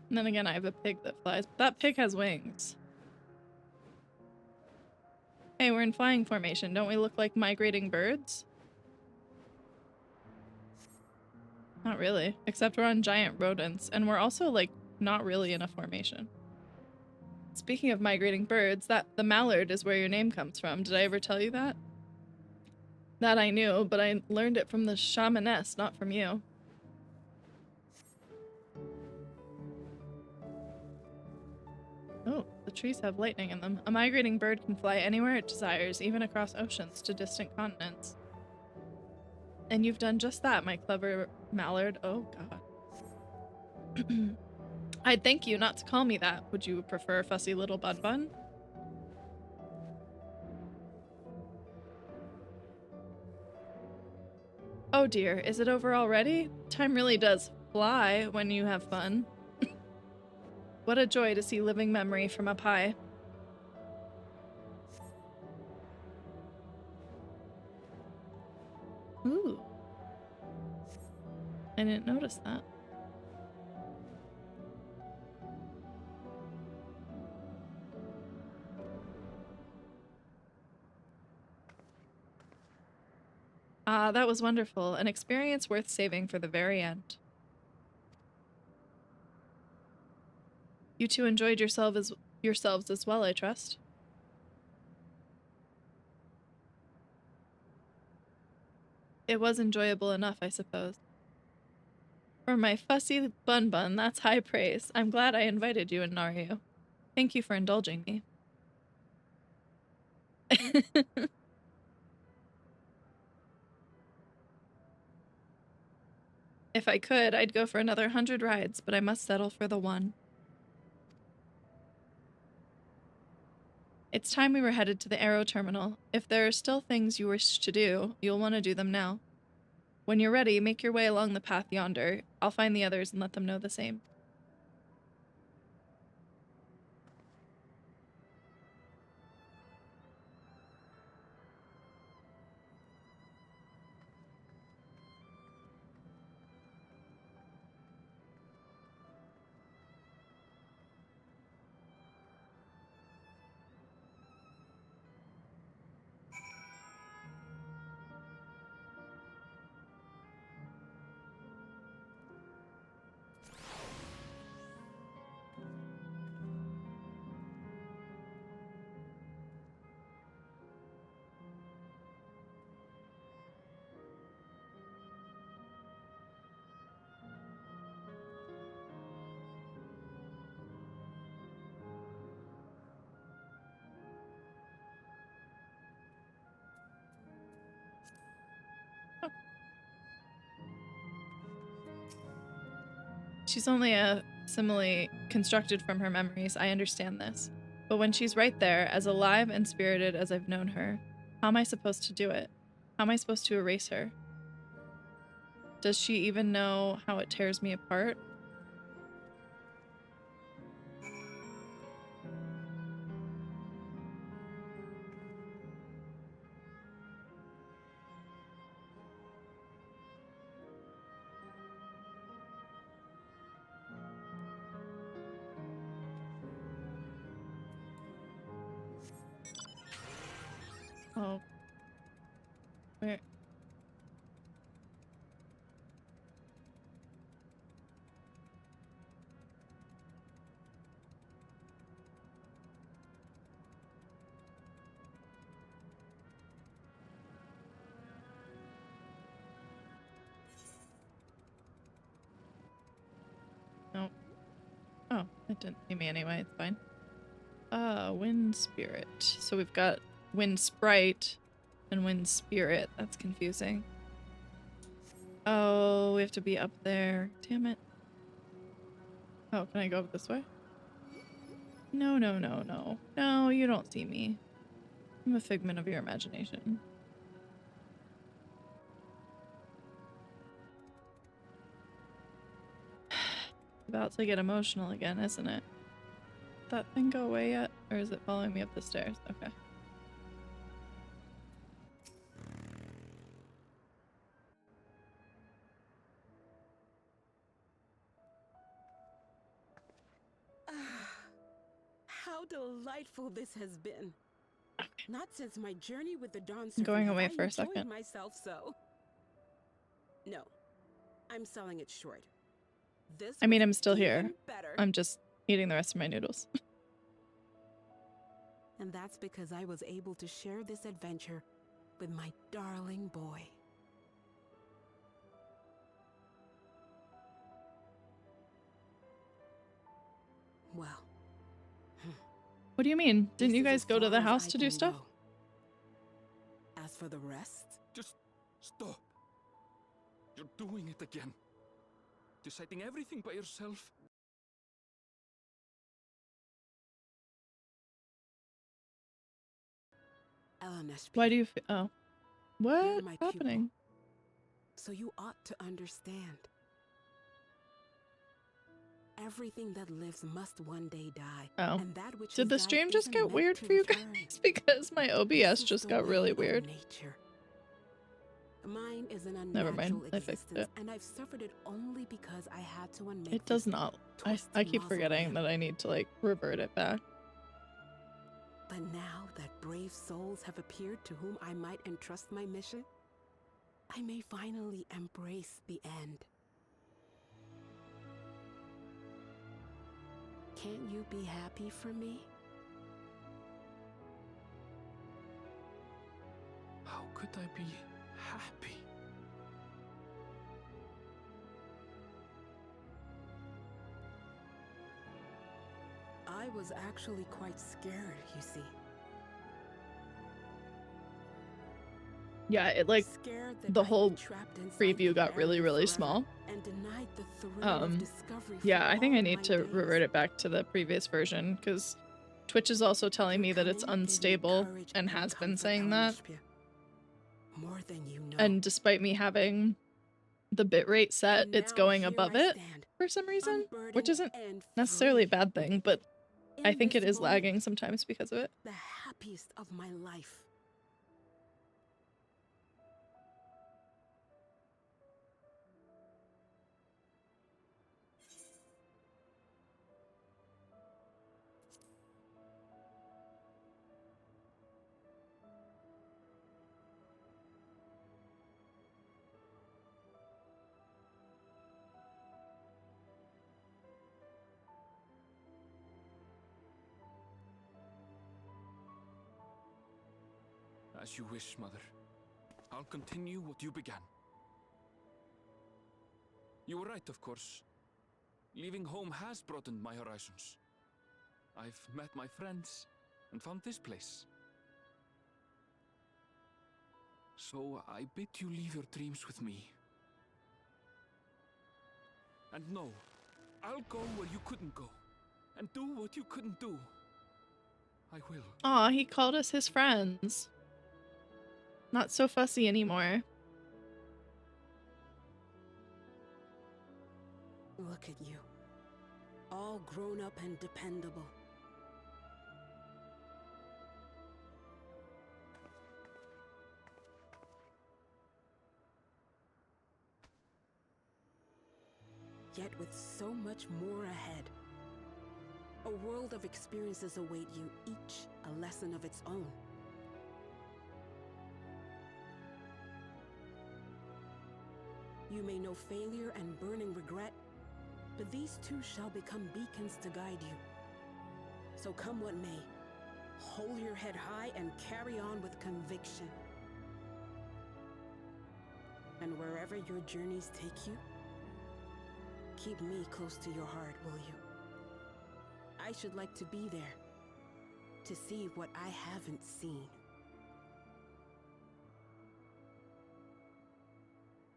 And then again, I have a pig that flies. But that pig has wings. Hey, we're in flying formation. Don't we look like migrating birds? Not really. Except we're on giant rodents. And we're also, like, not really in a formation. Speaking of migrating birds, the mallard is where your name comes from. Did I ever tell you that? That I knew, but I learned it from the shamaness, not from you. Oh, the trees have lightning in them. A migrating bird can fly anywhere it desires, even across oceans to distant continents. And you've done just that, my clever mallard. Oh, God. I'd thank you not to call me that. Would you prefer fussy little bun-bun? Oh dear, is it over already? Time really does fly when you have fun. What a joy to see living memory from up high. Ooh. I didn't notice that. Ah, that was wonderful. An experience worth saving for the very end. You two enjoyed yourselves as well, I trust. It was enjoyable enough, I suppose. For my fussy bun-bun, that's high praise. I'm glad I invited you and Naru. Thank you for indulging me. If I could, I'd go for another 100 rides, but I must settle for the one. It's time we were headed to the Aero Terminal. If there are still things you wish to do, you'll want to do them now. When you're ready, make your way along the path yonder. I'll find the others and let them know the same. She's only a simile constructed from her memories. I understand this. But when she's right there, as alive and spirited as I've known her, how am I supposed to do it? How am I supposed to erase her? Does she even know how it tears me apart? Oh. Where? No. Oh, it didn't see me anyway. It's fine. Wind Spirit. So we've got Wind Sprite and Wind Spirit. That's confusing. Oh, we have to be up there. Damn it. Oh, can I go up this way? No, no, no, no. No, you don't see me. I'm a figment of your imagination. About to get emotional again, isn't it? Did that thing go away yet? Or is it following me up the stairs? Okay. How delightful this has been. Not since my journey with the Dawn I'm going away have for I a second. enjoyed myself so. No, I'm selling it short. This I mean, was I'm still here. even better. I'm just eating the rest of my noodles. And that's because I was able to share this adventure with my darling boy. Well. What do you mean? Didn't you This is guys as go to far the as house I to do can stuff? go. As for the rest, Just stop. You're doing it again. Deciding everything by yourself. Why do you feel? Oh. You're What's my happening? pupil, so you ought to understand. Everything that lives must one day die. Oh. And that which Did the has died stream just isn't get meant weird to for you return. guys? Because my OBS This just is the got really way of weird. Nature. Mine is an Never mind, unnatural I fixed existence, it. and I've suffered it only because I had to unmake It does this not. twisted I keep forgetting mausoleum. that I need to like revert it back. But now that brave souls have appeared to whom I might entrust my mission, I may finally embrace the end. Can't you be happy for me? How could I be happy? I was actually quite scared, you see. Yeah, it like Scared that the I'd be whole trapped inside preview the got really, area really forever small. and denied the thrill of discovery for Yeah, I think I all need my to days. revert it back to the previous version because Twitch is also telling me that it's unstable and has been saying that. More than you know. And despite me having the bitrate set, it's going above it for some reason, which isn't necessarily a bad thing, but I think it is lagging sometimes because of it. The happiest of my life. As you wish, Mother. I'll continue what you began. You were right, of course. Leaving home has broadened my horizons. I've met my friends and found this place. So I bid you leave your dreams with me. And no, I'll go where you couldn't go, and do what you couldn't do. I will. Aw, he called us his friends. Not so fussy anymore. Look at you. All grown up and dependable. Yet with so much more ahead. A world of experiences await you, each a lesson of its own. You may know failure and burning regret, but these too shall become beacons to guide you. So come what may, hold your head high and carry on with conviction. And wherever your journeys take you, keep me close to your heart, will you? I should like to be there, to see what I haven't seen.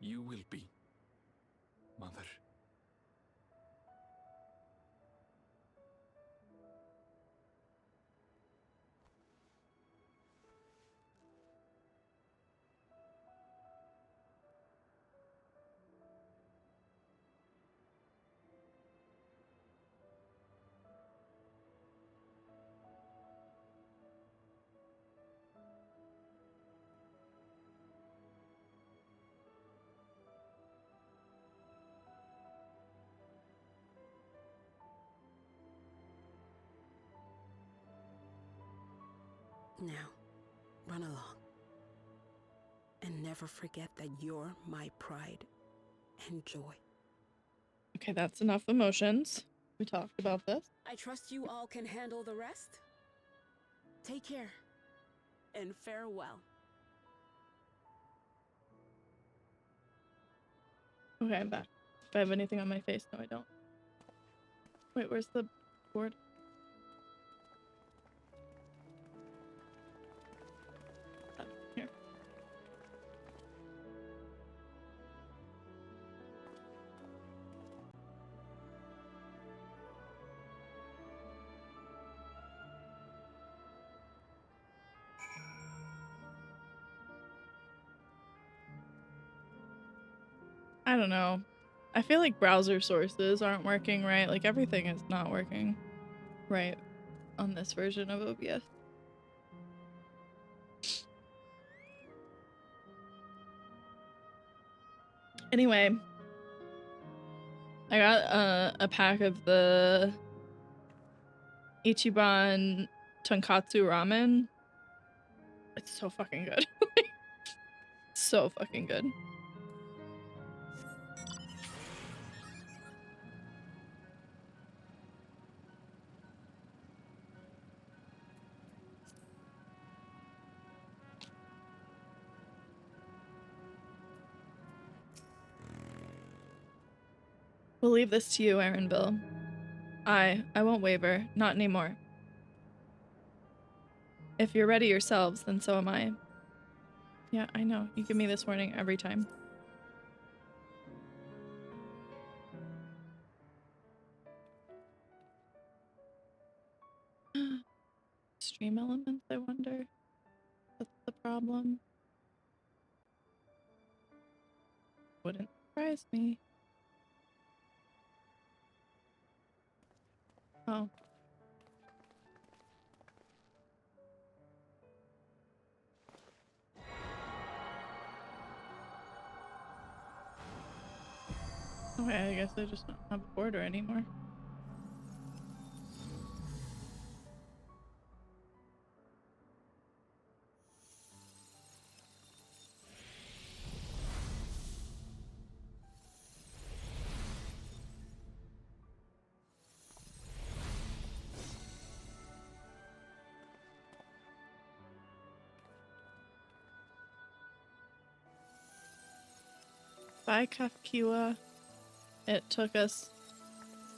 You will be, Mother. Now, run along. And never forget that you're my pride and joy. Okay, that's enough emotions. We talked about this. I trust you all can handle the rest. Take care, and farewell. Okay, I'm back. Do I have anything on my face? No, I don't. Wait, where's the board? Oh, here. I don't know. I feel like browser sources aren't working right. Like everything is not working right on this version of OBS. Anyway, I got a pack of the Ichiban Tonkatsu ramen. It's so fucking good. So fucking good. We'll leave this to you, Aaronville. I won't waver. Not anymore. If you're ready yourselves, then so am I. Yeah, I know. You give me this warning every time. Stream elements, I wonder. What's the problem? Wouldn't surprise me. Oh. Okay, I guess I just don't have a border anymore. Bye, Kafkiwa. It took us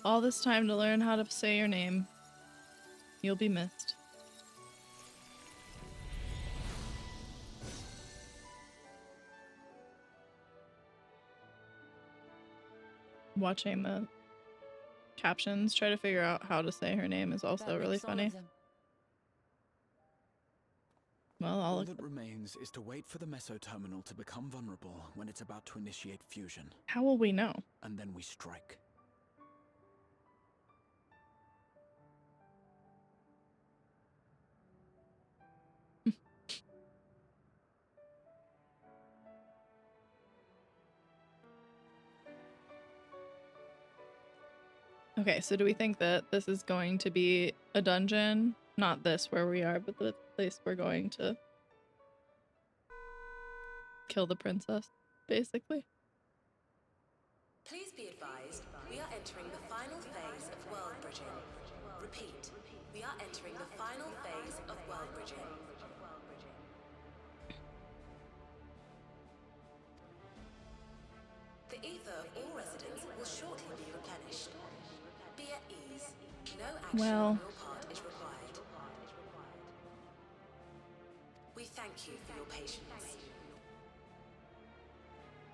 all this time to learn how to say your name. You'll be missed. Watching the captions try to figure out how to say her name is also really funny. Well, all that remains is to wait for the meso terminal to become vulnerable when it's about to initiate fusion. How will we know? And then we strike. Okay, so do we think that this is going to be a dungeon? Not this where we are, but the place we're going to kill the princess, basically. Please be advised, we are entering the final phase of world bridging. Repeat, we are entering the final phase of world bridging. The ether of all residents will shortly be replenished. Be at ease. No action on your part is required. We thank you for your patience.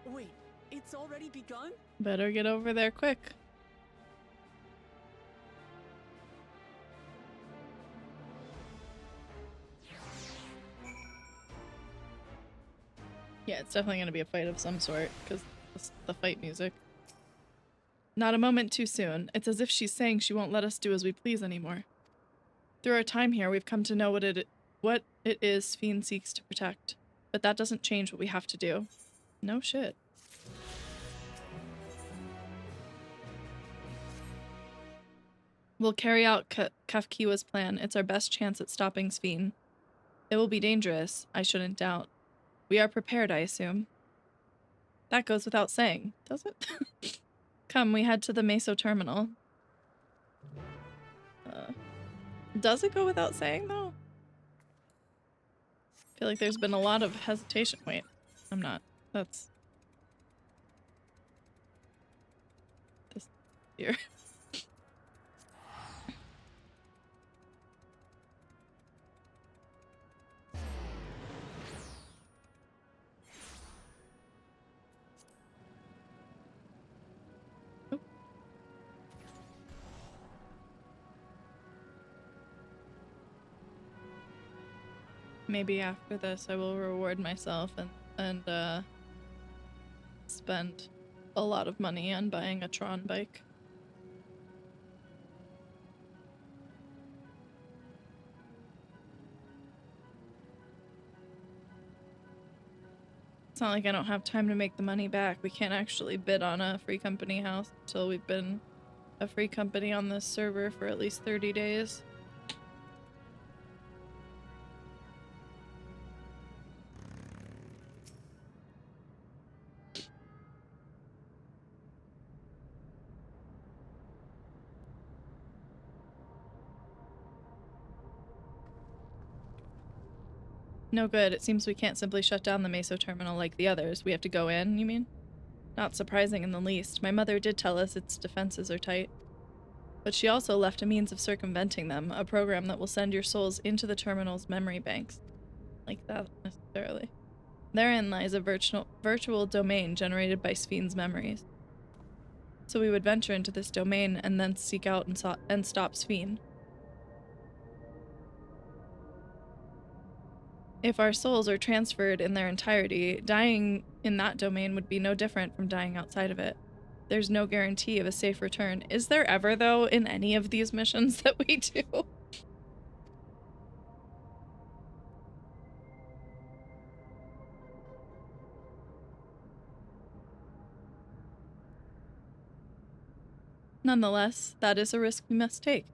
Wait, it's already begun? Better get over there quick. Yeah, it's definitely going to be a fight of some sort, because the fight music. Not a moment too soon. It's as if she's saying she won't let us do as we please anymore. Through our time here, we've come to know what it is Sphene seeks to protect. But that doesn't change what we have to do. No shit. We'll carry out Kafkiwa's plan. It's our best chance at stopping Sphene. It will be dangerous, I shouldn't doubt. We are prepared, I assume. That goes without saying, does it? Come, we head to the Meso terminal. Does it go without saying, though? I feel like there's been a lot of hesitation. Wait, I'm not. That's... this here. Maybe after this I will reward myself and spend a lot of money on buying a Tron bike. It's not like I don't have time to make the money back. We can't actually bid on a free company house until we've been a free company on this server for at least 30 days. No good. It seems we can't simply shut down the Meso terminal like the others. We have to go in, you mean? Not surprising in the least. My mother did tell us its defenses are tight. But she also left a means of circumventing them, a program that will send your souls into the terminal's memory banks. Like that, necessarily. Therein lies a virtual domain generated by Sphene's memories. So we would venture into this domain and then seek out and stop Sphene. If our souls are transferred in their entirety, dying in that domain would be no different from dying outside of it. There's no guarantee of a safe return. Is there ever, though, in any of these missions that we do? Nonetheless, that is a risk we must take.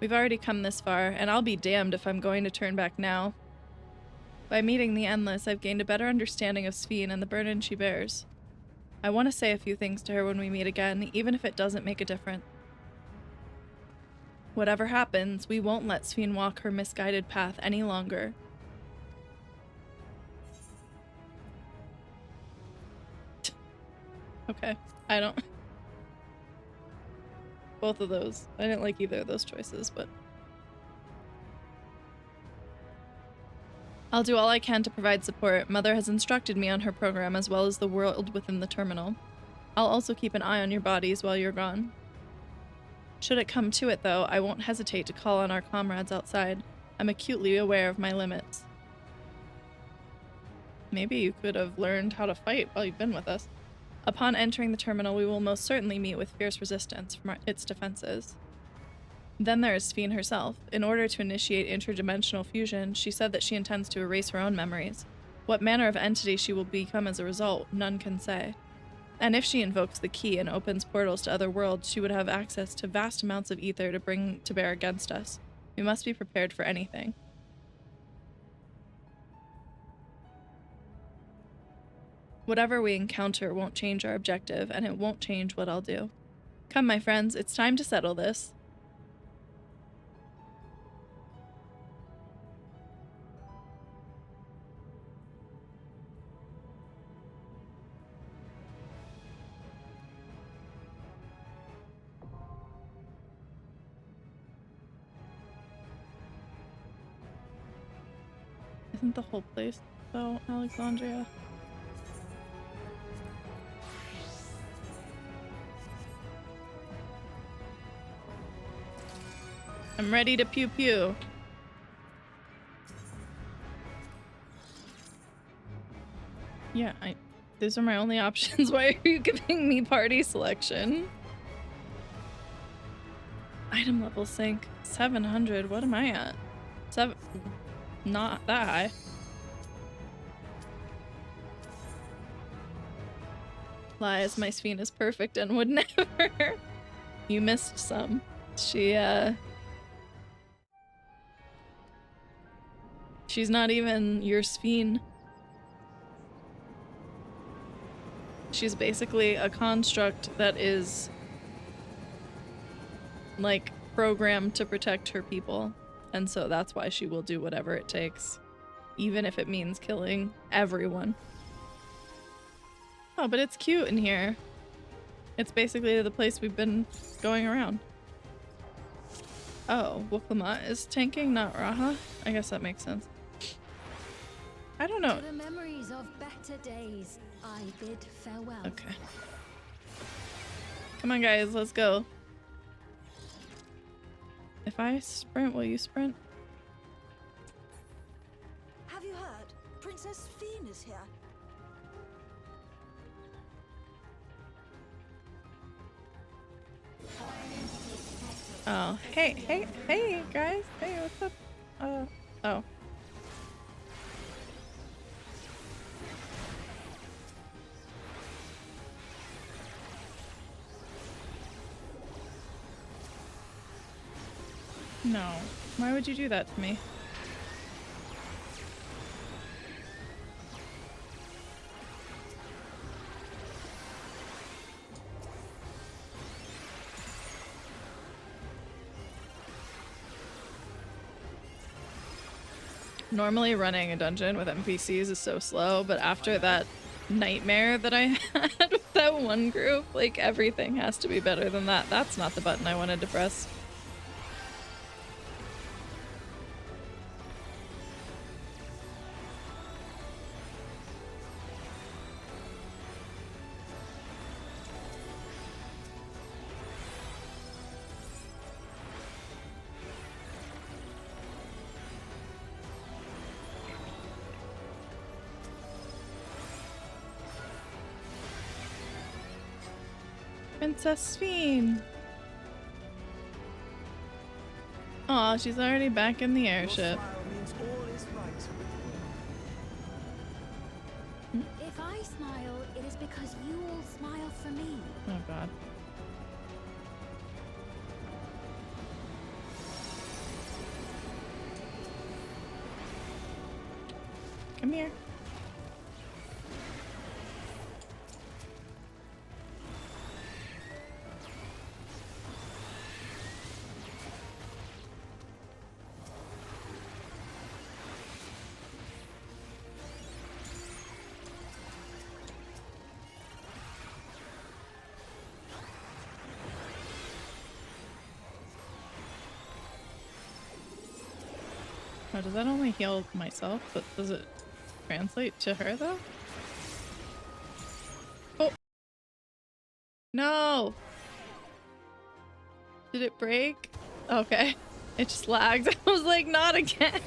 We've already come this far, and I'll be damned if I'm going to turn back now. By meeting the Endless, I've gained a better understanding of Sphene and the burden she bears. I want to say a few things to her when we meet again, even if it doesn't make a difference. Whatever happens, we won't let Sphene walk her misguided path any longer. Okay, I don't... Both of those. I didn't like either of those choices, but... I'll do all I can to provide support. Mother has instructed me on her program as well as the world within the terminal. I'll also keep an eye on your bodies while you're gone. Should it come to it, though, I won't hesitate to call on our comrades outside. I'm acutely aware of my limits. Maybe you could have learned how to fight while you've been with us. Upon entering the terminal, we will most certainly meet with fierce resistance from its defenses. Then there is Sphene herself. In order to initiate interdimensional fusion, she said that she intends to erase her own memories. What manner of entity she will become as a result, none can say. And if she invokes the key and opens portals to other worlds, she would have access to vast amounts of ether to bring to bear against us. We must be prepared for anything. Whatever we encounter won't change our objective, and it won't change what I'll do. Come, my friends, it's time to settle this. Isn't the whole place so Alexandria? I'm ready to pew pew. Yeah, those are my only options. Why are you giving me party selection? Item level sync 700. What am I at? Not that high. Lies, my Sphene is perfect and would never. You missed some. She's not even your Sphene. She's basically a construct that is like programmed to protect her people. And so that's why she will do whatever it takes, even if it means killing everyone. Oh, but it's cute in here. It's basically the place we've been going around. Oh, Wuklama is tanking, not Raha? I guess that makes sense. I don't know. To the memories of better days, I bid farewell. Okay. Come on, guys, let's go. If I sprint, will you sprint? Have you heard? Princess Sphene is here. Oh, hey, guys. Hey, what's up? Oh. No. Why would you do that to me? Normally running a dungeon with NPCs is so slow, but after that nightmare that I had with that one group, like everything has to be better than that. That's not the button I wanted to press. Princess Sphene. Aw, she's already back in the airship. If I smile, it is because you all smile for me. Oh god. Come here. Oh, does that only heal myself? But does it translate to her though? No! Did it break? Okay. It just lagged. I was like, not again!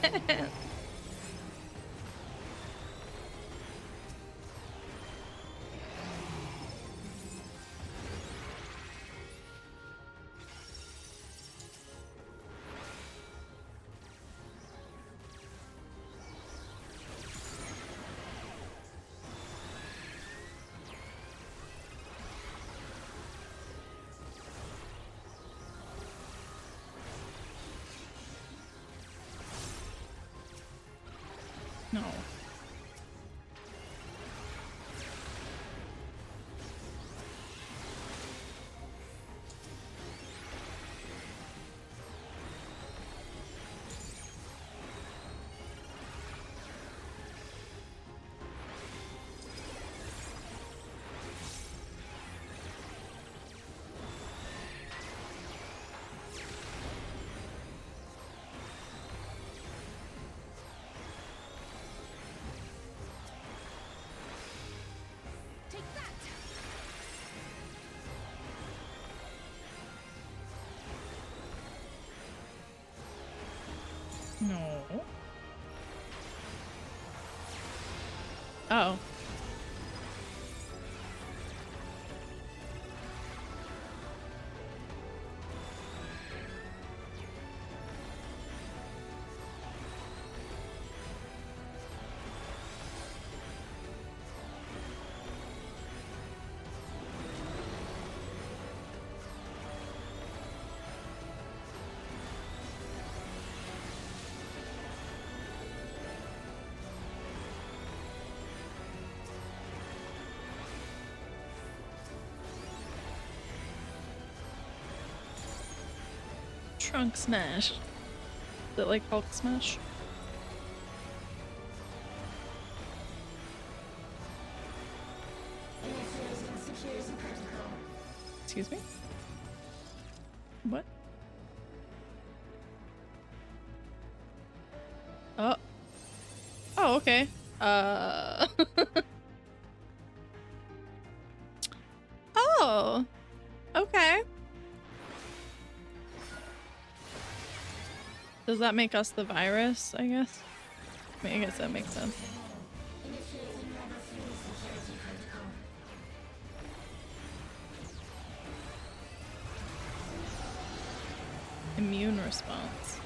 No. No. Oh. Trunk smash. Is it like Hulk smash? Excuse me? What? Oh. Oh, okay. Oh. Okay. Does that make us the virus, I guess? I mean, I guess that makes sense. Immune response.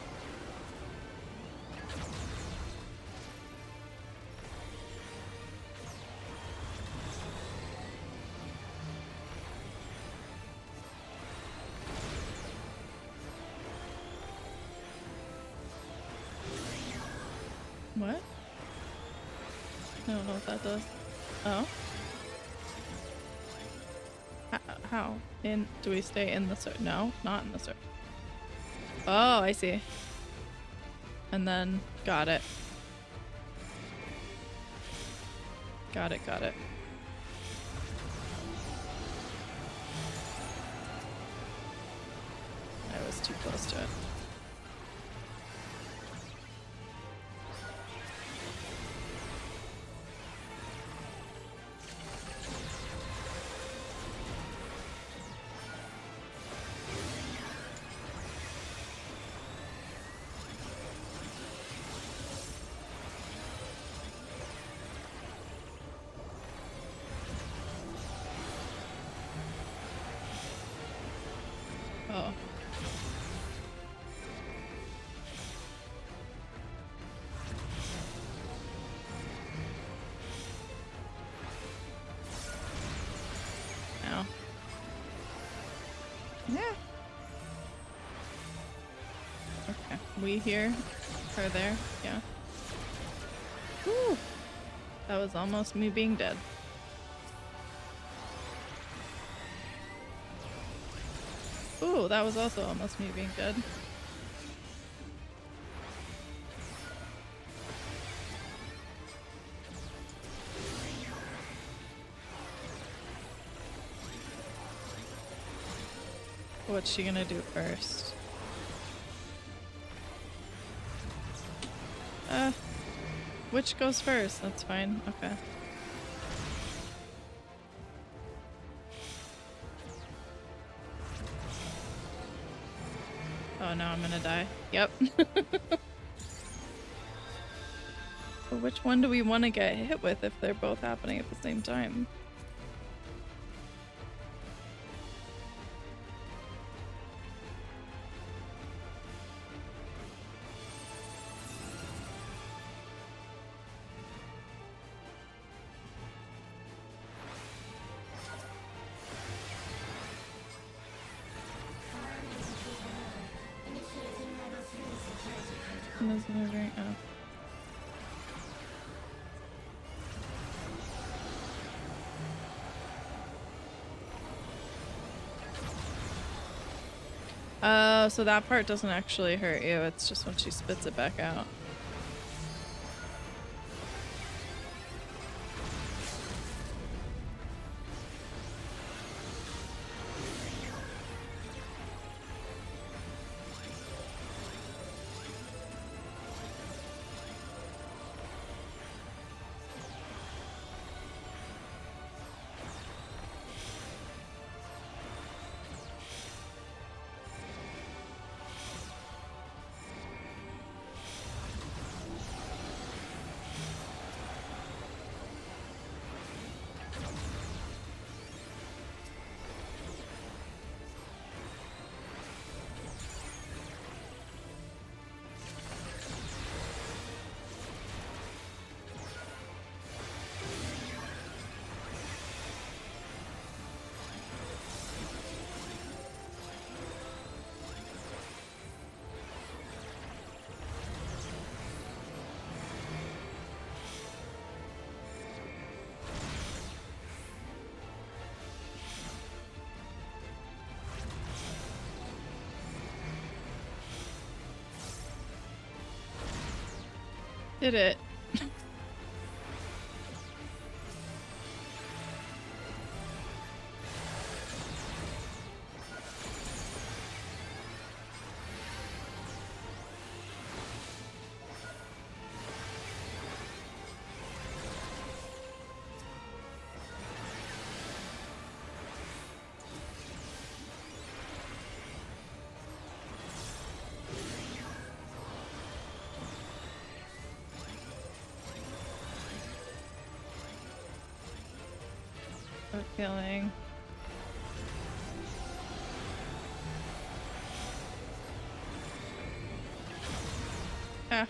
What? I don't know what that does. Oh? How? Do we stay in the circle? No, not in the circle. Oh, I see. And then, got it. Got it, got it. I was too close to it. Oh. Ow. Yeah. Okay. We here? Her there? Yeah. Whew. That was almost me being dead. Ooh, that was also almost me being dead. What's she gonna do first? Which goes first? That's fine. Okay. Oh no, I'm gonna die. Yep. But which one do we want to get hit with if they're both happening at the same time? Oh, so that part doesn't actually hurt you, it's just when she spits it back out. Did it. Feeling. Ah.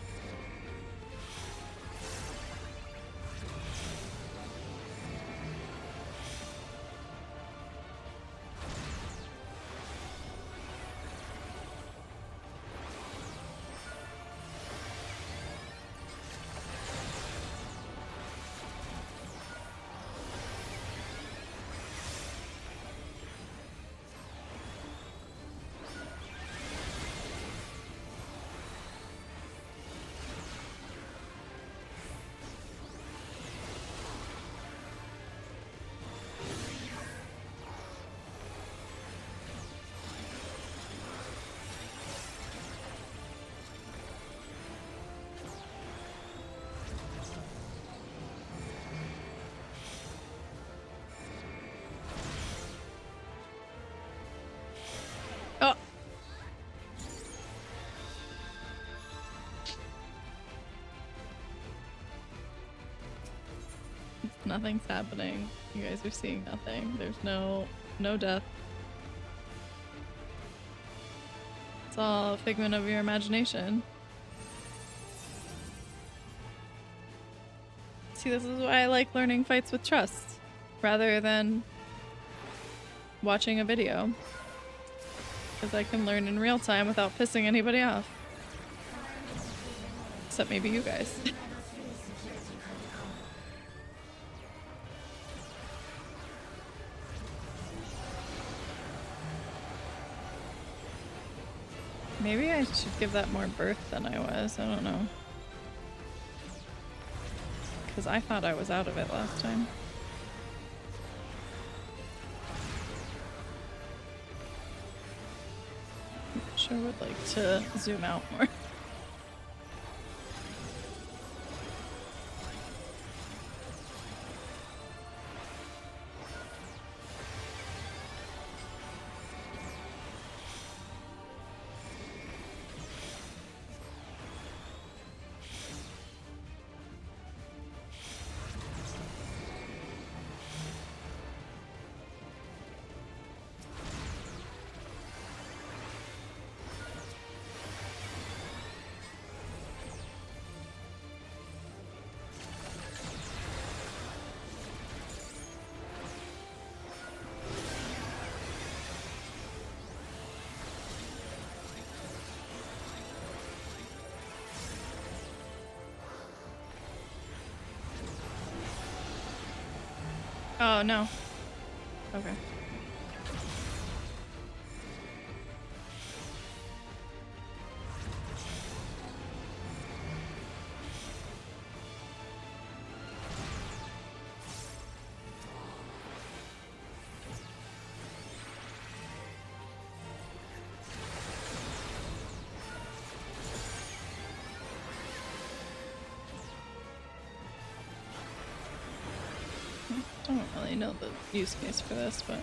Nothing's happening. You guys are seeing nothing. There's no death. It's all a figment of your imagination. See, this is why I like learning fights with trust rather than watching a video. Because I can learn in real time without pissing anybody off. Except maybe you guys. Maybe I should give that more birth than I was. I don't know. Because I thought I was out of it last time. Sure would like to zoom out more. Oh, no. Okay. I don't really know the use case for this, but...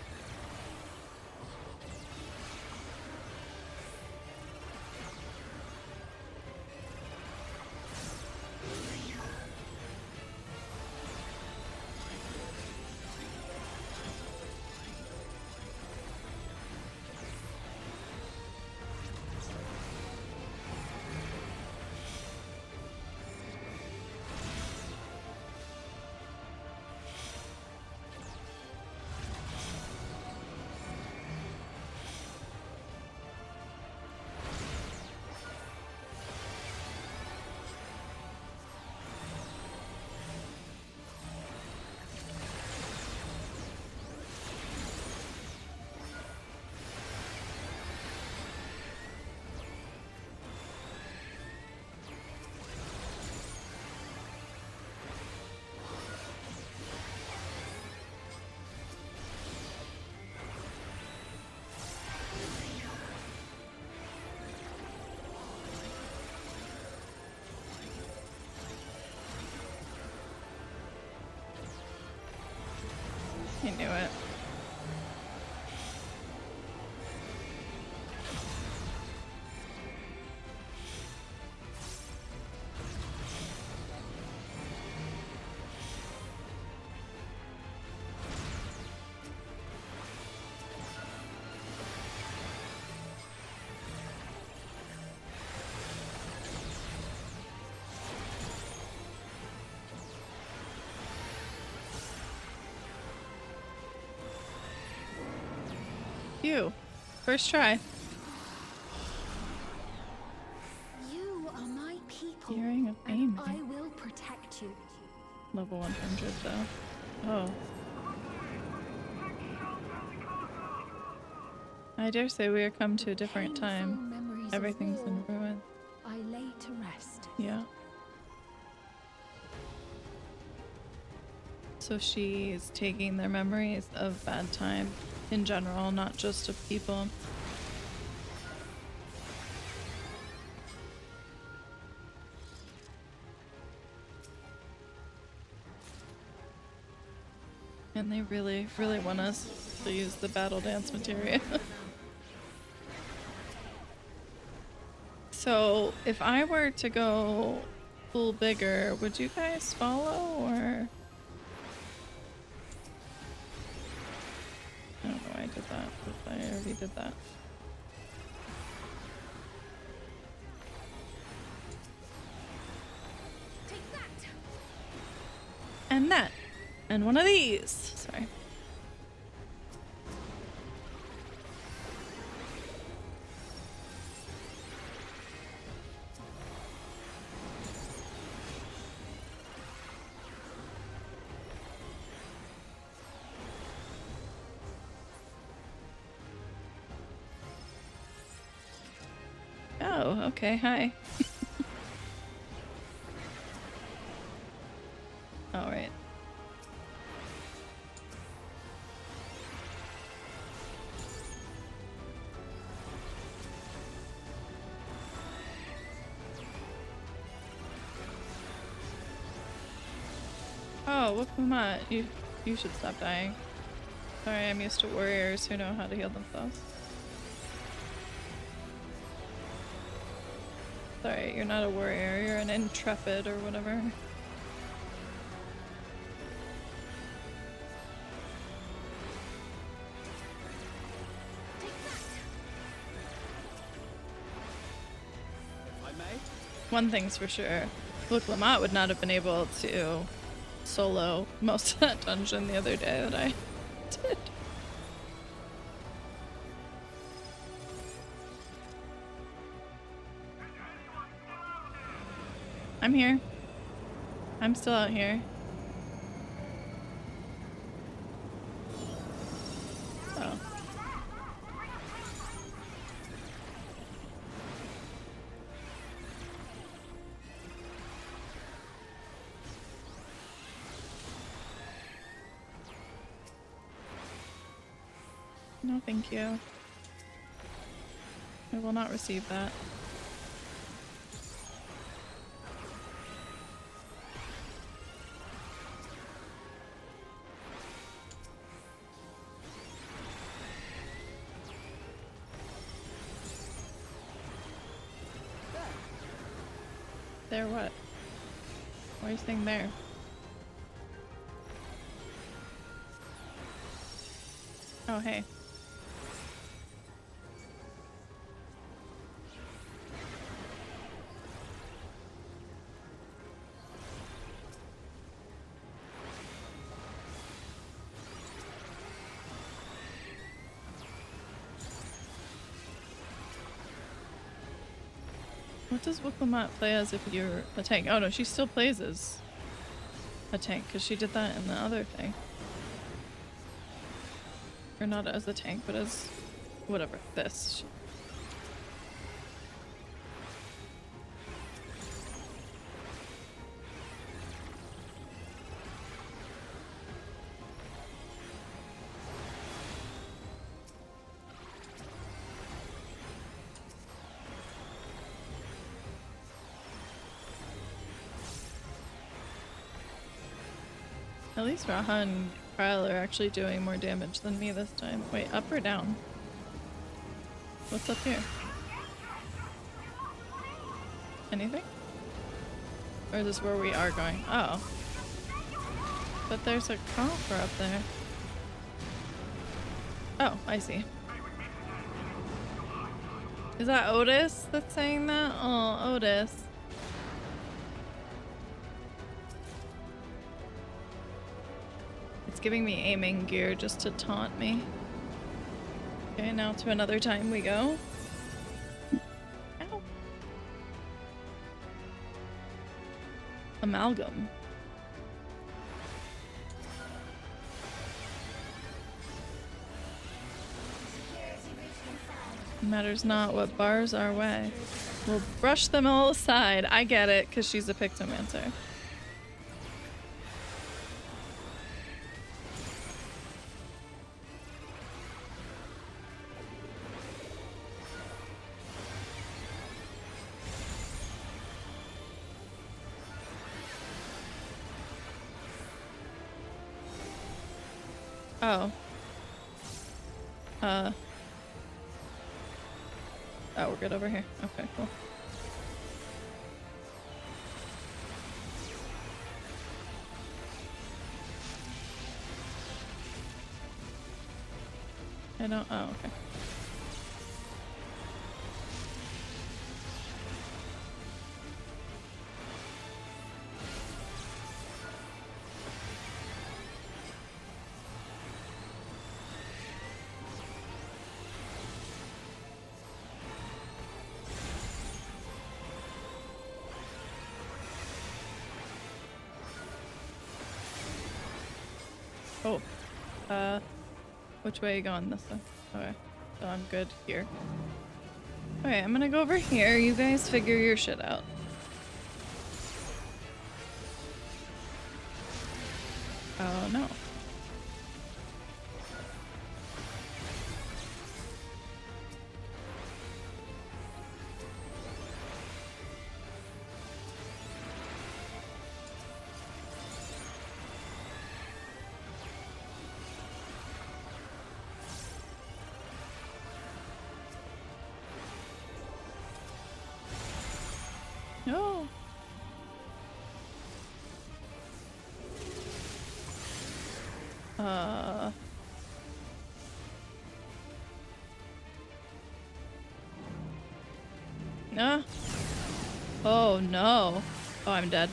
I knew it. You. First try. You are my people. Hearing of aiming. I will protect you. Level 100 though. Oh. I dare say we are come to a different time. Everything's in ruin. I lay to rest. Yeah. So she's taking their memories of bad time in general, not just of people. And they really, really want us to use the battle dance materia. So if I were to go full bigger, would you guys follow or? I don't know why I did that, but I already did that. Take that. And that. And one of these. Sorry. Oh, okay, hi. All right. Oh, look, Mama, you should stop dying. Sorry, I'm used to warriors who know how to heal themselves. Sorry, you're not a warrior, you're an intrepid or whatever. If I may? One thing's for sure. Look, Lamont would not have been able to solo most of that dungeon the other day that I did. I'm here. I'm still out here. No, thank you. I will not receive that. There what? Why are you staying there? Oh, hey. What does Wicklamat play as if you're a tank? Oh no, she still plays as a tank because she did that in the other thing. Or not as a tank, but as whatever. This. At least Raha and Kyle are actually doing more damage than me this time. Wait, up or down? What's up here? Anything? Or is this where we are going? Oh. But there's a coffer up there. Oh, I see. Is that Otis that's saying that? Oh, Otis. Giving me aiming gear just to taunt me. Okay, now to another time we go. Ow. Amalgam. Matters not what bars our way. We'll brush them all aside. I get it, because she's a Pictomancer. Oh. Oh, we're good over here. Okay, cool. I don't. Oh, okay. Oh, which way are you going? This way. Okay, so I'm good here. Okay, I'm gonna go over here. You guys figure your shit out. Oh no. No. Oh no. Oh, I'm dead.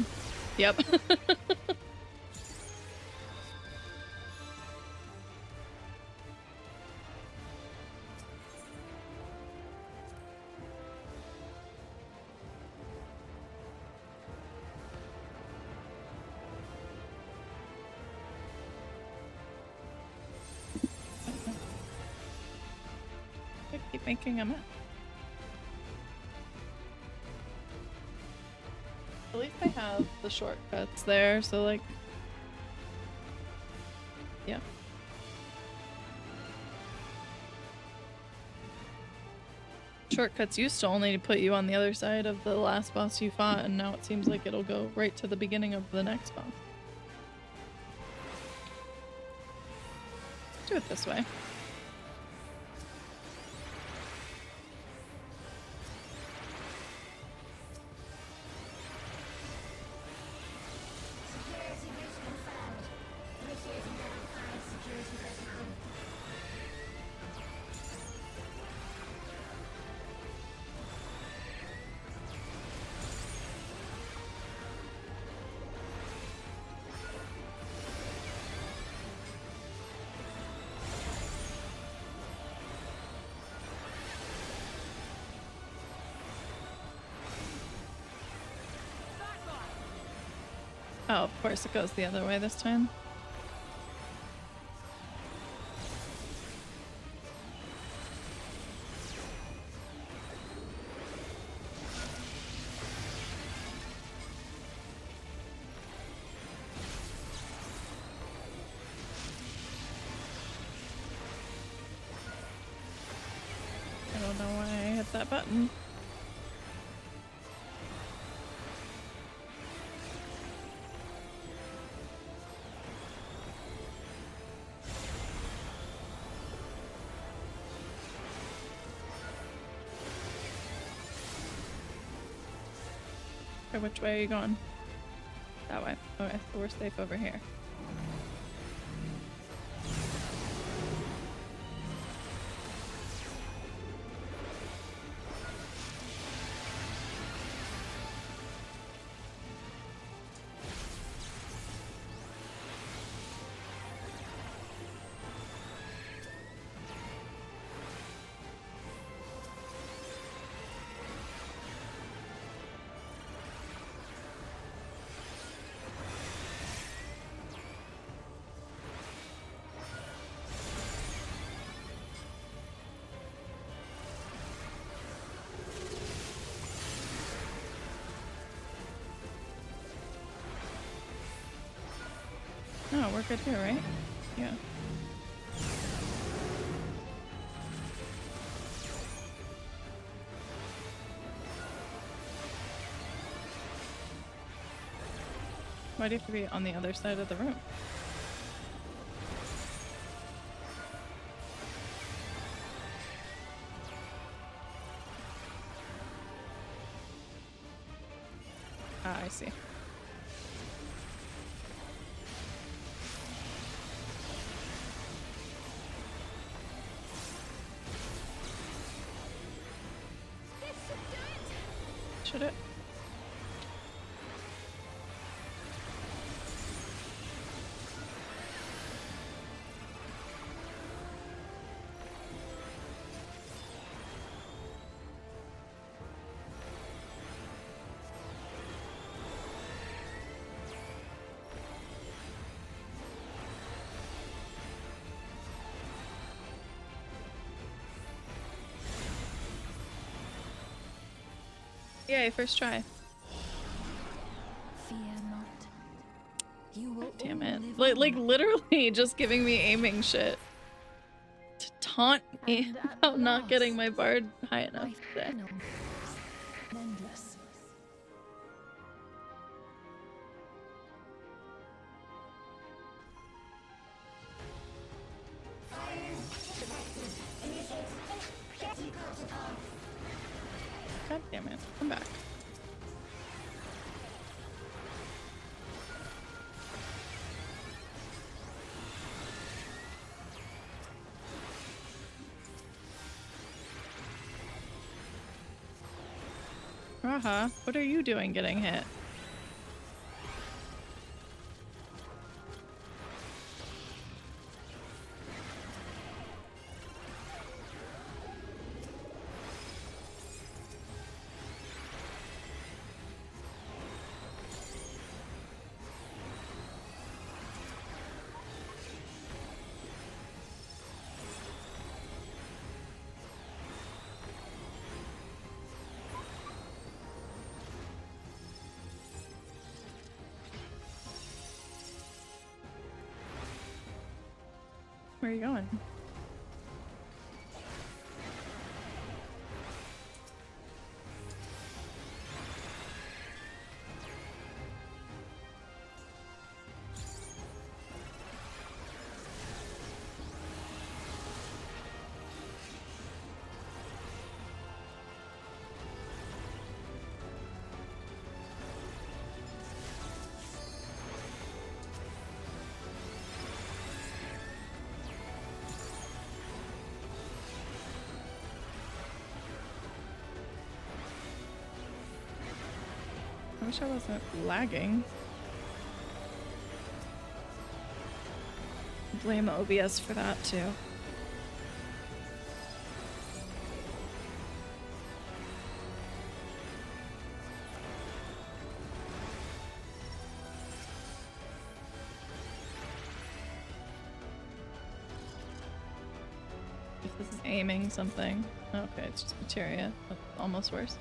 Yep. Keep making a map. At least I have the shortcuts there, so like, yeah. shortcuts used to only put you on the other side of the last boss you fought, and now it seems like it'll go right to the beginning of the next boss. Do it this way. Oh, of course it goes the other way this time. I don't know why I hit that button. Okay, which way are you going? That way. Okay, so we're safe over here. No, we're good here, right? Yeah. Why do you have to be on the other side of the room? Ah, I see. Should it? Yay, first try. Fear not. You will Damn it. all live Like literally just giving me aiming shit. To taunt me about not getting my bard high enough today. endless. God damn it. Come back. Raha, what are you doing getting hit? Where are you going? wish I wasn't lagging. Blame OBS for that too. If this is aiming something. Okay, it's just materia. That's almost worse.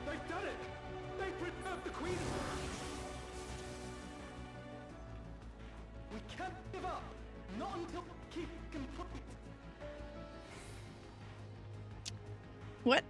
They've done it! They've preserved the queen! We can't give up! Not until keep complete! What?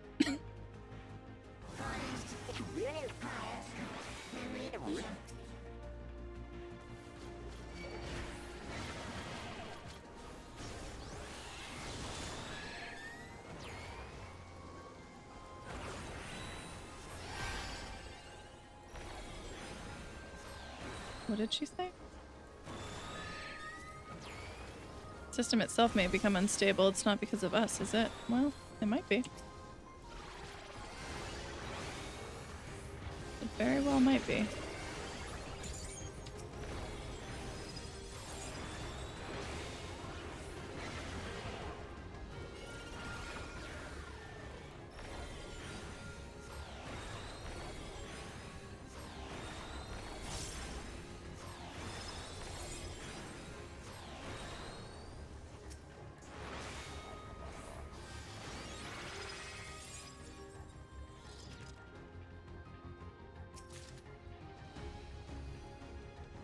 What did she say? System itself may become unstable. It's not because of us, is it? Well, it might be. It very well might be.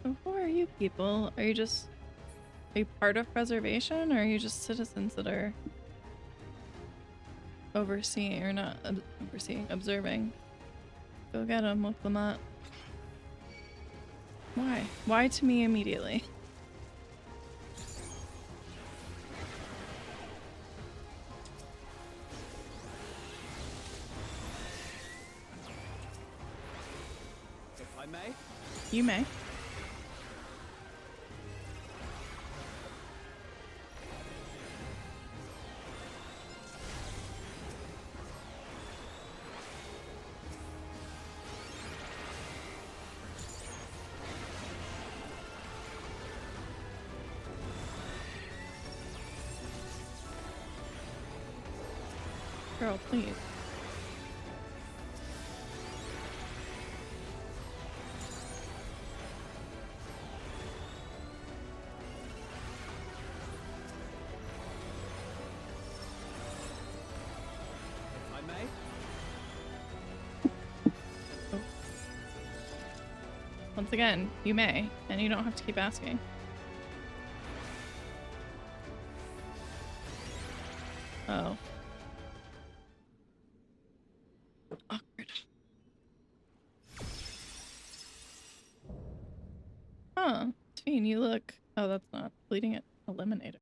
So who are you people? Are you just a part of preservation, or are you just citizens that are overseeing, or not overseeing, observing? Go get him, Wicklamat. Why? Why to me immediately? If I may? You may. Girl, please. If I may? Once again, you may, and you don't have to keep asking. Oh. Awkward. Huh. Tween, you look... Oh, that's not bleeding it. Eliminator.